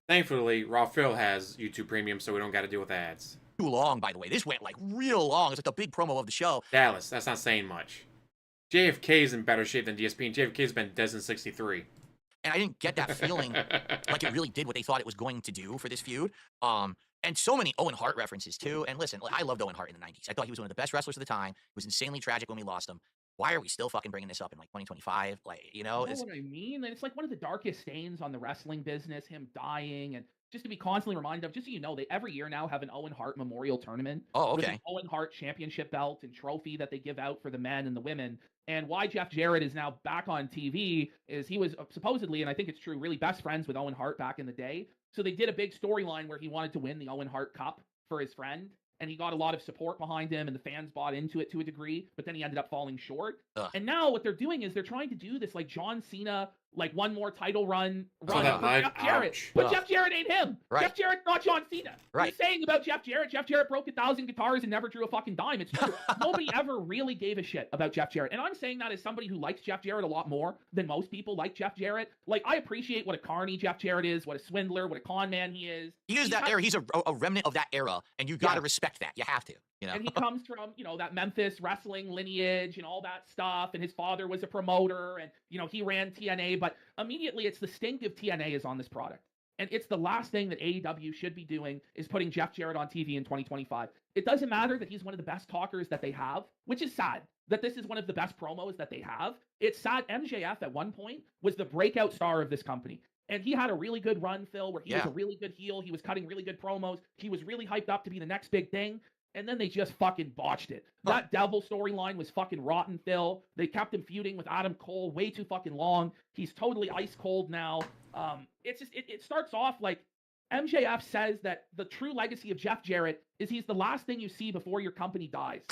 Thankfully, Raw Phil has YouTube Premium, so we don't got to deal with ads. Too long, by the way. This went, like, real long. It's like the big promo of the show. Dallas, that's not saying much. JFK's in better shape than DSP, and JFK's been dead since 63. And I didn't get that feeling like it really did what they thought it was going to do for this feud. And so many Owen Hart references, too. And listen, I loved Owen Hart in the 90s. I thought he was one of the best wrestlers of the time. It was insanely tragic when we lost him. Why are we still fucking bringing this up in, like, 2025? Like, you know? You know what I mean? And it's like one of the darkest stains on the wrestling business, him dying, and just to be constantly reminded of, just so you know, they every year now have an Owen Hart Memorial Tournament. Oh, With okay. an Owen Hart Championship belt and trophy that they give out for the men and the women. And why Jeff Jarrett is now back on TV is he was supposedly, and I think it's true, really best friends with Owen Hart back in the day. So they did a big storyline where he wanted to win the Owen Hart Cup for his friend. And he got a lot of support behind him, and the fans bought into it to a degree, but then he ended up falling short. Ugh. And now what they're doing is they're trying to do this like John Cena, like one more title run saw that for live. Jeff Jarrett. Ouch. But Ugh. Jeff Jarrett ain't him. Right. Jeff Jarrett's not John Cena. What are you Right. saying about Jeff Jarrett broke 1,000 guitars and never drew a fucking dime. It's true. Nobody ever really gave a shit about Jeff Jarrett. And I'm saying that as somebody who likes Jeff Jarrett a lot more than most people like Jeff Jarrett. Like, I appreciate what a carny Jeff Jarrett is, what a swindler, what a con man he is. He is that era. He's a remnant of that era, and you got to respect that. You have to, you know? And he comes from, you know, that Memphis wrestling lineage and all that stuff. And his father was a promoter and, you know, he ran TNA. But immediately it's the stink of TNA is on this product. And it's the last thing that AEW should be doing is putting Jeff Jarrett on TV in 2025. It doesn't matter that he's one of the best talkers that they have, which is sad that this is one of the best promos that they have. It's sad. MJF at one point was the breakout star of this company. And he had a really good run, Phil, where he was a really good heel. He was cutting really good promos. He was really hyped up to be the next big thing. And then they just fucking botched it. That Devil storyline was fucking rotten, Phil. They kept him feuding with Adam Cole way too fucking long. He's totally ice cold now. It's just, it starts off like MJF says that the true legacy of Jeff Jarrett is he's the last thing you see before your company dies.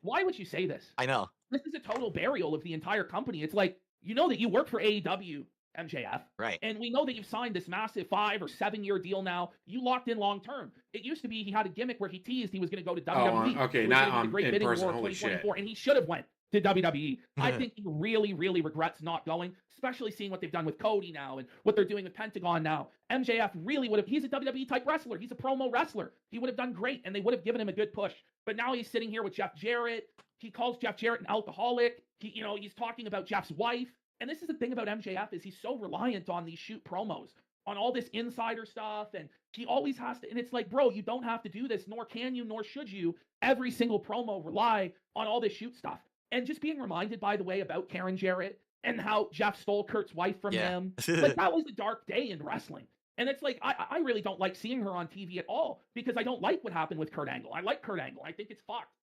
Why would you say this? I know. This is a total burial of the entire company. It's like, you know that you work for AEW, MJF. Right. And we know that you've signed this massive 5 or 7 year deal now. You locked in long term. It used to be he had a gimmick where he teased he was going to go to WWE. Okay, He was not gonna be the on Great in Bidding person. War Holy shit. 2024, and he should have went to WWE. I think he really, really regrets not going, especially seeing what they've done with Cody now and what they're doing with Pentagon now. MJF really would have, he's a WWE type wrestler. He's a promo wrestler. He would have done great, and they would have given him a good push. But now he's sitting here with Jeff Jarrett. He calls Jeff Jarrett an alcoholic. He's talking about Jeff's wife. And this is the thing about MJF is he's so reliant on these shoot promos, on all this insider stuff, and he always has to, and it's like, bro, you don't have to do this, nor can you, nor should you, every single promo rely on all this shoot stuff. And just being reminded, by the way, about Karen Jarrett and how Jeff stole Kurt's wife from him, like that was a dark day in wrestling. And it's like, I really don't like seeing her on TV at all because I don't like what happened with Kurt Angle. I like Kurt Angle. I think it's fucked.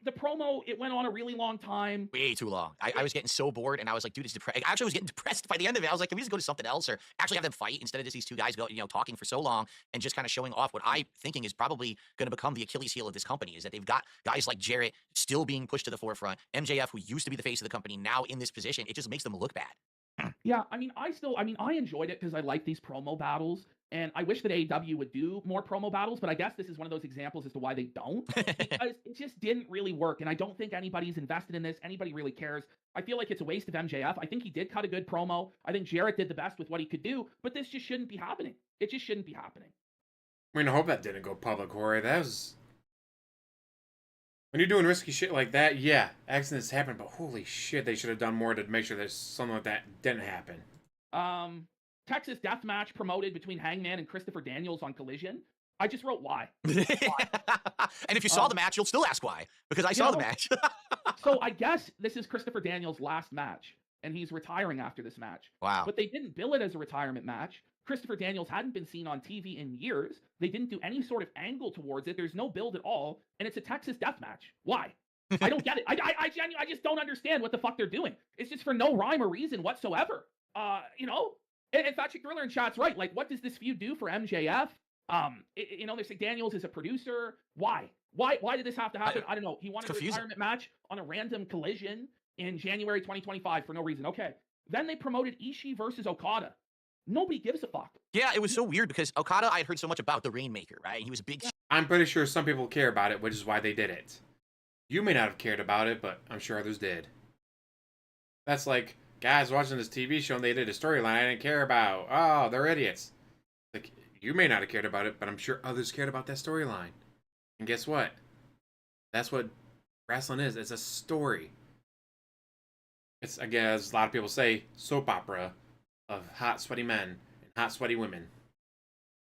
the promo, it went on a really long time. Way too long. I was getting so bored, and I was like, dude, it's depressing. Actually, I was getting depressed by the end of it. I was like, can we just go to something else, or actually have them fight instead of just these two guys talking for so long and just kind of showing off what I'm thinking is probably going to become the Achilles heel of this company, is that they've got guys like Jarrett still being pushed to the forefront. MJF, who used to be the face of the company, now in this position. It just makes them look bad. Yeah, I mean, I enjoyed it because I like these promo battles, and I wish that AEW would do more promo battles, but I guess this is one of those examples as to why they don't, because it just didn't really work, and I don't think anybody's invested in this. Anybody really cares. I feel like it's a waste of MJF. I think he did cut a good promo. I think Jarrett did the best with what he could do, but this just shouldn't be happening. It just shouldn't be happening. I mean, I hope that didn't go public, Jorge. That was... When you're doing risky shit like that, yeah, accidents happen, but holy shit, they should have done more to make sure that something like that didn't happen. Texas death match promoted between Hangman and Christopher Daniels on Collision. I just wrote why. And if you saw the match, you'll still ask why, because I saw the match. So I guess this is Christopher Daniels' last match, and he's retiring after this match. Wow. But they didn't bill it as a retirement match. Christopher Daniels hadn't been seen on TV in years. They didn't do any sort of angle towards it. There's no build at all, and it's a Texas death match. Why? I don't get it. I just don't understand what the fuck they're doing. It's just for no rhyme or reason whatsoever. In fact, Thriller in chat's right. Like, what does this feud do for MJF? They say Daniels is a producer. Why? Why did this have to happen? I don't know. He wanted a retirement match on a random Collision in January 2025 for no reason. Okay. Then they promoted Ishii versus Okada. Nobody gives a fuck. Yeah, it was so weird because Okada, I had heard so much about the Rainmaker, right? He was a big... I'm pretty sure some people care about it, which is why they did it. You may not have cared about it, but I'm sure others did. That's like, guys watching this TV show and they did a storyline I didn't care about. Oh, they're idiots. Like, you may not have cared about it, but I'm sure others cared about that storyline. And guess what? That's what wrestling is. It's a story. It's, again, as a lot of people say, soap opera of hot, sweaty men and hot, sweaty women.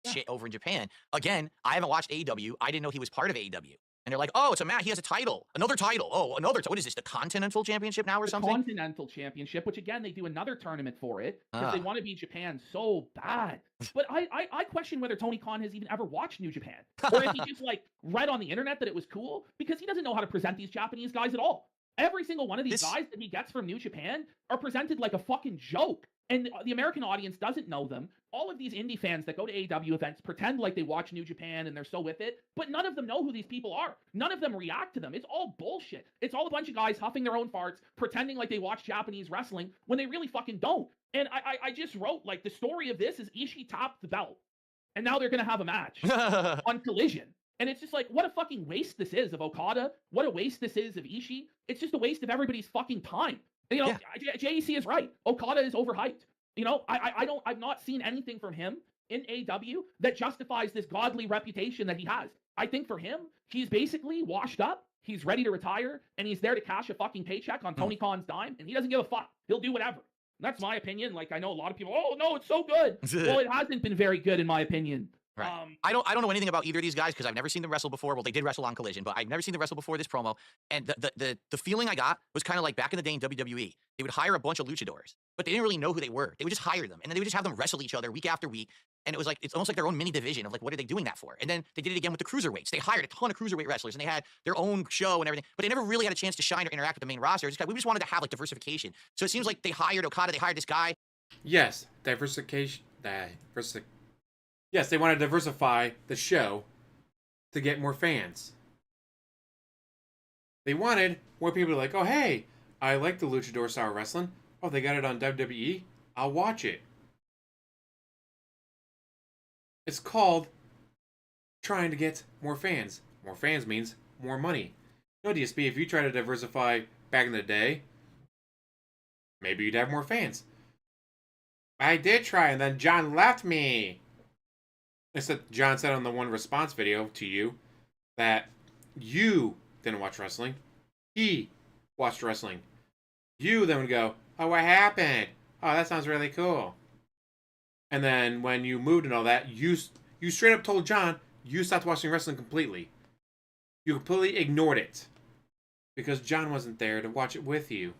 Shit over in Japan. Again, I haven't watched AEW. I didn't know he was part of AEW. And they're like, oh, it's a match. He has a title. Another title. Oh, another. What is this? The Continental Championship now or something? Continental Championship, which again, they do another tournament for it because they want to be Japan so bad. But I question whether Tony Khan has even ever watched New Japan. Or if he just like read on the internet that it was cool, because he doesn't know how to present these Japanese guys at all. Every single one of these guys that he gets from New Japan are presented like a fucking joke. And the American audience doesn't know them. All of these indie fans that go to AEW events pretend like they watch New Japan and they're so with it, but none of them know who these people are. None of them react to them. It's all bullshit. It's all a bunch of guys huffing their own farts, pretending like they watch Japanese wrestling when they really fucking don't. And I just wrote, like, the story of this is Ishii topped the belt. And now they're going to have a match on Collision. And it's just like, what a fucking waste this is of Okada. What a waste this is of Ishii. It's just a waste of everybody's fucking time. JEC is right. Okada is overhyped. I've not seen anything from him in AEW that justifies this godly reputation that he has. I think for him, he's basically washed up. He's ready to retire, and he's there to cash a fucking paycheck on Tony Khan's dime, and he doesn't give a fuck. He'll do whatever. That's my opinion. Like, I know a lot of people, oh, no, it's so good. Well, it hasn't been very good, in my opinion. Right. I don't know anything about either of these guys because I've never seen them wrestle before. Well, they did wrestle on Collision, but I've never seen them wrestle before this promo. And the feeling I got was kind of like back in the day in WWE. They would hire a bunch of luchadors, but they didn't really know who they were. They would just hire them, and then they would just have them wrestle each other week after week. And it was like, it's almost like their own mini division of like, what are they doing that for? And then they did it again with the cruiserweights. They hired a ton of cruiserweight wrestlers, and they had their own show and everything, but they never really had a chance to shine or interact with the main roster. We just wanted to have like diversification. So it seems like they hired Okada, they hired this guy. Yes, diversification. Yes, they want to diversify the show to get more fans. They wanted more people to be like, oh, hey, I like the luchador style wrestling. Oh, they got it on WWE? I'll watch it. It's called trying to get more fans. More fans means more money. No, DSP, if you try to diversify back in the day, maybe you'd have more fans. I did try, and then John left me. Except John said on the one response video to you that you didn't watch wrestling. He watched wrestling. You then would go, oh, what happened? Oh, that sounds really cool. And then when you moved and all that, you straight up told John you stopped watching wrestling completely. You completely ignored it. Because John wasn't there to watch it with you.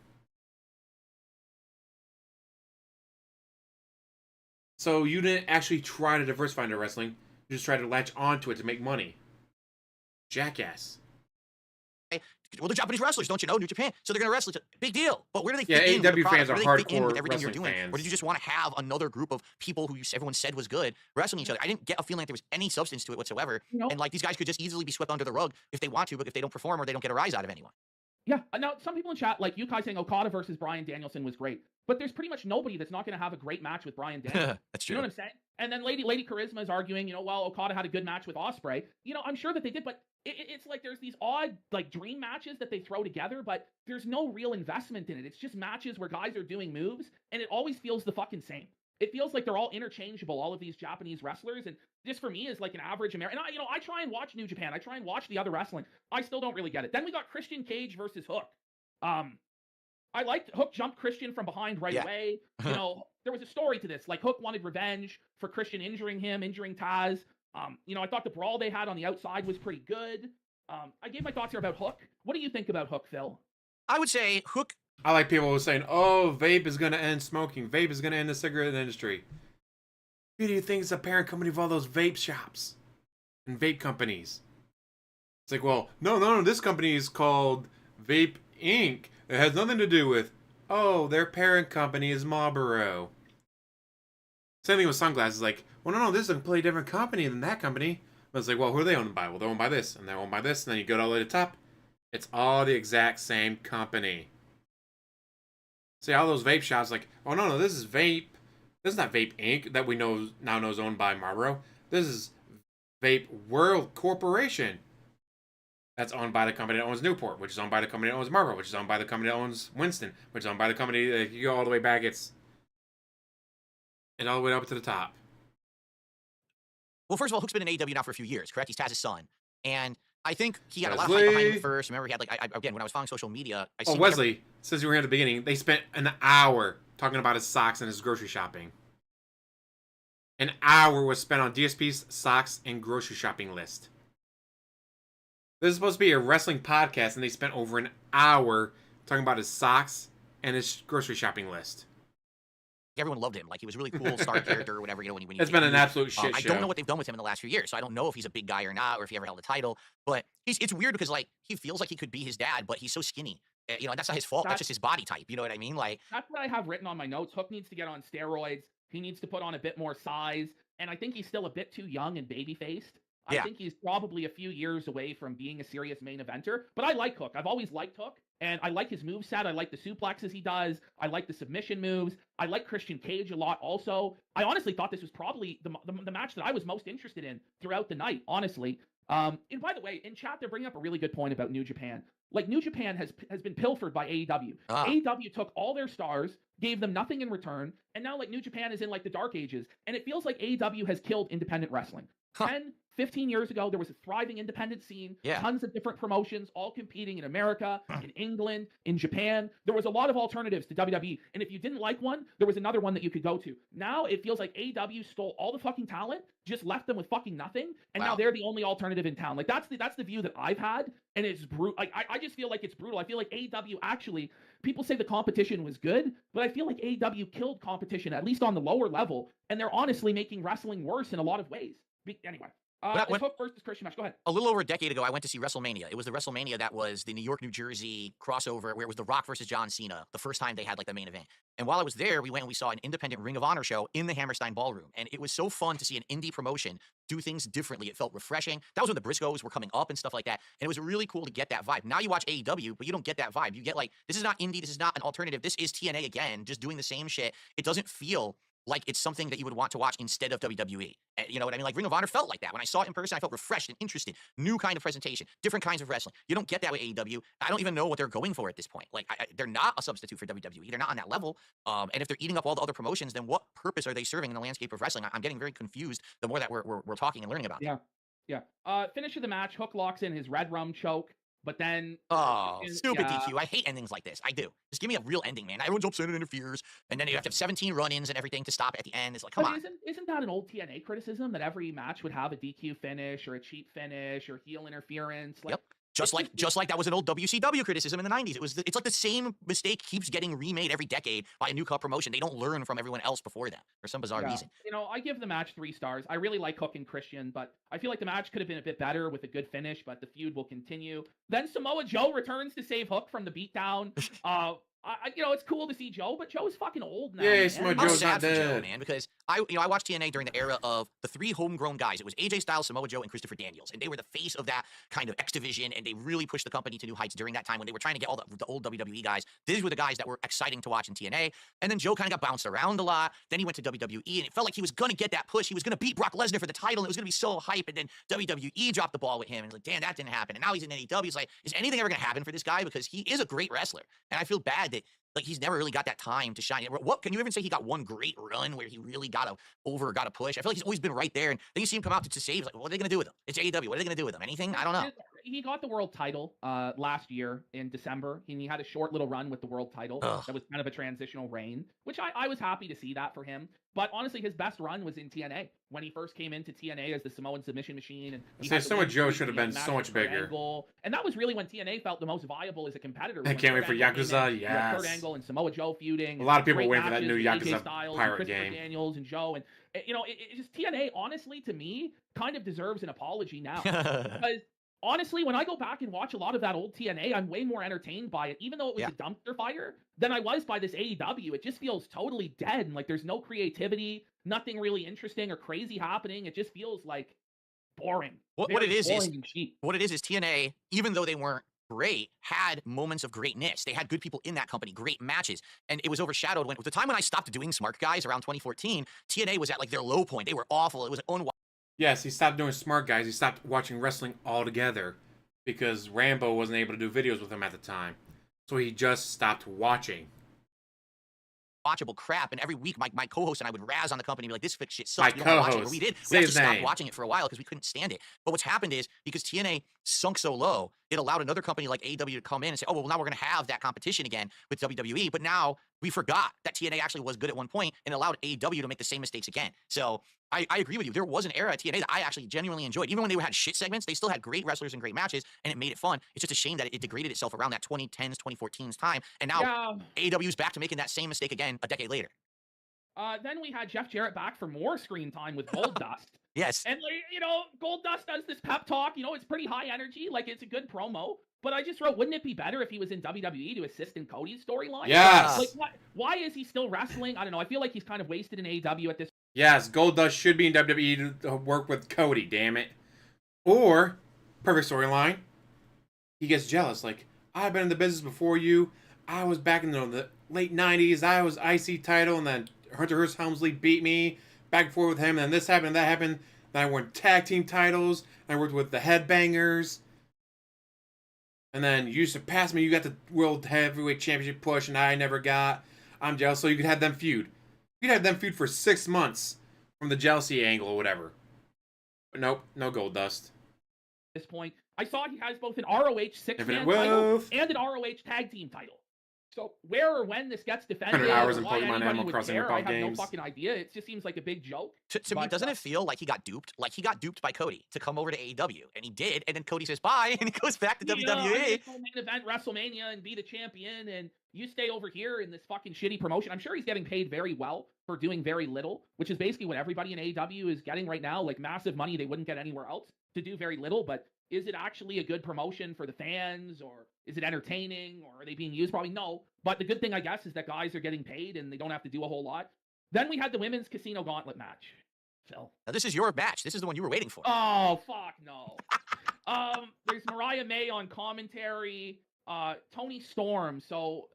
So you didn't actually try to diversify into wrestling. You just tried to latch onto it to make money. Jackass. Well, they're Japanese wrestlers, don't you know? New Japan. So they're going to wrestle. Big deal. But where do they Yeah, fit in with the AEW product? fans are Where do they fit in with hardcore everything you're wrestling doing? fans. Or did you just want to have another group of people who everyone said was good wrestling each other? I didn't get a feeling like there was any substance to it whatsoever. No. And like these guys could just easily be swept under the rug if they want to, but if they don't perform or they don't get a rise out of anyone. Yeah. Now, some people in chat, like you guys saying Okada versus Bryan Danielson was great. But there's pretty much nobody that's not going to have a great match with Bryan Danielson. That's true. You know what I'm saying? And then Lady Charisma is arguing, well, Okada had a good match with Ospreay. I'm sure that they did, but it's like there's these odd, like, dream matches that they throw together, but there's no real investment in it. It's just matches where guys are doing moves, and it always feels the fucking same. It feels like they're all interchangeable, all of these Japanese wrestlers, and this for me is like an average American. And I try and watch New Japan. I try and watch the other wrestling. I still don't really get it. Then we got Christian Cage versus Hook. I liked Hook jumped Christian from behind right away. There was a story to this. Like Hook wanted revenge for Christian injuring Taz. I thought the brawl they had on the outside was pretty good. I gave my thoughts here about Hook. What do you think about Hook, Phil? I would say Hook. I like people who saying, "Oh, vape is gonna end smoking. Vape is gonna end the cigarette industry." Who do you think is the parent company of all those vape shops and vape companies? It's like, well, no. This company is called Vape Inc. It has nothing to do with, their parent company is Marlboro. Same thing with sunglasses. Like, well, no, this is a completely different company than that company. But it's like, well, who are they owned by? Well, they're owned by this, and they're owned by this, and then you go all the way to the top. It's all the exact same company. See, all those vape shops, like, oh, no, this is Vape. This is not Vape Inc. that we now know is owned by Marlboro. This is Vape World Corporation. That's owned by the company that owns Newport, which is owned by the company that owns Marlboro, which is owned by the company that owns Winston, which is owned by the company that you go all the way back. It's all the way up to the top. Well, first of all, Hook's been in AEW now for a few years, correct? He's Taz's son. And I think he had a lot of hype behind him first. Remember, he had, again, when I was following social media, I see. Wesley, since you were here at the beginning, they spent an hour talking about his socks and his grocery shopping. An hour was spent on DSP's socks and grocery shopping list. This is supposed to be a wrestling podcast, and they spent over an hour talking about his socks and his grocery shopping list. Everyone loved him. Like, he was a really cool star character or whatever, when he It's been an absolute shit show. I don't know what they've done with him in the last few years, so I don't know if he's a big guy or not, or if he ever held a title. But it's weird because, like, he feels like he could be his dad, but he's so skinny. That's not his fault. That's just his body type. You know what I mean? Like, that's what I have written on my notes. Hook needs to get on steroids. He needs to put on a bit more size. And I think he's still a bit too young and baby-faced. I think he's probably a few years away from being a serious main eventer. But I like Hook. I've always liked Hook. And I like his moveset. I like the suplexes he does. I like the submission moves. I like Christian Cage a lot also. I honestly thought this was probably the match that I was most interested in throughout the night, honestly. And by the way, in chat, they're bringing up a really good point about New Japan. Like, New Japan has been pilfered by AEW. AEW took all their stars, gave them nothing in return, and now, like, New Japan is in, like, the dark ages. And it feels like AEW has killed independent wrestling. 10, 15 years ago, there was a thriving independent scene, tons of different promotions, all competing in America, in England, in Japan. There was a lot of alternatives to WWE, and if you didn't like one, there was another one that you could go to. Now, it feels like AEW stole all the fucking talent, just left them with fucking nothing, and now they're the only alternative in town. Like, that's the view that I've had, and it's brutal. Like, I just feel like it's brutal. I feel like AEW actually, people say the competition was good, but I feel like AEW killed competition, at least on the lower level, and they're honestly making wrestling worse in a lot of ways. Anyway. Hook versus Christian match. Go ahead. A little over a decade ago, I went to see WrestleMania. It was the WrestleMania that was the New York, New Jersey crossover, where it was The Rock versus John Cena, the first time they had, like, the main event. And while I was there, we went and we saw an independent Ring of Honor show in the Hammerstein Ballroom. And it was so fun to see an indie promotion do things differently. It felt refreshing. That was when the Briscoes were coming up and stuff like that. And it was really cool to get that vibe. Now you watch AEW, but you don't get that vibe. You get, like, this is not indie. This is not an alternative. This is TNA again, just doing the same shit. It doesn't feel like it's something that you would want to watch instead of WWE. You know what I mean? Like, Ring of Honor felt like that. When I saw it in person, I felt refreshed and interested. New kind of presentation, different kinds of wrestling. You don't get that with AEW. I don't even know what they're going for at this point. Like, they're not a substitute for WWE. They're not on that level. And if they're eating up all the other promotions, then what purpose are they serving in the landscape of wrestling? I'm getting very confused the more that we're talking and learning about it. Yeah. Finish of the match, Hook locks in his red rum choke. But then... stupid DQ. I hate endings like this. I do. Just give me a real ending, man. Everyone's upset and interferes, and then you have to have 17 run-ins and everything to stop at the end. It's like, come on. Isn't that an old TNA criticism, that every match would have a DQ finish or a cheap finish or heel interference? Like, yep. Just like that was an old WCW criticism in the 90s. It's like the same mistake keeps getting remade every decade by a new cup promotion. They don't learn from everyone else before them for some bizarre reason. You know, I give the match 3 stars. I really like Hook and Christian, but I feel like the match could have been a bit better with a good finish, but the feud will continue. Then Samoa Joe returns to save Hook from the beatdown. You know, it's cool to see Joe, but Joe's fucking old now. Yeah, man. Samoa I'm Joe's sad not for Joe, dead. man, because I watched TNA during the era of the 3 homegrown guys. It was AJ Styles, Samoa Joe, and Christopher Daniels, and they were the face of that kind of X division, and they really pushed the company to new heights during that time when they were trying to get all the old WWE guys. These were the guys that were exciting to watch in TNA, and then Joe kind of got bounced around a lot. Then he went to WWE, and it felt like he was gonna get that push. He was gonna beat Brock Lesnar for the title, and it was gonna be so hype. And then WWE dropped the ball with him, and it's like, damn, that didn't happen. And now he's in AEW. It's like, is anything ever gonna happen for this guy? Because he is a great wrestler, and I feel bad that like he's never really got that time to shine. What can you even say he got one great run where he really got a push? I feel like he's always been right there, and then you see him come out to save. Like, what are they gonna do with him? It's AEW. What are they gonna do with him? Anything? I don't know. He got the world title last year in December. He had a short little run with the world title. Ugh. That was kind of a transitional reign, which I was happy to see that for him. But honestly, his best run was in TNA when he first came into TNA as the Samoan Submission Machine. And he had the Samoa win Joe streak should have and been match so much with Kurt bigger. Angle. And that was really when TNA felt the most viable as a competitor. I when can't wait Kurt for Angle came Yakuza, in. You had Kurt yes. Angle and Samoa Joe feuding. A lot of people great waiting for that matches new with AJ Yakuza Styles and pirate Christopher game. Daniels and Joe. And you know, it just TNA, honestly, to me, kind of deserves an apology now. Because honestly, when I go back and watch a lot of that old TNA, I'm way more entertained by it, even though it was a dumpster fire, than I was by this AEW. It just feels totally dead, and like there's no creativity, nothing really interesting or crazy happening. It just feels like boring. What it Very is boring and cheap. what it is TNA, even though they weren't great, had moments of greatness. They had good people in that company, great matches, and it was overshadowed when the time when I stopped doing Smark guys around 2014. TNA was at like their low point. They were awful. It was unwatchable. Yes, he stopped doing Smart Guys. He stopped watching wrestling altogether because Rambo wasn't able to do videos with him at the time. So he just stopped watching. Crap, and every week my co-host and I would razz on the company and be like, this fix shit My sucks. We don't wanna watch it. co-host. But we did. Say We his actually stopped name. watching it for a while because we couldn't stand it. But what's happened is because TNA sunk so low, it allowed another company like AEW to come in and say, oh, well, now we're going to have that competition again with WWE. But now we forgot that TNA actually was good at one point and allowed AEW to make the same mistakes again. So I agree with you. There was an era at TNA that I actually genuinely enjoyed. Even when they had shit segments, they still had great wrestlers and great matches, and it made it fun. It's just a shame that it degraded itself around that 2010s, 2014s time. And now AEW's back to making that same mistake again a decade later. Then we had Jeff Jarrett back for more screen time with Goldust. Yes. And, like, you know, Goldust does this pep talk. You know, it's pretty high energy. Like, it's a good promo. But I just wrote, wouldn't it be better if he was in WWE to assist in Cody's storyline? Yes. Like, why is he still wrestling? I don't know. I feel like he's kind of wasted in AEW at this. Yes, Goldust should be in WWE to work with Cody, damn it. Or, perfect storyline, he gets jealous. Like, I've been in the business before you. I was back in the late 90s. I was IC title, and then Hunter Hearst Helmsley beat me. Back and forth with him, and then this happened, and that happened. Then I won tag team titles. I worked with the Headbangers. And then you surpassed me. You got the World Heavyweight Championship push, and I never got. I'm jealous, so you could have them feud. You could have them feud for 6 months from the jealousy angle or whatever. But nope, no Goldust. This point, I saw he has both an ROH six-man Infinite title Wealth. and an ROH tag team title. So where or when this gets defended, 100 hours or in why Pokemon anybody Animal would Crossing care, I Knockout have games. no fucking idea. It just seems like a big joke. To me, But, doesn't it feel like he got duped? Like he got duped by Cody to come over to AEW, and he did, and then Cody says bye, and he goes back to Yeah, WWE. I'm gonna go main event WrestleMania and be the champion, and you stay over here in this fucking shitty promotion. I'm sure he's getting paid very well for doing very little, which is basically what everybody in AEW is getting right now, like massive money they wouldn't get anywhere else to do very little. But is it actually a good promotion for the fans, or is it entertaining, or are they being used? Probably no. But the good thing, I guess, is that guys are getting paid and they don't have to do a whole lot. Then we had the women's casino gauntlet match. Phil. Now this is your match. This is the one you were waiting for. Oh, fuck no. There's Mariah May on commentary, Tony Storm. So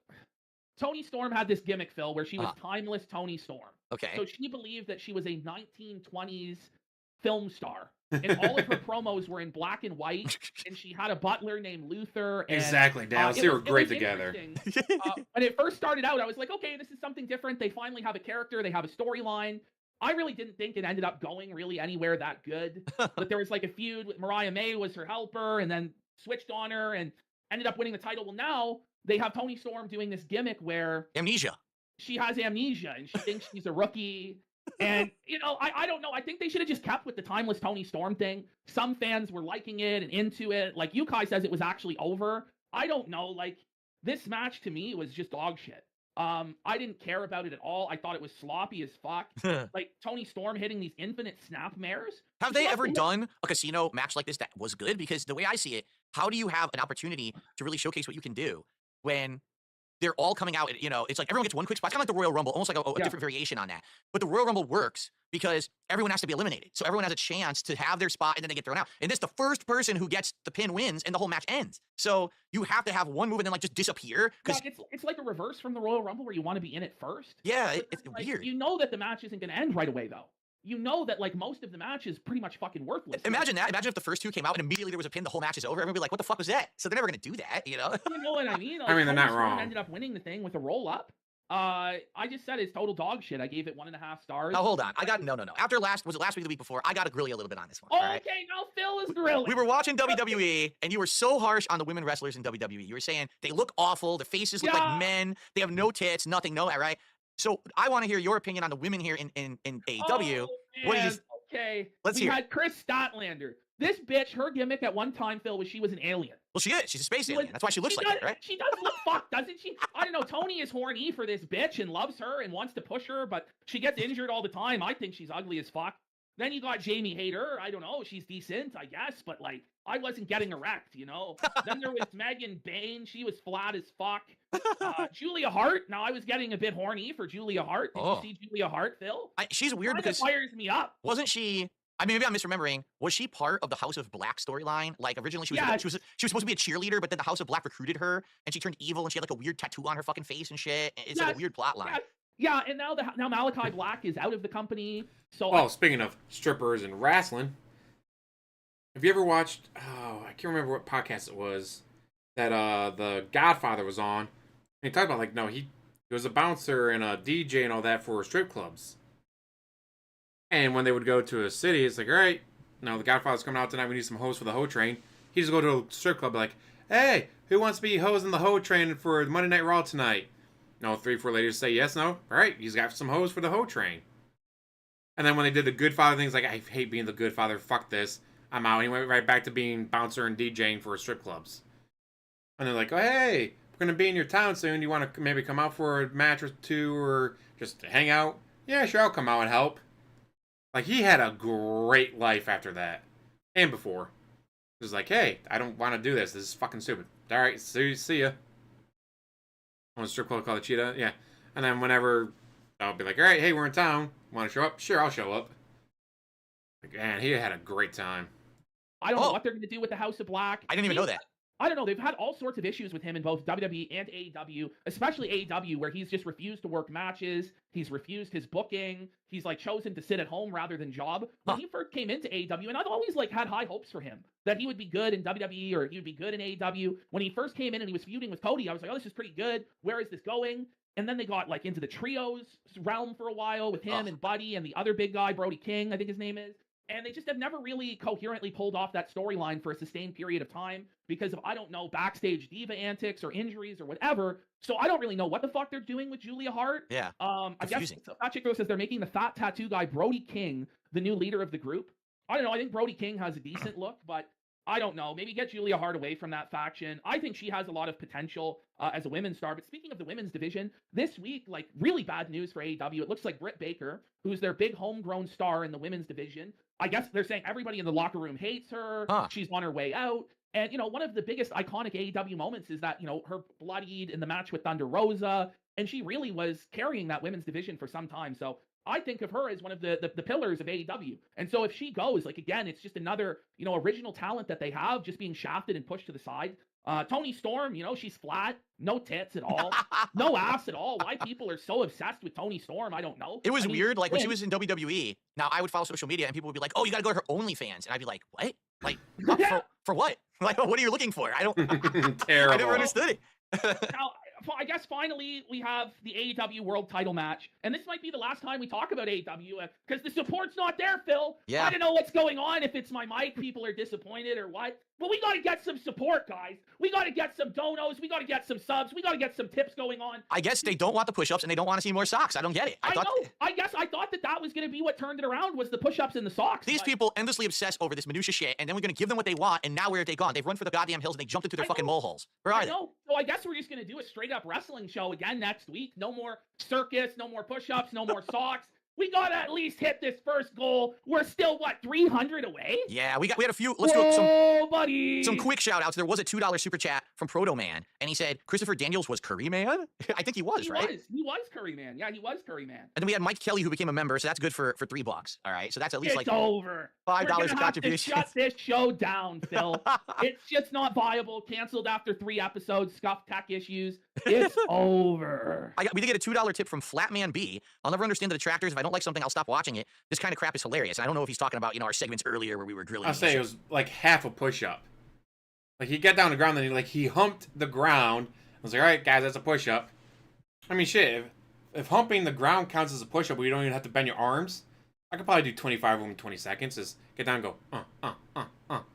Tony Storm had this gimmick, Phil, where she was timeless Tony Storm. Okay. So she believed that she was a 1920s film star. And all of her promos were in black and white, and she had a butler named Luther. And, Exactly, Dallas. They were great together. When it first started out, I was like, okay, this is something different. They finally have a character. They have a storyline. I really didn't think it ended up going really anywhere that good. But there was like a feud with Mariah May was her helper, and then switched on her and ended up winning the title. Well, now they have Tony Storm doing this gimmick where Amnesia. she has amnesia and she thinks she's a rookie. And, you know, I don't know. I think they should have just kept with the timeless Tony Storm thing. Some fans were liking it and into it. Like, Yukai says it was actually over. I don't know. Like, this match to me was just dog shit. I didn't care about it at all. I thought it was sloppy as fuck. Like, Tony Storm hitting these infinite snap mares. Have they ever done a casino match like this that was good? Because the way I see it, how do you have an opportunity to really showcase what you can do when they're all coming out, you know, it's like everyone gets one quick spot. It's kind of like the Royal Rumble, almost like a different variation on that. But the Royal Rumble works because everyone has to be eliminated. So everyone has a chance to have their spot and then they get thrown out. And this, the first person who gets the pin wins and the whole match ends. So you have to have one move and then like just disappear. Because it's like a reverse from the Royal Rumble where you want to be in it first. Yeah, it's like, weird. You know that the match isn't going to end right away, though. You know that, like, most of the match is pretty much fucking worthless. Imagine that. Imagine if the first two came out and immediately there was a pin, the whole match is over. Everyone would be like, what the fuck was that? So they're never going to do that, you know? You know what I mean? Like, I mean, they're not Tony Storm wrong. Ended up winning the thing with a roll-up. I just said it's total dog shit. I gave it 1.5 stars. Now, hold on. I got, no. After was it last week or the week before? I got to grill you a little bit on this one. Oh, all right? okay, now Phil is grilling. We were watching WWE, and you were so harsh on the women wrestlers in WWE. You were saying they look awful, their faces look like men, they have no tits, nothing, no, right? So I want to hear your opinion on the women here in AEW. Oh, What do you? Okay. Let's we hear. had Chris Statlander. This bitch, her gimmick at one time, Phil, was she was an alien. Well, she is. She's a space alien. That's why she looks like that, right? She does look fucked, doesn't she? I don't know. Tony is horny for this bitch and loves her and wants to push her, but she gets injured all the time. I think she's ugly as fuck. Then you got Jamie Hayter. I don't know. She's decent, I guess, but like, I wasn't getting erect, you know? Then there was Megan Bain. She was flat as fuck. Julia Hart. Now, I was getting a bit horny for Julia Hart. Did you see Julia Hart, Phil? She's weird because fires me up. Wasn't she? I mean, maybe I'm misremembering. Was she part of the House of Black storyline? Like originally, she was supposed to be a cheerleader, but then the House of Black recruited her, and she turned evil, and she had like a weird tattoo on her fucking face and shit. It's like a weird plot line. Yeah, and now Malachi Black is out of the company. So well, speaking of strippers and wrestling, have you ever watched? Oh, I can't remember what podcast it was that the Godfather was on. And he talked about like, no, he was a bouncer and a DJ and all that for strip clubs. And when they would go to a city, it's like, all right, now the Godfather's coming out tonight. We need some hoes for the hoe train. He just go to a strip club like, hey, who wants to be hoes in the hoe train for Monday Night Raw tonight? No, 3-4 ladies say yes, no. All right, he's got some hoes for the hoe train. And then when they did the Good Father thing, it's like, I hate being the Good Father. Fuck this. I'm out. He went right back to being bouncer and DJing for strip clubs. And they're like, oh, hey, we're going to be in your town soon. You want to maybe come out for a match or two or just hang out? Yeah, sure, I'll come out and help. Like, he had a great life after that. And before. It was like, hey, I don't want to do this. This is fucking stupid. All right, see ya. On a strip club called the Cheetah? Yeah. And then whenever I'll be like, all right, hey, we're in town. Want to show up? Sure, I'll show up. Like, man, he had a great time. I don't know what they're going to do with the House of Black. I didn't even know that. I don't know. They've had all sorts of issues with him in both WWE and AEW, especially AEW, where he's just refused to work matches. He's refused his booking. He's like chosen to sit at home rather than job. When he first came into AEW, and I've always like had high hopes for him that he would be good in WWE or he would be good in AEW. When he first came in and he was feuding with Cody, I was like, oh, this is pretty good. Where is this going? And then they got like into the trios realm for a while with him and Buddy and the other big guy, Brody King, I think his name is. And they just have never really coherently pulled off that storyline for a sustained period of time because of, I don't know, backstage diva antics or injuries or whatever. So I don't really know what the fuck they're doing with Julia Hart. Yeah. I guess Fat Chick Girl says they're making the fat tattoo guy, Brody King, the new leader of the group. I don't know. I think Brody King has a decent look, but I don't know. Maybe get Julia Hart away from that faction. I think she has a lot of potential as a women's star. But speaking of the women's division, this week, like, really bad news for AEW. It looks like Britt Baker, who's their big homegrown star in the women's division, I guess they're saying everybody in the locker room hates her. She's on her way out. And, you know, one of the biggest iconic AEW moments is that, you know, her bloodied in the match with Thunder Rosa. And she really was carrying that women's division for some time. So I think of her as one of the pillars of AEW. And so if she goes, like, again, it's just another, you know, original talent that they have just being shafted and pushed to the side. Tony Storm, you know, she's flat, no tits at all, no ass at all. Why people are so obsessed with Tony Storm, I don't know. It was weird, like when she was in WWE. Now I would follow social media and people would be like, "Oh, you got to go to her OnlyFans," and I'd be like, "What? Like for what? Like what are you looking for? I don't." Terrible. I never understood it. Now, I guess finally we have the AEW World Title match, and this might be the last time we talk about AEW because the support's not there, Phil. Yeah. I don't know what's going on. If it's my mic, people are disappointed or what. But we got to get some support, guys. We got to get some donos. We got to get some subs. We got to get some tips going on. I guess they don't want the push-ups and they don't want to see more socks. I don't get it. I know. I guess I thought that was going to be what turned it around was the push-ups and the socks. These people endlessly obsess over this minutia shit, and then we're going to give them what they want, and now where have they gone? They've run for the goddamn hills and they jumped into their fucking moleholes. Where are they? So I guess we're just going to do a straight-up wrestling show again next week. No more circus, no more push-ups, no more socks. We got to at least hit this first goal. We're still, what, 300 away? Yeah, we had a few. Let's do buddy. some quick shout-outs. There was a $2 super chat from Proto Man, and he said Christopher Daniels was Curry Man? I think he was, right? He was Curry Man. Yeah, he was Curry Man. And then we had Mike Kelly, who became a member, so that's good for $3. All right, so that's at least It's over. $5 of contribution. Shut this show down, Phil. It's just not viable. Canceled after 3 episodes. Scuffed tech issues. It's over. We did get a $2 tip from Flatman B. I'll never understand the detractors. If I don't like something, I'll stop watching it. This kind of crap is hilarious. And I don't know if he's talking about, our segments earlier where we were grilling. I'll say it was like half a push-up. Like, he got down to the ground, then he humped the ground. I was like, all right, guys, that's a push-up. I mean, shit, if humping the ground counts as a push-up, where you don't even have to bend your arms, I could probably do 25 of them in 20 seconds. Just get down and go,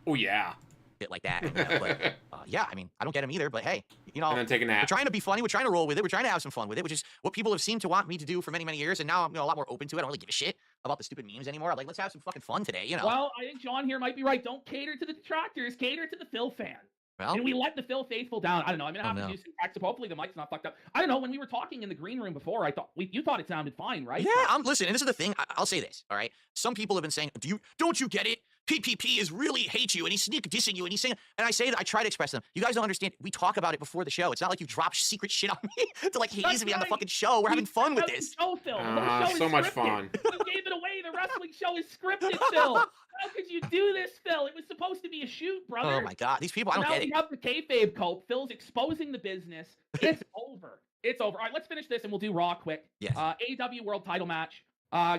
oh, yeah. Shit like that. But, yeah, I mean, I don't get him either, but hey, and then take a nap. we're trying to be funny. We're trying to roll with it. We're trying to have some fun with it, which is what people have seemed to want me to do for many, many years. And now I'm a lot more open to it. I don't really give a shit about the stupid memes anymore. I'm like, let's have some fucking fun today, Well, I think John here might be right. Don't cater to the detractors. Cater to the Phil fan. Well, and we let the Phil faithful down. I don't know. I'm going to have to do some practice. Hopefully the mic's not fucked up. I don't know. When we were talking in the green room before, you thought it sounded fine, right? yeah, listen, and this is the thing. I'll say this, all right? Some people have been saying, don't you get it? PPP is really hate you, and he's sneak dissing you, and he's saying, and I say that I try to express them. You guys don't understand. We talk about it before the show. It's not like you drop secret shit on me to haze me on the fucking show. We're having fun with this. Show, Phil. So much fun. You gave it away. The wrestling show is scripted, Phil. How could you do this, Phil? It was supposed to be a shoot, brother. Oh my God, these people, I don't get it. Now we have the kayfabe cope. Phil's exposing the business. It's over. It's over. All right, let's finish this and we'll do Raw quick. Yes. AEW World Title match.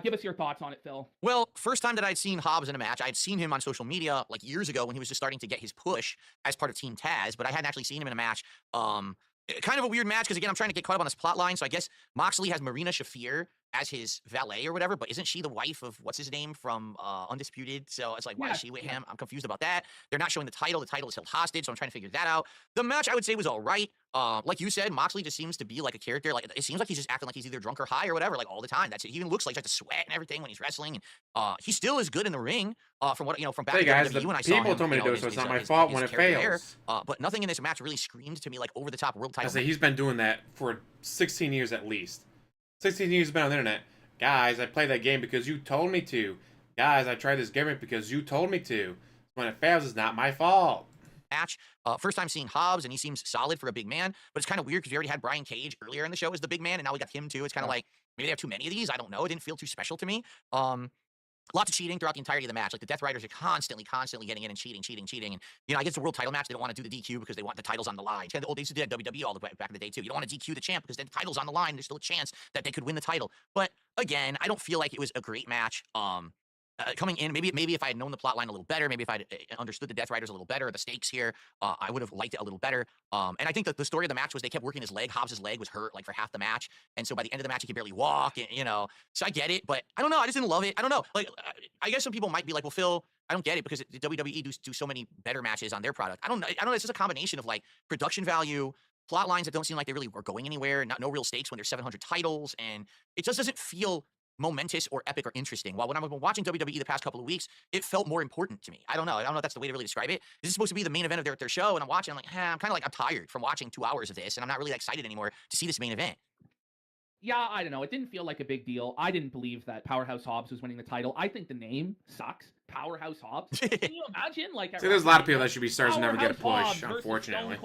Give us your thoughts on it, Phil. Well, first time that I'd seen Hobbs in a match, I had seen him on social media years ago when he was just starting to get his push as part of Team Taz, but I hadn't actually seen him in a match. Kind of a weird match because, again, I'm trying to get caught up on this plot line. So I guess Moxley has Marina Shafir as his valet or whatever, but isn't she the wife of what's his name from Undisputed? So it's like, why is she with him? I'm confused about that. They're not showing the title. The title is held hostage, so I'm trying to figure that out. The match, I would say, was all right. Like you said, Moxley just seems to be like a character. Like, it seems like he's just acting like he's either drunk or high or whatever, like all the time. That's it. He even looks like he's got the sweat and everything when he's wrestling. He still is good in the ring. From what from back in WWE when I saw him. People told me to do it, so it's not my fault when it fails. But nothing in this match really screamed to me like over the top world title. I say he's been doing that for 16 years at least. 16 years he's been on the internet. Guys, I played that game because you told me to. Guys, I tried this gimmick because you told me to. When it fails, it's not my fault. Match. First time seeing Hobbs, and he seems solid for a big man, but it's kind of weird because we already had Brian Cage earlier in the show as the big man, and now we got him too. It's kind of like, maybe they have too many of these. I don't know. It didn't feel too special to me. Lots of cheating throughout the entirety of the match. Like, the Death Riders are constantly getting in and cheating. And, I guess the world title match, they don't want to do the DQ because they want the titles on the line. It's kind of the old days of WWE all the way back in the day, too. You don't want to DQ the champ because then the title's on the line. There's still a chance that they could win the title. But, again, I don't feel like it was a great match. Coming in, maybe if I had known the plot line a little better, maybe if I understood the Death Riders a little better, the stakes here, I would have liked it a little better. And I think that the story of the match was they kept working his leg. Hobbs' leg was hurt for half the match, and so by the end of the match he could barely walk. And, so I get it, but I don't know. I just didn't love it. I don't know. I guess some people might be like, well, Phil, I don't get it because WWE do so many better matches on their product. I don't know. It's just a combination of production value, plot lines that don't seem like they really were going anywhere, no real stakes when there's 700 titles, and it just doesn't feel momentous or epic or interesting. While when I've been watching WWE the past couple of weeks, it felt more important to me. I don't know if that's the way to really describe it. This is supposed to be the main event of their show, and I'm watching, I'm like, I'm kind of I'm tired from watching 2 hours of this, and I'm not really excited anymore to see this main event. Yeah, I don't know. It didn't feel like a big deal. I didn't believe that Powerhouse Hobbs was winning the title. I think the name sucks. Powerhouse Hobbs. Can you imagine? So there's a lot of people that should be stars and never get a push, Hobbs unfortunately.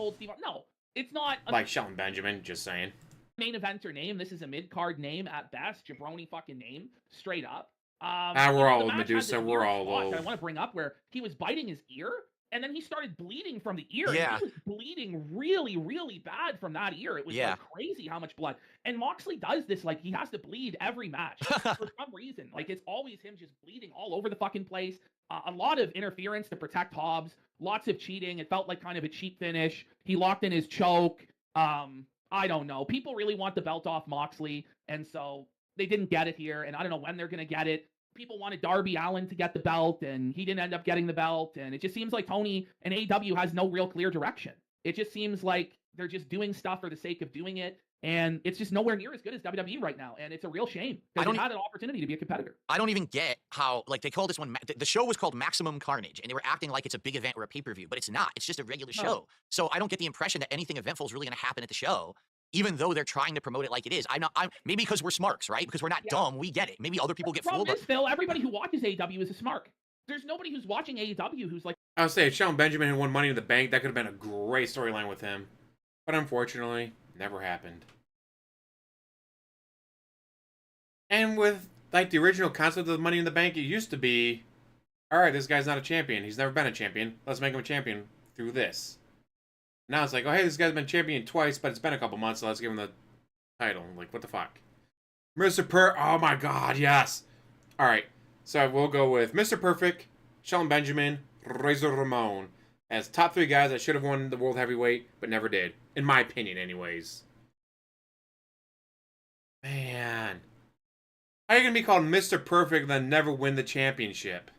No, it's not. Like Shelton Benjamin, just saying. Main eventer name. This is a mid-card name at best. Jabroni fucking name. Straight up. We're all old, Medusa. We're all old. I want to bring up where he was biting his ear, and then he started bleeding from the ear. Yeah. And he was bleeding really, really bad from that ear. It was crazy how much blood. And Moxley does this, he has to bleed every match for some reason. It's always him just bleeding all over the fucking place. A lot of interference to protect Hobbs. Lots of cheating. It felt like kind of a cheap finish. He locked in his choke. I don't know. People really want the belt off Moxley, and so they didn't get it here, and I don't know when they're going to get it. People wanted Darby Allin to get the belt, and he didn't end up getting the belt, and it just seems like Tony and AEW has no real clear direction. It just seems like they're just doing stuff for the sake of doing it, and it's just nowhere near as good as WWE right now, and it's a real shame because they had an opportunity to be a competitor. I don't even get how, like, they call this one, the show was called Maximum Carnage, and they were acting like it's a big event or a pay-per-view, but it's not. It's just a regular show. So I don't get the impression that anything eventful is really going to happen at the show, even though they're trying to promote it like it is. I'm maybe because we're smarks, right? Because we're not dumb, we get it. Maybe other people get fooled. Is, Phil, everybody who watches AEW is a Smark. There's nobody who's watching AEW who's like... I would say if Shelton Benjamin had won Money in the Bank, that could have been a great storyline with him. But unfortunately, never happened. And with, like, the original concept of Money in the Bank, it used to be, alright, this guy's not a champion. He's never been a champion. Let's make him a champion through this. Now it's like, oh, hey, this guy's been champion twice, but it's been a couple months, so let's give him the title. Like, what the fuck? Mr. Oh my god, yes! Alright, so we'll go with Mr. Perfect, Shelton Benjamin, Razor Ramon as top 3 guys that should have won the World Heavyweight, but never did. In my opinion, anyways. Man. How are you going to be called Mr. Perfect and then never win the championship?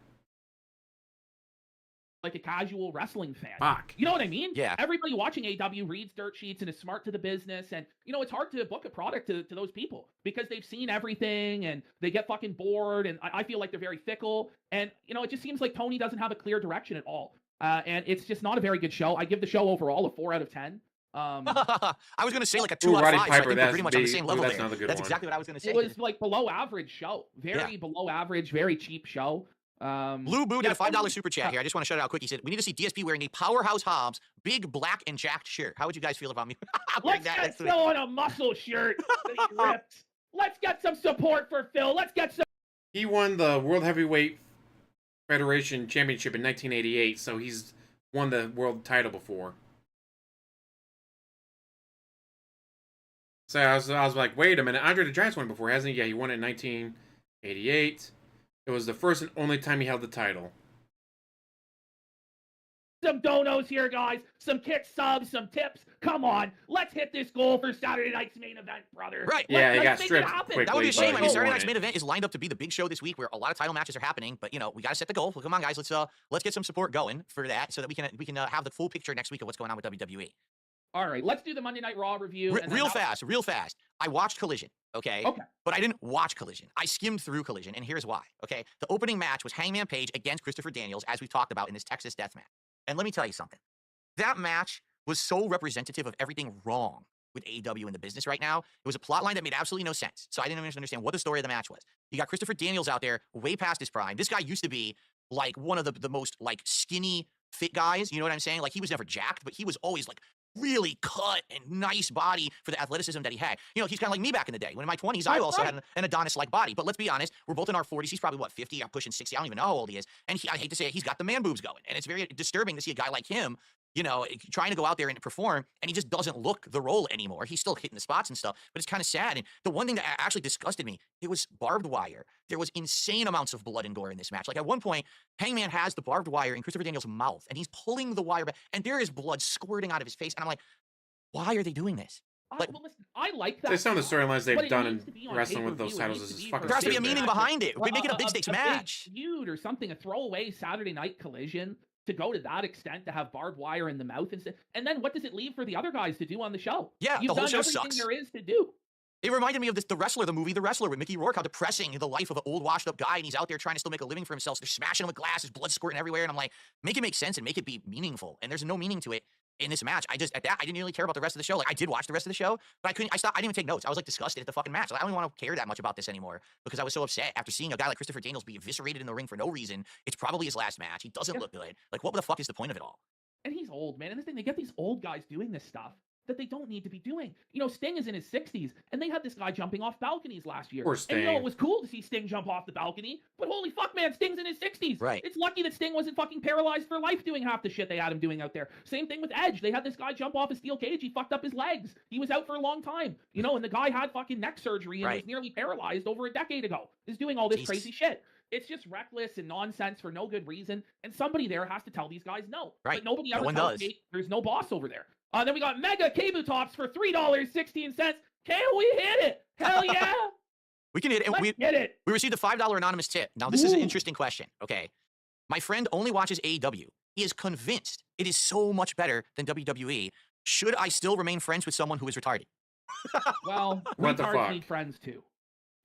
Like a casual wrestling fan. Fuck. You know what I mean? Yeah. Everybody watching AEW reads dirt sheets and is smart to the business. And, you know, it's hard to book a product to those people because they've seen everything and they get fucking bored. And I feel like they're very fickle. And, you know, it just seems like Tony doesn't have a clear direction at all. And it's just not a very good show. I give the show overall a 4 out of 10. I was going to say like a 2 out of 5, so I think we're pretty much on the same level there. That's exactly what I was going to say. It was like below average show. Very below average, very cheap show. Blue Boo did a $5 super chat here. I just want to shout it out quick. He said, we need to see DSP wearing a Powerhouse Hobbs big black and jacked shirt. How would you guys feel about me? Let's get Phil on a muscle shirt that he ripped. Let's get some support for Phil. Let's get some. He won the World Heavyweight Federation Championship in 1988, so he's won the world title before. So I was like, wait a minute, Andre the Giant's won before, hasn't he? Yeah, he won it in 1988. It was the first and only time he held the title. Some donos here, guys. Some kick subs, some tips. Come on. Let's hit this goal for Saturday night's main event, brother. Right. Yeah, he got let's stripped quickly. That would be a shame. I mean, Saturday night's it. main event is lined up to be the big show this week where a lot of title matches are happening. But, you know, we got to set the goal. Well, come on, guys. Let's get some support going for that so that we can have the full picture next week of what's going on with WWE. All right, let's do the Monday Night Raw review. Real fast. I watched Collision, okay? But I didn't watch Collision. I skimmed through Collision, and here's why, okay? The opening match was Hangman Page against Christopher Daniels, as we've talked about in this Texas Death Match. And let me tell you something. That match was so representative of everything wrong with AEW in the business right now. It was a plot line that made absolutely no sense. So I didn't even understand what the story of the match was. You got Christopher Daniels out there way past his prime. This guy used to be like one of the most like skinny, fit guys. You know what I'm saying? Like he was never jacked, but he was always like really cut and nice body for the athleticism that he had. You know, he's kind of like me back in the day. When in my 20s, I also had an Adonis-like body. But let's be honest, we're both in our 40s. He's probably, what, 50? I'm pushing 60. I don't even know how old he is. And I hate to say it, he's got the man boobs going. And it's very disturbing to see a guy like him, you know, trying to go out there and perform, and he just doesn't look the role anymore. He's still hitting the spots and stuff, but it's kind of sad. And the one thing that actually disgusted me, it was barbed wire. There was insane amounts of blood and gore in this match. Like at one point, Hangman has the barbed wire in Christopher Daniels' mouth, and he's pulling the wire back, and there is blood squirting out of his face. And I'm like, why are they doing this? Like, well, listen, I like that. Some of the storylines they've done in wrestling with those titles is just fucking. There has to be a meaning behind it. We make it a big stakes match. Big feud or something, a throwaway Saturday Night Collision. To go to that extent, to have barbed wire in the mouth, and then what does it leave for the other guys to do on the show? Yeah, You've the whole done show everything sucks. There is to do. It reminded me of the Wrestler, the movie The Wrestler with Mickey Rourke, how depressing the life of an old washed up guy, and he's out there trying to still make a living for himself. So they're smashing him with glass, there's blood squirting everywhere, and I'm like, make it make sense and make it be meaningful. And there's no meaning to it in this match. I didn't really care about the rest of the show. Like I did watch the rest of the show, but I didn't even take notes. I was like disgusted at the fucking match. Like, I don't even want to care that much about this anymore because I was so upset after seeing a guy like Christopher Daniels be eviscerated in the ring for no reason. It's probably his last match. He doesn't look good. Like what the fuck is the point of it all? And he's old, man. And the thing, they get these old guys doing this stuff that they don't need to be doing. You know, Sting is in his 60s, and they had this guy jumping off balconies last year. Poor Sting. And you know, it was cool to see Sting jump off the balcony, but holy fuck, man, Sting's in his 60s. Right. It's lucky that Sting wasn't fucking paralyzed for life doing half the shit they had him doing out there. Same thing with Edge. They had this guy jump off a steel cage. He fucked up his legs. He was out for a long time. You know, and the guy had fucking neck surgery and was nearly paralyzed over a decade ago. Is doing all this crazy shit. It's just reckless and nonsense for no good reason, and somebody there has to tell these guys no. Right. But nobody ever tells me there's no boss over there. Then we got mega cable tops for $3.16. Can we hit it? Hell yeah! We can hit it. Let's get it. We received a $5 anonymous tip. Now, this is an Ooh. interesting question, okay? My friend only watches AEW. He is convinced it is so much better than WWE. Should I still remain friends with someone who is retarded? Well, What the retards fuck? need friends too.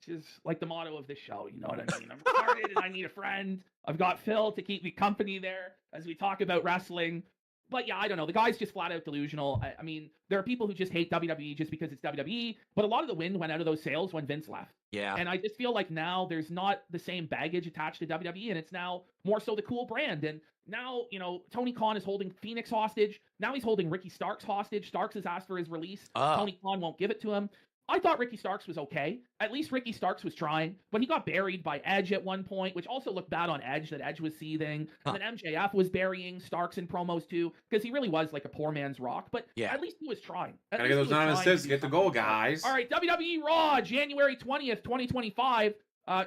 Which is like the motto of this show, you know what I mean? I'm retarded and I need a friend. I've got Phil to keep me company there as we talk about wrestling. But yeah, I don't know. The guy's just flat out delusional. I mean, there are people who just hate WWE just because it's WWE, but a lot of the wind went out of those sails when Vince left. Yeah. And I just feel like now there's not the same baggage attached to WWE, and it's now more so the cool brand. And now, you know, Tony Khan is holding Phoenix hostage. Now he's holding Ricky Starks hostage. Starks has asked for his release. Tony Khan won't give it to him. I thought Ricky Starks was okay. At least Ricky Starks was trying, but he got buried by Edge at one point, which also looked bad on Edge, that Edge was seething. And then MJF was burying Starks in promos too, because he really was like a poor man's Rock, but Yeah. at least he was trying. Gotta get those anonymous tips to get the goal, guys. All right, WWE Raw, January 20th, 2025.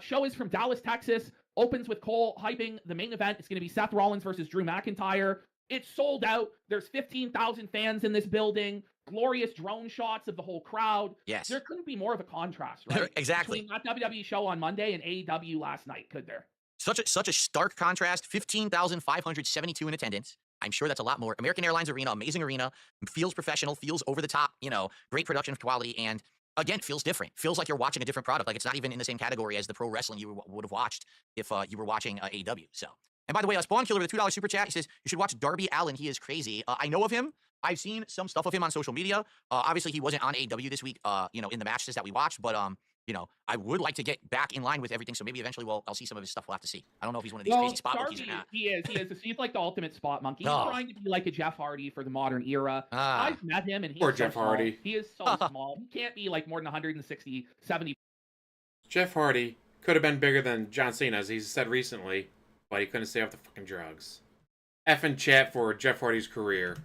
Show is from Dallas, Texas. Opens with Cole hyping the main event. It's going to be Seth Rollins versus Drew McIntyre. It's sold out. There's 15,000 fans in this building. Glorious drone shots of the whole crowd. Yes. There couldn't be more of a contrast, right? Exactly. Between that WWE show on Monday and AEW last night, could there? Such a stark contrast. 15,572 in attendance. I'm sure that's a lot more. American Airlines Arena, amazing arena. Feels professional, feels over the top, you know, great production quality, and again, feels different. Feels like you're watching a different product. Like it's not even in the same category as the pro wrestling you would have watched if you were watching AEW. So, and by the way, Spawn Killer with a $2 super chat. He says, you should watch Darby Allin. He is crazy. I know of him. I've seen some stuff of him on social media. Obviously, he wasn't on AEW this week, you know, in the matches that we watched, but you know, I would like to get back in line with everything. So maybe eventually I'll see some of his stuff. We'll have to see. I don't know if he's one of these crazy spot monkeys or not. He is. He's like the ultimate spot monkey. He's Oh. trying to be like a Jeff Hardy for the modern era. Ah. I've met him, and he's Poor so Jeff small. Hardy. He is so small. He can't be like more than 160, 70. Jeff Hardy could have been bigger than John Cena, as he's said recently, but he couldn't stay off the fucking drugs. Effing chat for Jeff Hardy's career.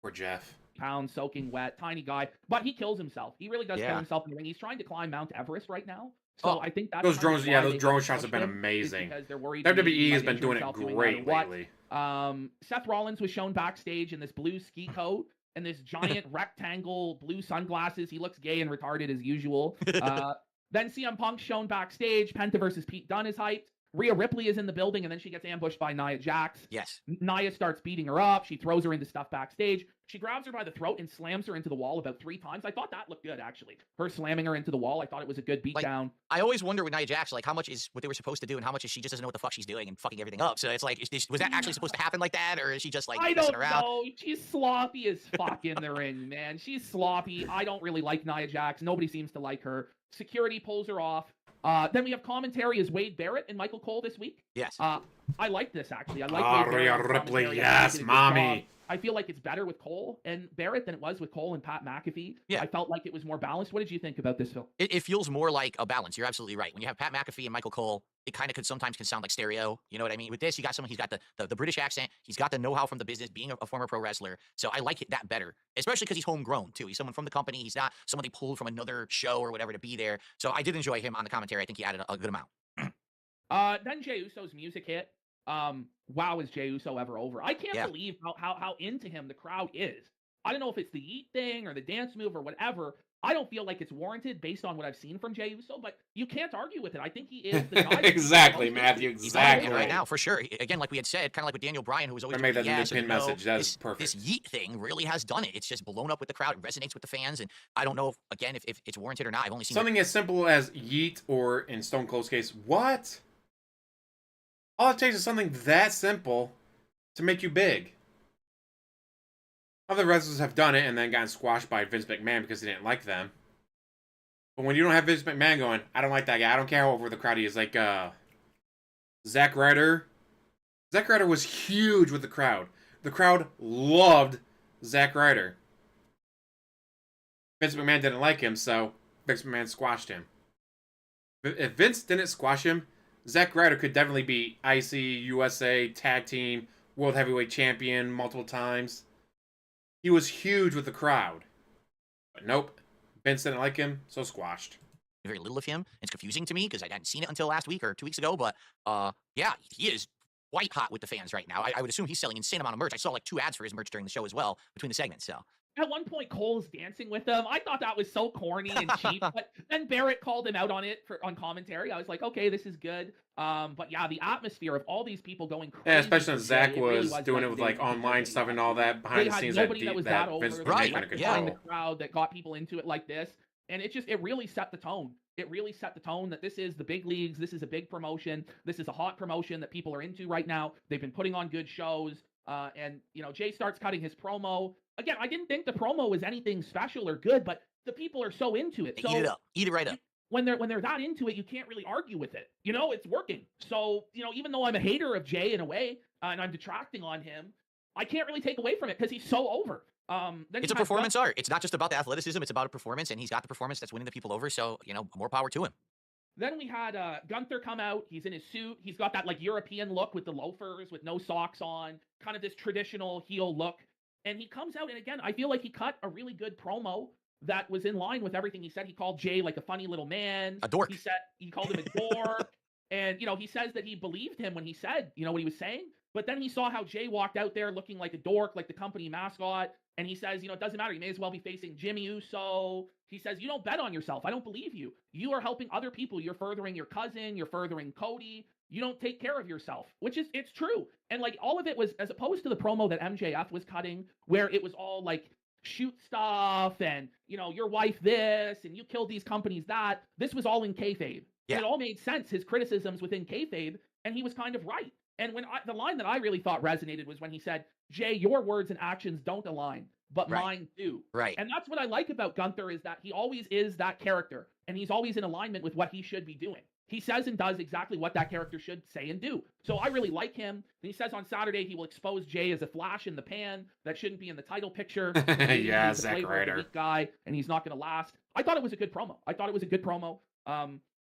Poor Jeff. Pounds, soaking wet, tiny guy, but he kills himself. He really does Yeah. kill himself in the ring. He's trying to climb Mount Everest right now. So Oh, I think that's Those kind of drones, why yeah, they those drone haven't shots have been pushed him, is amazing. because they're worried WWE he has might been injure doing it himself no matter great what. lately. Seth Rollins was shown backstage in this blue ski coat and this giant rectangle blue sunglasses. He looks gay and retarded as usual. Then CM Punk shown backstage. Penta versus Pete Dunne is hyped. Rhea Ripley is in the building, and then she gets ambushed by Nia Jax. Yes. Nia starts beating her up. She throws her into stuff backstage. She grabs her by the throat and slams her into the wall about 3 times. I thought that looked good, actually. Her slamming her into the wall. I thought it was a good beatdown. I always wonder with Nia Jax, like, how much is what they were supposed to do and how much is she just doesn't know what the fuck she's doing and fucking everything up. So it's like, was that actually supposed to happen like that, or is she just like I messing don't around? know. She's sloppy as fuck in the ring, man. She's sloppy. I don't really like Nia Jax. Nobody seems to like her. Security pulls her off. Then we have commentary as Wade Barrett and Michael Cole this week. Yes. I like this, actually. I like Wade Rhea Barrett on Ripley, commentary. I think yes, he did a good mommy. job. I feel like it's better with Cole and Barrett than it was with Cole and Pat McAfee. Yeah. I felt like it was more balanced. What did you think about this, Phil? It feels more like a balance. You're absolutely right. When you have Pat McAfee and Michael Cole, it kind of could sometimes sound like stereo. You know what I mean? With this, you got someone, he's got the British accent. He's got the know-how from the business, being a former pro wrestler. So I like that better, especially because he's homegrown, too. He's someone from the company. He's not someone they pulled from another show or whatever to be there. So I did enjoy him on the commentary. I think he added a good amount. Then Jey Uso's music hit. Wow, is Jey Uso ever over? I can't believe how into him the crowd is. I don't know if it's the yeet thing or the dance move or whatever. I don't feel like it's warranted based on what I've seen from Jey Uso, but you can't argue with it. I think he is the guy. Exactly, Matthew. He's on it Exactly. right now, for sure. Again, like we had said, kind of like with Daniel Bryan, who was always I made that yes the pin and no. message. That is perfect. This yeet thing really has done it. It's just blown up with the crowd. It resonates with the fans, and I don't know if it's warranted or not. I've only seen Something as simple as yeet, or in Stone Cold's case, what? All it takes is something that simple to make you big. Other wrestlers have done it and then gotten squashed by Vince McMahon because he didn't like them. But when you don't have Vince McMahon going, I don't like that guy, I don't care how over the crowd he is, like Zack Ryder. Zack Ryder was huge with the crowd. The crowd loved Zack Ryder. Vince McMahon didn't like him, so Vince McMahon squashed him. If Vince didn't squash him, Zack Ryder could definitely be IC, USA, Tag Team, World Heavyweight Champion multiple times. He was huge with the crowd. But nope. Vince didn't like him, so squashed. very little of him. It's confusing to me because I hadn't seen it until last week or 2 weeks ago. But yeah, he is white hot with the fans right now. I would assume he's selling insane amount of merch. I saw like 2 ads for his merch during the show as well between the segments. So At one point, Cole's dancing with him. I thought that was so corny and cheap, but then Barrett called him out on it on commentary. I was like, okay, this is good. But yeah, the atmosphere of all these people going crazy. Yeah, especially when for Zach Jay, it really was doing it with like online stuff and all that They behind the had scenes nobody that was that Vince over. was Right, making under yeah. Behind the control. crowd that got people into it like this. And it really set the tone. It really set the tone that this is the big leagues. This is a big promotion. This is a hot promotion that people are into right now. They've been putting on good shows. And, you know, Jay starts cutting his promo. Again, I didn't think the promo was anything special or good, but the people are so into it. they So eat it up. Eat it right up. when they're that into it, you can't really argue with it. You know, it's working. So, you know, even though I'm a hater of Jay in a way, and I'm detracting on him, I can't really take away from it because he's so over. Then It's a performance art. It's not just about the athleticism. It's about a performance, and he's got the performance that's winning the people over. So, you know, more power to him. Then we had Gunther come out. He's in his suit. He's got that like European look with the loafers, with no socks on, kind of this traditional heel look. And he comes out, and again, I feel like he cut a really good promo that was in line with everything he said. He called Jay like a funny little man. A dork. He called him a dork. And, you know, he says that he believed him when he said, you know, what he was saying. But then he saw how Jay walked out there looking like a dork, like the company mascot. And he says, you know, it doesn't matter. You may as well be facing Jimmy Uso. He says, you don't bet on yourself. I don't believe you. You are helping other people. You're furthering your cousin. You're furthering Cody. You don't take care of yourself, which is, it's true. And like all of it was, as opposed to the promo that MJF was cutting, where it was all like shoot stuff and, you know, your wife this and you killed these companies that. This was all in kayfabe. Yeah. And it all made sense, his criticisms within kayfabe, and he was kind of right. And the line that I really thought resonated was when he said, Jay, your words and actions don't align, but Right. mine do. Right. And that's what I like about Gunther is that he always is that character, and he's always in alignment with what he should be doing. He says and does exactly what that character should say and do. So I really like him. And he says on Saturday he will expose Jay as a flash in the pan that shouldn't be in the title picture. Yeah, He's the Zack flavor of the Ryder. week guy, and he's not going to last. I thought it was a good promo.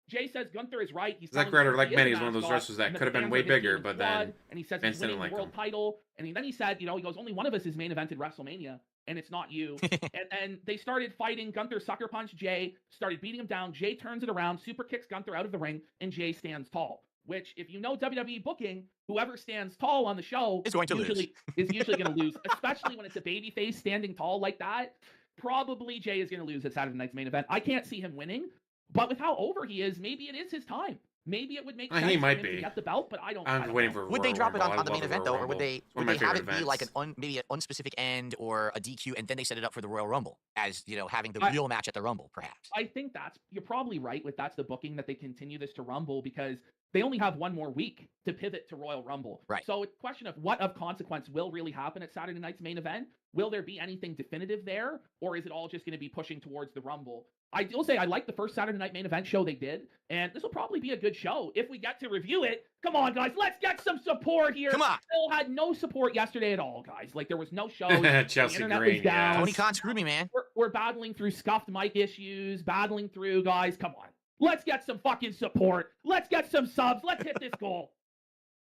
Jay says Gunther is right. He's Zack telling Ryder, you like he is many, a is one of those mascot, wrestlers that and the could have been fans way are dictating bigger, his but blood, then and he says Vince he's winning didn't like the world him. title, and then he said, you know, he goes, only one of us is main evented WrestleMania, and it's not you. And then they started fighting. Gunther sucker punched Jay, started beating him down. Jay turns it around, super kicks Gunther out of the ring, and Jay stands tall. Which, if you know WWE booking, whoever stands tall on the show Is going to lose. is usually going to lose, especially when it's a babyface standing tall like that. Probably Jay is going to lose at Saturday night's main event. I can't see him winning, but with how over he is, maybe it is his time. Maybe it would make sense He for might him to be. get the belt, but I don't I'm know. waiting for. Would they Royal drop it Rumble. on the I main love event though, Royal or would Rumble. they It's one would of they my have it favorite be like events. maybe an unspecific end or a DQ, and then they set it up for the Royal Rumble as, you know, having the I- real match at the Rumble, perhaps? I think you're probably right with that's the booking that they continue this to Rumble because they only have one more week to pivot to Royal Rumble. Right. So it's a question of what of consequence will really happen at Saturday night's main event. Will there be anything definitive there, or is it all just going to be pushing towards the Rumble? I will say I like the first Saturday night main event show they did, and this will probably be a good show if we get to review it. Come on, guys, let's get some support here. Come on. Phil had no support yesterday at all, guys. Like there was no shows. Chelsea the internet Green, was down. yes. Tony Khan screwed me, man. We're battling through scuffed mic issues, battling through, guys. Come on. Let's get some fucking support. Let's get some subs. Let's hit this goal.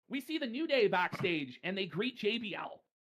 We see the New Day backstage, and they greet JBL.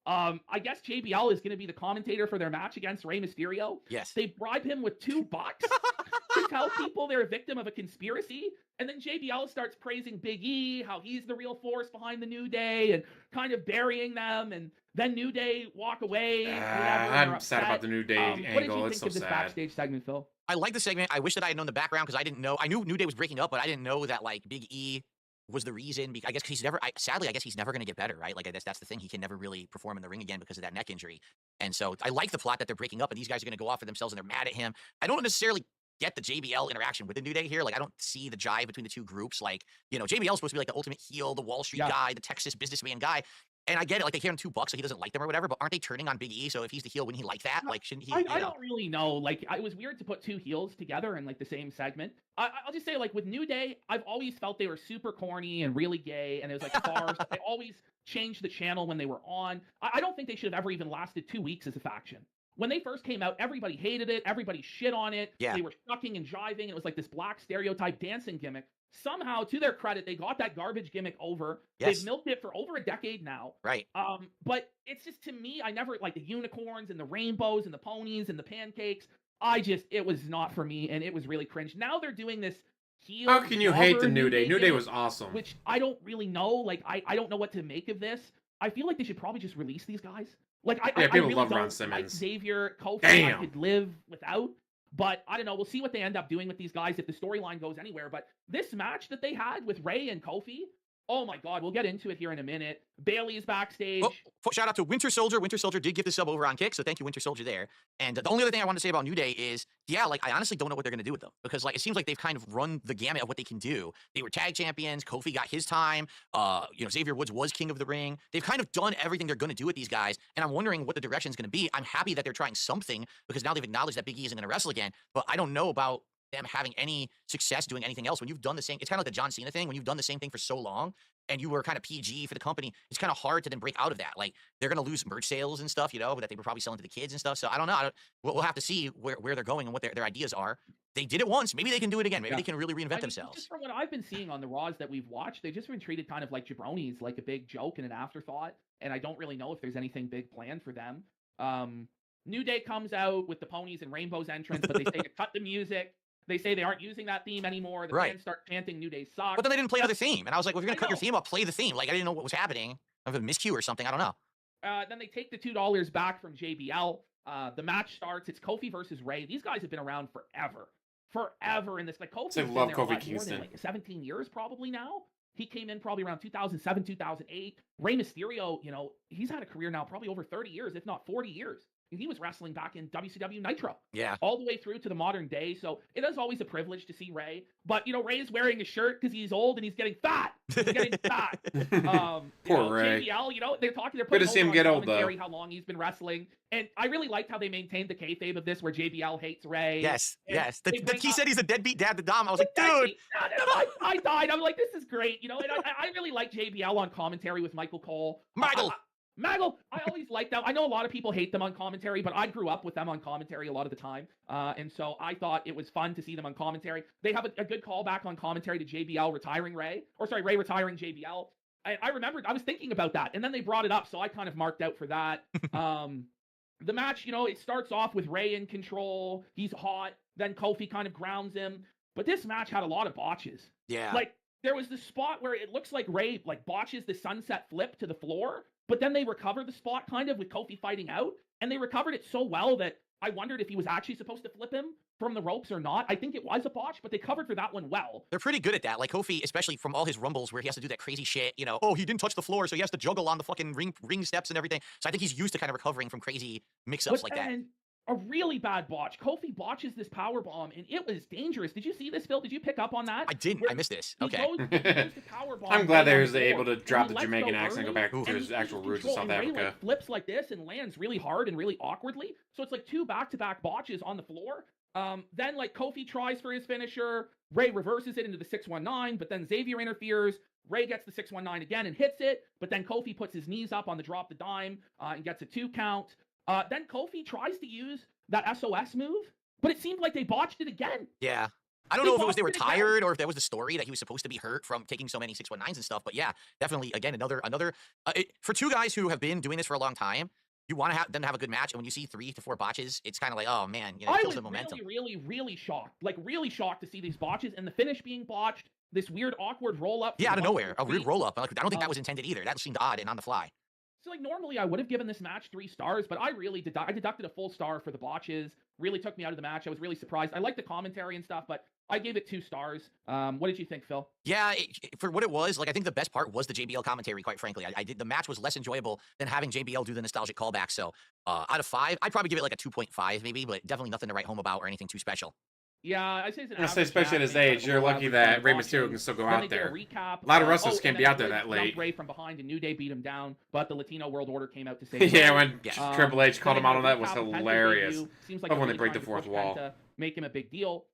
I guess JBL is going to be the commentator for their match against Rey Mysterio. Yes. They bribe him with $2 to tell people they're a victim of a conspiracy. And then JBL starts praising Big E, how he's the real force behind the New Day, and kind of burying them. And then New Day walk away. whatever, I'm they're sad upset. about the New Day What did angle. you It's think so of this sad. backstage segment, Phil? I like the segment. I wish that I had known the background because I didn't know. I knew New Day was breaking up, but I didn't know that like Big E was the reason. I guess because he's never. Sadly, I guess he's never going to get better, right? Like I guess that's the thing. He can never really perform in the ring again because of that neck injury. And so I like the plot that they're breaking up, and these guys are going to go off for themselves, and they're mad at him. I don't necessarily get the JBL interaction with the New Day here. Like I don't see the jive between the two groups. Like, you know, JBL is supposed to be like the ultimate heel, the Wall Street Yeah. guy, the Texas businessman guy. And I get it, like they gave him $2 so he doesn't like them or whatever, but aren't they turning on Big E? So if he's the heel, wouldn't he like that? Like, shouldn't he? I you know? don't really know. Like, it was weird to put two heels together in like the same segment. I'll just say, like, with New Day, I've always felt they were super corny and really gay, and it was like farce. They always changed the channel when they were on. I don't think they should have ever even lasted 2 weeks as a faction. When they first came out, everybody hated it. Everybody shit on it. Yeah. They were shucking and jiving. And it was like this black stereotype dancing gimmick. Somehow, to their credit, they got that garbage gimmick over. Yes. They've milked it for over a decade now. Right. But it's just, to me, I never like the unicorns and the rainbows and the ponies and the pancakes. It was not for me, and it was really cringe. Now they're doing this heel. How can you hate the jobber New Day? New Day gimmick, was awesome. which I don't really know. Like, I don't know what to make of this. I feel like they should probably just release these guys. Like, I Yeah, people really love don't Ron like Simmons. Xavier, Kofi, Damn. I could live without. But I don't know. We'll see what they end up doing with these guys if the storyline goes anywhere. But this match that they had with Reeee and Kofi, oh my God, we'll get into it here in a minute. Bailey is backstage. Oh, shout out to Winter Soldier. Winter Soldier did give the sub over on Kick, so thank you, Winter Soldier, there. And the only other thing I want to say about New Day is, yeah, like, I honestly don't know what they're going to do with them. Because, like, it seems like they've kind of run the gamut of what they can do. They were tag champions. Kofi got his time. Xavier Woods was king of the ring. They've kind of done everything they're going to do with these guys, and I'm wondering what the direction is going to be. I'm happy that they're trying something, because now they've acknowledged that Big E isn't going to wrestle again, but I don't know about them having any success doing anything else. When you've done the same, it's kind of like the John Cena thing. When you've done the same thing for so long, and you were kind of PG for the company, it's kind of hard to then break out of that. Like, they're going to lose merch sales and stuff, that they were probably selling to the kids and stuff. So I don't know. We'll have to see where they're going and what their ideas are. They did it once. Maybe they can do it again. Maybe they can really reinvent themselves. Just from what I've been seeing on the Raws that we've watched, they've just been treated kind of like jabronis, like a big joke and an afterthought. And I don't really know if there's anything big planned for them. New Day comes out with the ponies and rainbows entrance, but they say to cut the music. They say they aren't using that theme anymore. The fans start chanting New Day sucks. But then they didn't play another theme. And I was like, well, if you're going to cut your theme up, play the theme. Like, I didn't know what was happening. I have a miscue or something. I don't know. Then they take the $2 back from JBL. The match starts. It's Kofi versus Reeee. These guys have been around forever. Forever in this. Like, Kofi's been love there, Kofi more Kingston. than, like, 17 years probably now. He came in probably around 2007, 2008. Rey Mysterio, he's had a career now probably over 30 years, if not 40 years. He was wrestling back in WCW Nitro. Yeah. All the way through to the modern day. So it is always a privilege to see Reeee. But, Reeee is wearing a shirt because he's old and he's getting fat. He's getting fat. Poor Reeee. JBL, they're Good putting to see him over get on old, though. commentary how long he's been wrestling. And I really liked how they maintained the kayfabe of this where JBL hates Reeee. Yes, And yes. they bring He up- said he's a deadbeat dad to Dom. I was like, dude. I died. I'm like, this is great. And I really like JBL on commentary with Michael Cole. Maggle, I always liked them. I know a lot of people hate them on commentary, but I grew up with them on commentary a lot of the time. And so I thought it was fun to see them on commentary. They have a good callback on commentary to JBL retiring Reeee. Reeee retiring JBL. I remembered, I was thinking about that. And then they brought it up, so I kind of marked out for that. The match, it starts off with Reeee in control. He's hot. Then Kofi kind of grounds him. But this match had a lot of botches. Yeah. Like, there was this spot where it looks like Reeee, botches the sunset flip to the floor. But then they recover the spot kind of with Kofi fighting out. And they recovered it so well that I wondered if he was actually supposed to flip him from the ropes or not. I think it was a botch, but they covered for that one well. They're pretty good at that. Like, Kofi, especially from all his rumbles where he has to do that crazy shit, oh, he didn't touch the floor, so he has to juggle on the fucking ring steps and everything. So I think he's used to kind of recovering from crazy mix-ups like that. A really bad botch. Kofi botches this power bomb, and it was dangerous. Did you see this, Phil? Did you pick up on that? I didn't. I missed this. Okay. He goes to powerbomb I'm glad they was right on able to floor, drop and the he lets Jamaican go accent and go early, back to and his he actual loses roots of control, South and Reeee, Africa. flips like this and lands really hard and really awkwardly. So it's like two back-to-back botches on the floor. Then Kofi tries for his finisher. Reeee reverses it into the 619, but then Xavier interferes. Reeee gets the 619 again and hits it, but then Kofi puts his knees up on the drop the dime and gets a 2 count. Then Kofi tries to use that SOS move, but it seemed like they botched it again. Yeah. I don't know if it was they were tired or if that was the story that he was supposed to be hurt from taking so many 619s and stuff. But yeah, definitely, again, another for two guys who have been doing this for a long time, you want to have them to have a good match. And when you see 3 to 4 botches, it's kind of like, oh man, it kills the momentum. I was really shocked. Really shocked to see these botches and the finish being botched. This weird, awkward roll-up. Yeah, out of nowhere. A weird roll-up. I don't think that was intended either. That seemed odd and on the fly. So, normally I would have given this match 3 stars, but I really I deducted a full star for the botches. Really took me out of the match. I was really surprised. I liked the commentary and stuff, but I gave it 2 stars. What did you think, Phil? Yeah, for what it was, I think the best part was the JBL commentary, quite frankly. The match was less enjoyable than having JBL do the nostalgic callback. So, out of 5, I'd probably give it like a 2.5 maybe, but definitely nothing to write home about or anything too special. Yeah, I'd say it's an average especially at his age, you're lucky that Rey Mysterio can still go out there. A lot of wrestlers can't be out there that late. Rey from behind, and New Day beat him down, but the Latino World Order came out to save him. Yeah, when Triple H called him out on that was hilarious. Seems like when they break the 4th wall. Make him a big deal.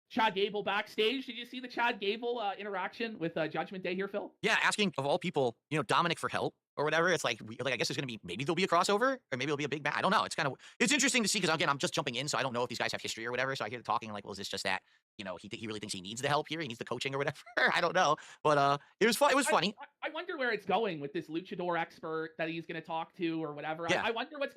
Chad Gable backstage. Did you see the Chad Gable interaction with Judgment Day here, Phil? Yeah, asking of all people, Dominic for help or whatever. It's like I guess there's gonna be maybe there'll be a crossover or maybe it'll be a big match. I don't know. It's interesting to see because again I'm just jumping in, so I don't know if these guys have history or whatever. So I hear the talking like, well, is this just that you know, he really thinks he needs the help here. He needs the coaching or whatever. I don't know, but it was fun. It was funny. I wonder where it's going with this luchador expert that he's going to talk to or whatever. Yeah. I wonder who's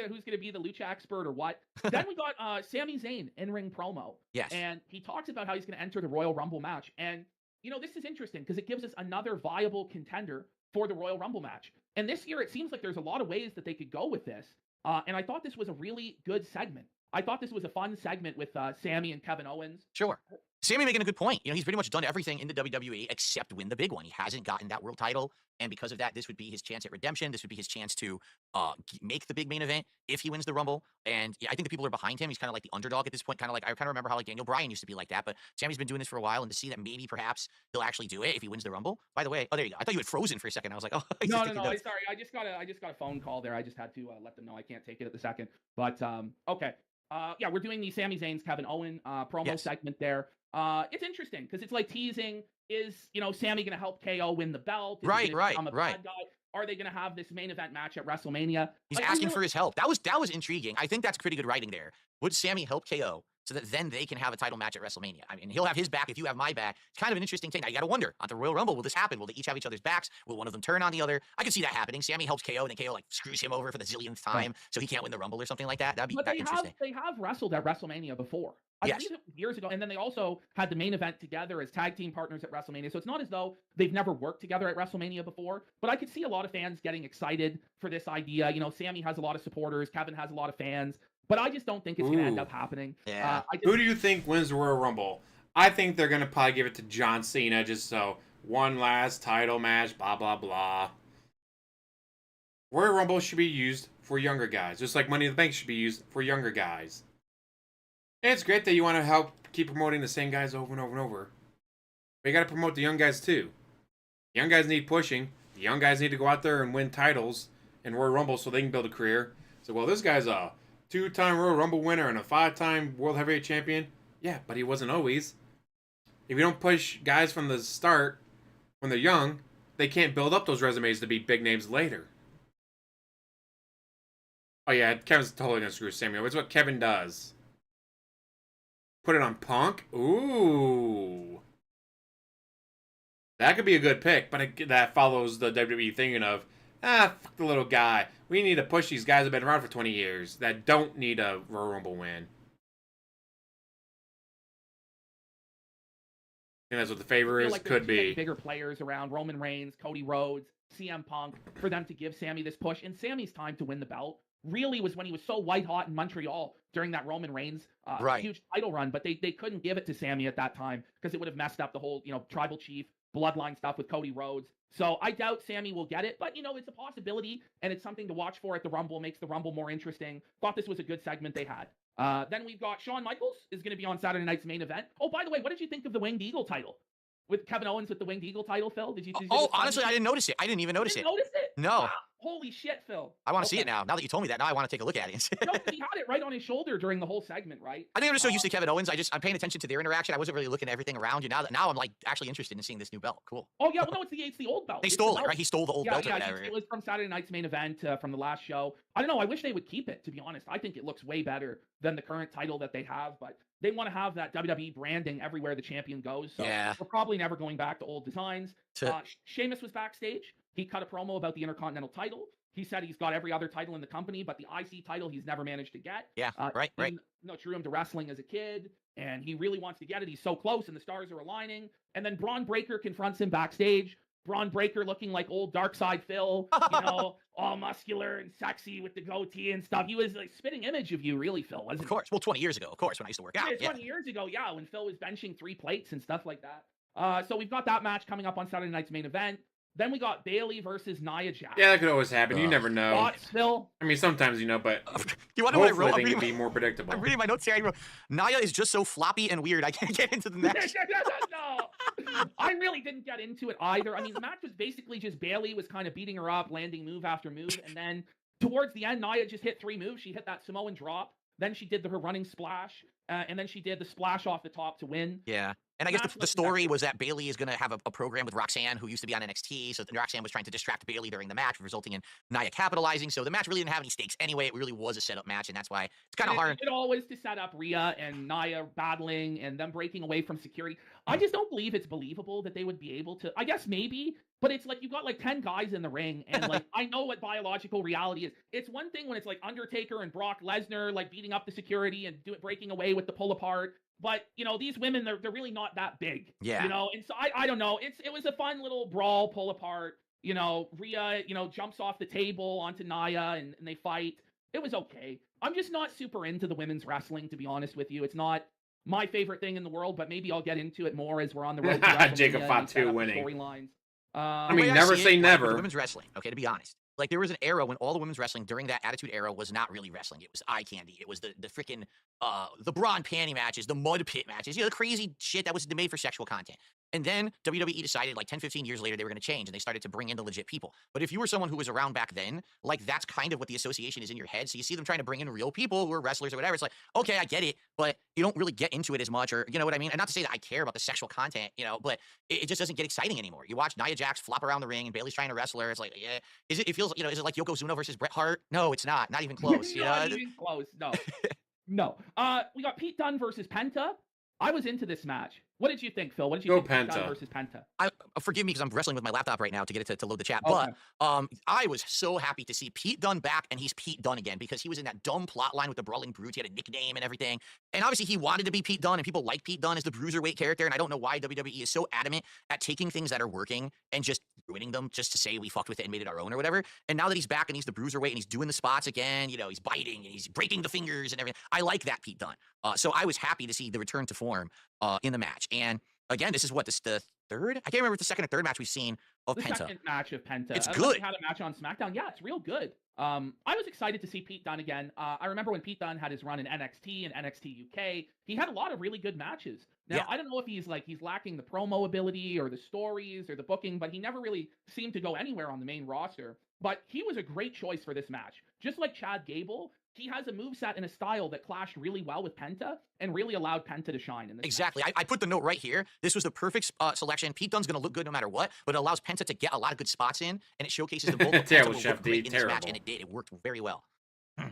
going to be the lucha expert or what. Then we got Sami Zayn in-ring promo. Yes. And he talks about how he's going to enter the Royal Rumble match. And you know, this is interesting because it gives us another viable contender for the Royal Rumble match. And this year, it seems like there's a lot of ways that they could go with this. And I thought this was a really good segment. I thought this was a fun segment with Sami and Kevin Owens. Sure. Sami making a good point. You know, he's pretty much done everything in the WWE except win the big one. He hasn't gotten that world title. And because of that, this would be his chance at redemption. This would be his chance to make the big main event if he wins the Rumble. And yeah, I think the people are behind him. He's kind of like the underdog at this point. Kind of like, I kind of remember how like Daniel Bryan used to be like that. But Sami's been doing this for a while. And to see that maybe perhaps he'll actually do it if he wins the Rumble. By the way, oh, there you go. I thought you had frozen for a second. I was like, oh, No. Sorry. I just got a phone call there. I just had to let them know I can't take it at the second. But okay. Yeah, we're doing the Sami Zayn's Kevin Owen promo segment there. It's interesting because it's like teasing, is, you know, Sami going to help KO win the belt? Is he gonna become a bad guy? Are they going to have this main event match at WrestleMania? He's asking for his help. That was intriguing. I think that's pretty good writing there. Would Sami help KO so that then they can have a title match at WrestleMania? I mean, he'll have his back if you have my back. It's kind of an interesting thing. Now, you got to wonder, at the Royal Rumble, will this happen? Will they each have each other's backs? Will one of them turn on the other? I can see that happening. Sami helps KO, and then KO like screws him over for the zillionth time, so he can't win the Rumble or something like that. That'd be interesting. They have wrestled at WrestleMania before. I believe it years ago, and then they also had the main event together as tag team partners at WrestleMania. So it's not as though they've never worked together at WrestleMania before, but I could see a lot of fans getting excited for this idea. You know, Sami has a lot of supporters, Kevin has a lot of fans, but I just don't think it's going to end up happening. Yeah. Who do you think wins the Royal Rumble? I think they're going to probably give it to John Cena, just so one last title match, blah, blah, blah. Royal Rumble should be used for younger guys, just like Money in the Bank should be used for younger guys. And it's great that you want to help keep promoting the same guys over and over and over. But you got to promote the young guys too. The young guys need pushing. The young guys need to go out there and win titles in Royal Rumble so they can build a career. So, well, this guy's a 2-time Royal Rumble winner and a 5-time World Heavyweight Champion. Yeah, but he wasn't always. If you don't push guys from the start, when they're young, they can't build up those resumes to be big names later. Oh yeah, Kevin's totally gonna screw Samuel. It's what Kevin does. Put it on Punk? Ooh. That could be a good pick, but that follows the WWE thinking of, fuck the little guy. We need to push these guys that have been around for 20 years that don't need a Royal Rumble win. And that's what the favor is. Like could be. Bigger players around, Roman Reigns, Cody Rhodes, CM Punk, for them to give Sami this push. And Sami's time to win the belt really was when he was so white hot in Montreal during that Roman Reigns huge title run, but they couldn't give it to Sami at that time because it would have messed up the whole, you know, tribal chief bloodline stuff with Cody Rhodes. So I doubt Sami will get it, but you know, it's a possibility and it's something to watch for at the Rumble. Makes the Rumble more interesting. Thought this was a good segment they had. Then we've got Shawn Michaels is going to be on Saturday night's main event. Oh, by the way, what did you think of the Winged Eagle title? With Kevin Owens with the Winged Eagle title, Phil? Did you honestly, I didn't notice it. I didn't even notice it. Notice it? No. Wow. Holy shit, Phil. I want to see it now. Now that you told me that, now I want to take a look at it. No, he had it right on his shoulder during the whole segment, right? I think I'm just so used to Kevin Owens. I'm paying attention to their interaction. I wasn't really looking at everything around you. Now I'm like actually interested in seeing this new belt. Cool. Oh yeah, well no, it's the old belt. They stole it, right? He stole the old belt or whatever. It was from Saturday night's main event from the last show. I don't know. I wish they would keep it, to be honest. I think it looks way better than the current title that they have, but they want to have that WWE branding everywhere the champion goes. So we're probably never going back to old designs. Sheamus was backstage. He cut a promo about the Intercontinental title. He said he's got every other title in the company, but the IC title he's never managed to get. Yeah, right. No, drew him to wrestling as a kid, and he really wants to get it. He's so close, and the stars are aligning. And then Braun Breaker confronts him backstage. Braun Breaker looking like old Dark Side Phil, you know, all muscular and sexy with the goatee and stuff. He was like spitting image of you, really, Phil, wasn't he? Of course. Well, 20 years ago, of course, when I used to work out. 20 years ago, when Phil was benching 3 plates and stuff like that. So we've got that match coming up on Saturday night's main event. Then we got Bayley versus Nia Jax. Yeah, that could always happen. You never know. Thoughts, Phil? I mean, sometimes you know, but you want to know what I wrote? They can be more predictable. I'm reading my notes here. I wrote, Nia is just so floppy and weird. I can't get into the match. No, I really didn't get into it either. I mean, the match was basically just Bayley was kind of beating her up, landing move after move, and then towards the end, Nia just hit 3 moves. She hit that Samoan drop. Then she did her running splash, and then she did the splash off the top to win. Yeah. And I guess That's the what's story next. was that Bailey is going to have a program with Roxanne, who used to be on NXT. So Roxanne was trying to distract Bailey during the match, resulting in Nia capitalizing. So the match really didn't have any stakes anyway. It really was a setup match, and that's why it's kind And of hard. it always to set up Rhea and Nia battling and them breaking away from security. I just don't believe it's believable that they would be able to. I guess maybe, but it's like you've got like 10 guys in the ring, and like I know what biological reality is. It's one thing when it's like Undertaker and Brock Lesnar like beating up the security and breaking away with the pull apart. But you know, these women, they're really not that big. Yeah. You know, and so I don't know. It was a fun little brawl, pull apart. You know, Rhea, you know, jumps off the table onto Nia and they fight. It was okay. I'm just not super into the women's wrestling, to be honest with you. It's not my favorite thing in the world, but maybe I'll get into it more as we're on the road to WrestleMania. Jacob and Fatu they set up the winning. storylines. I mean, The way never see say it, never. With the women's wrestling, okay, to be honest. Like, there was an era when all the women's wrestling during that Attitude Era was not really wrestling. It was eye candy. It was the freaking, the bra and panty matches, the mud pit matches, you know, the crazy shit that was made for sexual content. And then WWE decided like 10, 15 years later they were going to change and they started to bring in the legit people. But if you were someone who was around back then, like that's kind of what the association is in your head. So you see them trying to bring in real people who are wrestlers or whatever. It's like, okay, I get it, but you don't really get into it as much, or you know what I mean? And not to say that I care about the sexual content, you know, but it just doesn't get exciting anymore. You watch Nia Jax flop around the ring and Bailey's trying to wrestle her. It's like, yeah, it feels, you know, is it like Yokozuna versus Bret Hart? No, it's not. Not even close. Not even close. No. No. We got Pete Dunne versus Penta. I was into this match. What did you think, Phil? What did you think? Pete Dunne versus Penta. Forgive me because I'm wrestling with my laptop right now to get it to load the chat. Okay. But I was so happy to see Pete Dunne back, and he's Pete Dunne again because he was in that dumb plot line with the Brawling Brutes. He had a nickname and everything. And obviously he wanted to be Pete Dunne, and people like Pete Dunne as the bruiserweight character. And I don't know why WWE is so adamant at taking things that are working and just ruining them just to say we fucked with it and made it our own or whatever. And now that he's back and he's the bruiserweight and he's doing the spots again, you know, he's biting and he's breaking the fingers and everything. I like that Pete Dunne. So I was happy to see the return to form in the match. And again, this is the third? I can't remember if the second or third match we've seen of Penta. The second match of Penta. It's I good. Had a match on SmackDown. Yeah, it's real good. I was excited to see Pete Dunne again. I remember when Pete Dunne had his run in NXT and NXT UK. He had a lot of really good matches. Now, Yeah. I don't know if he's lacking the promo ability or the stories or the booking, but he never really seemed to go anywhere on the main roster. But he was a great choice for this match. Just like Chad Gable, he has a moveset and a style that clashed really well with Penta and really allowed Penta to shine in this Exactly. match. I put the note right here. This was the perfect selection. Pete Dunne's going to look good no matter what, but it allows Penta to get a lot of good spots in, and it showcases them both. Terrible, Penta will Chef look D, great in this match, terrible. and it did. It worked very well.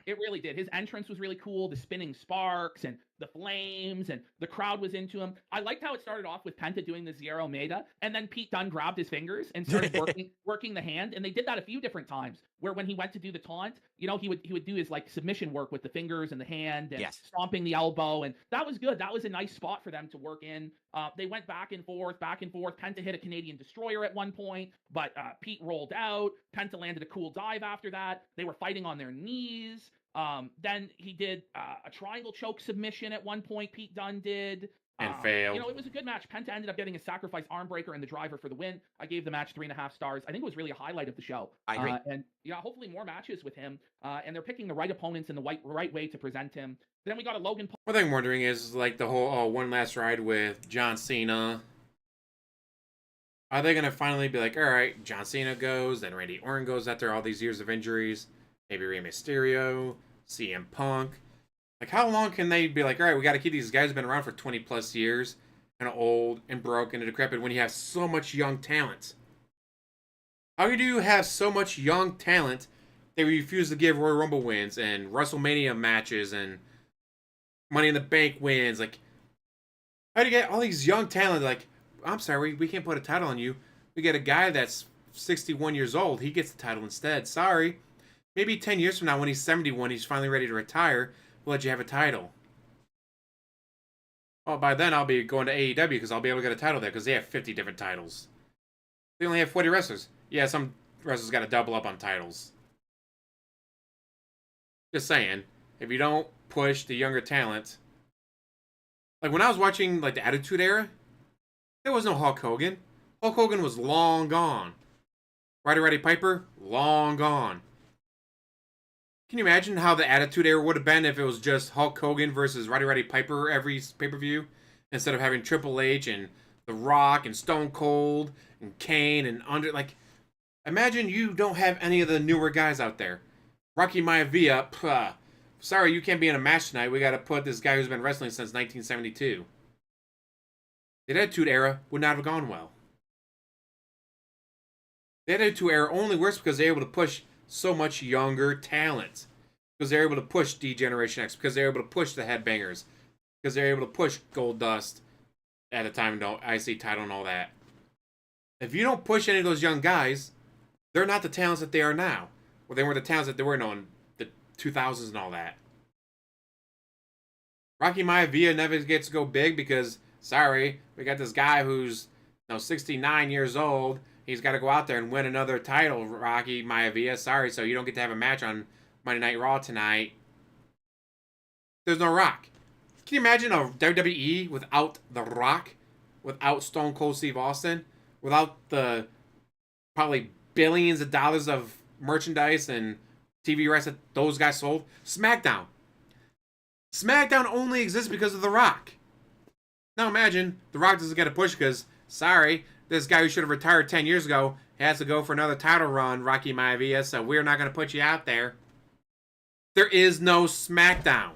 It really did. His entrance was really cool. The spinning sparks and the flames, and the crowd was into him. I liked how it started off with Penta doing the Zero Meta, and then Pete Dunne grabbed his fingers and started working the hand. And they did that a few different times. Where when he went to do the taunt, you know, he would do his like submission work with the fingers and the hand and Yes. stomping the elbow, and that was good. That was a nice spot for them to work in. They went back and forth, back and forth. Penta hit a Canadian Destroyer at one point, but Pete rolled out. Penta landed a cool dive after that. They were fighting on their knees. Then he did a triangle choke submission at one point. Pete Dunne did. And failed. You know, it was a good match. Penta ended up getting a sacrifice arm breaker and the driver for the win. I gave the match 3.5 stars. I think it was really a highlight of the show. I agree. And yeah, hopefully more matches with him. And they're picking the right opponents and the right way to present him. Then we got a Logan Paul. One thing I'm wondering is like the whole one last ride with John Cena. Are they gonna finally be like, all right, John Cena goes, then Randy Orton goes after all these years of injuries, maybe Rey Mysterio, CM Punk. Like, how long can they be like, all right, we got to keep these guys who've been around for 20 plus years, kind of old and broken and decrepit when you have so much young talent? How do you have so much young talent they refuse to give Royal Rumble wins and WrestleMania matches and Money in the Bank wins? Like, how do you get all these young talent? Like, I'm sorry, we can't put a title on you. We get a guy that's 61 years old. He gets the title instead. Sorry. Maybe 10 years from now, when he's 71, he's finally ready to retire. We'll let you have a title. Oh, by then I'll be going to AEW because I'll be able to get a title there because they have 50 different titles. They only have 40 wrestlers. Yeah, some wrestlers got to double up on titles. Just saying, if you don't push the younger talent, like when I was watching like the Attitude Era, there was no Hulk Hogan. Hulk Hogan was long gone. Roddy Piper, long gone. Can you imagine how the Attitude Era would have been if it was just Hulk Hogan versus Roddy Piper every pay-per-view? Instead of having Triple H and The Rock and Stone Cold and Kane and like, imagine you don't have any of the newer guys out there. Rocky Maivia, sorry, you can't be in a match tonight. We got to put this guy who's been wrestling since 1972. The Attitude Era would not have gone well. The Attitude Era only works because they're able to push so much younger talent. Because they're able to push D-Generation X. Because they're able to push the Headbangers. Because they're able to push Gold Dust at the time, IC title and all that. If you don't push any of those young guys, they're not the talents that they are now. Well, they weren't the talents that they were in the 2000s and all that. Rocky Maivia never gets to go big because, sorry, we got this guy who's 69 years old. He's got to go out there and win another title, Rocky Maivia. Sorry, so you don't get to have a match on Monday Night Raw tonight. There's no Rock. Can you imagine a WWE without The Rock? Without Stone Cold Steve Austin? Without the probably billions of dollars of merchandise and TV rights that those guys sold? SmackDown. SmackDown only exists because of The Rock. Now imagine The Rock doesn't get a push because, sorry, this guy who should have retired 10 years ago has to go for another title run, Rocky Maivia, so we're not going to put you out there. There is no SmackDown.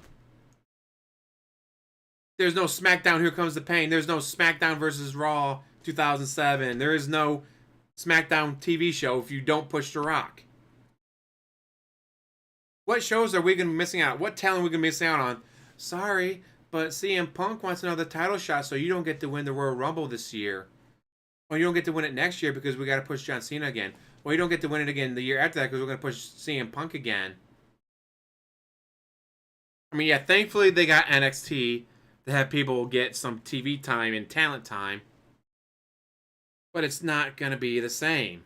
There's no SmackDown Here Comes the Pain. There's no SmackDown versus Raw 2007. There is no SmackDown TV show if you don't push The Rock. What shows are we going to be missing out? What talent are we going to be missing out on? Sorry, but CM Punk wants another title shot, so you don't get to win the Royal Rumble this year. Or you don't get to win it next year because we got to push John Cena again. Or you don't get to win it again the year after that because we're going to push CM Punk again. I mean, yeah, thankfully they got NXT to have people get some TV time and talent time. But it's not going to be the same.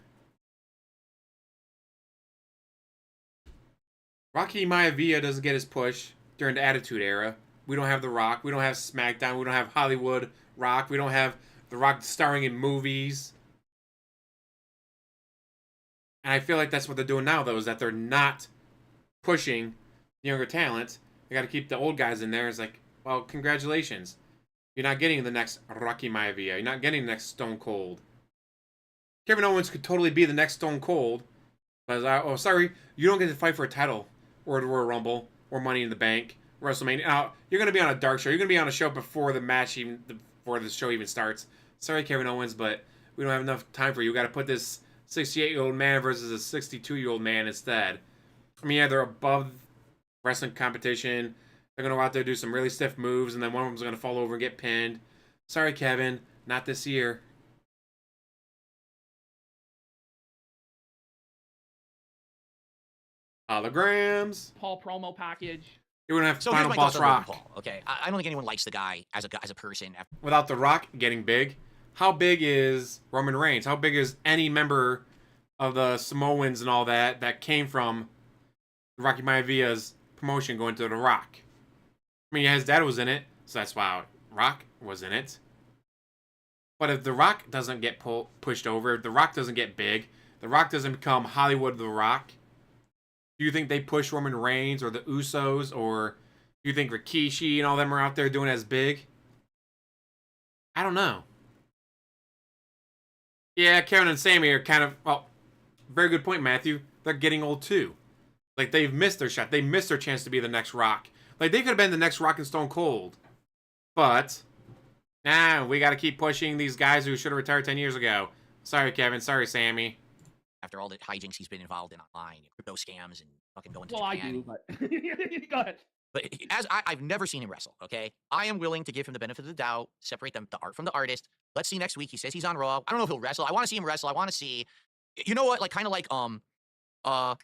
Rocky Maivia doesn't get his push during the Attitude Era. We don't have The Rock. We don't have SmackDown. We don't have Hollywood Rock. We don't have The Rock starring in movies. And I feel like that's what they're doing now, though, is that they're not pushing younger talent. They got to keep the old guys in there. It's like, well, congratulations. You're not getting the next Rocky Maivia. You're not getting the next Stone Cold. Kevin Owens could totally be the next Stone Cold. But, oh, sorry, you don't get to fight for a title or the Royal Rumble or Money in the Bank, WrestleMania. Now, you're going to be on a dark show. You're going to be on a show before the match even, before the show even starts. Sorry, Kevin Owens, but we don't have enough time for you. We got to put this 68-year-old man versus a 62-year-old man instead. I mean, yeah, they're above wrestling competition. They're going to go out there and do some really stiff moves, and then one of them's going to fall over and get pinned. Sorry, Kevin, not this year. Holograms. Paul promo package. You're going to have So Final here's my Boss thoughts on Logan Rock. Paul. Okay, I don't think anyone likes the guy as a person. Without The Rock getting big, how big is Roman Reigns? How big is any member of the Samoans and all that came from Rocky Maivia's promotion going to The Rock? I mean, yeah, his dad was in it, so that's why Rock was in it. But if The Rock doesn't get pushed over, if The Rock doesn't get big, The Rock doesn't become Hollywood The Rock, do you think they push Roman Reigns or the Usos, or do you think Rikishi and all them are out there doing as big? I don't know. Yeah, Kevin and Sammy are kind of, well, very good point, Matthew. They're getting old too. Like, they've missed their shot. They missed their chance to be the next Rock. Like, they could have been the next Rock and Stone Cold. But, nah, we got to keep pushing these guys who should have retired 10 years ago. Sorry, Kevin. Sorry, Sammy. After all the hijinks he's been involved in online, crypto scams, and fucking going to Well, Japan. I do, but go ahead. But I've never seen him wrestle, okay? I am willing to give him the benefit of the doubt, separate them, the art from the artist. Let's see next week. He says he's on Raw. I don't know if he'll wrestle. I want to see him wrestle. I want to see, you know what? Like, kind of like, oh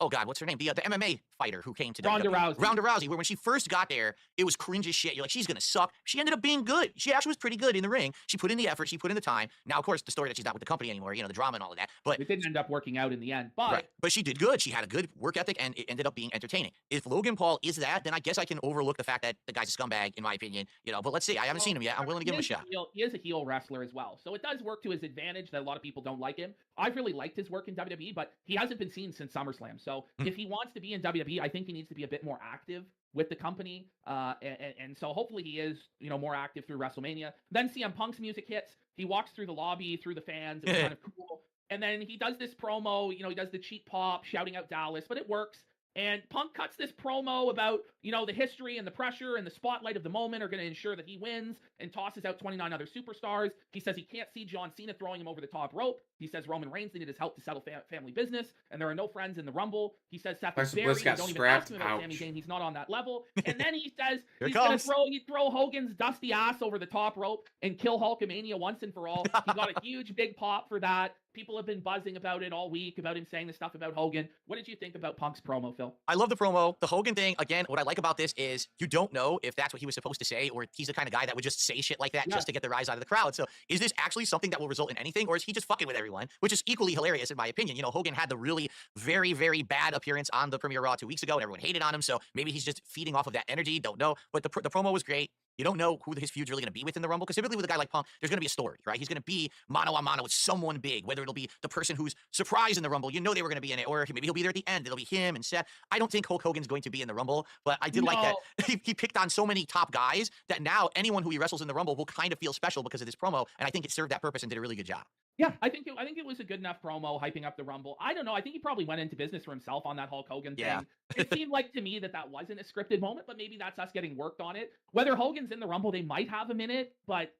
God, what's her name? The MMA fighter who came to Ronda WWE. Rousey. Ronda Rousey, where when she first got there, it was cringe as shit. You're like, she's gonna suck. She ended up being good. She actually was pretty good in the ring. She put in the effort. She put in the time. Now, of course, the story that she's not with the company anymore, you know, the drama and all of that. But It didn't end up working out in the end, but right. But she did good. She had a good work ethic, and it ended up being entertaining. If Logan Paul is that, then I guess I can overlook the fact that the guy's a scumbag, in my opinion. You know, but let's see. I haven't seen him yet. I'm willing to give him a shot. He is a heel wrestler as well, so it does work to his advantage that a lot of people don't like him. I've really liked his work in WWE, but he hasn't been seen since SummerSlam. So if he wants to be in WWE, I think he needs to be a bit more active with the company, and so hopefully he is, you know, more active through WrestleMania. Then CM Punk's music hits. He walks through the lobby, through the fans. It was kind of cool. And then he does this promo. You know, he does the cheap pop, shouting out Dallas, but it works. And Punk cuts this promo about, the history and the pressure and the spotlight of the moment are going to ensure that he wins, and tosses out 29 other superstars. He says he can't see John Cena throwing him over the top rope. He says Roman Reigns needed his help to settle family business, and there are no friends in the Rumble. He says Seth is buried. Don't even ask him about Sami Zayn. He's not on that level. And then he says he's going to throw Hogan's dusty ass over the top rope and kill Hulkamania once and for all. He got a huge big pop for that. People have been buzzing about it all week, about him saying the stuff about Hogan. What did you think about Punk's promo, Phil? I love the promo. The Hogan thing, again, what I like about this is you don't know if that's what he was supposed to say, or he's the kind of guy that would just say shit like that just to get the rise out of the crowd. So is this actually something that will result in anything, or is he just fucking with everyone? Which is equally hilarious in my opinion. Hogan had the really very, very bad appearance on the Premier Raw 2 weeks ago, and everyone hated on him. So maybe he's just feeding off of that energy. Don't know. But the promo was great. You don't know who his feud's really going to be with in the Rumble, because typically with a guy like Punk, there's going to be a story, right? He's going to be mano a mano with someone big, whether it'll be the person who's surprised in the Rumble, they were going to be in it, or maybe he'll be there at the end. It'll be him and Seth. I don't think Hulk Hogan's going to be in the Rumble, but I did like that he picked on so many top guys that now anyone who he wrestles in the Rumble will kind of feel special because of this promo, and I think it served that purpose and did a really good job. Yeah, I think it was a good enough promo hyping up the Rumble. I don't know. I think he probably went into business for himself on that Hulk Hogan thing. It seemed like to me that wasn't a scripted moment, but maybe that's us getting worked on it. Whether Hogan's in the Rumble, they might have him in it, but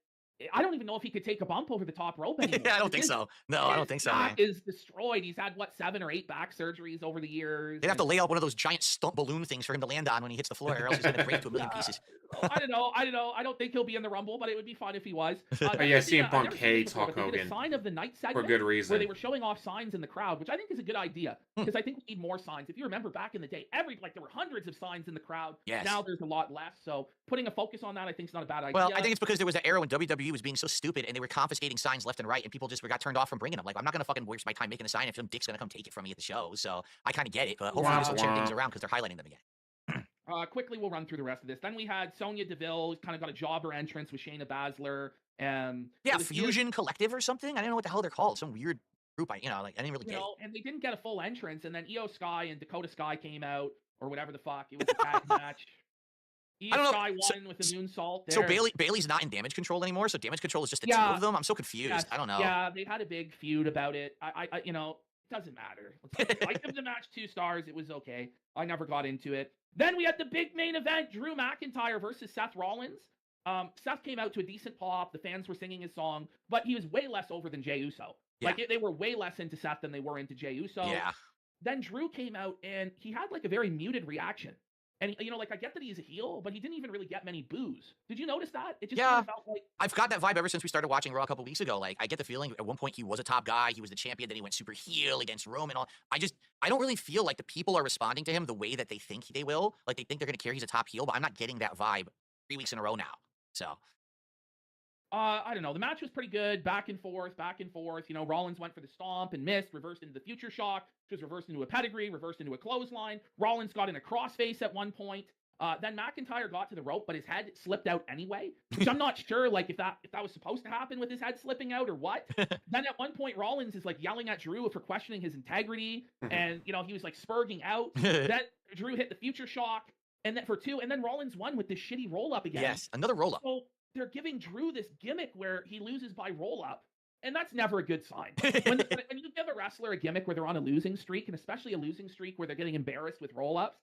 I don't even know if he could take a bump over the top rope anymore. I don't think so. No, I don't think so. Back is destroyed. He's had 7 or 8 back surgeries over the years. They'd have to lay out one of those giant stump balloon things for him to land on when he hits the floor, or else he's going to break into a million pieces. I don't know. I don't think he'll be in the Rumble, but it would be fun if he was. CM Punk hates Hulk Hogan. Hogan. A sign of the night segment for good reason, where they were showing off signs in the crowd, which I think is a good idea, because I think we need more signs. If you remember back in the day, there were hundreds of signs in the crowd. Yes. Now there's a lot less. So putting a focus on that, I think, is not a bad idea. Well, I think it's because there was an era when WWE was being so stupid and they were confiscating signs left and right, and people just got turned off from bringing them. Like, I'm not going to fucking waste my time making a sign if some dick's going to come take it from me at the show. So I kind of get it, but hopefully this will turn things around because they're highlighting them again. Quickly, we'll run through the rest of this. Then we had Sonya Deville, kind of got a jobber entrance with Shayna Baszler. Fusion Collective or something. I don't know what the hell they're called. Some weird group. I didn't really get it. And they didn't get a full entrance. And then Io Sky and Dakota Sky came out, or whatever the fuck. It was a tag match. Io Sky won with the moonsault there. So Bailey's not in Damage Control anymore. So Damage Control is just the two of them. I'm so confused. Yes, I don't know. Yeah, they had a big feud about it. It doesn't matter. I give the match 2 stars. It was okay. I never got into it. Then we had the big main event, Drew McIntyre versus Seth Rollins. Seth came out to a decent pop. The fans were singing his song, but he was way less over than Jey Uso. Yeah. They were way less into Seth than they were into Jey Uso. Yeah. Then Drew came out, and he had a very muted reaction. And, I get that he's a heel, but he didn't even really get many boos. Did you notice that? It just kind of felt like... I've got that vibe ever since we started watching Raw a couple weeks ago. I get the feeling at one point he was a top guy. He was the champion. Then he went super heel against Roman. I don't really feel like the people are responding to him the way that they think they will. Like, they think they're going to care he's a top heel, but I'm not getting that vibe 3 weeks in a row now. So... I don't know. The match was pretty good. Back and forth. Rollins went for the stomp and missed, reversed into the future shock, which was reversed into a pedigree, reversed into a clothesline. Rollins got in a crossface at one point. Then McIntyre got to the rope, but his head slipped out anyway, which I'm not sure if that was supposed to happen with his head slipping out or what. Then at one point, Rollins is yelling at Drew for questioning his integrity, and he was spurging out. Then Drew hit the future shock, and then for 2, and then Rollins won with this shitty roll up again. Yes, another roll up. So they're giving Drew this gimmick where he loses by roll up. And that's never a good sign. When you give a wrestler a gimmick where they're on a losing streak, and especially a losing streak where they're getting embarrassed with roll-ups,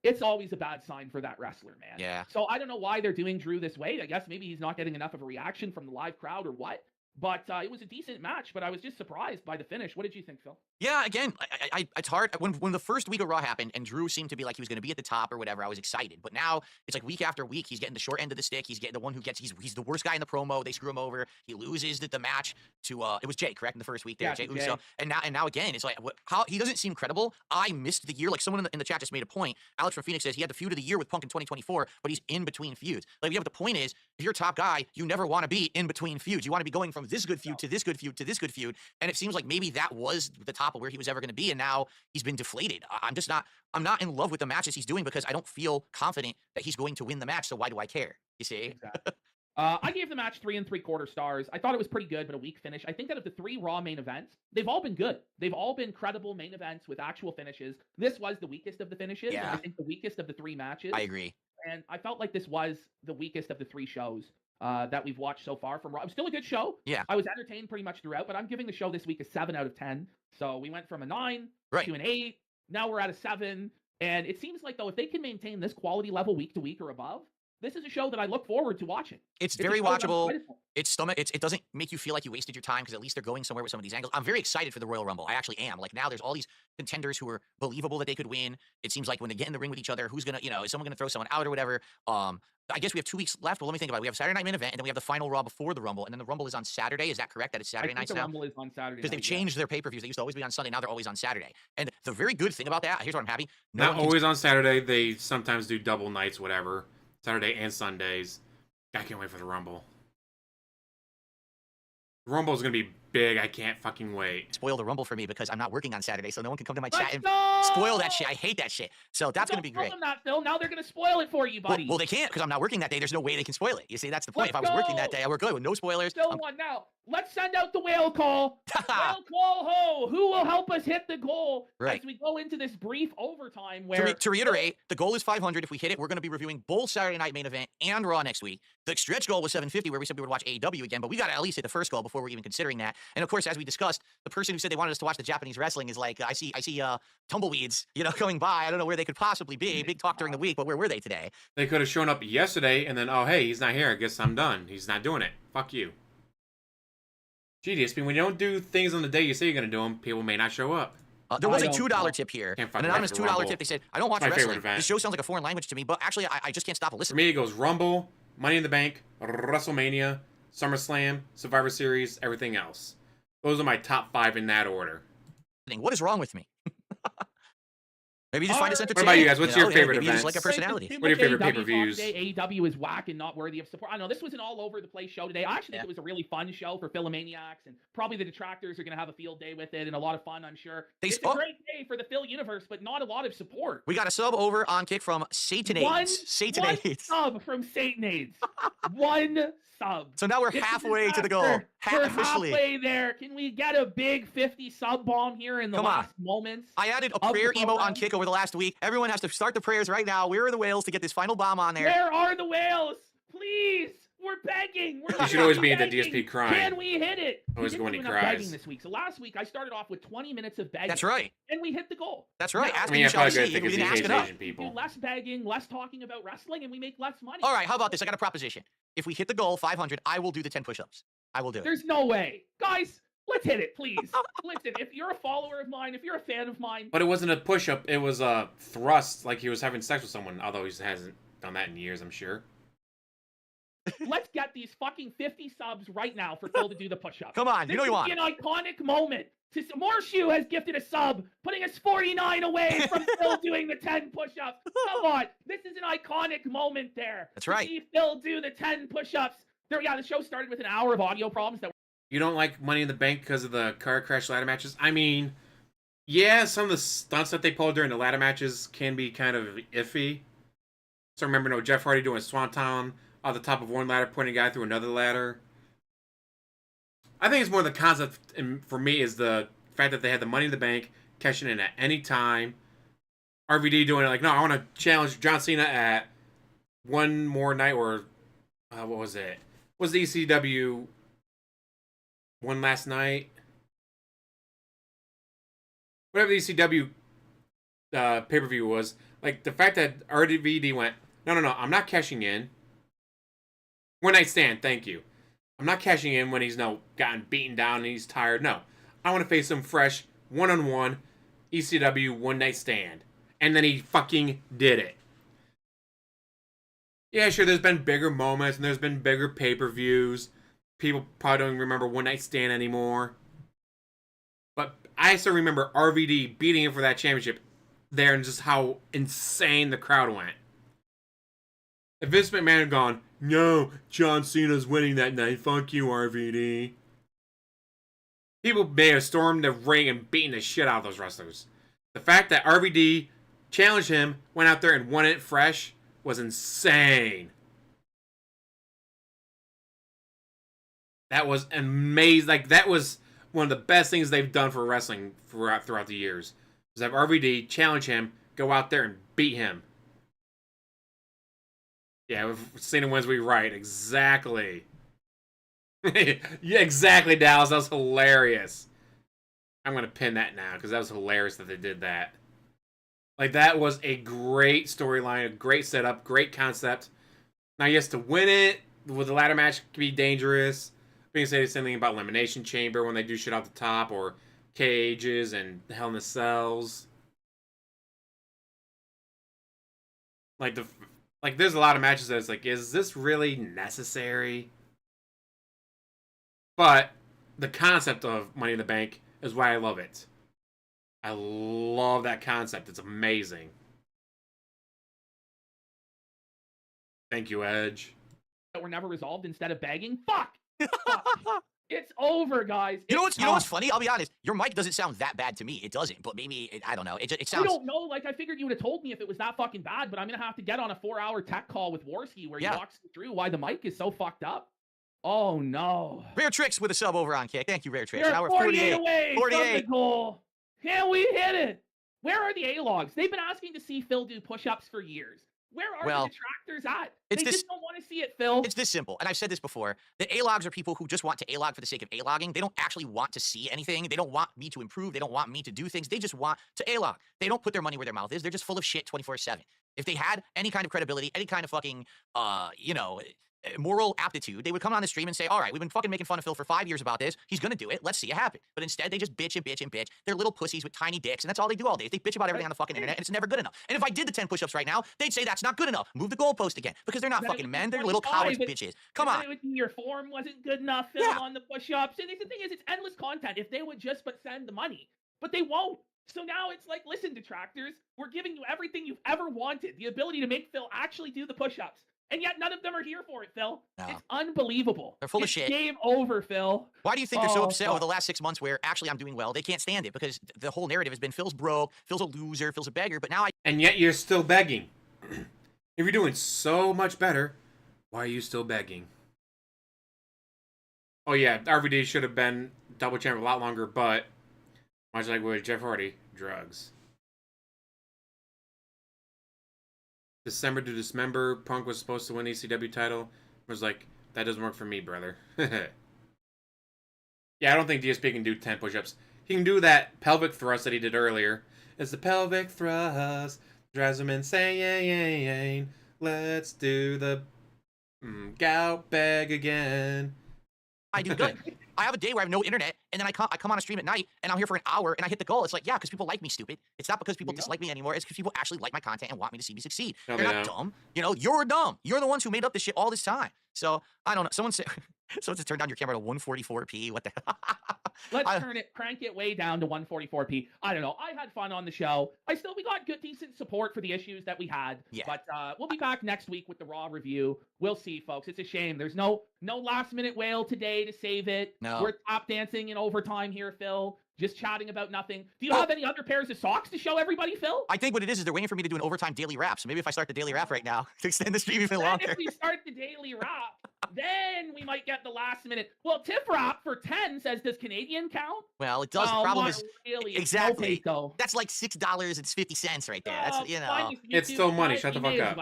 it's always a bad sign for that wrestler, man. Yeah. So I don't know why they're doing Drew this way. I guess maybe he's not getting enough of a reaction from the live crowd or what. But it was a decent match, but I was just surprised by the finish. What did you think, Phil? Yeah, again, it's hard. When the first week of Raw happened and Drew seemed to be like he was going to be at the top or whatever, I was excited. But now it's week after week, he's getting the short end of the stick. He's getting the one who gets, he's the worst guy in the promo. They screw him over. He loses the match to, it was Jay, correct? In the first week there, Yeah, Jey Uso. And now again, it's how he doesn't seem credible. I missed the year. Someone in the chat just made a point. Alex from Phoenix says he had the feud of the year with Punk in 2024, but he's in between feuds. But the point is, if you're a top guy, you never want to be in between feuds. You want to be going from this good feud to this good feud to this good feud. And it seems like maybe that was the top of where he was ever going to be. And now he's been deflated. I'm not in love with the matches he's doing because I don't feel confident that he's going to win the match. So why do I care? You see? Exactly. I gave the match 3 3/4 stars. I thought it was pretty good, but a weak finish. I think out of the 3 Raw main events, they've all been good. They've all been credible main events with actual finishes. This was the weakest of the finishes. Yeah. I think the weakest of the 3 matches. I agree. And I felt like this was the weakest of the 3 shows that we've watched so far from Raw. It was still a good show. Yeah. I was entertained pretty much throughout, but I'm giving the show this week a 7 out of 10. So we went from a 9 Right. to an 8. Now we're at a 7. And it seems like, though, if they can maintain this quality level week to week or above, this is a show that I look forward to watching. It's a very show that I'm watchable. excited for. It doesn't make you feel like you wasted your time because at least they're going somewhere with some of these angles. I'm very excited for the Royal Rumble. I actually am. Like now there's all these contenders who are believable that they could win. It seems like when they get in the ring with each other, who's gonna, is someone gonna throw someone out or whatever? I guess we have 2 weeks left. Well, let me think about it. We have Saturday night main event, and then we have the final Raw before the Rumble, and then the Rumble is on Saturday. Is that correct? That it's Saturday I think nights the now? Rumble is on Saturday Because they've night, changed their pay-per-views. They used to always be on Sunday. Now they're always on Saturday. And the very good thing about that, here's what I'm happy. No Not one can- always on Saturday. They sometimes do double nights, whatever. Saturday and Sundays. I can't wait for the Rumble. The Rumble is going to be big. I can't fucking wait. spoil the Rumble for me because I'm not working on Saturday, so no one can come to my Let's chat and go! spoil that shit. I hate that shit. So that's gonna be Don't great. tell them that, Phil. Now they're gonna spoil it for you, buddy. Well, they can't because I'm not working that day. There's no way they can spoil it. You see, that's the point. Let's If I was working go! that day, I work good with no spoilers. Still one now. Let's send out the whale call. Whale call ho! Who will help us hit the goal Right. as we go into this brief overtime where To reiterate, the goal is 500. If we hit it, we're going to be reviewing both Saturday Night Main Event and Raw next week. The stretch goal was 750, where we said we would watch AEW again, but we got to at least hit the first goal before we're even considering that. And of course, as we discussed, the person who said they wanted us to watch the Japanese wrestling is like, I see tumbleweeds, going by. I don't know where they could possibly be. Big talk during the week, but where were they today? They could have shown up yesterday and then, oh, hey, he's not here. I guess I'm done. He's not doing it. Fuck you. Gee, DSP, when you don't do things on the day you say you're going to do them, people may not show up. There was I a don't $2 know. tip here. Can't An fucking anonymous watch the $2 Rumble. tip. They said, I don't watch My favorite wrestling. event. This show sounds like a foreign language to me, but actually, I just can't stop For listening. me, it goes Rumble, Money in the Bank, WrestleMania, SummerSlam, Survivor Series, everything else. Those are my top 5 in that order. What is wrong with me? Maybe you just find us What entertaining. about you guys? What's your favorite maybe you just like events? our personality. Too What are your much favorite AEW pay-per-views? talk today. AEW is whack and not worthy of support. I know this was an all over the place show today. I actually think it was a really fun show for Philomaniacs, and probably the detractors are going to have a field day with it and a lot of fun, I'm sure. It's a great day for the Phil universe, but not a lot of support. We got a sub over on kick from Satanades. One Satanades. sub from Satanades. One sub. So now we're This is halfway to the goal. disaster. We're Officially. halfway there. Can we get a big 50 sub bomb here in the Come on. last moments? I added a Of the prayer emote on program. kick over the last week. Everyone has to start the prayers right now. Where are the whales to get this final bomb on there? Where are the whales? Please. We're begging. We're You should always be at the begging. DSP crying. Can we hit it? Always we go didn't when he do enough cries. begging this week. So last week I started off with 20 minutes of begging. That's right. And we hit the goal. That's right. Now, Ask I mean, and you yeah, shall probably good receive. thing We is he didn't ask hates enough. Asian we do people. less begging, less talking about wrestling, and we make less money. All right, how about this? I got a proposition. If we hit the goal, 500, I will do the 10 push-ups. I will do it. There's no way. Guys, let's hit it, please. Listen, if you're a follower of mine, if you're a fan of mine, But it wasn't a push-up. It was a thrust, like he was having sex with someone, although he hasn't done that in years, I'm sure. let's get these fucking 50 subs right now for Phil to do the push-up. Come on, you know you want This is an iconic moment. Morshoe has gifted a sub, putting us 49 away from Phil doing the 10 push-ups. Come on, this is an iconic moment there. That's To right. see Phil do the 10 push-ups. There, yeah, the show started with an hour of audio problems that You don't like Money in the Bank because of the car crash ladder matches? I mean, yeah, some of the stunts that they pulled during the ladder matches can be kind of iffy. So remember, no, Jeff Hardy doing Swanton on the top of one ladder, pointing a guy through another ladder. I think it's more the concept, for me, is the fact that they had the Money in the Bank, cashing in at any time. RVD doing it like, no, I want to challenge John Cena at one more night, or what was it? Was the ECW one last night? Whatever the ECW pay-per-view was, like the fact that RVD went, no, I'm not cashing in. One night stand, thank you. I'm not cashing in when he's gotten beaten down and he's tired. No, I want to face him fresh, one-on-one, ECW one night stand, and then he fucking did it. Yeah, sure, there's been bigger moments and there's been bigger pay-per-views. People probably don't remember one night stand anymore. But I still remember RVD beating him for that championship there, and just how insane the crowd went. If Vince McMahon had gone, no, John Cena's winning that night, fuck you, RVD. People may have stormed the ring and beaten the shit out of those wrestlers. The fact that RVD challenged him, went out there and won it fresh, was insane. That was amazing. Like, that was one of the best things they've done for wrestling throughout the years. Is have RVD challenge him, go out there and beat him. Yeah, if Cena wins, we right. Exactly. Yeah, exactly, Dallas. That was hilarious. I'm going to pin that now, because that was hilarious that they did that. Like, that was a great storyline, a great setup, great concept. Now, yes, to win it with the ladder match can be dangerous. Being say something about Elimination Chamber when they do shit off the top, or cages and Hell in the Cells. Like, there's a lot of matches that it's like, is this really necessary? But the concept of Money in the Bank is why I love it. I love that concept. It's amazing. Thank you, Edge. That were never resolved instead of begging. Fuck. Fuck. It's over, guys. You know what's funny? I'll be honest. Your mic doesn't sound that bad to me. It doesn't, but maybe I don't know. It sounds. I don't know. Like, I figured you would have told me if it was that fucking bad, but I'm gonna have to get on a 4-hour tech call with Warski where he walks me through why the mic is so fucked up. Oh no. Rare Tricks with a sub over on Kick. Thank you, Rare Tricks. You're Now we're 48 away 48. from the goal. Can we hit it? Where are the A-logs? They've been asking to see Phil do push-ups for years. Where are the detractors at? They just don't want to see it, Phil. It's this simple, and I've said this before. The A-logs are people who just want to A-log for the sake of A-logging. They don't actually want to see anything. They don't want me to improve. They don't want me to do things. They just want to A-log. They don't put their money where their mouth is. They're just full of shit 24/7. If they had any kind of credibility, any kind of fucking, moral aptitude, they would come on the stream and say, all right, we've been fucking making fun of Phil for 5 years about this. He's gonna do it. Let's see it happen. But instead, they just bitch and bitch and bitch. They're little pussies with tiny dicks, and that's all they do all day. They bitch about everything on the fucking internet, and it's never good enough. And if I did the 10 push-ups right now, they'd say that's not good enough. Move the goalpost again. Because they're not fucking men. They're little cowards bitches. Come on. Your form wasn't good enough, Phil, on the push-ups. And the thing is, it's endless content. If they would just send the money. But they won't. So now it's like, listen, detractors, we're giving you everything you've ever wanted. The ability to make Phil actually do the push-ups. And yet none of them are here for it, Phil. No. It's unbelievable. They're full of shit. Game over, Phil. Why do you think they're so upset over the last 6 months where actually I'm doing well? They can't stand it because the whole narrative has been Phil's broke, Phil's a loser, Phil's a beggar, but now And yet you're still begging. If you're doing so much better, why are you still begging? Oh yeah, RVD should have been double champ a lot longer, but much like with Jeff Hardy, drugs. December to Dismember, Punk was supposed to win ECW title. Was like, that doesn't work for me, brother. Yeah, I don't think DSP can do 10 push-ups. He can do that pelvic thrust that he did earlier. It's the pelvic thrust. Drives him insane. Let's do the gout bag again. I do good. I have a day where I have no internet, and then I come on a stream at night, and I'm here for an hour, and I hit the goal. It's like, yeah, because people like me, stupid. It's not because people dislike me anymore. It's because people actually like my content and want me to see me succeed. No, They're not dumb. You know, you're dumb. You're the ones who made up this shit all this time. So, I don't know. Someone said turn down your camera to 144p. What the Let's crank it way down to 144p. I don't know. I had fun on the show. We got good, decent support for the issues that we had. Yeah. But we'll be back next week with the Raw review. We'll see, folks. It's a shame. There's no last-minute wail today to save it. No. We're top dancing in overtime here, Phil. Just chatting about nothing. Do you have any other pairs of socks to show everybody, Phil? I think what it is they're waiting for me to do an overtime daily wrap. So maybe if I start the daily wrap right now to extend the stream even longer. If we start the daily wrap, then we might get the last minute. Well, tip wrap for 10 says, does Canadian count? Well, it does. The problem is really. Exactly. That's like $6.50 right there. That's it's still money. Shut the fuck up.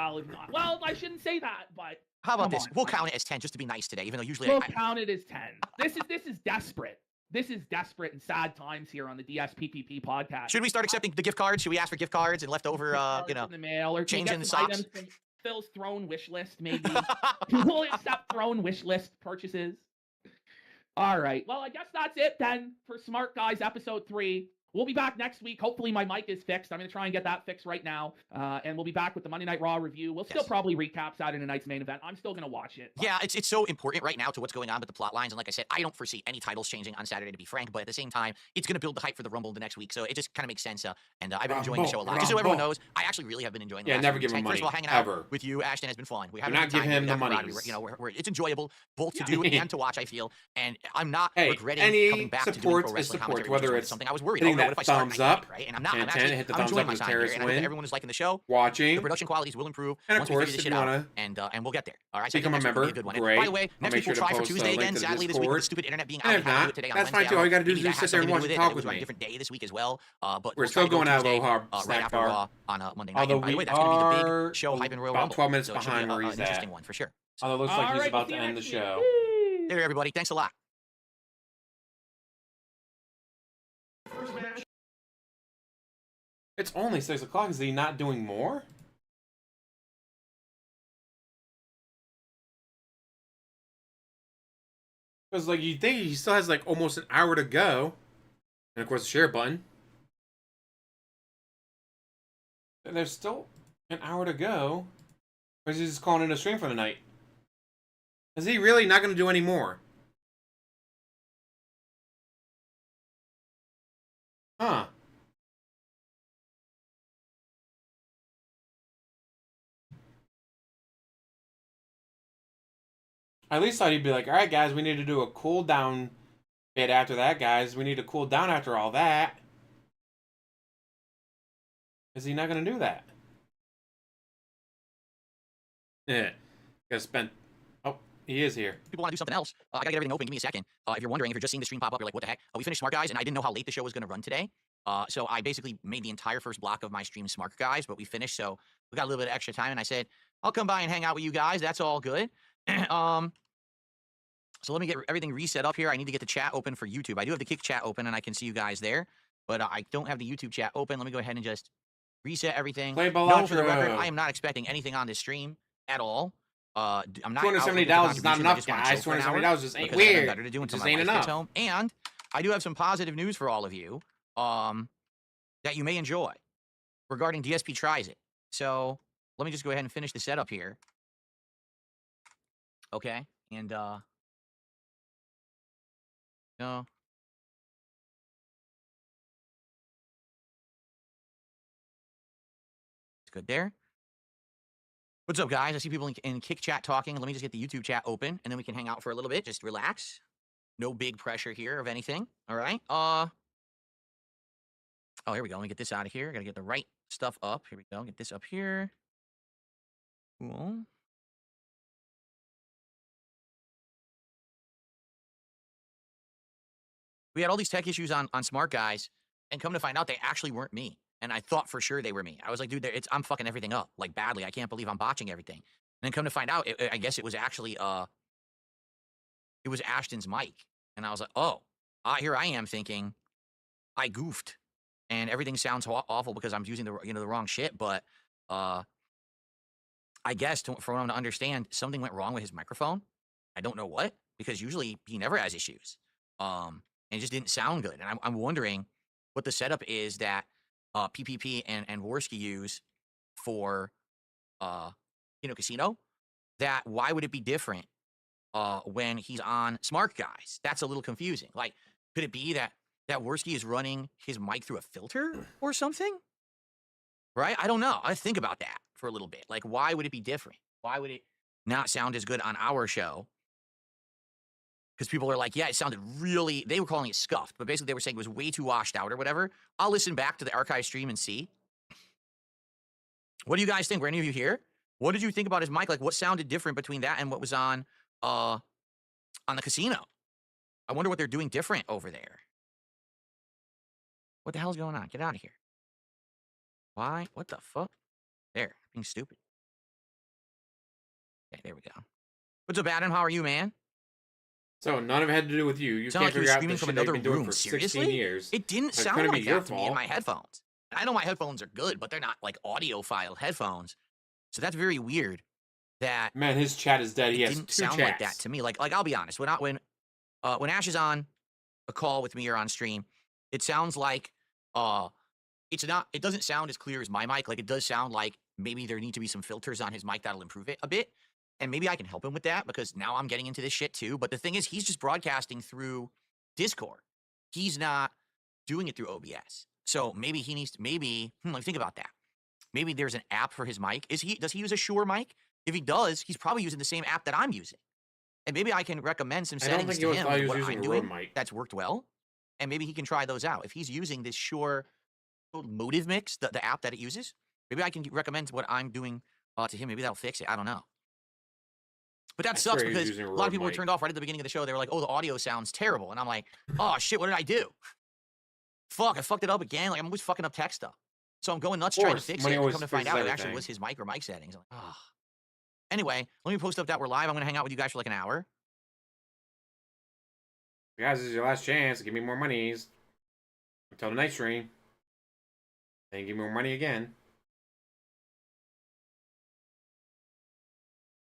Well, I shouldn't say that, but how about this? We'll count it as 10 just to be nice today, even though usually we'll count it as 10. This is desperate. This is desperate and sad times here on the DSPPP podcast. Should we start accepting the gift cards? Should we ask for gift cards and leftover, in the mail, or changing the socks? From Phil's throne wish list, maybe. We'll accept throne wish list purchases. All right. Well, I guess that's it then for Smart Guys episode 3. We'll be back next week. Hopefully my mic is fixed. I'm going to try and get that fixed right now. And we'll be back with the Monday Night Raw review. We'll still probably recap Saturday night's main event. I'm still going to watch it. Yeah, it's so important right now to what's going on with the plot lines. And like I said, I don't foresee any titles changing on Saturday, to be frank. But at the same time, it's going to build the hype for the Rumble the next week. So it just kind of makes sense. And I've been enjoying the show a lot. Just so everyone knows, I actually really have been enjoying the last never give him money. First of all, hanging out with you, Ashton, has been fun. We have not give him the money. It's enjoyable both to do and to watch, I feel. And I'm not regretting any coming back to doing pro wrestling commentary. Whether it's something I was worried about. What if I start thumbs up. Right? And I'm not. And I'm actually hit the I'm thumbs enjoying up my if time here, Terrace and I hope that win. everyone is liking the show. Watching. The production qualities will improve and once of course, we figure this shit out, and we'll get there. All right, so become a member. Be a good one. Great. By the way, next week we'll try for Tuesday again. Sadly, this week with the stupid internet being out, and if not, today on that's Wednesday. fine too. All you gotta do is just sit there and watch and talk with me. A different day this week as well. But we're still going out Aloha right after Raw on Monday night. Although by the way, that's going to be the big show hype in Royal Rumble. About 12 minutes so behind where he's an interesting one for sure. Although it looks like he's about to end the show. There, everybody. Thanks a lot. It's only 6 o'clock. Is he not doing more? Because, like, you think he still has, like, almost an hour to go. And, of course, the share button. And there's still an hour to go. Or is he just calling in a stream for the night? Is he really not going to do any more? Huh. I at least thought he'd be like, alright, guys, we need to do a cooldown bit after that, guys. We need to cool down after all that. Is he not going to do that? Yeah. Gotta spend. Oh, he is here. People want to do something else. I gotta get everything open. Give me a second. If you're wondering, if you're just seeing the stream pop up, you're like, what the heck? We finished Smart, guys, and I didn't know how late the show was going to run today. So I basically made the entire first block of my stream Smark, guys, but we finished, so we got a little bit of extra time, and I said, I'll come by and hang out with you guys. That's all good. So let me get everything reset up here. I need to get the chat open for YouTube. I do have the Kick chat open, and I can see you guys there, but I don't have the YouTube chat open. Let me go ahead and just reset everything. Play ball No, for the record, outro. I am not expecting anything on this stream at all. I'm not $270 is not enough, guys. $270 just ain't weird. Better to do It until just my ain't wife gets enough. home. And I do have some positive news for all of you that you may enjoy regarding DSP Tries It. So let me just go ahead and finish the setup here. Okay, and no. It's good there. What's up, guys? I see people in Kick chat talking. Let me just get the YouTube chat open, and then we can hang out for a little bit. Just relax. No big pressure here of anything. All right. Oh, here we go. Let me get this out of here. Gotta get the right stuff up. Here we go. Get this up here. Cool. We had all these tech issues on Smart, guys, and come to find out they actually weren't me. And I thought for sure they were me. I was like, dude, I'm fucking everything up, like, badly. I can't believe I'm botching everything. And then come to find out, I guess it was actually, it was Ashton's mic. And I was like, oh, here I am thinking I goofed. And everything sounds awful because I'm using the wrong shit. But I guess for him to understand, something went wrong with his microphone. I don't know what, because usually he never has issues. And it just didn't sound good. And I'm wondering what the setup is that PPP and Worski use for casino. That why would it be different when he's on Smart, guys? That's a little confusing. Like, could it be that Worski is running his mic through a filter or something? Right? I don't know. I think about that for a little bit. Like, why would it be different? Why would it not sound as good on our show? Because people are like, yeah, it sounded really, they were calling it scuffed, but basically they were saying it was way too washed out or whatever. I'll listen back to the archive stream and see. What do you guys think? Were any of you here? What did you think about his mic? Like, what sounded different between that and what was on the casino? I wonder what they're doing different over there. What the hell's going on? Get out of here. Why? What the fuck? There, being stupid. Okay, there we go. What's up, Adam? How are you, man? So none of it had to do with you. You Sound can't like figure out screaming the from shit they've another been doing room. for 16 Seriously? years. It didn't It sound couldn't like be your that to me in fault. my headphones. I know my headphones are good, but they're not like audiophile headphones. So that's very weird. That Man, his chat is dead. He it has didn't 2 sound chats. like that to me. Like I'll be honest. When Ash is on a call with me or on stream, it sounds like it's not. It doesn't sound as clear as my mic. Like it does sound like maybe there need to be some filters on his mic that'll improve it a bit. And maybe I can help him with that because now I'm getting into this shit too. But the thing is, he's just broadcasting through Discord. He's not doing it through OBS. So maybe he needs to, like think about that. Maybe there's an app for his mic. Does he use a Shure mic? If he does, he's probably using the same app that I'm using. And maybe I can recommend some I don't settings think to he was him thought he of was what using I'm a Rode doing mic. that's worked well. And maybe he can try those out. If he's using this Shure Motive Mix, the app that it uses, maybe I can recommend what I'm doing to him. Maybe that'll fix it. I don't know. But that I sucks swear he was because using a a lot of Rode people were mic. turned off right at the beginning of the show. They were like, oh, the audio sounds terrible. And I'm like, oh, shit, what did I do? Fuck, I fucked it up again. Like, I'm always fucking up tech stuff. So I'm going nuts trying to course, fix money it. And always come to find fixes out, it actually everything. was his mic or mic settings. I'm like, oh. Anyway, let me post up that we're live. I'm going to hang out with you guys for like an hour. Guys, this is your last chance to give me more monies until the night stream. Then give me more money again.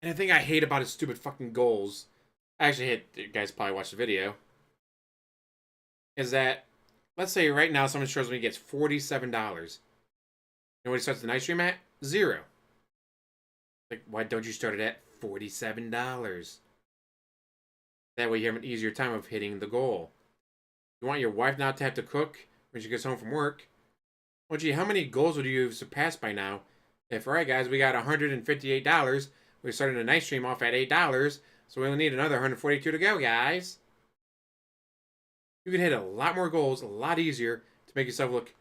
And the thing I hate about his stupid fucking goals, I actually hate, you guys probably watched the video, is that, let's say right now someone shows me he gets $47. And when he starts the night stream at? 0. Like, why don't you start it at $47? That way you have an easier time of hitting the goal. You want your wife not to have to cook when she gets home from work? Well, gee, how many goals would you have surpassed by now? If, alright guys, we got $158. We started a night stream off at $8, so we only need another 142 to go, guys. You can hit a lot more goals, a lot easier to make yourself look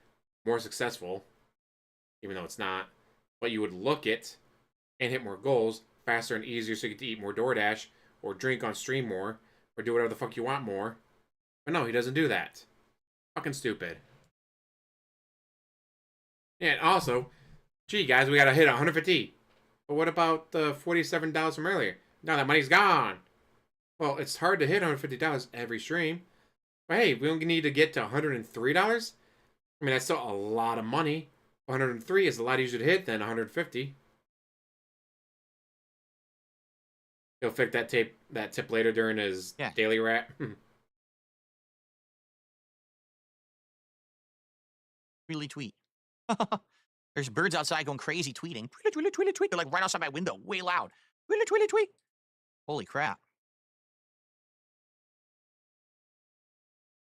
more successful, even though it's not. But you would look it and hit more goals faster and easier so you get to eat more DoorDash or drink on stream more or do whatever the fuck you want more. But no, he doesn't do that. Fucking stupid. Yeah, and also, gee guys, we gotta hit 150. But what about the $47 from earlier? Now that money's gone. Well, it's hard to hit $150 every stream. But hey, we only need to get to $103? I mean, that's still a lot of money. 103 is a lot easier to hit than 150. He'll fix that tip later during his daily rap. Really tweet. There's birds outside going crazy tweeting. Tweet, tweet, tweet, tweet. They're like right outside my window, way loud. Tweet, tweet, tweet. Holy crap.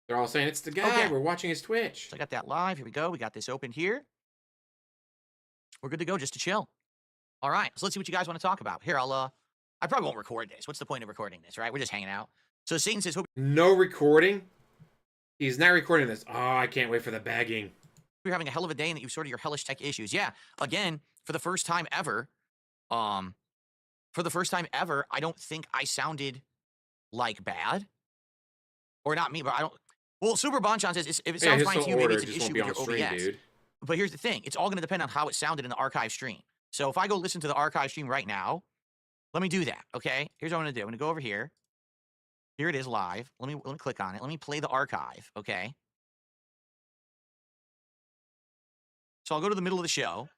They're all saying it's the guy. We're watching his Twitch. So I got that live. Here we go. We got this open here. We're good to go just to chill. All right. So let's see what you guys want to talk about. Here, I probably won't record this. What's the point of recording this, right? We're just hanging out. So Satan says, no recording? He's not recording this. Oh, I can't wait for the bagging. You're having a hell of a day and that you've sorted your hellish tech issues. Yeah. Again, for the first time ever, I don't think I sounded like bad. Or not me, but I don't. Well, Super Bonchan says if it sounds fine to you, maybe it's an issue with your OBS. Dude. But here's the thing. It's all going to depend on how it sounded in the archive stream. So if I go listen to the archive stream right now, let me do that, okay? Here's what I'm going to do. I'm going to go over here. Here it is live. Let me click on it. Let me play the archive, okay? So I'll go to the middle of the show.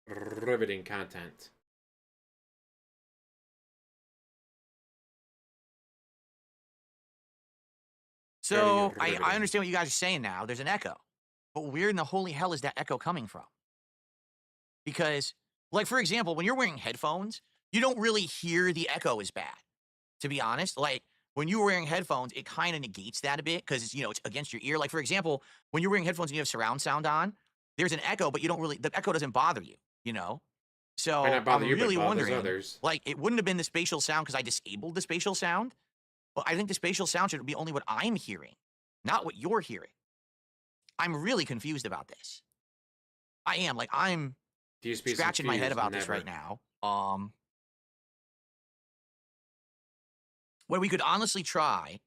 Riveting content. So I understand what you guys are saying now. There's an echo. But where in the holy hell is that echo coming from? Because, like, for example, when you're wearing headphones, you don't really hear the echo as bad, to be honest. Like, when you're wearing headphones, it kind of negates that a bit because, you know, it's against your ear. Like, for example, when you're wearing headphones and you have surround sound on, there's an echo, but you don't really, the echo doesn't bother you, you know? So I'm really wondering, like, it wouldn't have been the spatial sound because I disabled the spatial sound, but I think the spatial sound should be only what I'm hearing, not what you're hearing. I'm really confused about this. I am. Like, I'm scratching my head about this right now. What we could honestly try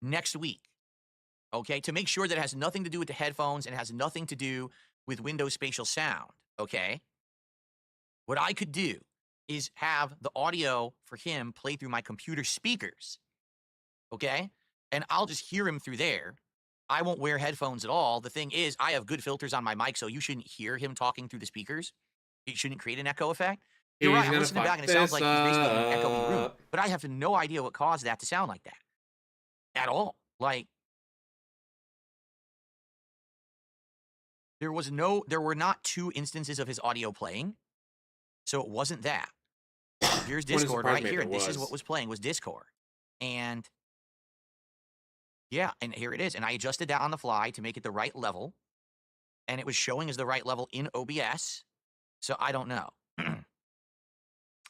next week, okay, to make sure that it has nothing to do with the headphones and it has nothing to do with Windows spatial sound, okay? What I could do is have the audio for him play through my computer speakers, okay? And I'll just hear him through there. I won't wear headphones at all. The thing is, I have good filters on my mic, so you shouldn't hear him talking through the speakers. It shouldn't create an echo effect. You're right, I'm listening back and it sounds like he's basically in an echoey room. But I have no idea what caused that to sound like that. At all. Like, there were not 2 instances of his audio playing. So it wasn't that. Here's Discord right here. And this is what was playing, was Discord. And yeah, and here it is. And I adjusted that on the fly to make it the right level. And it was showing as the right level in OBS. So I don't know.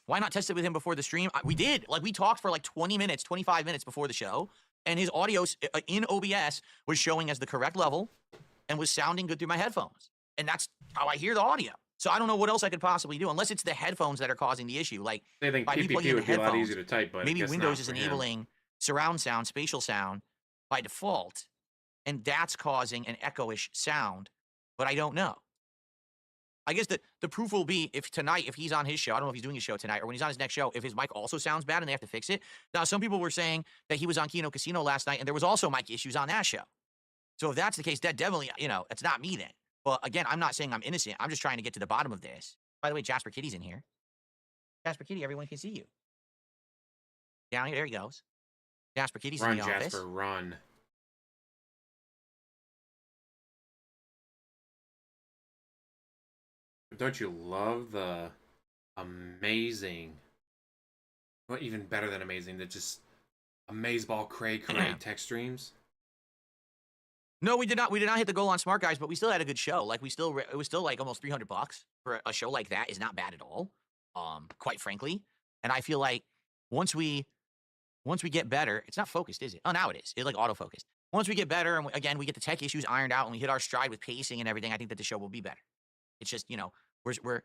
Why not test it with him before the stream? We did. Like, we talked for like 20 minutes, 25 minutes before the show. And his audio in OBS was showing as the correct level and was sounding good through my headphones. And that's how I hear the audio. So I don't know what else I could possibly do, unless it's the headphones that are causing the issue. Like, I think PPP would be a lot easier to type, but maybe Windows is enabling surround sound, spatial sound by default, and that's causing an echo-ish sound, but I don't know. I guess the proof will be if tonight, if he's on his show, I don't know if he's doing his show tonight or when he's on his next show, if his mic also sounds bad and they have to fix it. Now, some people were saying that he was on Kino Casino last night and there was also mic issues on that show. So if that's the case, that definitely, it's not me then. But again, I'm not saying I'm innocent. I'm just trying to get to the bottom of this. By the way, Jasper Kitty's in here. Jasper Kitty, everyone can see you. Down here, there he goes. Jasper Kitty's in the office. Run, Jasper, run. Don't you love the amazing, well, even better than amazing, the just amazeball cray tech streams? No, we did not. We did not hit the goal on Smart Guys, but we still had a good show. Like it was still like almost $300 for a show like that. Is not bad at all, quite frankly. And I feel like once we get better, it's not focused, is it? Oh, now it is. It's like autofocused. Once we get better, and again we get the tech issues ironed out, and we hit our stride with pacing and everything, I think that the show will be better. It's just we're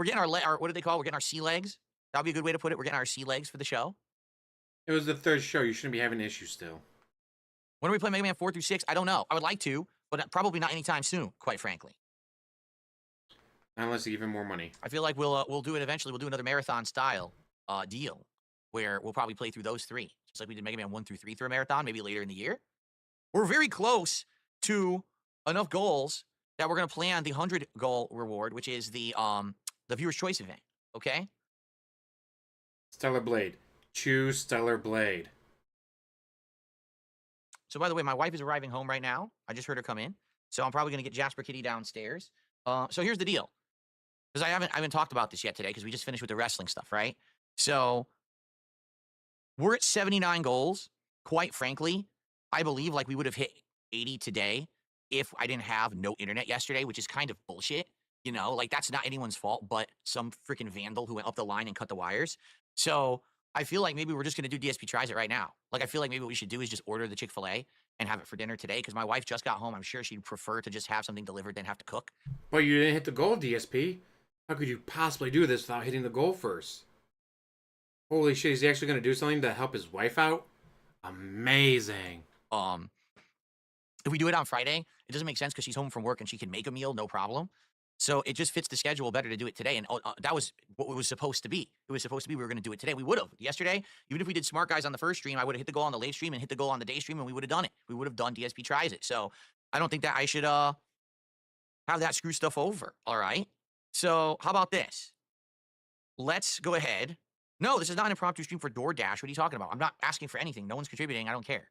getting our what do they call? We're getting our sea legs. That'll be a good way to put it. We're getting our sea legs for the show. It was the third show. You shouldn't be having issues still. When do we play Mega Man 4 through 6? I don't know. I would like to, but probably not anytime soon, quite frankly. Not unless you give him more money. I feel like we'll do it eventually. We'll do another marathon style deal where we'll probably play through those 3. Just like we did Mega Man 1 through 3 through a marathon, maybe later in the year. We're very close to enough goals that we're going to plan the 100 goal reward, which is the viewer's choice event, okay? Stellar Blade. Choose Stellar Blade. So, by the way, my wife is arriving home right now. I just heard her come in. So, I'm probably going to get Jasper Kitty downstairs. So, here's the deal. Because I haven't talked about this yet today because we just finished with the wrestling stuff, right? So, we're at 79 goals. Quite frankly, I believe like we would have hit 80 today if I didn't have no internet yesterday, which is kind of bullshit. Like that's not anyone's fault but some freaking vandal who went up the line and cut the wires. So, I feel like maybe we're just going to do DSP Tries It right now. Like, I feel like maybe what we should do is just order the Chick-fil-A and have it for dinner today because my wife just got home. I'm sure she'd prefer to just have something delivered than have to cook. But you didn't hit the goal, DSP. How could you possibly do this without hitting the goal first? Holy shit, is he actually going to do something to help his wife out? Amazing. If we do it on Friday, it doesn't make sense because she's home from work and she can make a meal, no problem. So it just fits the schedule better to do it today. And that was what it was supposed to be. It was supposed to be we were going to do it today. We would have. Yesterday, even if we did Smart Guys on the first stream, I would have hit the goal on the late stream and hit the goal on the day stream, and we would have done it. We would have done DSP Tries It. So I don't think that I should have that screw stuff over. All right? So how about this? Let's go ahead. No, this is not an impromptu stream for DoorDash. What are you talking about? I'm not asking for anything. No one's contributing. I don't care.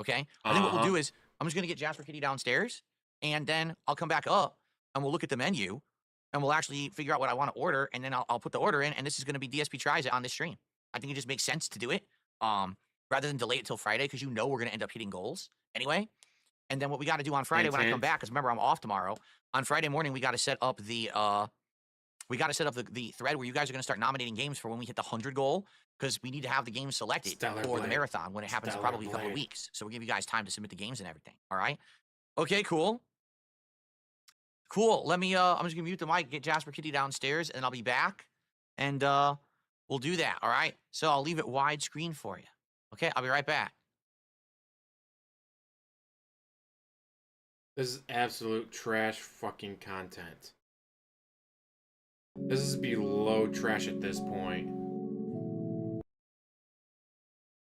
Okay? I think what we'll do is I'm just going to get Jasper Kitty downstairs, and then I'll come back up, and we'll look at the menu, and we'll actually figure out what I want to order, and then I'll put the order in, and this is going to be DSP Tries It on this stream. I think it just makes sense to do it rather than delay it till Friday because we're going to end up hitting goals anyway. And then what we got to do on Friday when I come back, because remember, I'm off tomorrow. On Friday morning, we got to set up the thread where you guys are going to start nominating games for when we hit the 100 goal because we need to have the games selected for the marathon when it happens in probably a couple of weeks. So we'll give you guys time to submit the games and everything. All right? Okay, cool. Cool. Let me, I'm just going to mute the mic, get Jasper Kitty downstairs, and I'll be back. And we'll do that. All right? So I'll leave it widescreen for you. Okay? I'll be right back. This is absolute trash fucking content. This is below trash at this point.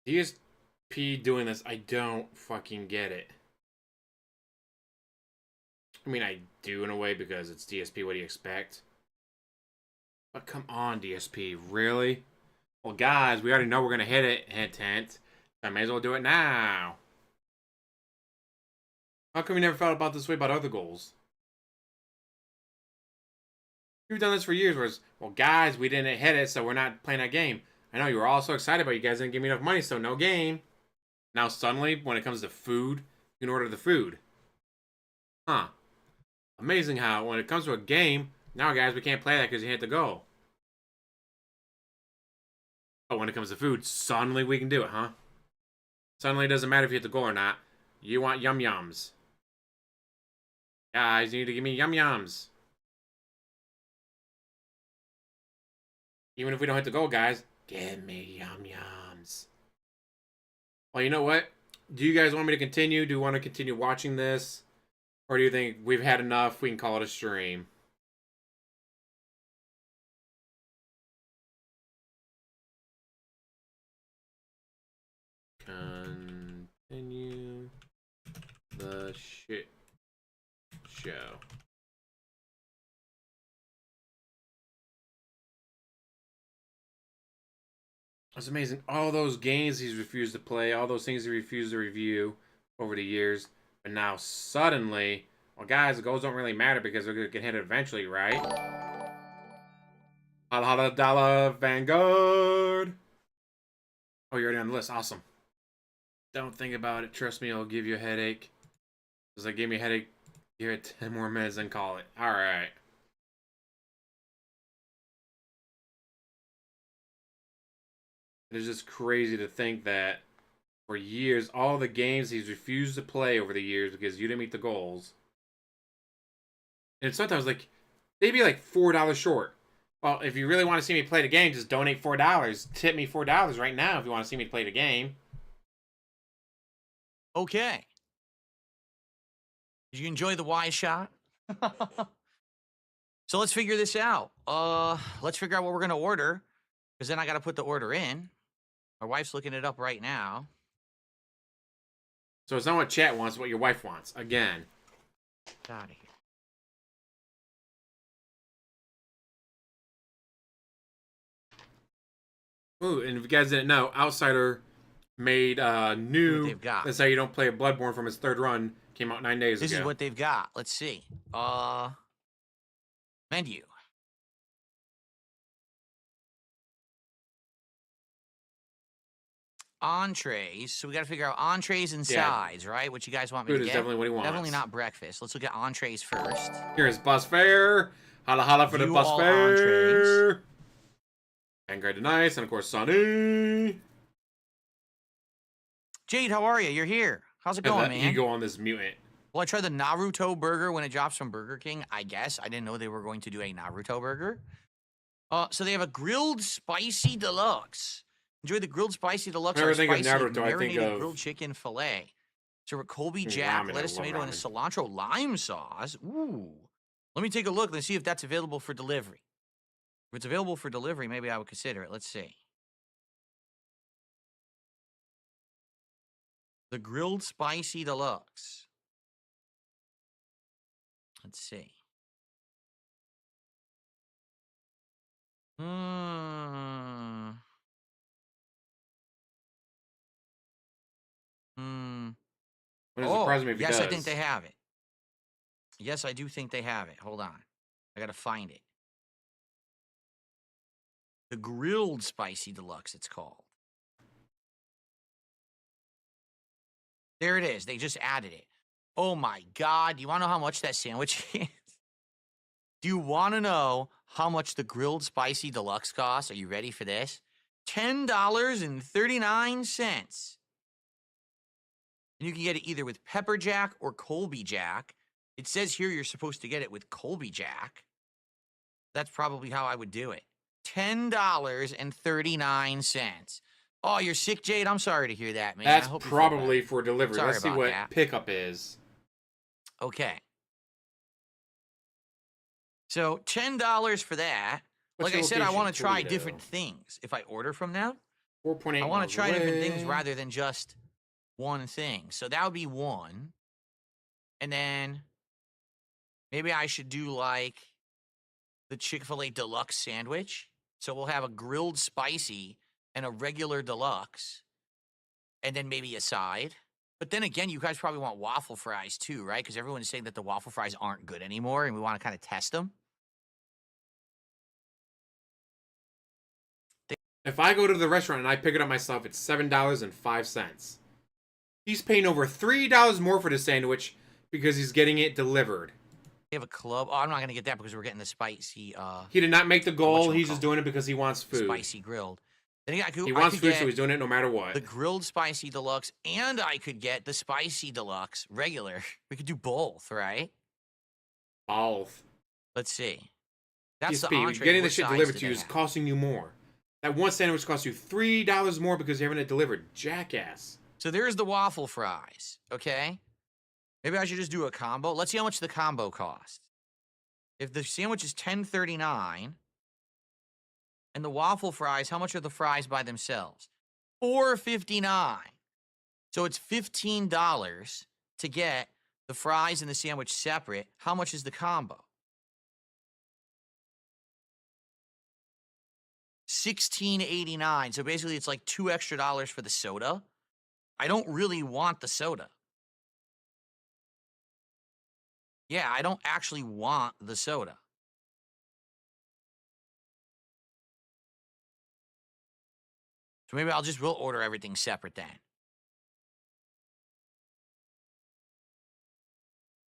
DSP doing this, I don't fucking get it. I mean, I do in a way because it's DSP, what do you expect? But come on, DSP, really? Well, guys, we already know we're going to hit it, hint, hint. So I may as well do it now. How come you never felt about this way about other goals? You've done this for years where it's, well, guys, we didn't hit it, so we're not playing that game. I know you were all so excited, but you guys didn't give me enough money, so no game. Now suddenly, when it comes to food, you can order the food. Huh. Amazing how, when it comes to a game, now, guys, we can't play that because you hit the goal. But when it comes to food, suddenly we can do it, huh? Suddenly it doesn't matter if you hit the goal or not. You want yum-yums. Guys, you need to give me yum-yums. Even if we don't hit the goal, guys, give me yum-yums. Well, you know what? Do you guys want me to continue? Do you want to continue watching this? Or do you think we've had enough? We can call it a stream. Continue the shit show. It's amazing. All those games he's refused to play, all those things he refused to review over the years, but now suddenly, well, guys, the goals don't really matter because they're gonna get hit eventually, right? $100 Vanguard. Oh, you're already on the list. Awesome. Don't think about it. Trust me, it'll give you a headache. Because it gave me a headache. Give it 10 more minutes and call it. All right. It is just crazy to think that for years, all the games he's refused to play over the years because you didn't meet the goals. And sometimes, like, they'd be like $4 short. Well, if you really want to see me play the game, just donate $4. Tip me $4 right now if you want to see me play the game. Okay. Did you enjoy the wise shot? So let's figure this out. Let's figure out what we're going to order. Because then I got to put the order in. My wife's looking it up right now. So it's not what chat wants, what your wife wants. Again. Get out of here. Ooh, and if you guys didn't know, Outsider made new. They've got. That's how you don't play a Bloodborne from his third run. Came out 9 days ago. This is what they've got. Let's see. Menu. Entrees. So we got to figure out entrees and sides, right? What you guys want me Food to is get? definitely what he wants. Definitely not breakfast. Let's look at entrees first. Here's bus fare. Holla holla for the View bus all fare. entrees. Vanguard Nice, and of course Sonny. Jade, how are you? You're here. How's it going, man? You go on this mutant. Well, I tried the Naruto burger when it drops from Burger King, I guess. I didn't know they were going to do a Naruto burger. So they have a grilled spicy deluxe. Enjoy the grilled spicy deluxe. Whenever I think of spicy Naruto, I think marinated of grilled chicken fillet. So with Colby Jack, ramen. lettuce, I love tomato, and a ramen. cilantro lime sauce. Ooh. Let me take a look. Let's see if that's available for delivery. If it's available for delivery, maybe I would consider it. Let's see. The grilled spicy deluxe. Let's see. Hmm. Wouldn't surprise me if he yes, does. I think they have it. Yes, I do think they have it. Hold on. I got to find it. The grilled spicy deluxe, it's called. There it is. They just added it. Oh my God. Do you want to know how much that sandwich is? Do you want to know how much the grilled spicy deluxe costs? Are you ready for this? $10.39. And you can get it either with Pepper Jack or Colby Jack. It says here you're supposed to get it with Colby Jack. That's probably how I would do it. $10.39. Oh, you're sick, Jade? I'm sorry to hear that, man. That's I hope you feel probably better. for delivery. Sorry Let's see about what that. pickup is. Okay. So $10 for that. What's Like I your said, I want to location? try Toledo. different things. If I order from them, 4.8 I want miles to try different things away. rather than just one thing. So that would be one. And then maybe I should do like the Chick-fil-A deluxe sandwich. So we'll have a grilled spicy and a regular deluxe. And then maybe a side. But then again, you guys probably want waffle fries too, right? Because everyone is saying that the waffle fries aren't good anymore and we want to kind of test them. If I go to the restaurant and I pick it up myself, it's $7.05. He's paying over $3 more for the sandwich because he's getting it delivered. They have a club. Oh, I'm not going to get that because we're getting the spicy. He did not make the goal. He's whatchamacallit? just doing it because he wants food. Spicy grilled. Then I could, He I wants could food, get so he's doing it no matter what. the grilled spicy deluxe, and I could get the spicy deluxe regular. We could do both, right? Both. Let's see. That's the DSP, entree. getting the What shit sides delivered do to you they is have? costing you more. That one sandwich costs you $3 more because you're having it delivered. Jackass. So there's the waffle fries, okay? Maybe I should just do a combo. Let's see how much the combo costs. If the sandwich is $10.39 and the waffle fries, how much are the fries by themselves? $4.59. So it's $15 to get the fries and the sandwich separate. How much is the combo? $16.89. So basically it's like $2 extra for the soda. I don't really want the soda. Yeah, I don't actually want the soda. So maybe we'll order everything separate then.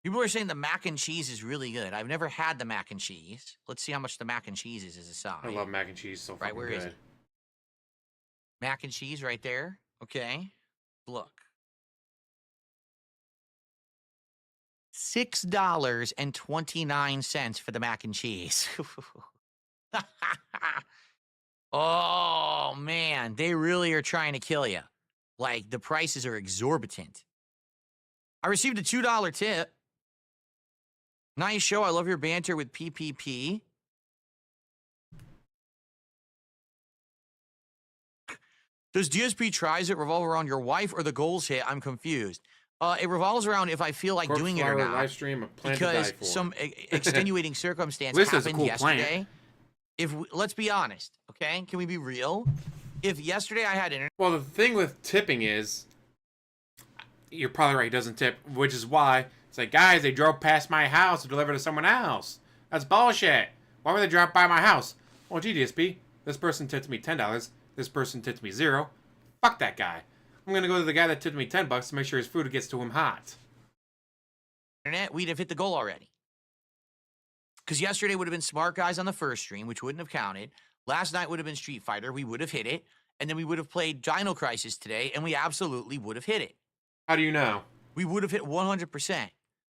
People are saying the mac and cheese is really good. I've never had the mac and cheese. Let's see how much the mac and cheese is as a side. I love mac and cheese so fucking Where good. is it? Mac and cheese right there. Okay. Look. $6.29 for the mac and cheese. Oh, man. They really are trying to kill you. Like, the prices are exorbitant. I received a $2 tip. Nice show. I love your banter with PPP. Does DSP tries it revolve around your wife or the goals hit? I'm confused. It revolves around if I feel like doing it or not. Live stream, a plant because to die for. some extenuating circumstance This is a happened cool yesterday. Let's be honest, okay? Can we be real? If yesterday I had internet. Well, the thing with tipping is, you're probably right, he doesn't tip, which is why it's like, guys, they drove past my house to deliver to someone else. That's bullshit. Why would they drive by my house? Well, gee, DSP, this person tipped me $10. This person tipped me $0. Fuck that guy. I'm gonna go to the guy that tipped me $10 to make sure his food gets to him hot. We'd have hit the goal already. Because yesterday would have been Smart Guys on the first stream, which wouldn't have counted. Last night would have been Street Fighter. We would have hit it. And then we would have played Dino Crisis today, and we absolutely would have hit it. How do you know? We would have hit 100%.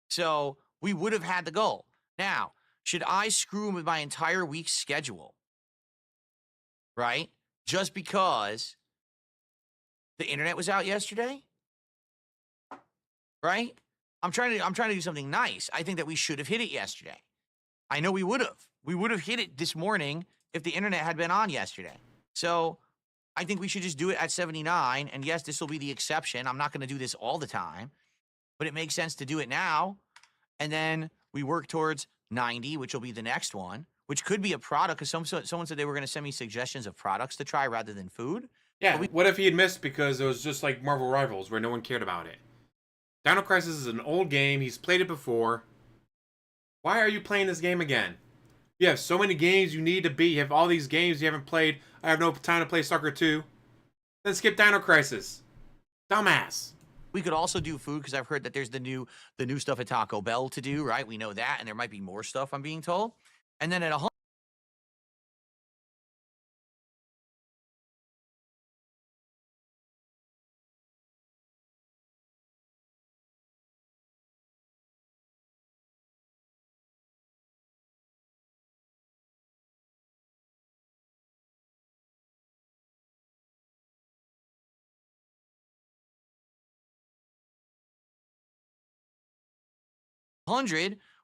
So we would have had the goal. Now, should I screw with my entire week's schedule? Right? Just because the internet was out yesterday? Right? I'm trying to do something nice. I think that we should have hit it yesterday. I know we would have. We would have hit it this morning if the internet had been on yesterday. So I think we should just do it at 79. And yes, this will be the exception. I'm not going to do this all the time, but it makes sense to do it now. And then we work towards 90, which will be the next one, which could be a product. Because someone said they were going to send me suggestions of products to try rather than food. Yeah, what if he had missed because it was just like Marvel Rivals where no one cared about it? Dino Crisis is an old game. He's played it before. Why are you playing this game again? You have so many games you need to beat. You have all these games you haven't played. I have no time to play Soccer 2. Then skip Dino Crisis. Dumbass. We could also do food because I've heard that there's the new stuff at Taco Bell to do, right? We know that, and there might be more stuff, I'm being told. And then at 100.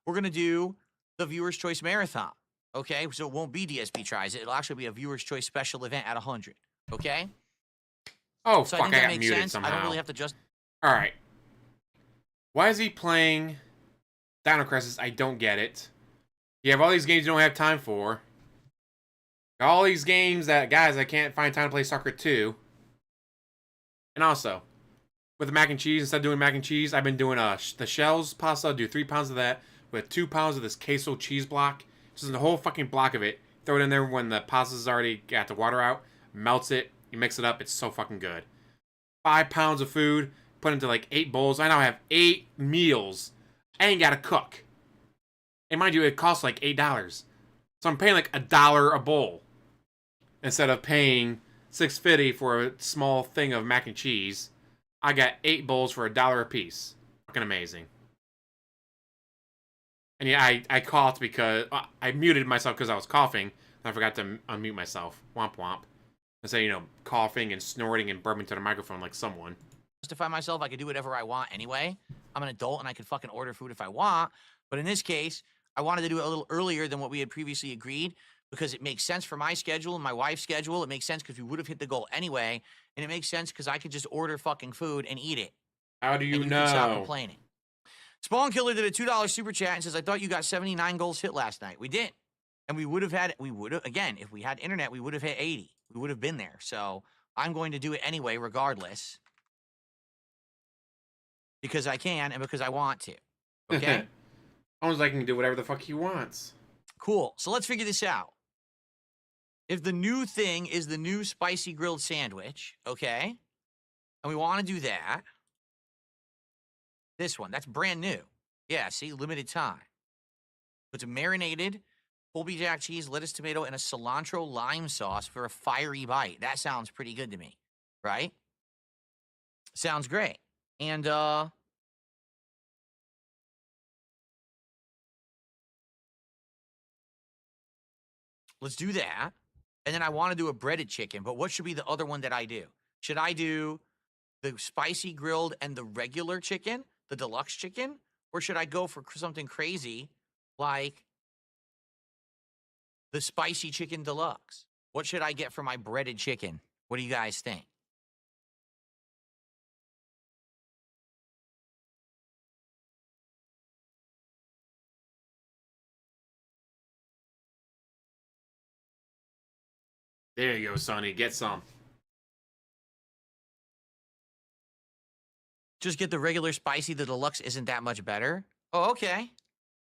We're going to do the Viewer's Choice Marathon, okay? So it won't be DSP Tries It. It'll actually be a Viewer's Choice special event at 100, okay? Oh, so fuck, I think that got makes muted sense. somehow. I don't really have to just... Alright. Why is he playing Dino Crisis? I don't get it. You have all these games you don't have time for. All these games that, guys, I can't find time to play Soccer 2. And also, with the mac and cheese, instead of doing mac and cheese, I've been doing the shells pasta. I'll do 3 pounds of that with 2 pounds of this queso cheese block. Just the whole fucking block of it. Throw it in there when the pasta's already got the water out. Melts it. You mix it up. It's so fucking good. 5 pounds of food. Put into like 8 bowls. I now have 8 meals. I ain't got to cook. And mind you, it costs like $8. So I'm paying like $1 a bowl. Instead of paying $6.50 for a small thing of mac and cheese. I got 8 bowls for $1 a piece. Fucking amazing. And yeah, I coughed because I muted myself because I was coughing. And I forgot to unmute myself. Womp womp. Instead of, you know, coughing and snorting and burping to the microphone like someone. Justify myself. I could do whatever I want anyway. I'm an adult and I could fucking order food if I want. But in this case, I wanted to do it a little earlier than what we had previously agreed because it makes sense for my schedule and my wife's schedule. It makes sense because we would have hit the goal anyway. And it makes sense because I could just order fucking food and eat it. How do you And you can stop know? complaining. Spawn Killer did a $2 super chat and says, I thought you got 79 goals hit last night. We did. And we would have, again, if we had internet, we would have hit 80. We would have been there. So I'm going to do it anyway, regardless. Because I can and because I want to. Okay? Almost like he can do whatever the fuck he wants. Cool. So let's figure this out. If the new thing is the new spicy grilled sandwich, okay? And we want to do that. This one, that's brand new. Yeah, see, limited time. It's marinated, Colby Jack cheese, lettuce, tomato, and a cilantro lime sauce for a fiery bite. That sounds pretty good to me, right? Sounds great. And, let's do that. And then I want to do a breaded chicken, but what should be the other one that I do? Should I do the spicy grilled and the regular chicken, the deluxe chicken? Or should I go for something crazy like the spicy chicken deluxe? What should I get for my breaded chicken? What do you guys think? There you go, Sonny. Get some. Just get the regular spicy. The deluxe isn't that much better. Oh, okay.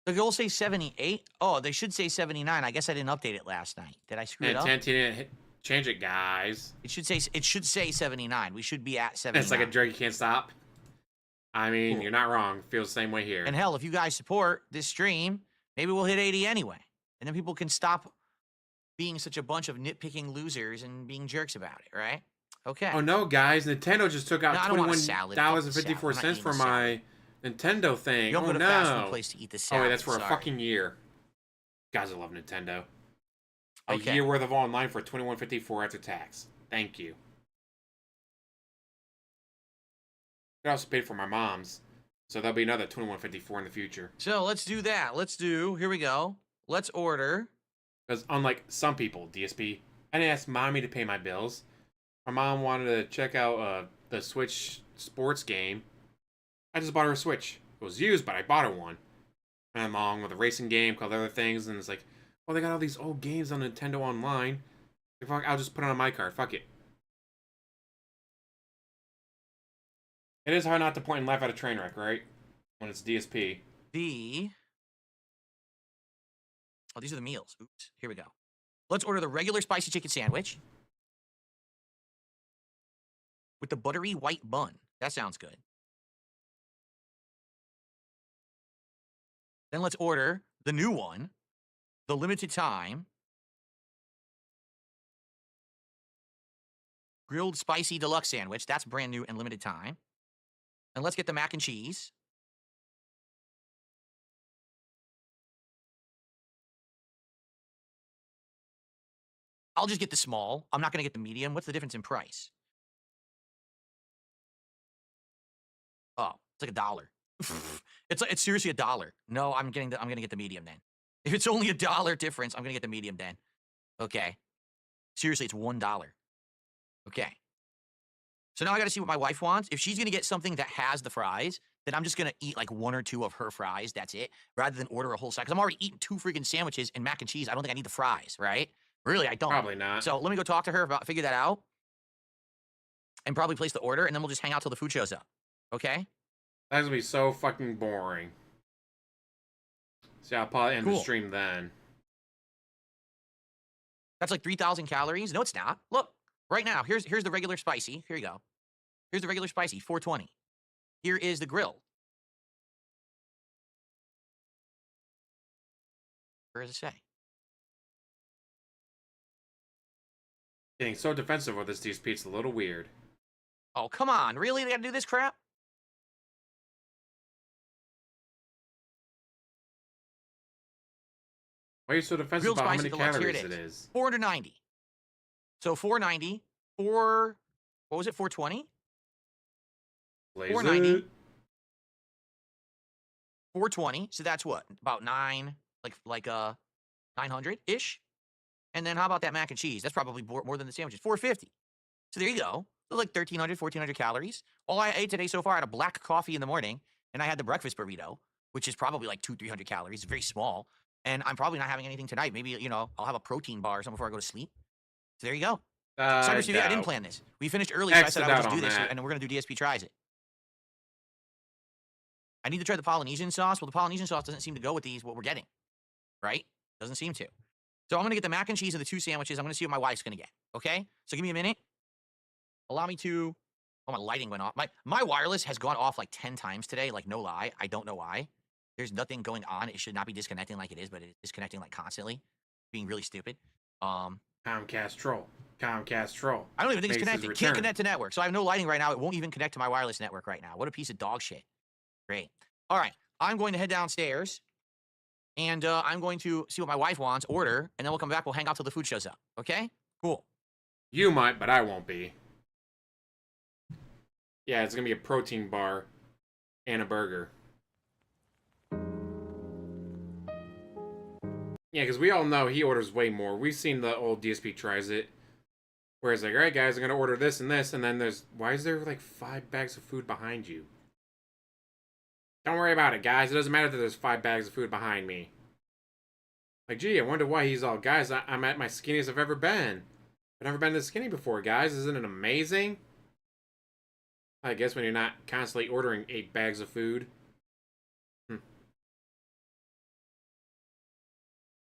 The goal say 78. Oh, they should say 79. I guess I didn't update it last night. Did I screw it up? Change it, guys. It should say 79. We should be at 79. It's like a drug you can't stop. I mean, Cool. You're not wrong. Feels the same way here. And hell, if you guys support this stream, maybe we'll hit 80 anyway. And then people can stop being such a bunch of nitpicking losers and being jerks about it, right? Okay. Oh no, guys! Nintendo just took out No, I don't want a salad. $21.54 for my Nintendo thing. You don't go to fast food place to eat the Oh salad. wait, that's for sorry. a fucking year. Guys, I love Nintendo. A Okay. year worth of online for $21.54 after tax. Thank you. I also paid for my mom's, so that'll be another $21.54 in the future. So let's do that. Here we go. Let's order. Because unlike some people, DSP, I didn't ask mommy to pay my bills. My mom wanted to check out the Switch sports game. I just bought her a Switch. It was used, but I bought her one. And along with a racing game, called other things, and it's like, well, they got all these old games on Nintendo Online. Fuck, I'll just put it on my card. Fuck it. It is hard not to point and laugh at a train wreck, right? When it's DSP. Oh, these are the meals. Oops. Here we go. Let's order the regular spicy chicken sandwich with the buttery white bun. That sounds good. Then let's order the new one, the limited time grilled spicy deluxe sandwich. That's brand new and limited time. And let's get the mac and cheese. I'll just get the small. I'm not going to get the medium. What's the difference in price? Oh, it's like $1. It's seriously $1. No, I'm going to get the medium then. If it's only $1 difference, I'm going to get the medium then. Okay. Seriously, it's $1. Okay. So now I got to see what my wife wants. If she's going to get something that has the fries, then I'm just going to eat like 1 or 2 of her fries. That's it. Rather than order a whole side. Because I'm already eating 2 freaking sandwiches and mac and cheese. I don't think I need the fries, right? Really, I don't. Probably not. So let me go talk to her about figure that out. And probably place the order. And then we'll just hang out till the food shows up. Okay? That's going to be so fucking boring. See, I'll probably end the Cool. stream then. That's like 3,000 calories. No, it's not. Look, right now, here's the regular spicy. Here you go. Here's the regular spicy, 420. Here is the grill. Where does it say? Getting so defensive with this DSP, it's a little weird. Oh, come on. Really? They gotta do this crap? Why are you so defensive Grilled about how spicy many deluxe. Here calories it it is. is? 490. So 490. What was it? 420? Blaze 490. it. 420. So that's what? About 9. like 900-ish. And then how about that mac and cheese? That's probably more than the sandwiches, 450. So there you go. So like 1,300, 1,400 calories. All I ate today so far, I had a black coffee in the morning, and I had the breakfast burrito, which is probably like 200-300 calories. It's very small. And I'm probably not having anything tonight. Maybe, I'll have a protein bar or something before I go to sleep. So there you go. Cyber TV, I didn't plan this. We finished early, so I said I would just do this, and we're going to do DSP tries it. I need to try the Polynesian sauce. Well, the Polynesian sauce doesn't seem to go with what we're getting, right? Doesn't seem to. So I'm going to get the mac and cheese and the 2 sandwiches. I'm going to see what my wife's going to get, okay? So give me a minute. Allow me to... Oh, my lighting went off. My wireless has gone off like 10 times today, like no lie. I don't know why. There's nothing going on. It should not be disconnecting like it is, but it is disconnecting like constantly. Being really stupid. Comcast troll. Comcast troll. I don't even think it's connected. Can't connect to network. So I have no lighting right now. It won't even connect to my wireless network right now. What a piece of dog shit. Great. All right. I'm going to head downstairs, and I'm going to see what my wife wants, order, and then we'll come back. We'll hang out till the food shows up. Okay? Cool. You might, but I won't be. Yeah, it's going to be a protein bar and a burger. Yeah, because we all know he orders way more. We've seen the old DSP tries it. Where it's like, all right, guys, I'm going to order this and this. And then there's... Why is there like 5 bags of food behind you? Don't worry about it, guys. It doesn't matter that there's 5 bags of food behind me. Like, gee, I wonder why he's all... Guys, I'm at my skinniest I've ever been. I've never been this skinny before, guys. Isn't it amazing? I guess when you're not constantly ordering 8 bags of food.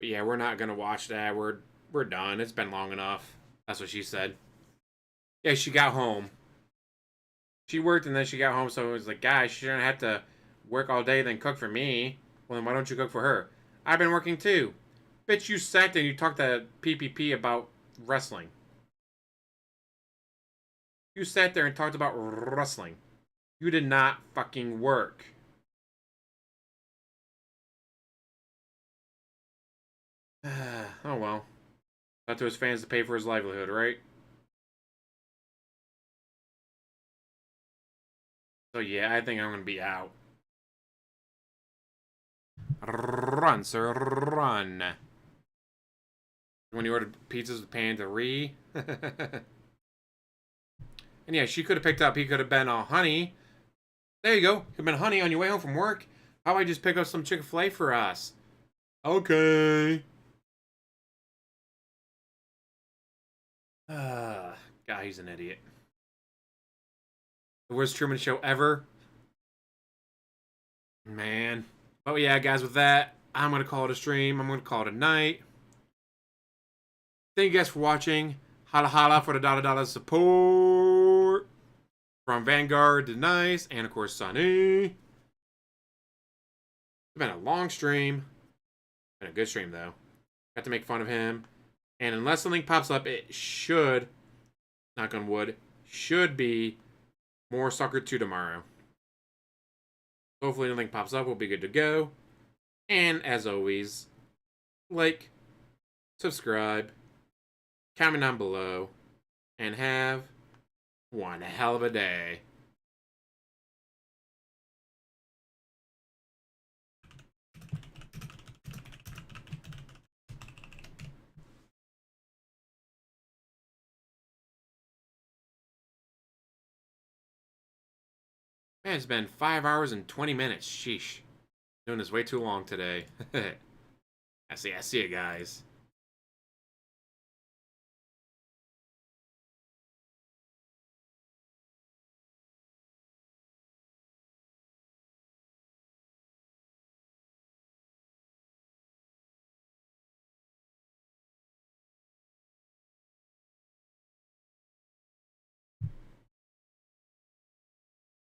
But yeah, we're not gonna watch that. We're done. It's been long enough. That's what she said. Yeah, she got home. She worked and then she got home, so it was like, guys, she shouldn't have to work all day then cook for me. Well, then why don't you cook for her? I've been working too. Bitch, you sat there and you talked to PPP about wrestling. You sat there and talked about wrestling. You did not fucking work. Oh well. Up to his fans to pay for his livelihood, right? So yeah, I think I'm gonna be out. Run, sir, run. When you ordered pizzas with pan to Reeee. And yeah, she could have picked up, he could have been honey. There you go. Could have been honey on your way home from work. How about I just pick up some Chick-fil-A for us? Okay. God, he's an idiot. The worst Truman Show ever. Man. Oh yeah, guys, with that, I'm going to call it a stream. I'm going to call it a night. Thank you guys for watching. Holla holla for the $dollar support. From Vanguard to Nice, and of course Sunny. It's been a long stream. Been a good stream though. Got to make fun of him. And unless something pops up, it should, knock on wood, should be more Soccer 2 tomorrow. Hopefully nothing pops up, we'll be good to go. And as always, like, subscribe, comment down below, and have one hell of a day. Man, it's been 5 hours and 20 minutes. Sheesh. Doing this way too long today. I see you guys.